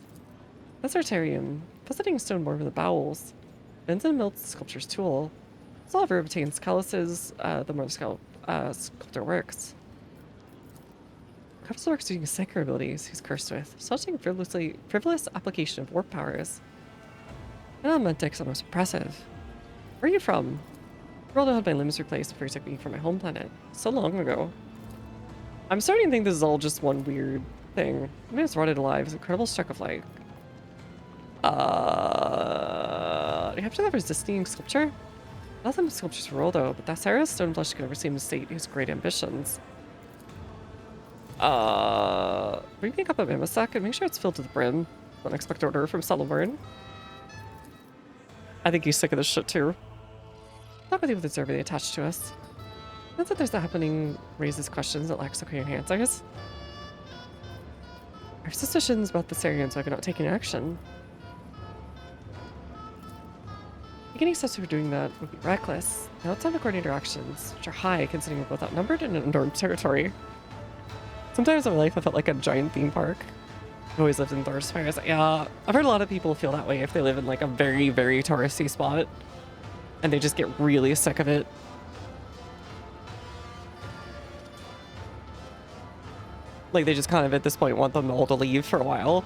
That's Arterium. Visiting stone more of the bowels. Bends and melts the sculpture's tool. This all verb obtains calluses, the more the sculptor works. Craftsman works using psychic abilities he's cursed with, such frivolous application of warp powers. And Elementix are most impressive. Where are you from? The world had my limbs replaced before you took me from my home planet. So long ago. I'm starting to think this is all just one weird thing. I mean, it's rotted alive. It's an incredible streak of light. You have to have resisting sculpture? Not that sculptures for Roldo, but that Sarah's stone flesh could never seem to state his great ambitions. Bring me a cup of Mimisac and make sure it's filled to the brim. Unexpected order from Salomern. I think he's sick of this shit too. Talk with you with the survey attached to us. Not that there's that happening raises questions that lack so clear answers. I have suspicions about the Syrians, so I cannot take any action. Beginning steps for doing that would be reckless. Now it's time to coordinate our actions, which are high considering we're both outnumbered in an enormous territory. Sometimes in my life I felt like a giant theme park. I've always lived in tourist fires. Yeah, I've heard a lot of people feel that way if they live in like a very, very touristy spot. And they just get really sick of it. Like they just kind of at this point want them all to leave for a while.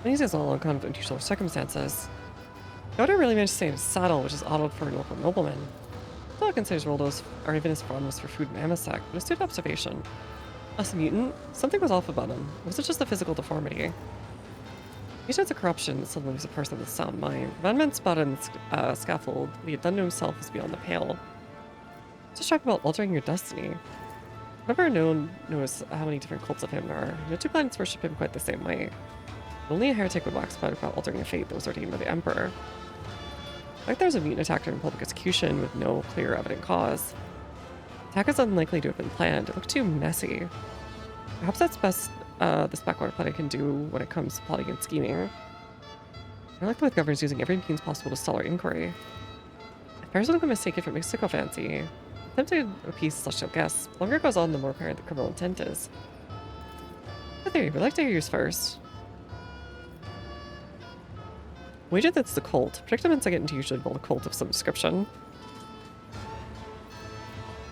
These days all kind of unusual circumstances. Yoda really managed to stay in his saddle, which is odd for a local nobleman. Dog considers Roldos or even his fondness for food and Amasac, but astute observation. As a mutant, something was off about him. Was it just a physical deformity? He shows a corruption that suddenly leaves a person with sound mind. The madman spotted on the scaffold what he had done to himself was beyond the pale. Just talk about altering your destiny. I've never knows how many different cults of him there are. No two planets worship him quite the same way. Only a heretic would wax about altering a fate that was ordained by the Emperor. Like there was a mutant attack during public execution with no clear evident cause. The attack is unlikely to have been planned. It looked too messy. Perhaps that's best this backwater planet can do when it comes to plotting and scheming. I like with governors using every means possible to stall our inquiry. If Paris would mistake it for mysticofancy, attempting to appease celestial guests, the longer it goes on, the more apparent the criminal intent is. But there, we'd like to hear yours first. Wager that's the cult. Predicaments I get into usually involve a cult of some description.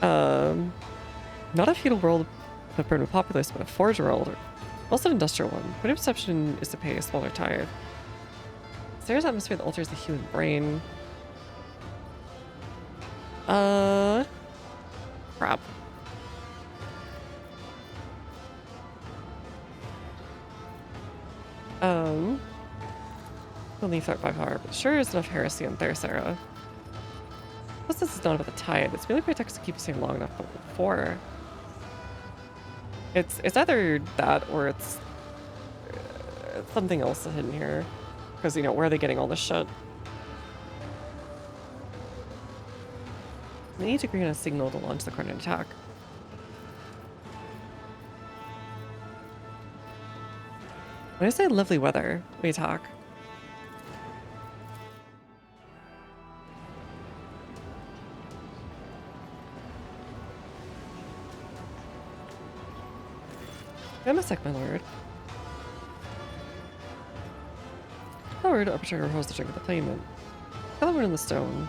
Not a feudal world of a permanent populace, but a forge world, or also an industrial one. My perception is to pay a smaller tithe. There's an atmosphere that alters the human brain. Crap. only threat by far, but sure is enough heresy on Viscera. Plus, this is not about the tide. It's merely pretext to keep us here long enough before. It's either that or it's something else hidden here. Because, you know, where are they getting all this shit? They need to green a signal to launch the coordinate attack. When I say lovely weather, we attack. I'm a sec, my lord. Lord, arbitrator holds the trick of the plane. Element in the stone.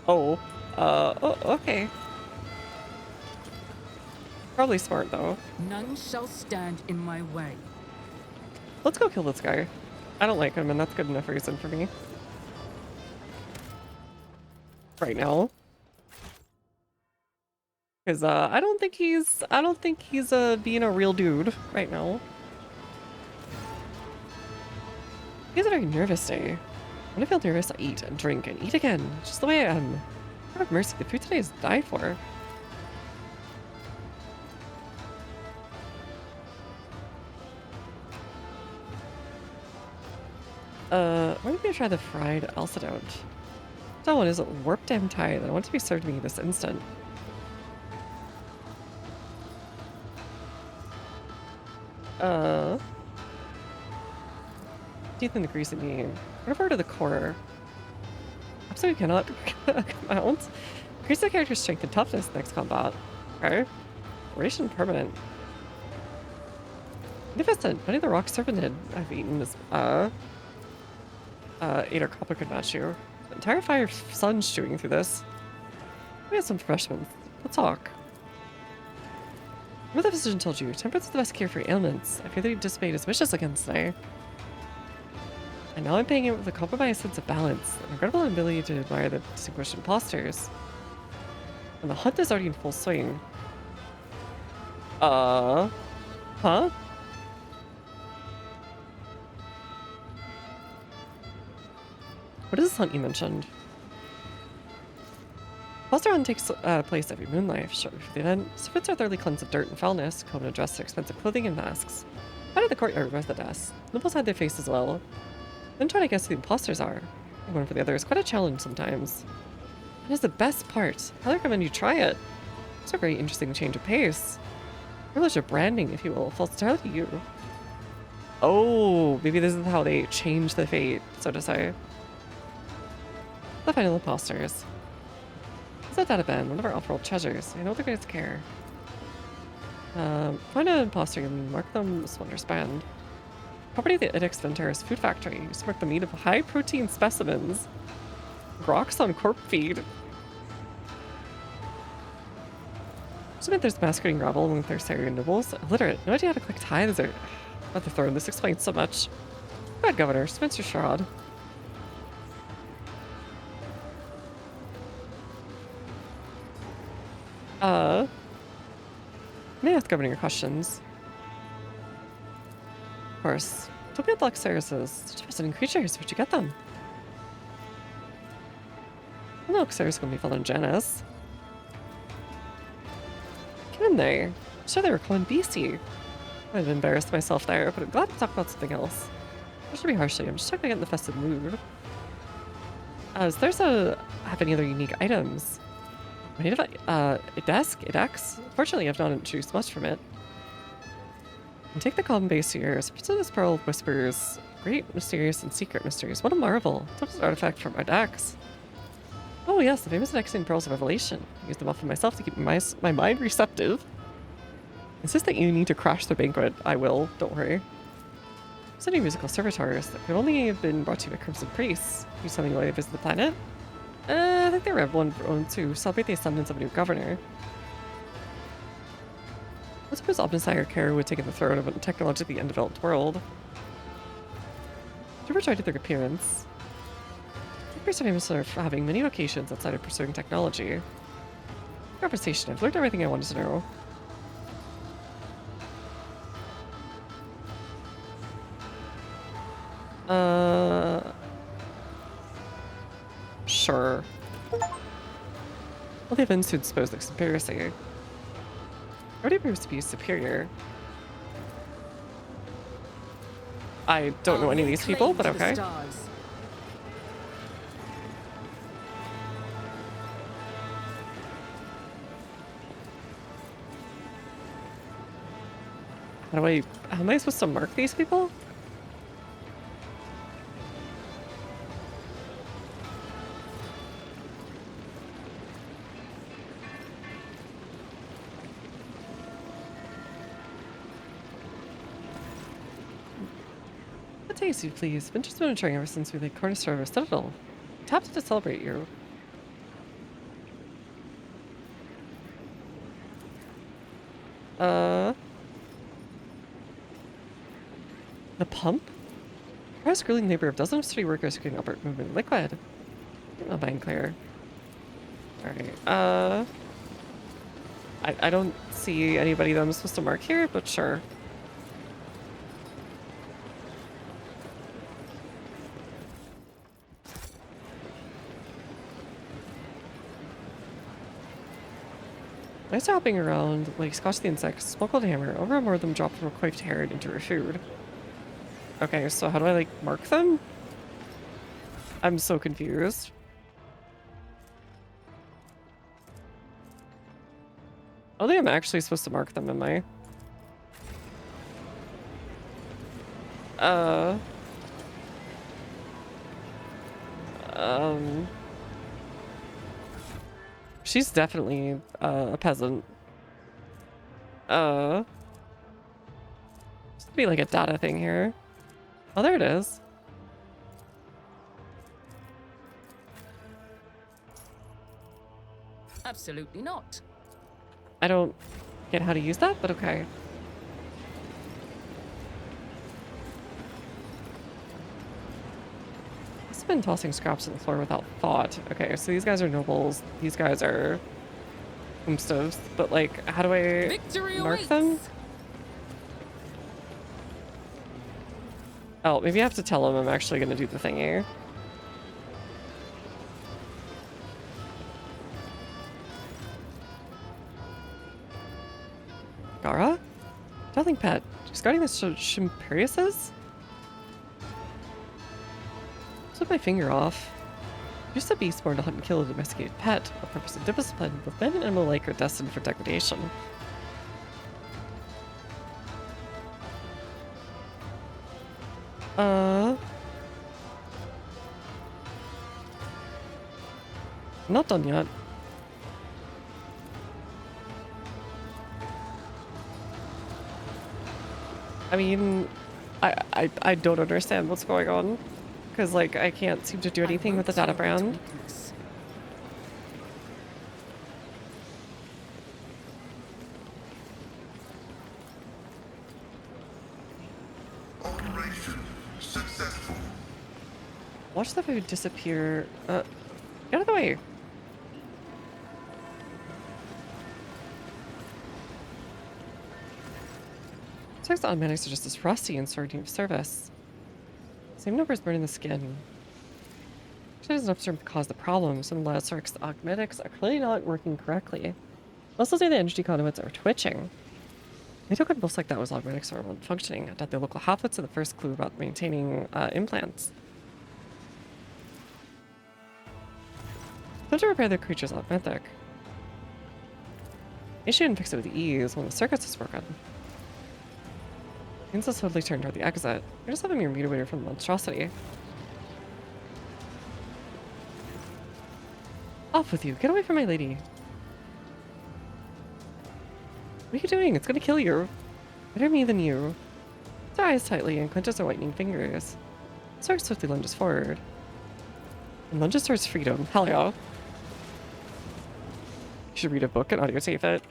Oh. Oh, okay. Probably smart, though. None shall stand in my way. Let's go kill this guy. I don't like him, and that's good enough reason for me. Right now. Because, I don't think he's being a real dude right now. He has a very nervous day. When I feel nervous, I eat and drink and eat again. Just the way I am. God have mercy, the food today is died for. Why don't we try the fried Alcidont? That one is a warp damn tide that I want to be served to me this instant. Teeth in the greasy bean. What over to the core? Absolutely cannot mount. Increase the character's strength and toughness next combat. Okay. Duration permanent. Magnificent. Many of the rock serpentid I've eaten is ate or copper could match you. The entire fire sun's chewing through this. We had some refreshments. Let's talk. What the physician told you? Temperance is the best cure for ailments. I fear that he disobeyed his wishes again today. And now I'm paying it with a compromised sense of balance, an incredible ability to admire the distinguished imposters. And the hunt is already in full swing. Huh? What is this hunt you mentioned? Imposter hunt takes place every moonlight. Shortly before the event, servants are thoroughly cleansed of dirt and foulness, combed and dressed in expensive clothing and masks. Out of the courtyard north of the desk, nobles hide their faces as well. Then try to guess who the imposters are. One for the other is quite a challenge sometimes. That is the best part. I recommend you try it. It's a very interesting change of pace. Privilege of branding, if you will, falls entirely to you. Oh, maybe this is how they change the fate, so to say. The final imposters. Is that data Ben, one of our off-world treasures? I know the greatest care. Find an imposter and mark them as Wonder's band. Property of the Idex Venturis food factory. Used to mark the meat of high-protein specimens. Grox on corp feed. Submit there's masquerading rabble among their Syrian nobles. Illiterate. No idea how to collect tithes or... What the throne. This explains so much. Go ahead, Governor. Spencer Sherrod. May I ask Governor your questions? Of course. Don't be at the Luxerises. Such fascinating creatures. Where'd you get them? I know Luxeris gonna be following Janice. Get in there. I'm sure they were calling BC. I've embarrassed myself there, but I'm glad to talk about something else. I should be harshly. I'm just trying to get in the festive mood. Have any other unique items? I need a desk, Idex. Fortunately, I've not introduced much from it. And take the common base here. So this pearl whispers great, mysterious, and secret mysteries. What a marvel! It's an artifact from our decks. Oh yes, the famous Idexian pearls of revelation. I use them often myself to keep my mind receptive. Insist that you need to crash the banquet. I will. Don't worry. Sending musical servitors that could only have been brought to you by Crimson Priests. You something while they visit the planet? I think they were everyone to celebrate the ascendance of a new governor. I suppose Omnisire Care would take the throne of a technologically undeveloped world. Did you ever try to their appearance? Priests are famous for having many vocations outside of pursuing technology. Conversation. I've learned everything I wanted to know. Sure. Well, the events who expose the conspiracy. Already appears to be superior. I don't know any of these people, but okay. How am I supposed to mark these people? What takes you, please? Been just monitoring ever since we laid cornerstone of our citadel. Tapped to celebrate you. The pump? Press grilling labor of dozens of city workers who can operate movement liquid. Oh, mine clear. Alright, I don't see anybody that I'm supposed to mark here, but sure. Nice hopping around, like scotch the insects, smoked hammer, over and more of them drop from a coiffed hair into her food. Okay, so how do I, like, mark them? I'm so confused. I don't think I'm actually supposed to mark them, am I? She's definitely a peasant. This could be like a data thing here. Oh, there it is. Absolutely not. I don't get how to use that, but okay. I've been tossing scraps on the floor without thought. Okay, so these guys are nobles. These guys are homestovs. But like, how do I mark them? Oh, maybe I have to tell them I'm actually going to do the thingy. Gara? Darling pet, she's guarding the Shimperiuses? Took my finger off. Used to be born to hunt and kill a domesticated pet, a purpose of discipline, but men and animal alike are destined for degradation. Not done yet. I mean, I don't understand what's going on. Because, like, I can't seem to do anything with the data brand. Operation successful. Watch the food disappear. Get out of the way. Six automatics are just as rusty and starting of service. Same numbers burning the skin. Actually doesn't upstream cause the problem. Some Lazarus automatics are clearly not working correctly. Also say the energy conduits are twitching. They took it looks like that was automatics are functioning. I doubt the local halfwits are the first clue about maintaining implants. Time to repair the creature's augmentic. They shouldn't fix it with ease when the circuits is broken. Means let's totally turn toward the exit. You're just having your mutilator from the monstrosity. Off with you. Get away from my lady. What are you doing? It's gonna kill you. Better me than you. His eyes tightly and clenches her whitening fingers. Sark swiftly lunges forward. And lunges towards freedom. Hell yeah. You should read a book and audio tape it.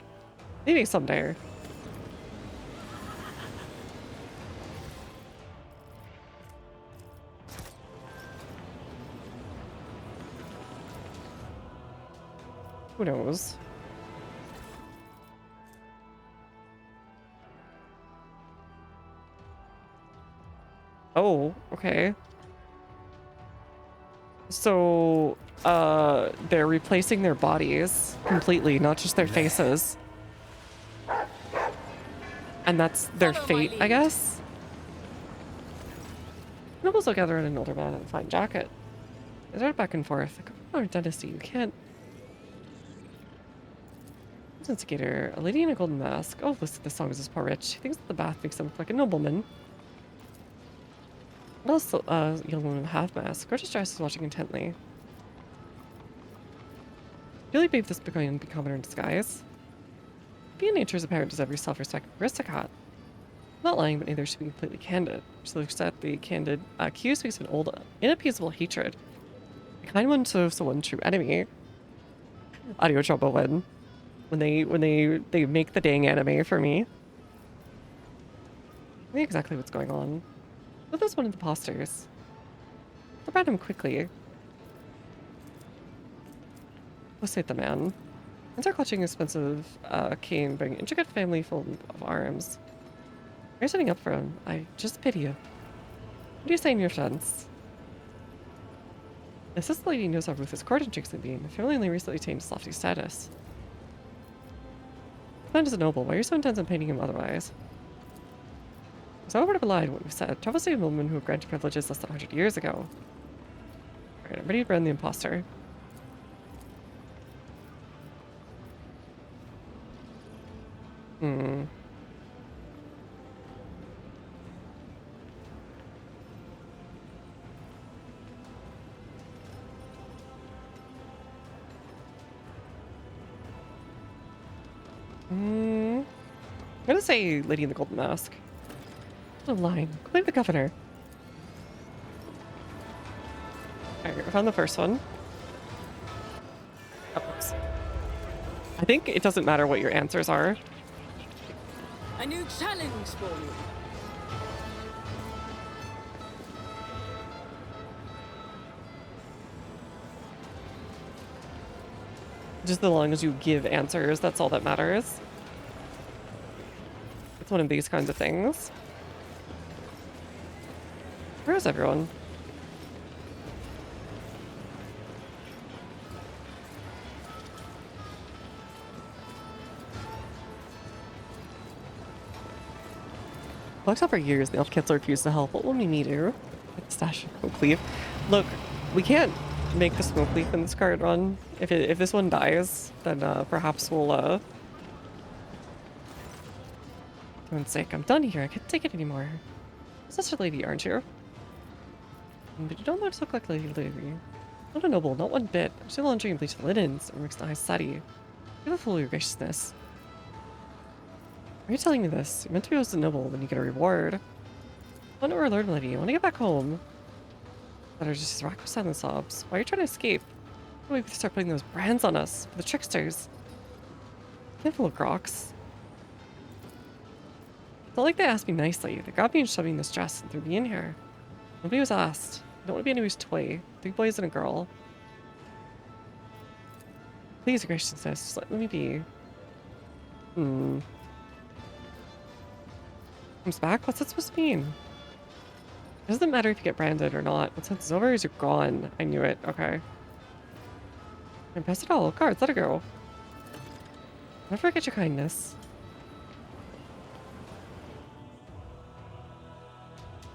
Maybe someday. Who knows? Oh, okay. So, they're replacing their bodies completely, not just their faces. And that's their fate, I guess. Nobles will gather in an older man in a fine jacket. They start back and forth. Like our dynasty, you can't. Instigator, a lady in a golden mask. Oh, listen, this song is just poor rich. He thinks that the bath makes him look like a nobleman. What else? Young woman in a half mask. Gorgeous dress is watching intently. Really believe this becoming common in disguise. Being nature is apparent as every self-respecting aristocrat. I'm not lying, but neither should be completely candid. She looks at the candid. Q speaks of an old, inappeasable hatred. The kind one serves the one true enemy. Audio trouble when they make the dang anime for me. I know exactly what's going on. But there's one of the imposters. They'll find him quickly. What's the man? Enter clutching expensive cane, bring intricate family full of arms. You're setting up for him. I just pity you. What do you say in your defense? The sister lady knows how ruthless court intrigues can be. The family only recently attained his lofty status. This man is a noble. Why are you so intent on painting him otherwise? So I would have lied what we said. Trouble a woman who granted privileges less than 100 years ago. Alright, I'm ready to run the imposter. I'm gonna say Lady in the Golden Mask. What a line. Claim the governor. Alright, I found the first one. Oh, oops. I think it doesn't matter what your answers are. A new challenge for you. Just as long as you give answers, that's all that matters. It's one of these kinds of things. Where is everyone? Locked up for years, the elf kids refused to help. What will we do? Stash smoke leaf. Look, we can't make the smoke leaf in this card run. If this one dies, then perhaps we'll for one's sake, I'm done here. I can't take it anymore. Such a lady, aren't you? But you don't look like Lady Lady. Not a noble, not one bit. I'm still laundry and bleach the linens and mix the high study. You have a fool your graciousness. Why are you telling me this? You're meant to be as a noble when you get a reward. I want to learn, lady. I want to get back home. That are just rock with silent sobs. Why are you trying to escape? Why don't we start putting those brands on us for the tricksters? Handful of crocs. It's not like they asked me nicely. They grabbed me and shoved me in this dress and threw me in here. Nobody was asked. I don't want to be anybody's toy. 3 boys and a girl. Please, graciousness, just let me be. Comes back? What's that supposed to mean? It doesn't matter if you get branded or not. Once it's over, is you're gone. I knew it. Okay. Impressed at all. Cards, let her go. Don't forget your kindness.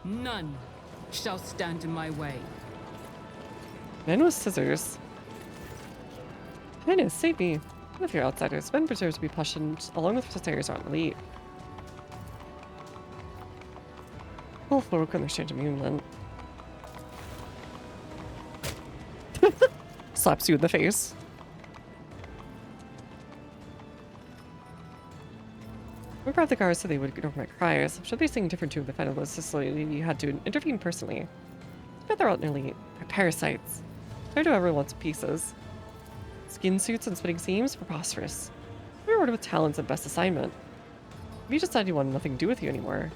None shall stand in my way. Man with scissors. Highness, save me. If you're outsiders, men preserves to be plush and along with visitors aren't elite. All folk understand amusement. Slaps you in the face. We brought the guards so they would ignore my cries. Should they sing a different tune to find a Sicily, you had to intervene personally. But they're out nearly parasites. Tired to everyone wants pieces. Skin suits and spinning seams? Preposterous. We rewarded with talents and best assignment. If you decide you want nothing to do with you anymore.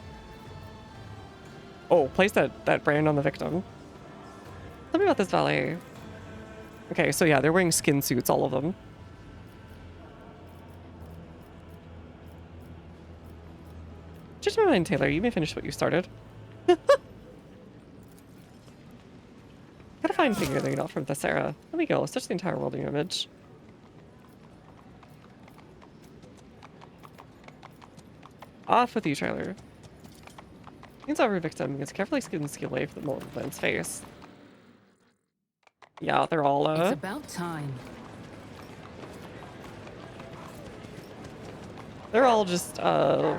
Oh, place that brand on the victim. Tell me about this valet. Okay, so yeah, they're wearing skin suits, all of them. Just my mind, Taylor. You may finish what you started. Gotta find I'm figuring it out from Viscera. Let me go. Switch the entire world in image. Off with you, trailer. Means our victim is carefully skidding ski away from the moment's face. Yeah, they're all, It's about time. They're all just,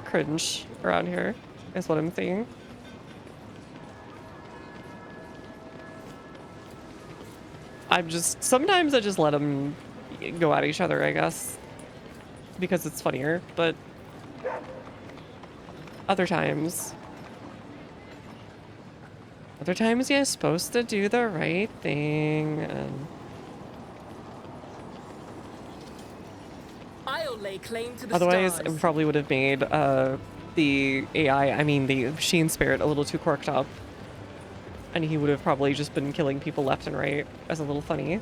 cringe around here, is what I'm seeing. Sometimes I just let them go at each other, I guess. Because it's funnier, but other times you're supposed to do the right thing, and I'll lay claim to the otherwise stars. we probably would have made the AI, I mean the machine spirit, a little too quirked up. And he would have probably just been killing people left and right as a little funny.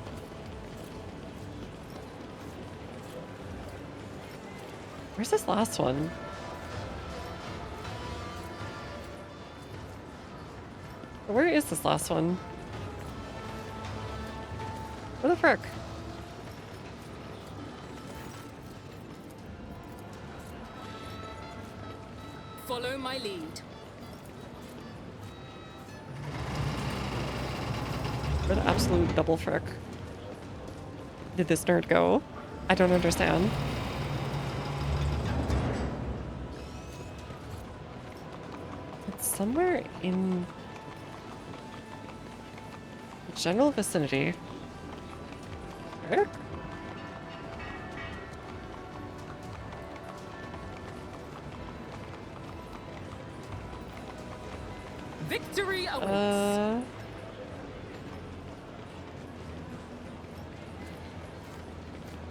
Where's this last one? Where is this last one? Where the frick? Follow my lead. Where the absolute double frick did this nerd go? I don't understand. It's somewhere in the general vicinity. Frick? Victory awaits.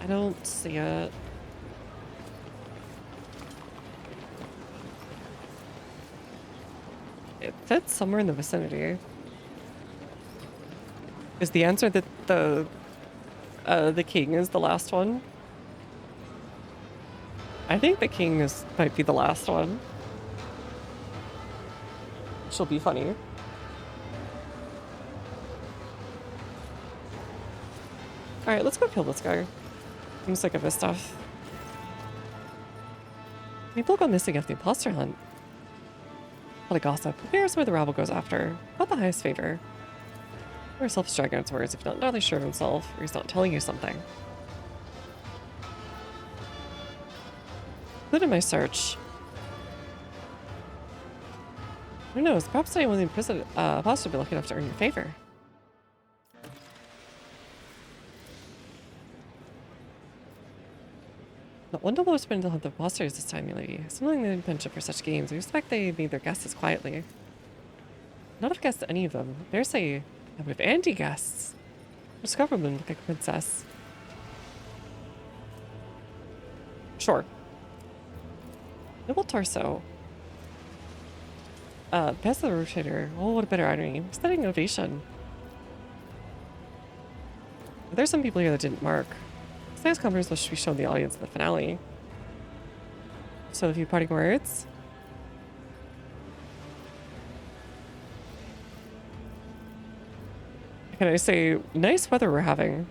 I don't see it. It fits somewhere in the vicinity. Is the answer that the king is the last one? I think the king might be the last one. She'll be funny. Alright, let's go kill this guy. I'm sick of his stuff. People go missing after the imposter hunt. What a gossip. Here's where the rabble goes after. What the highest favor? Or self-destructing its words if not entirely sure of himself, or he's not telling you something. Good in my search. Who knows? Perhaps anyone in prison possibly be lucky enough to earn your favor. Not one double spin to hunt the imposters this time, milady. Something they pension for such games. We expect they made their guesses quietly. Not have guessed any of them. Dare say I would have anti-guests. Discover them like a princess. Sure. Noble torso. Best of the rotator. Oh, what a better irony. Standing ovation. There's some people here that didn't mark. This conference will be shown the audience in the finale. So a few parting words. Can I say, nice weather we're having.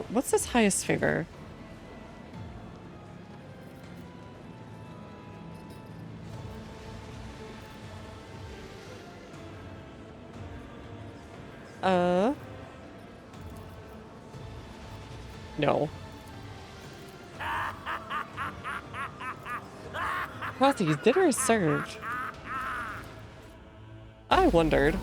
What's this highest favor? No. Frosty, dinner is served. I wondered.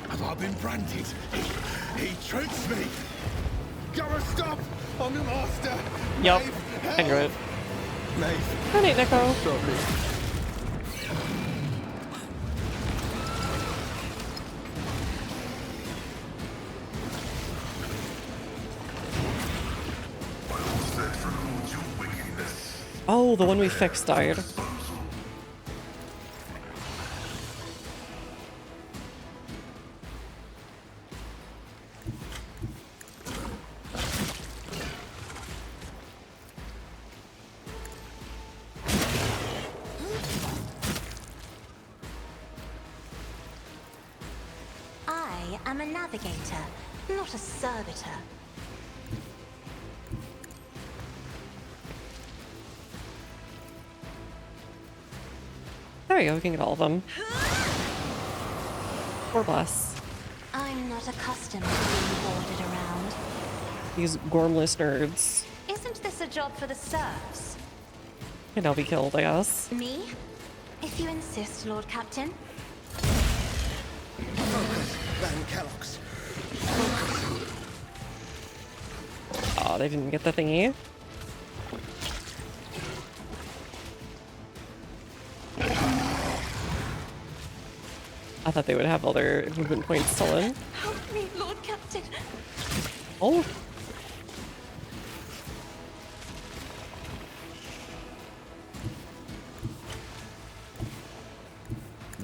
Have I been branded? He tricks me. Gotta stop on the master. Yup. I knew it. Good night, Nico. Oh, the one we fixed died. I am a navigator, not a servitor. There we go, we can get all of them. Or bless. I'm not accustomed to being boarded around. These gormless nerds Isn't this a job for the serfs? can now be killed, I guess. Me? If you insist, Lord Captain. Focus, Van Kellogg's. Oh, they didn't get the thingy. I thought they would have all their movement points still in. Help me, Lord Captain. Oh.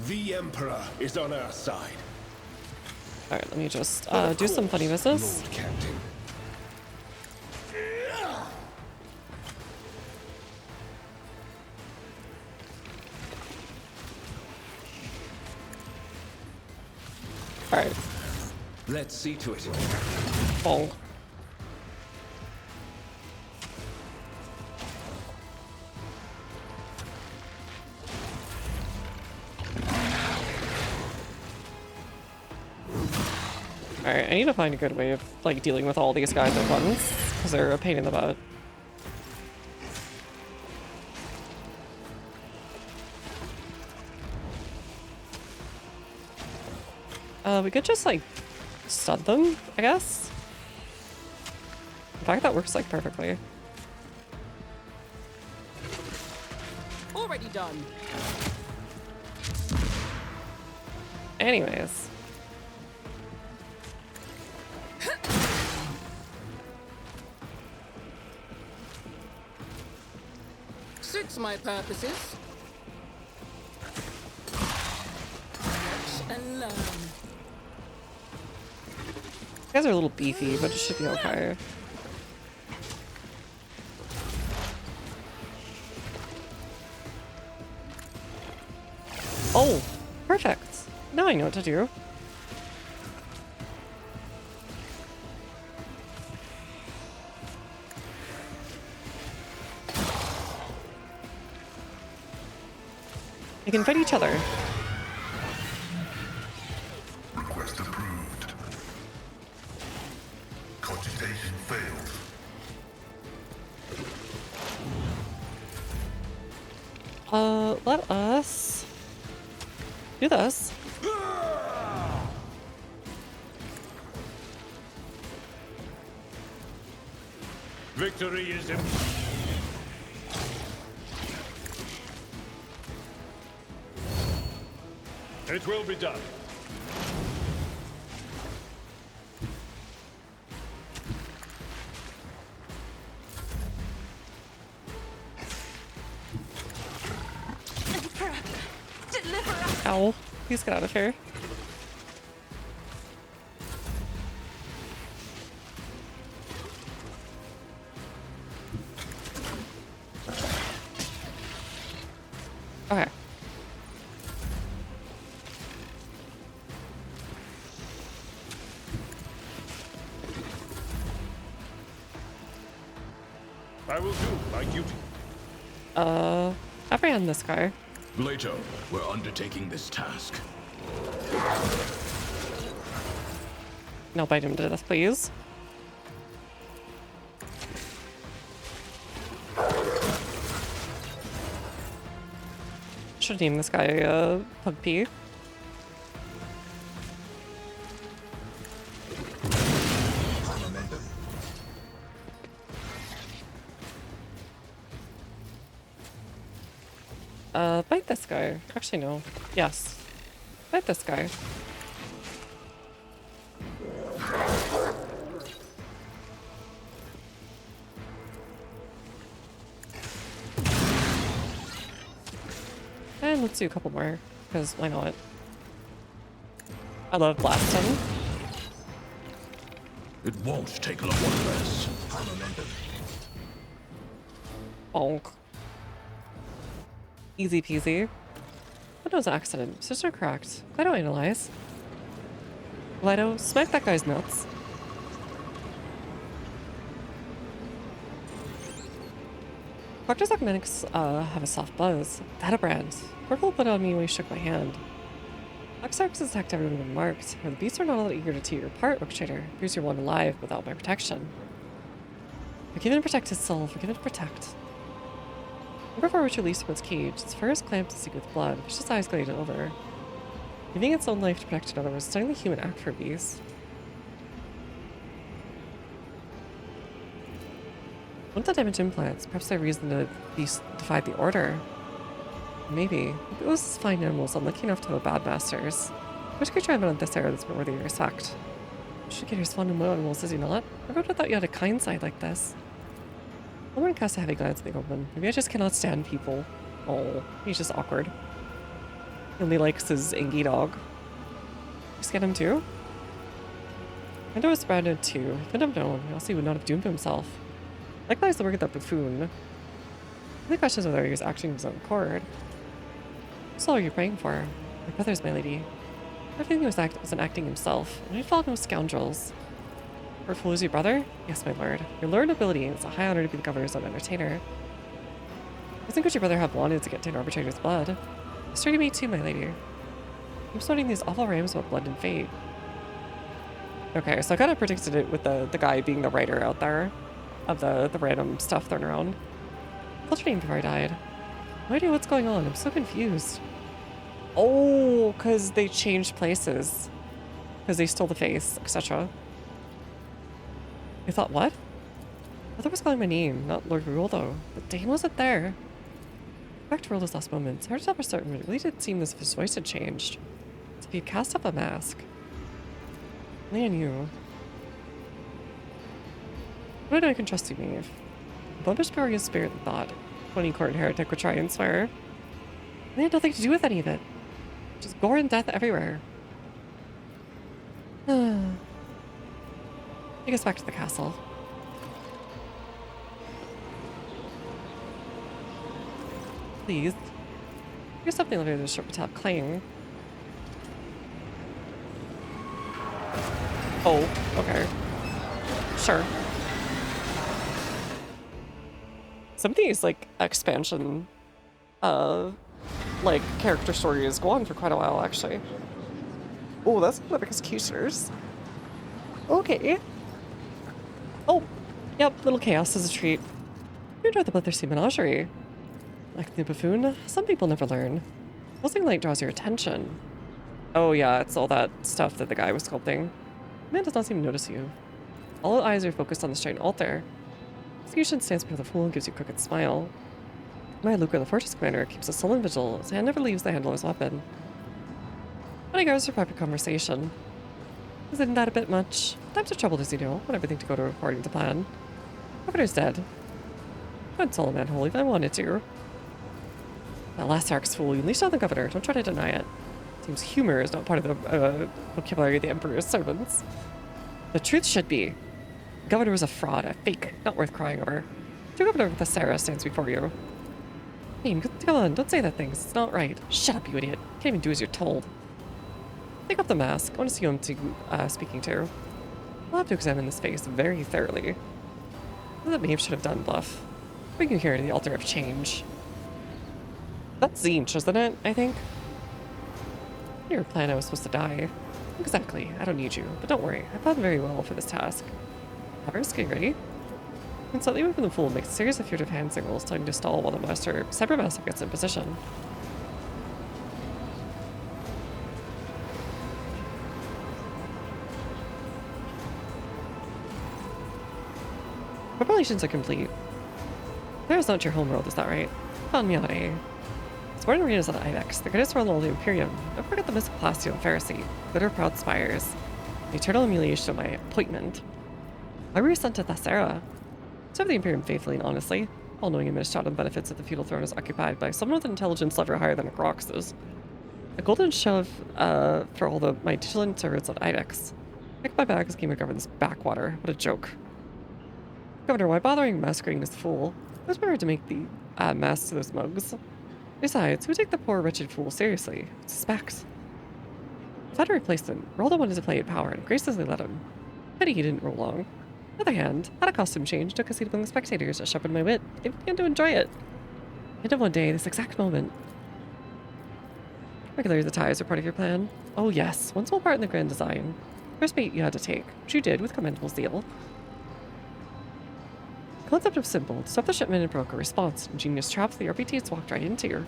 The Emperor is on our side. Alright, let me just do some funny business. Lord Captain. Alright. Let's see to it. Oh. Alright, I need to find a good way of like dealing with all these guys at once, because they're a pain in the butt. We could just like stun them, I guess. In fact, that works like perfectly. Already done. Anyways. Suits my purposes. Watch and learn. You guys are a little beefy, but it should be okay. Oh, perfect. Now I know what to do. They can fight each other. Request approved. Cogitation failed. Let us do this. Victory is in. It will be done. Emperor, deliver us. Ow. Please get out of here. Okay. I will do my duty. Apprehend this guy. Later, we're undertaking this task. No, bite him to death, please. Should name this guy, Pug P. Bite this guy. Actually, no. Yes. Bite this guy. let's do a couple more, because why not? I love blasting. It won't take long one less. Bonk. Easy peasy. What was an accident? Sister correct. Glido analyze. Glido, smack that guy's nuts. Doctors Augmentics have a soft buzz. Data brand. Corporal put it on me when he shook my hand. Oxarks attacked everyone when marked. Or the beasts are not all eager to tear your apart, Orchestrator. Here's your one alive without my protection. Forgive and protect his soul. Forgive and protect. Before which released from its cage, its fur is clamped and seeped with blood, which its eyes glazed over. Giving its own life to protect another was a stunningly human act for a beast. One of the damaged implants, perhaps their reason the beast defied the order. Maybe. If it was fine animals unlucky enough to have bad masters. Which creature I've been on this era that's been worthy of respect? Educator's fond of animals, is he not? I would have thought you had a kind side like this. Someone cast a heavy glance at the open. Maybe I just cannot stand people. Oh, he's just awkward. He only likes his Angie dog. Just get him too? I know it's branded too. He couldn't have known, else he would not have doomed himself. Likewise the work of that buffoon. The question is whether he was acting his own accord. What soul are you praying for? My brother's my lady. Everything he wasn't acting himself, and he'd fallen with scoundrels. Hurtful is your brother? Yes, my lord. Your lord nobility, and it's a high honor to be the governor's own entertainer. I think what your brother have wanted to get to an arbitrator's blood. Sturdy me too, my lady. I'm starting these awful rhymes about blood and fate. Okay, so I kind of predicted it with the guy being the writer out there of the random stuff thrown around. What's your name before I died? No idea what's going on. I'm so confused. Oh, because they changed places. Because they stole the face, etc. I thought, what? I thought it was calling my name, not Lord Rule, though. But Dane wasn't there. Back to Rule's last moments. Hard to tell for certain, but it really did seem as if his voice had changed. As if he'd cast off a mask. Only I knew. What do I can trust you, Maeve? Blemish power against spirit and thought. 20-court heretic would try and swear. They had nothing to do with any of it. Just gore and death everywhere. Take us back to the castle. Please. Here's something elevator to the short top clang. Oh, okay. Sure. Some of these, like, expansion, like, character stories go on for quite a while, actually. Oh, that's one of executioners. Okay. Oh, yep, little chaos is a treat. You enjoyed the bloodthirsty menagerie. Like the buffoon, some people never learn. Something like draws your attention. Oh yeah, it's all that stuff that the guy was sculpting. The man does not seem to notice you. All eyes are focused on the giant altar. Execution stands before the fool and gives you a crooked smile. My Luca, the fortress commander, keeps a sullen vigil. His hand never leaves the handle of his weapon. Bodyguards for private conversation. Isn't that a bit much? Times are troubled, as you know. Want everything to go according to plan. Governor's dead. I'd sell a man whole if I wanted to. That last Arc's fool, you unleashed on the governor. Don't try to deny it. Seems humor is not part of the vocabulary of the Emperor's servants. The truth should be. The governor was a fraud, a fake, not worth crying over. The governor of Viscera stands before you. Hey, come on, don't say that thing. It's not right. Shut up, you idiot. Can't even do as you're told. Take off the mask. I want to see who I'm speaking to. I'll have to examine this face very thoroughly. That Maeve should have done, Bluff. Bring you here to the altar of change. That's Zinch, isn't it? I think. Your plan I was supposed to die. Exactly. I don't need you, but don't worry. I planned very well for this task. Powers, getting ready. And slightly away from the fool makes a series of furtive hand signals, starting to stall while the cybermaster gets in position. Preparations are complete. There is not your homeworld, is that right? Found me on A. Sworn arenas on Ibex, the greatest world of the Imperium. Don't forget the Miss Palacio Pharisee, glitter proud spires. The eternal humiliation of my appointment. Why were you sent to Viscera? Serve the Imperium faithfully and honestly. all-knowing and missed out on benefits that the feudal throne is occupied by someone with an intelligence level higher than a Grox's. A golden shove for all my vigilant servants on Idex. Pick my bags came to govern this backwater. What a joke. Governor, why bothering masquerading as fool? It was better to make the masks to those mugs. Besides, who would take the poor wretched fool seriously? Suspect. Without a replacement, Rolda wanted to play at power and graciously let him. Pity he didn't roll long. On the other hand, had a costume change, took a seat among the spectators, that sharpened my wit. They began to enjoy it. End of one day, this exact moment. Regular the ties are part of your plan. Oh yes, one small part in the grand design. First bait you had to take, which you did with commendable zeal. The concept was simple. Stop the shipment and broker response. Ingenious traps the RPTs walked right into you.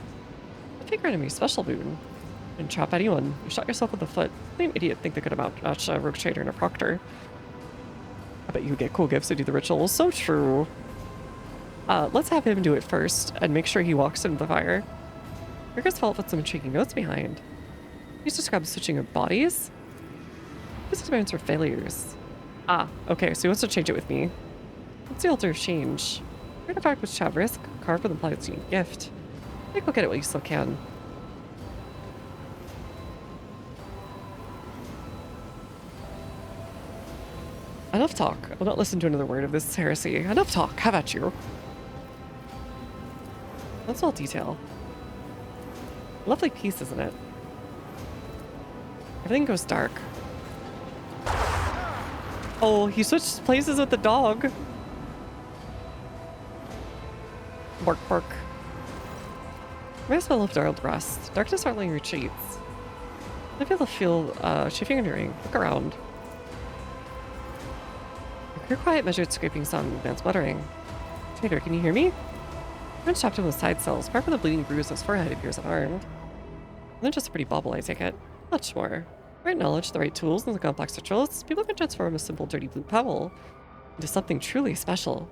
A figure enemy's special boon. Didn't trap anyone. You shot yourself with the foot. Any idiot think they could outmatch a rogue trader and a proctor. I bet you get cool gifts to do the rituals. So true. Let's have him do it first and make sure he walks into the fire. Rigger's fault with some intriguing notes behind. He's described switching of bodies. His experiments were failures. Ah, okay, so he wants to change it with me. What's the altar of change? Artifact with Chavrisk, carved with implied unique gift. Take a look at it while you still can. Enough talk. I will not listen to another word of this heresy. Enough talk. Have at you. That's all detail. Lovely piece, isn't it? Everything goes dark. Oh, he switched places with the dog. Bark, bark. Might as well lift our old rest. Darkness hardly retreats. I feel the chafing in your ring. Look around. Your quiet, measured scraping sound and advanced muttering. Trader, can you hear me? Friend chopped him with side cells, part with a bleeding bruise on his forehead appears unarmed. And then just a pretty bauble, I take it. Much more. Right knowledge, the right tools, and the complex rituals, people can transform a simple dirty blue pebble into something truly special.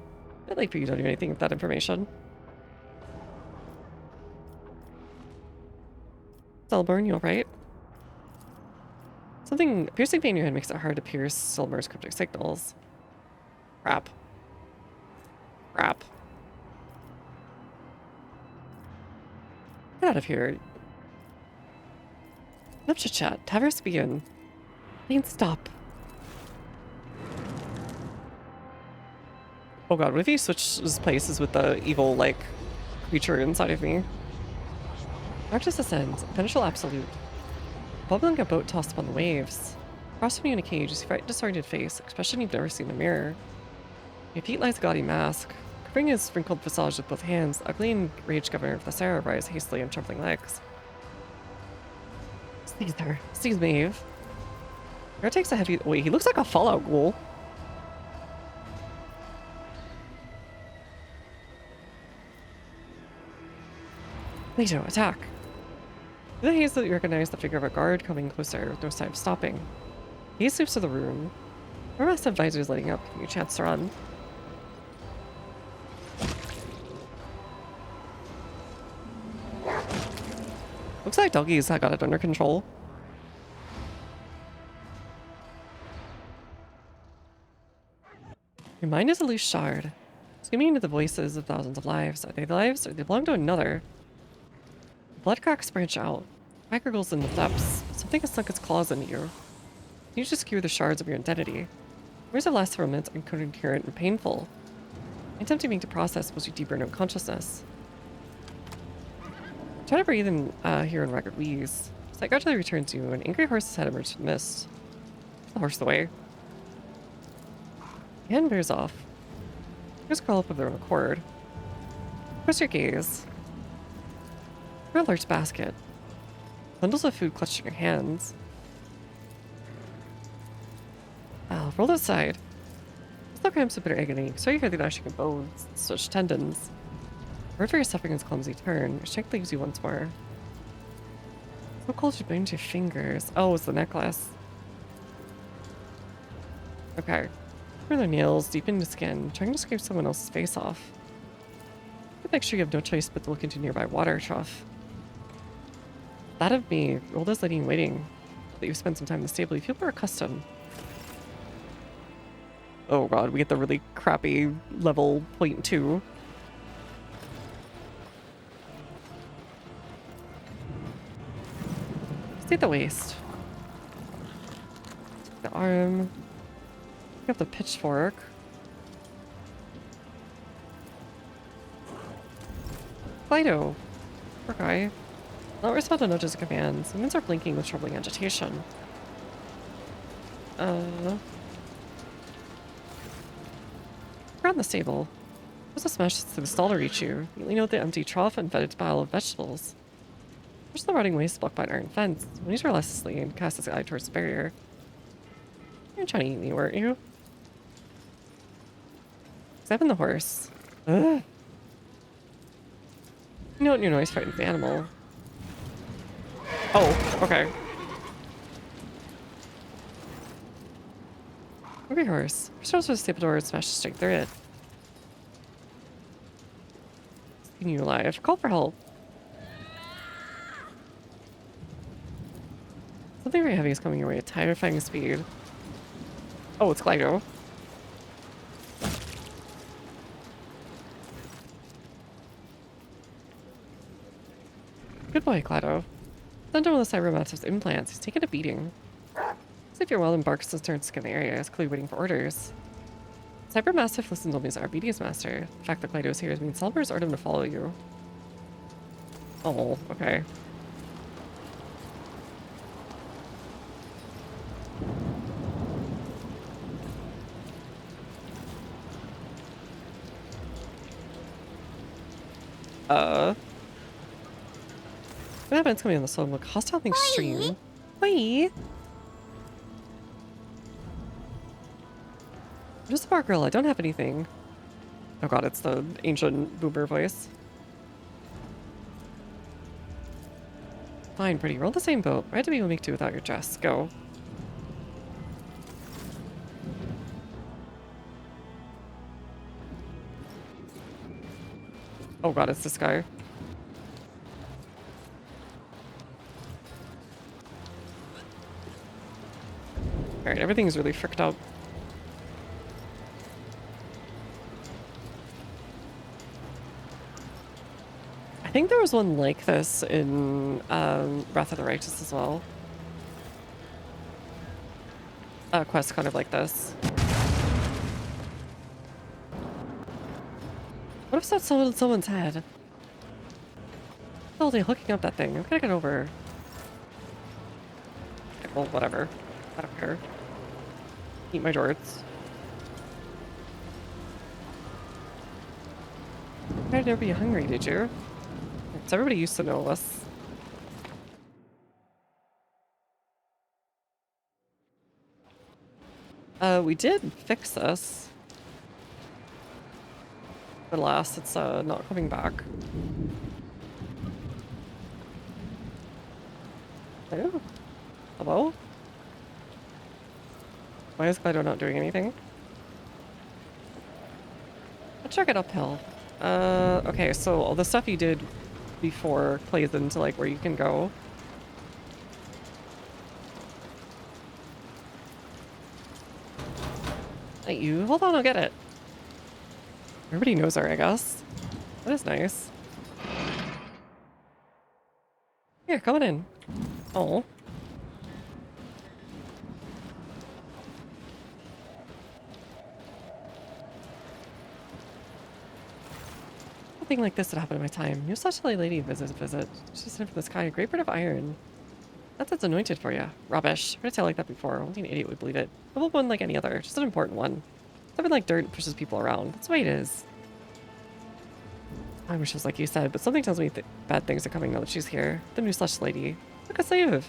I'd like for you to do anything with that information. Selborn, you alright? Something piercing pain in your head makes it hard to pierce Silmar's cryptic signals. Crap. Crap. Get out of here. Enough chit-chat. Tavers begin. Lane, stop. Oh god, what if he switches places with the evil, like, creature inside of me? Darkness ascends. Beneficial absolute. Bubbling a boat tossed upon the waves. Across from you in a cage, you see a frightened, disoriented face, expression you've never seen in a mirror. Your feet lies a gaudy mask. Covering his wrinkled visage with both hands, the ugly and raged governor of Viscera rises hastily on trembling legs. Caesar. Seize Maeve. Air takes a heavy... Wait, he looks like a Fallout ghoul. Leto, attack. Through the haze that you recognize the figure of a guard coming closer with no sign of stopping. He sweeps to the room. Our massive visors lighting up, giving you a chance to run. Looks like doggies got it under control. Your mind is a loose shard, skimming into the voices of thousands of lives. Are they lives, or they belong to another? Blood cracks branch out. Fire gurgles in the depths. Something has sunk its claws into you. You just skewer the shards of your identity. Words have lasted for moments, incoherent and painful. Attempting to process pulls you deeper into unconsciousness. Try to breathe and hear in ragged wheeze. Sight gradually returns you, an angry horse's head emerges from the mist. The horse away. The hand veers off. Just crawl up of their own accord. Press your gaze. Your large basket. Bundles of food clutched in your hands. Roll aside. Still cramps a bitter agony, so you hear the gnashing of bones, stretched tendons. Wherever you're suffering his clumsy turn, your strength leaves you once more. So cold you bend your fingers. Oh, it's the necklace. Okay. Further nails deep into skin, trying to scrape someone else's face off. Make sure you have no choice but to look into nearby water trough. That of me, rolled as lady in waiting. That you've spent some time in the stable, you feel more accustomed. Oh god, we get the really crappy level 0.2. See the waist. The arm. Pick up the pitchfork. Fido. Poor guy. Not respond to nudges and commands. Humans are blinking with troubling agitation. Around the stable. There's a smash to the stall to reach you. You lean out the empty trough and fed its pile of vegetables. There's the rotting waste blocked by an iron fence. When he's restlessly and casts his eye towards the barrier. You were trying to eat me, weren't you? Examine the horse. Ugh. You know what new noise frightens the animal. Oh, okay. Hungry horse. First goes to the stable door and smashes straight through it. Keeping you alive. Call for help. Something very heavy is coming your way at terrifying speed. Oh, it's Glido. Good boy, Glido. Send him with the cybermassive's implants. He's taking a beating. See if you're well embarks his turn to scan the area. He's clearly waiting for orders. Cybermassive listens only as RBD's master. The fact that Glido is here means Salvador's ordered him to follow you. Oh, okay. What happens coming on the song? Look, hostile things stream. Bye. I'm just a bar girl. I don't have anything. Oh god, it's the ancient boomer voice. Fine, pretty. We're on the same boat. Right to be will make do without your dress. Go. Oh god, it's this guy. Alright, everything's really fricked up. I think there was one like this in Wrath of the Righteous as well. A quest kind of like this. What if that's someone's head? Oh, they're hooking up that thing. I'm gonna get over. Okay, well, whatever. I don't care. Eat my jorts. I'd never be hungry, did you? So everybody used to know us. We did fix this. But alas, it's not coming back. Oh. Hello? Why is Glido not doing anything? Let's check it uphill. Okay, so all the stuff you did before plays into like where you can go. Hey, you hold on, I'll get it. Everybody knows her, I guess. That is nice. Here, come on in. Oh. Nothing like this would happen in my time. You such a lady visit. She's sent from the sky, a great bird of iron. That's anointed for you. Rubbish. I've heard a tale like that before. Only an idiot would believe it. A little one like any other, just an important one. Something like dirt pushes people around. That's the way it is. I wish it was like you said, but something tells me bad things are coming now that she's here. The new slush lady. Look a slave.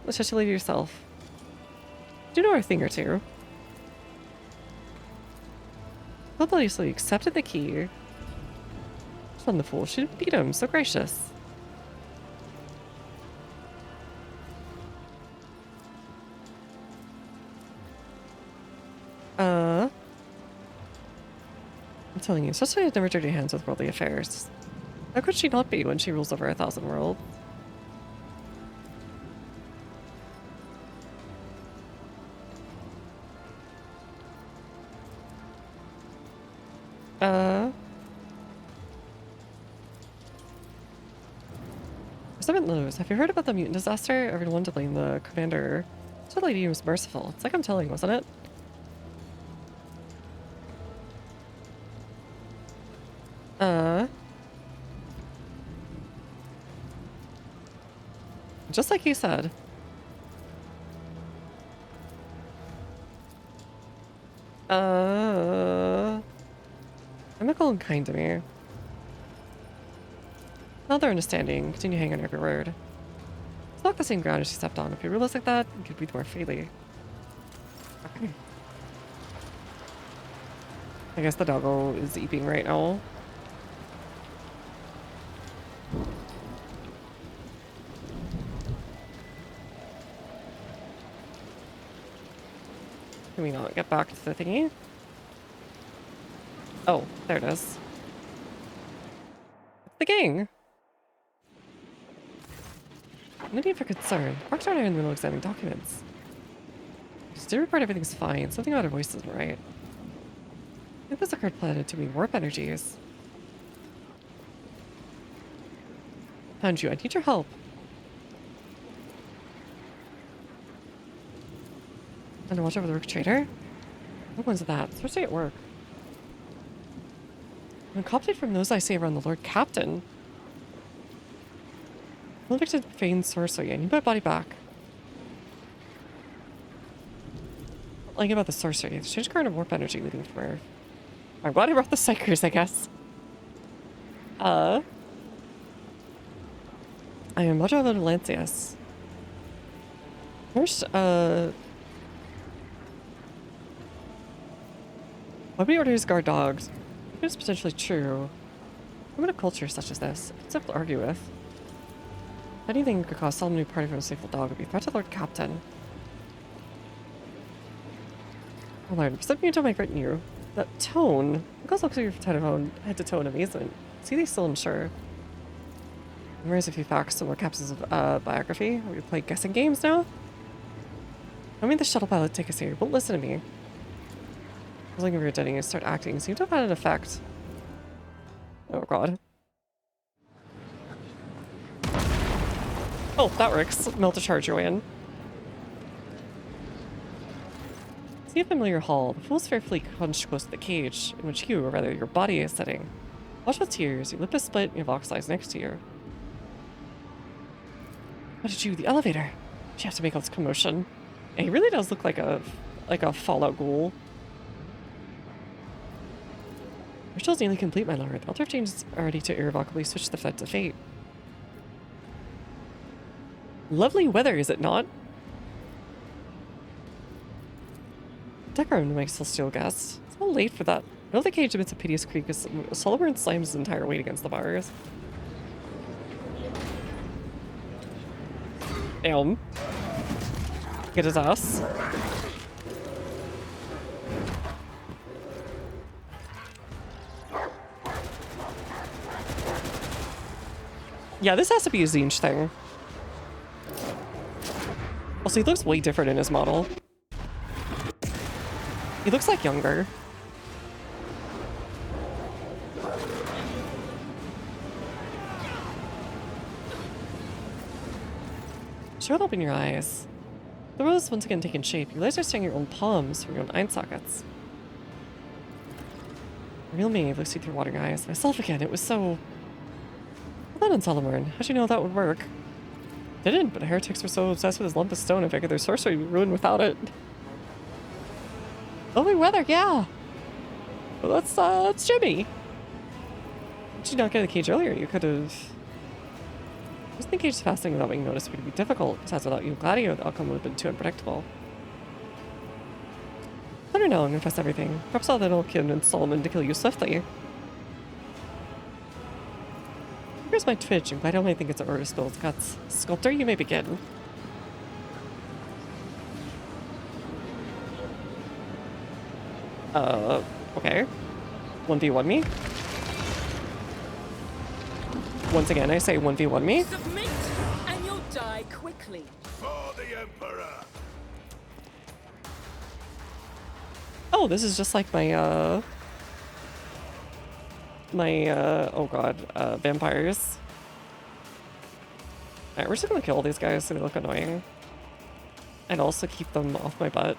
The slush lady yourself. Do you know a thing or two? Obviously accepted the key. On the fool, she didn't beat him. So gracious. I'm telling you, such has never dirty hands with worldly affairs. How could she not be when she rules over 1,000 worlds? President Lewis, have you heard about the mutant disaster? Everyone wanted to blame the commander. That lady was merciful. It's like I'm telling, wasn't it? Just like you said. Chemical and kind to me. Another understanding. Continue hanging on every word. It's not the same ground as she stepped on. If you realize like that, you could breathe more freely. Okay. I guess the doggo is eating right now. Can we not get back to the thingy? Oh, there it is. It's the gang. No need for concern. Parks aren't in the middle of examining documents. Just to report everything's fine. Something about her voice isn't right. I think this occurred planted to me warp energies. Found you. I need your help. And to watch over the work trader? What one's that? Sorcery at work. I'm copied from those I say around the Lord Captain. Convicted feigned sorcery. I need my body back. Like about the sorcery. The strange current of warp energy leading from Earth. I'm glad I brought the psychers, I guess. I am Mother of Lancius. First, nobody orders guard dogs. It is potentially true. I'm in a culture such as this. It's simple to argue with. Anything could cause some new party from a single dog would be a threat to Lord Captain. Oh Lord, something you don't migrate you. That tone. Because looks like your head to toe in amazement. See, they still unsure. Memorize a few facts, some more capsules of biography. Are we playing guessing games now? I made the shuttle pilot take us here. Won't listen to me. I was looking for your dunning and start acting. Seemed to have had an effect. Oh god. Oh, that works. Melt a charge your way in. See a familiar hall. The fool's fair fleet hunched close to the cage, in which you, or rather your body, is sitting. Watch with tears. Your lip is split and your vox lies next to you. What did you? The elevator. She has to make all this commotion. And he really does look like a Fallout ghoul. Ritual's nearly complete, my lord. The altar of change is already to irrevocably switch the fed to fate. Lovely weather, is it not? Deck room to my celestial guest. It's a little late for that. I know the cage emits a piteous creak as Sullivan slams his entire weight against the bars. Damn. Get his ass. Yeah, this has to be a Zinj thing. Also, he looks way different in his model. He looks like younger. Sure, open your eyes. The world is once again taking shape. You realize you're staring your own palms from your own eye sockets. Real me looks you through watering eyes. Myself again. It was so... Well done, Solomon. How'd you know that would work? Didn't, but heretics were so obsessed with his lump of stone, I figured their sorcery would be ruined without it. Lovely weather, yeah. Well, that's Jimmy. Did you not get the cage earlier? You could have... I was thinking cage fasting without being noticed would be difficult. Besides, without you and Gladio, the outcome would have been too unpredictable. I don't know, I'm gonna confess everything. Perhaps I'll then convince Solomon to kill you swiftly. Here's my twitch, and Gladio might think it's an order spilled guts. Sculptor, you may begin. Okay. 1v1 me? Once again, I say 1v1 me. Submit, and you'll die quickly. For the Emperor! Oh, this is just like my, oh god, vampires. Alright, we're just gonna kill these guys so they look annoying. And also keep them off my butt.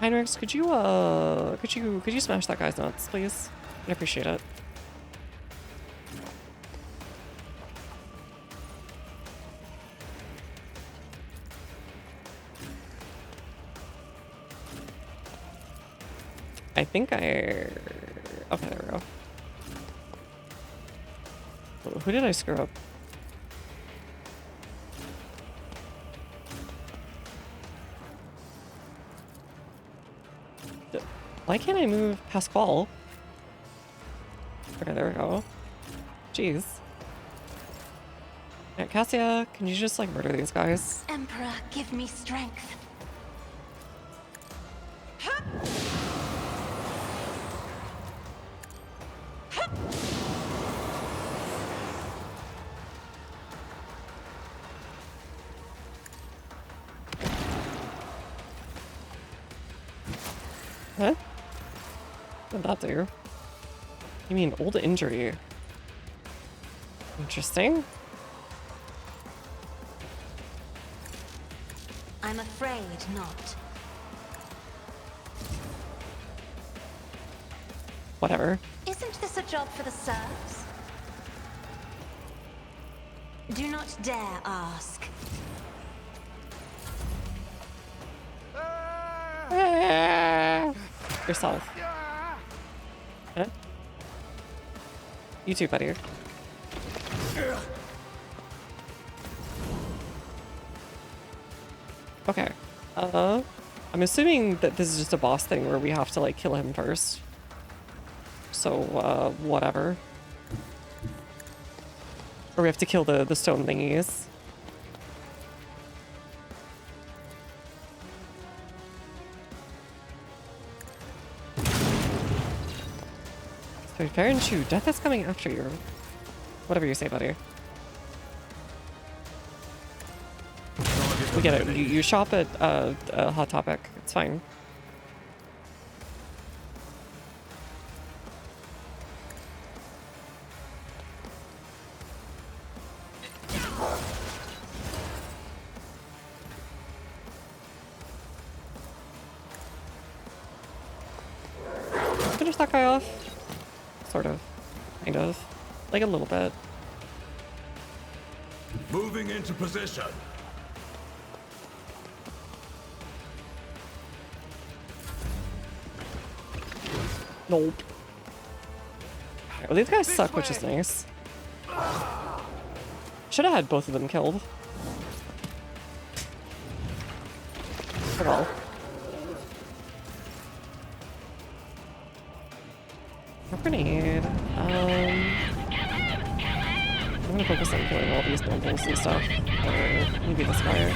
Heinrichs, could you smash that guy's nuts, please? I'd appreciate it. I think okay, there we go. Who did I screw up? Why can't I move Pasquale? Okay, there we go. Jeez. Alright, Cassia, can you just like murder these guys? Emperor, give me strength. Huh? What did that do? You mean old injury? Interesting. I'm afraid not. Whatever. Isn't this a job for the serfs? Do not dare ask. Yourself. Huh? You too, buddy. Okay. I'm assuming that this is just a boss thing where we have to like kill him first. So, whatever. Or we have to kill the stone thingies. So fair and true, death is coming after you. Whatever you say, buddy. We get it. You shop at Hot Topic. It's fine. Finish that guy off. Sort of. Kind of. Like a little bit. Moving into position. Nope. Well, these guys suck, which is nice. Should have had both of them killed. At all. Grenade. I'm gonna focus on killing all these nobles and stuff. Or maybe this guy.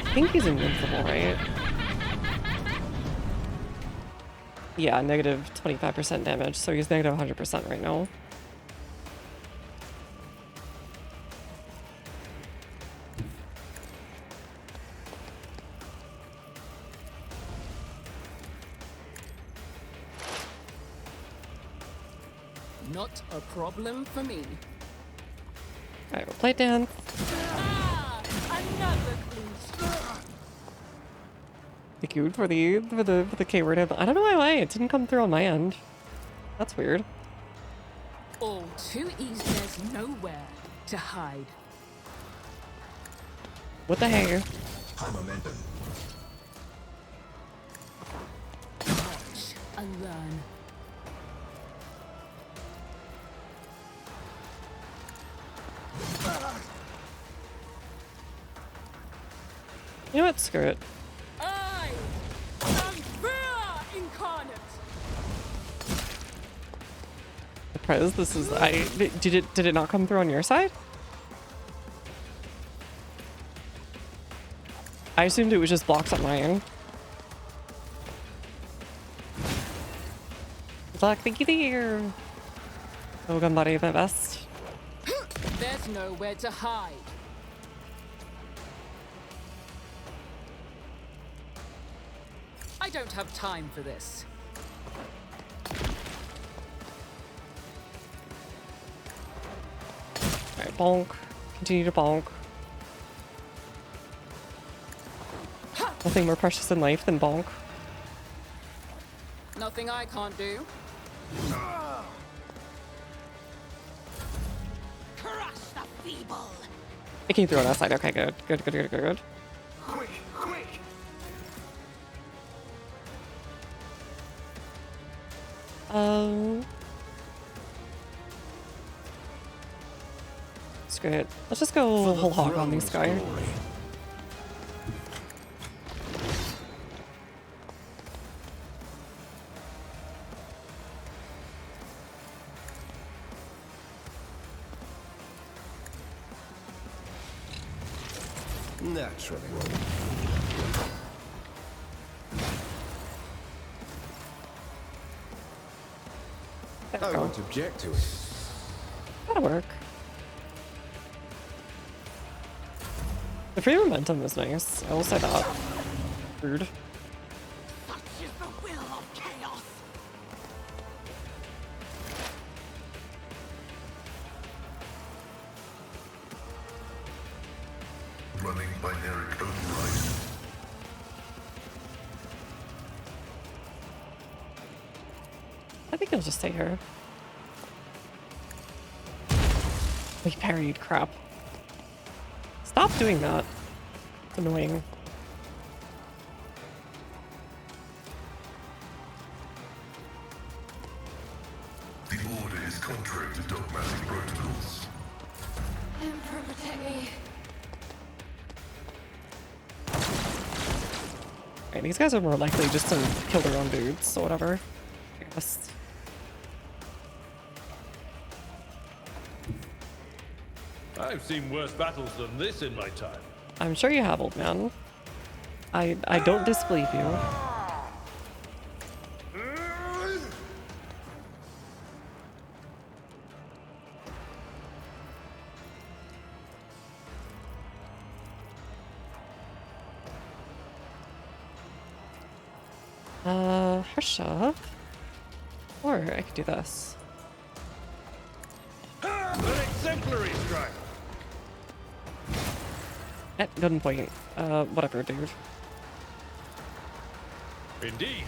I think he's invincible, right? Yeah, negative 25% damage, so he's negative 100% right now. Not a problem for me. Alright, we'll play dance. Another clue. Thank you for the K word. I don't know why it didn't come through on my end. That's weird. All too easy. There's nowhere to hide. What the heck? High momentum. Watch and learn. You know what? Screw it. I am fear incarnate. Prez, this is did it not come through on your side? I assumed it was just blocked on my end. Good luck, thank you there. Oh, gun buddy, my best. There's nowhere to hide. I don't have time for this. Alright, bonk. Continue to bonk. Nothing more precious in life than bonk. Nothing I can't do. Crush the feeble. It came through on that side. Okay, good. Good. Quick. Screw it. Let's just go whole hog on these guys. Naturally. I won't object to it. That'll work. The free momentum is nice. I will say that. Rude. Such is the will of chaos. Running binary override. I think he'll just stay here. We parried, crap. Stop doing that. It's annoying. The order is contrary to dogmatic protocols. Emperor, protect me. Right, these guys are more likely just to kill their own dudes, so whatever. I guess. I've seen worse battles than this in my time. I'm sure you have, old man. I don't disbelieve you. Harsha. Or I could do this. An exemplary strike. At gunpoint. Whatever, dude. Indeed.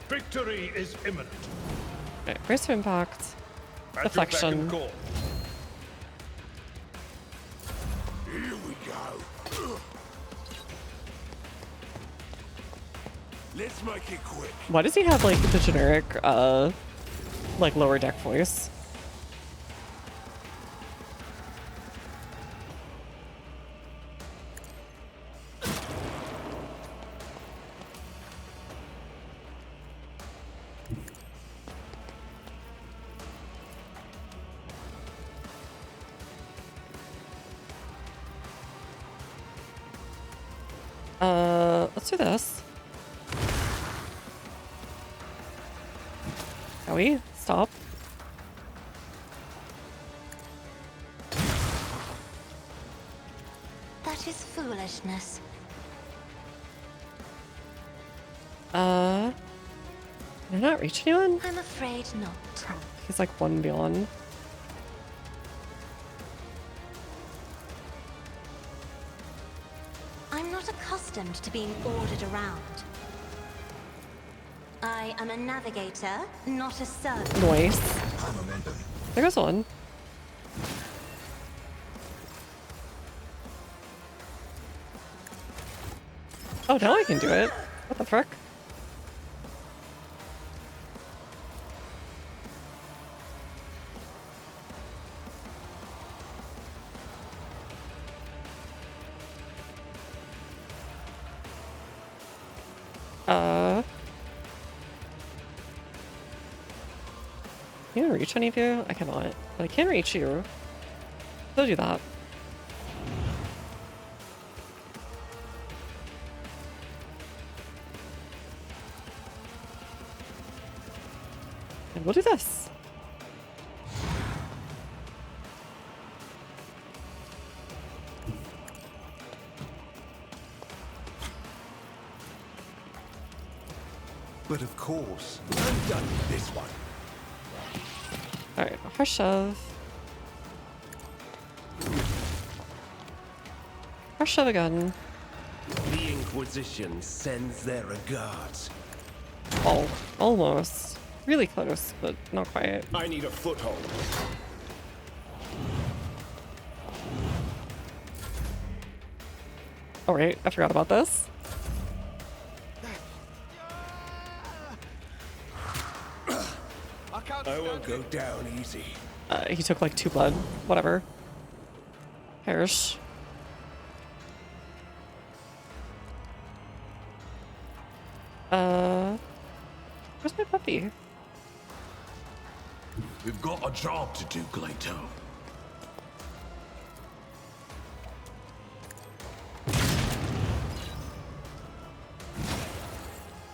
Victory is imminent. Okay, brace of impact. At your Deflection. beck and call. Here we go. Let's make it quick. Why does he have like the generic like lower deck voice? Let's do this. Shall we? Stop. That is foolishness. Did I not reach anyone? I'm afraid not. He's like one beyond. I'm not accustomed to being ordered around. I am a navigator, not a servant. Nice. There goes one. Oh, now I can do it. What the frick? Can I reach any of you? I cannot. But I can reach you. I'll do that. And we'll do this. But of course, I'm done with this one. Alright, harsh shove. Harsh shove again. The Inquisition sends their regards. Oh, almost. Really close, but not quite. I need a foothold. Oh, right, I forgot about this. I won't go down easy. He took like 2 blood. Whatever. Perish. Where's my puppy? We've got a job to do, Glato.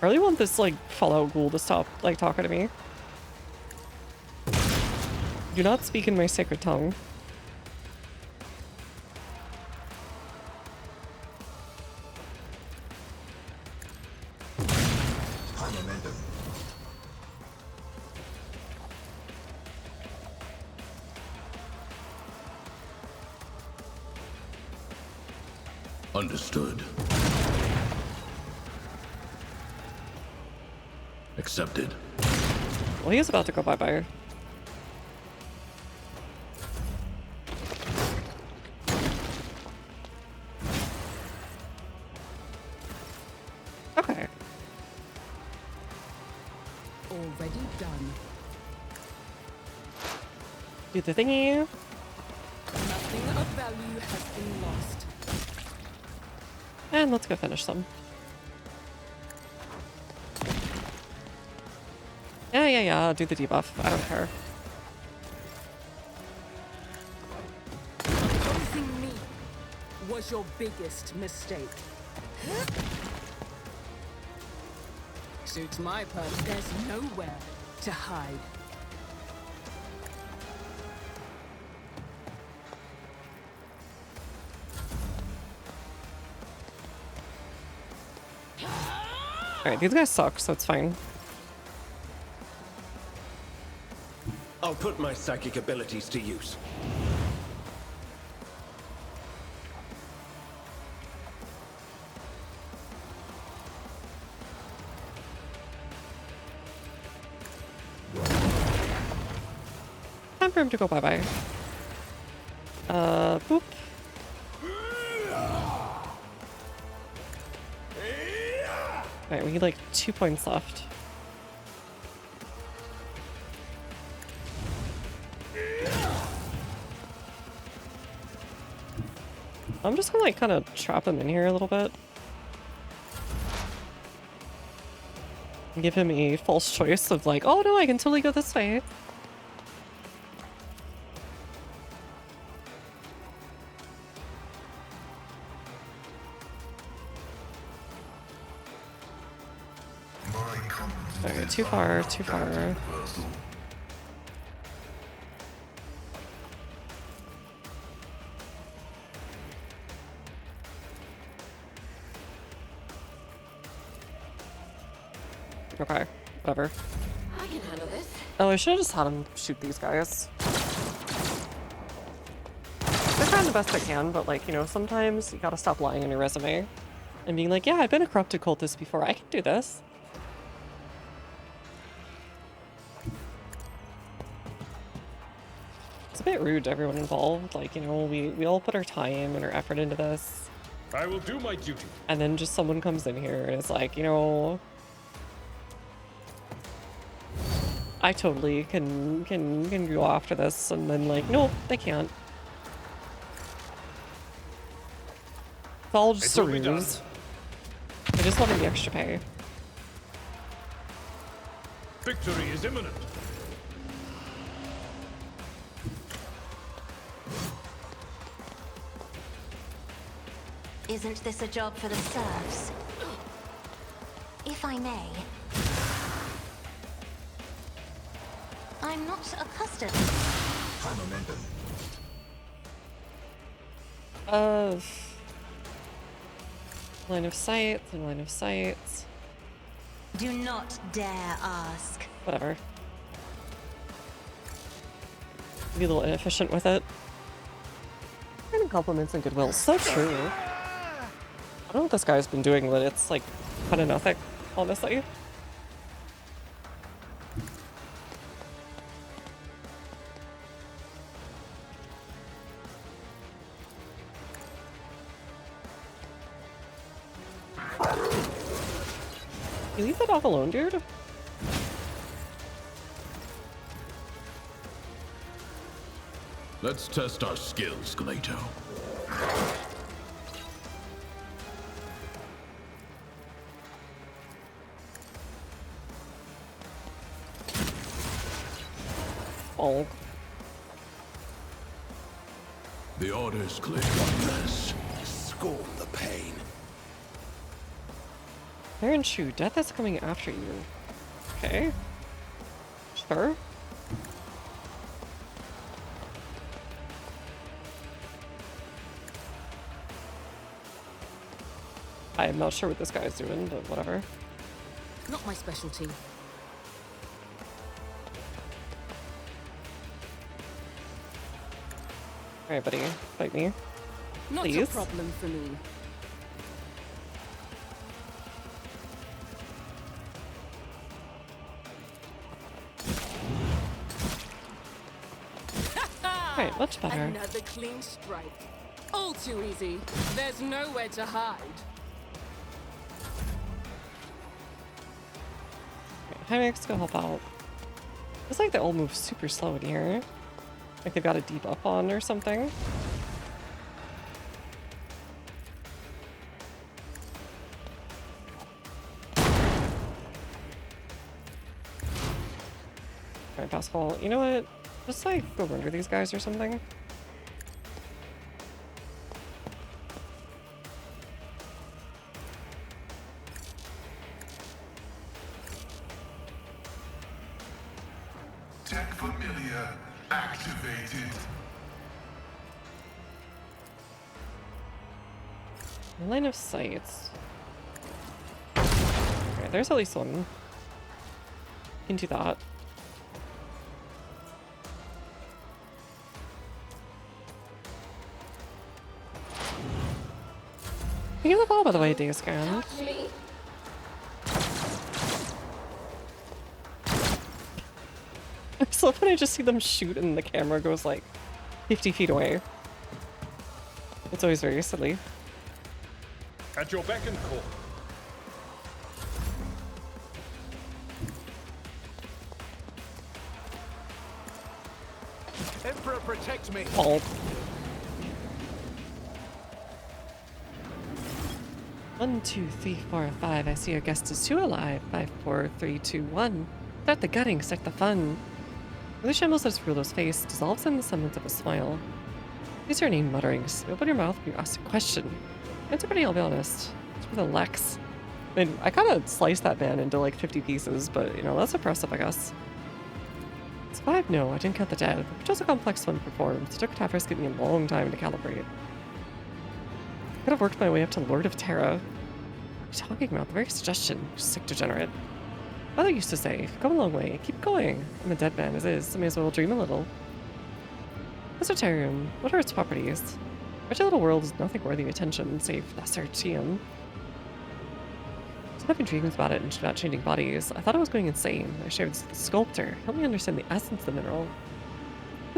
I really want this, like, Fallout ghoul to stop, like, talking to me. Do not speak in my sacred tongue. Understood. Accepted. Well, he is about to go bye-bye. Okay. Already done. Do the thingy. Nothing of value has been lost. And let's go finish them. Yeah, do the debuff. I don't care. Opposing me was your biggest mistake. Suits my purpose. There's nowhere to hide. Alright, these guys suck, so it's fine. I'll put my psychic abilities to use. Time for him to go bye-bye. Boop. Alright, we need like 2 points left. I'm just gonna like kind of trap him in here a little bit. And give him a false choice of like, oh no, I can totally go this way. Okay, too far, too far. Okay, whatever. I can handle this. Oh, I should have just had him shoot these guys. They're trying the best I can, but like, you know, sometimes you gotta stop lying on your resume and being like, yeah, I've been a corrupted cultist before, I can do this. It's a bit rude to everyone involved. Like, you know, we all put our time and our effort into this. I will do my duty. And then just someone comes in here and is like, you know, I totally can go after this, and then like, nope, they can't. It's all just a ruse. I just wanted the extra pay. Victory is imminent. Isn't this a job for the serfs? If I may. I'm not accustomed. Line of sight, the line of sight. Do not dare ask. Whatever. Be a little inefficient with it. And compliments and goodwill. So true. I don't know what this guy's been doing, but it's like kind of nothing, honestly. You leave the dog alone, dude? Let's test our skills, Glato. Oh. The order's clear. Yes. Scorn the pain. Baron Shu, death is coming after you. Okay. Sure. I am not sure what this guy is doing, but whatever. Not my specialty. Alright, buddy. Fight me. Not Please. a problem for me. Alright, much better. Another clean strike. All too easy. There's nowhere to hide. Hymix, go help out. It's like they all move super slow in here. Like they've got a deep up on or something. Alright, Pascal, you know what? Just like go render these guys or something. Tech Familiar activated. Line of sight. Okay, there's at least one. Into that. Thank you for the ball, by the way, Dayscan. It's so funny, I just see them shoot and the camera goes like 50 feet away. It's always very silly. At your beck and call. Emperor, protect me. Oh. One, two, three, four, five. I see our guest is 2 alive. 5, 4, 3, 2, 1. Start the gutting, start the fun. The shambles lets Rulo's face dissolves in the semblance of a smile. These are name mutterings. You open your mouth and you ask a question. Answer pretty, I'll be honest. It's with a Lex. I mean, I kind of sliced that man into like 50 pieces, but you know, that's impressive, I guess. Survived? No, I didn't count the dead, which was a complex one performed. It took Tavros giving me a long time to calibrate. I could have worked my way up to Lord of Terra. What are you talking about? The very suggestion. You sick degenerate. Mother used to say, come a long way, keep going. I'm a dead man as is, so may as well dream a little. Esoterium, what are its properties? Our little world is nothing worthy of attention, save lesser TM. I was having dreams about it and about changing bodies. I thought I was going insane. I shared with the sculptor, helped me understand the essence of the mineral.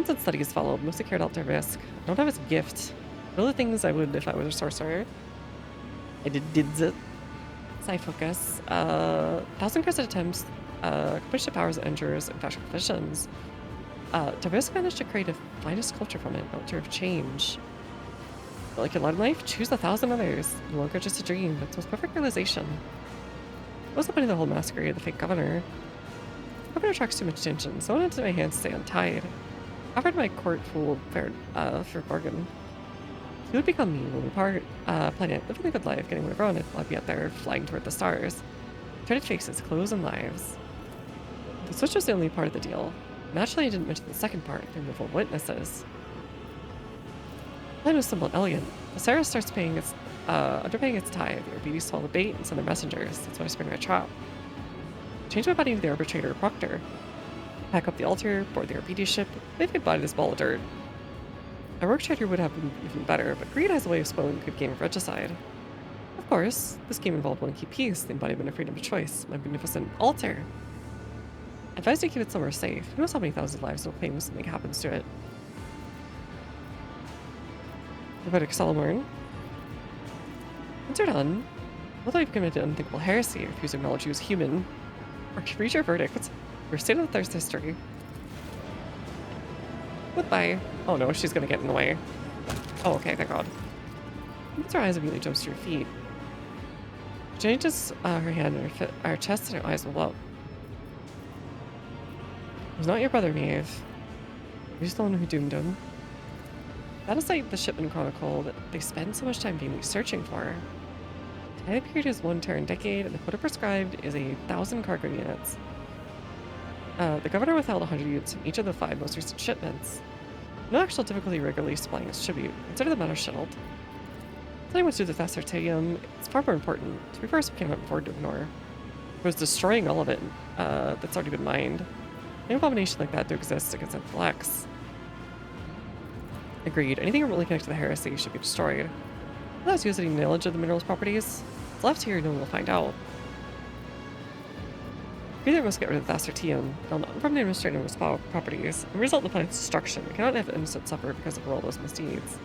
Since studies followed, mostly carried out to risk. I don't have its gift. One of the things I would if I was a sorcerer. I did it. Psi focus. 1,000 crescent attempts, push the powers of endures and fashion visions. Tavros managed to create a finest sculpture from it, altar of change. But like your life in life, choose 1,000 others. No longer just a dream, but its most perfect realization. What was the point of the whole masquerade of the fake governor? The governor attracts too much attention, so I wanted my hands to stay untied. I offered my court fool for bargain. He would become me when we part planet, living a good life, getting whatever I wanted while I'd be out there flying toward the stars. Traded faces, clothes, and lives. The switch was the only part of the deal. Naturally, I didn't mention the second part, the removal of witnesses. The plan was simple and elegant. Viscera starts underpaying its tithe. Your beauty swallow the bait and send their messengers. That's why I spring my trap. change my body to the arbitrator Proctor. Pack up the altar, board the RPD ship, leave my body this ball of dirt. A rogue trader would have been even better, but greed has a way of spoiling a good game of regicide. Of course, this game involved one key piece, the embodiment of freedom of choice, my magnificent altar. Advised to keep it somewhere safe. Who knows how many thousands of lives will claim when something happens to it. Prophetic Solomon. Once you're done, although you've committed unthinkable heresy, refuse to acknowledge you as human, or to read your verdict, your state of the thirst history. Goodbye. Oh no, she's gonna get in the way. Oh, okay, thank God. Once her eyes immediately jumps to your feet. She changes her hand and her chest and her eyes will up. It was not your brother, Maeve. You're just the one who doomed him. That is like the shipment chronicle that they spend so much time vainly searching for. The time period is 1 Terran decade, and the quota prescribed is 1,000 cargo units. The governor withheld 100 units from each of the 5 most recent shipments. No actual difficulty regularly supplying its tribute. Consider the matter settled. Telling what to do with the Thasartium, it's far more important. To be first, we cannot afford to ignore. It was destroying all of it that's already been mined. No abomination like that to exist against the blacks. Agreed. Anything remotely connected to the heresy should be destroyed. Without using knowledge of the mineral's properties, it's left here, no one will find out. We either must get rid of the Thasartium, from the administrator's properties, and result in the planet's destruction. We cannot have innocent suffer because of all those misdeeds.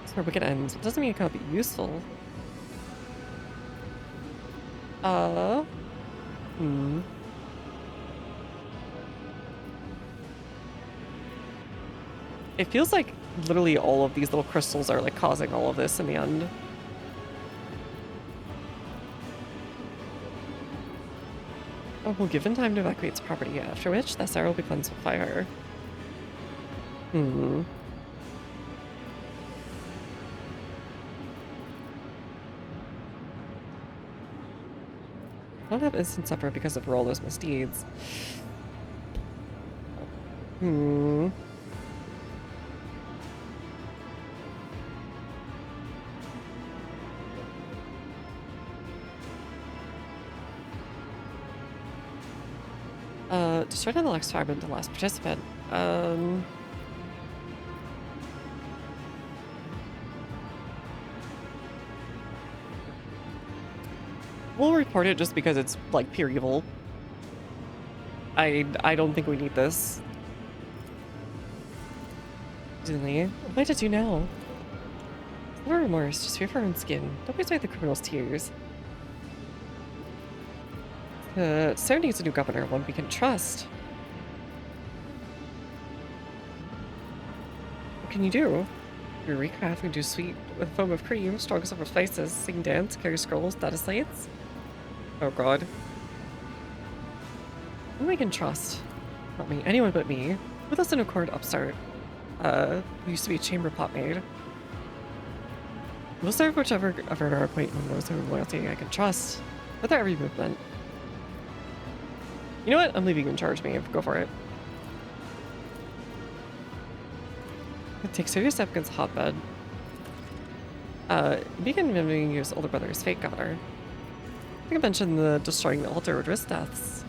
That's where wicked ends. It doesn't mean it cannot be useful. It feels like literally all of these little crystals are like causing all of this in the end. Oh, we'll give him time to evacuate its property, after which the Viscera will be cleansed with fire. I don't have instant suffer because of all those misdeeds. Destroyed on the last fragment, the last participant. We'll report it just because it's like pure evil. I don't think we need this. Dilly, what am I to do now? No remorse, just fear for her own skin. Don't be afraid of the criminal's tears. Sarah needs a new governor, one we can trust. What can you do? Eureka, we do sweet with foam of cream, strongest of spices, sing dance, carry scrolls, data slates. Oh god. One we can trust. Not me, anyone but me. With us in a court upstart. Who used to be a chamber pot maid. We'll serve whichever of our acquaintance knows who loyalty I can trust. With their every movement. You know what? I'm leaving you in charge, Maeve. Go for it. Take serious step against Hotbed. Begin mimicking his older brother's fate governor. I think I mentioned the destroying the altar would risk deaths.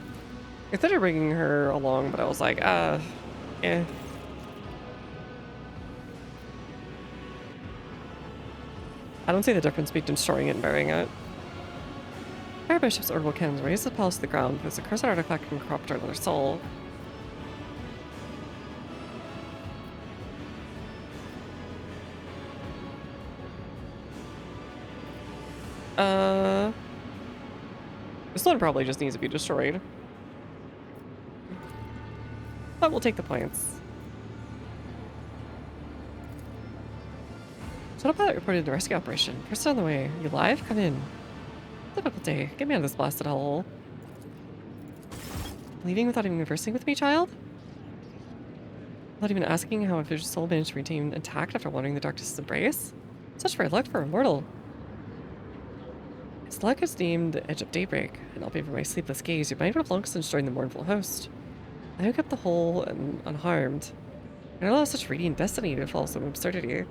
I considered bringing her along, but I was like, eh. I don't see the difference between destroying it and burying it. Fire Bishop's orbital cannons raise the palace to the ground because the cursed artifact can corrupt another soul. This one probably just needs to be destroyed. But we'll take the points. So what about reported the rescue operation? First on the way. You alive? Come in. Difficult day. Get me out of this blasted hellhole. Leaving without even conversing with me, child? Without even asking how if your soul managed to retain intact after wandering the darkness' embrace? Such rare luck for a mortal. His luck is named the Edge of Daybreak, and I'll pay for my sleepless gaze. Your mind would have long since joined the mournful host. I woke up the whole and unharmed. I don't allow such radiant destiny to fall some absurdity.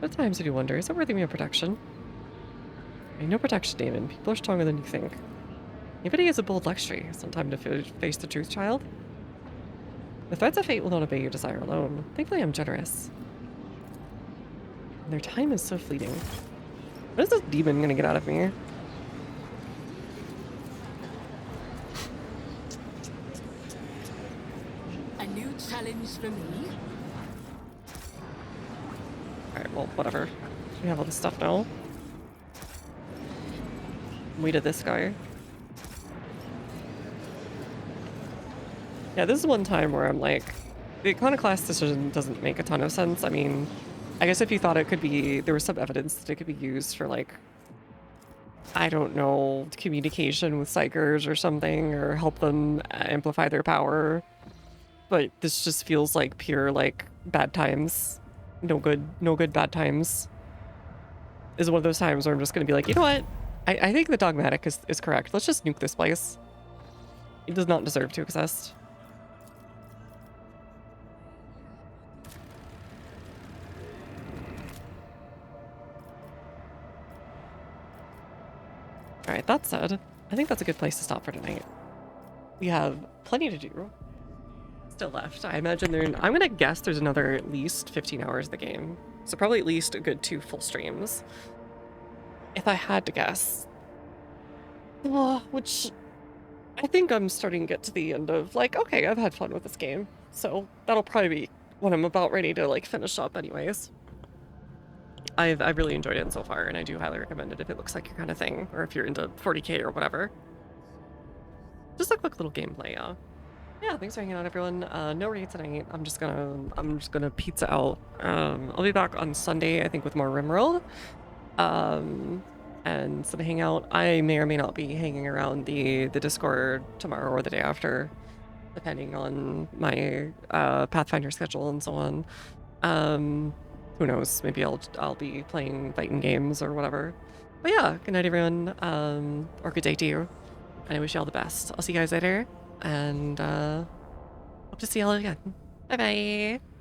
At times I do wonder, is it worthy of my protection? No protection, Damon. People are stronger than you think. Anybody is a bold luxury. It's not time to face the truth, child. The threads of fate will not obey your desire alone. Thankfully, I'm generous. And their time is so fleeting. What is this demon gonna get out of me? A new challenge for me? Alright, well, whatever. We have all this stuff now. We did this guy. Yeah, this is one time where I'm like, the iconoclast decision doesn't make a ton of sense. I mean, I guess if you thought it could be, there was some evidence that it could be used for like, I don't know, communication with psychers or something, or help them amplify their power. But this just feels like pure like bad times. No good bad times. Is one of those times where I'm just gonna be like, you know what? I think the dogmatic is correct. Let's just nuke this place. It does not deserve to exist. Alright, that said, I think that's a good place to stop for tonight. We have plenty to do still left. I imagine I'm gonna guess there's another at least 15 hours of the game. So probably at least a good 2 full streams. If I had to guess. Which I think I'm starting to get to the end of like, okay, I've had fun with this game. So that'll probably be when I'm about ready to like finish up anyways. I've really enjoyed it so far, and I do highly recommend it if it looks like your kind of thing, or if you're into 40K or whatever. Just a quick little gameplay, yeah, thanks for hanging out, everyone. No raid tonight. I'm just gonna pizza out. I'll be back on Sunday, I think, with more Rimworld. And some hangout. I may or may not be hanging around the Discord tomorrow or the day after, depending on my Pathfinder schedule and so on. Who knows? Maybe I'll be playing fighting games or whatever. But yeah, good night, everyone. Or good day to you. And I wish you all the best. I'll see you guys later, and hope to see y'all again. Bye bye.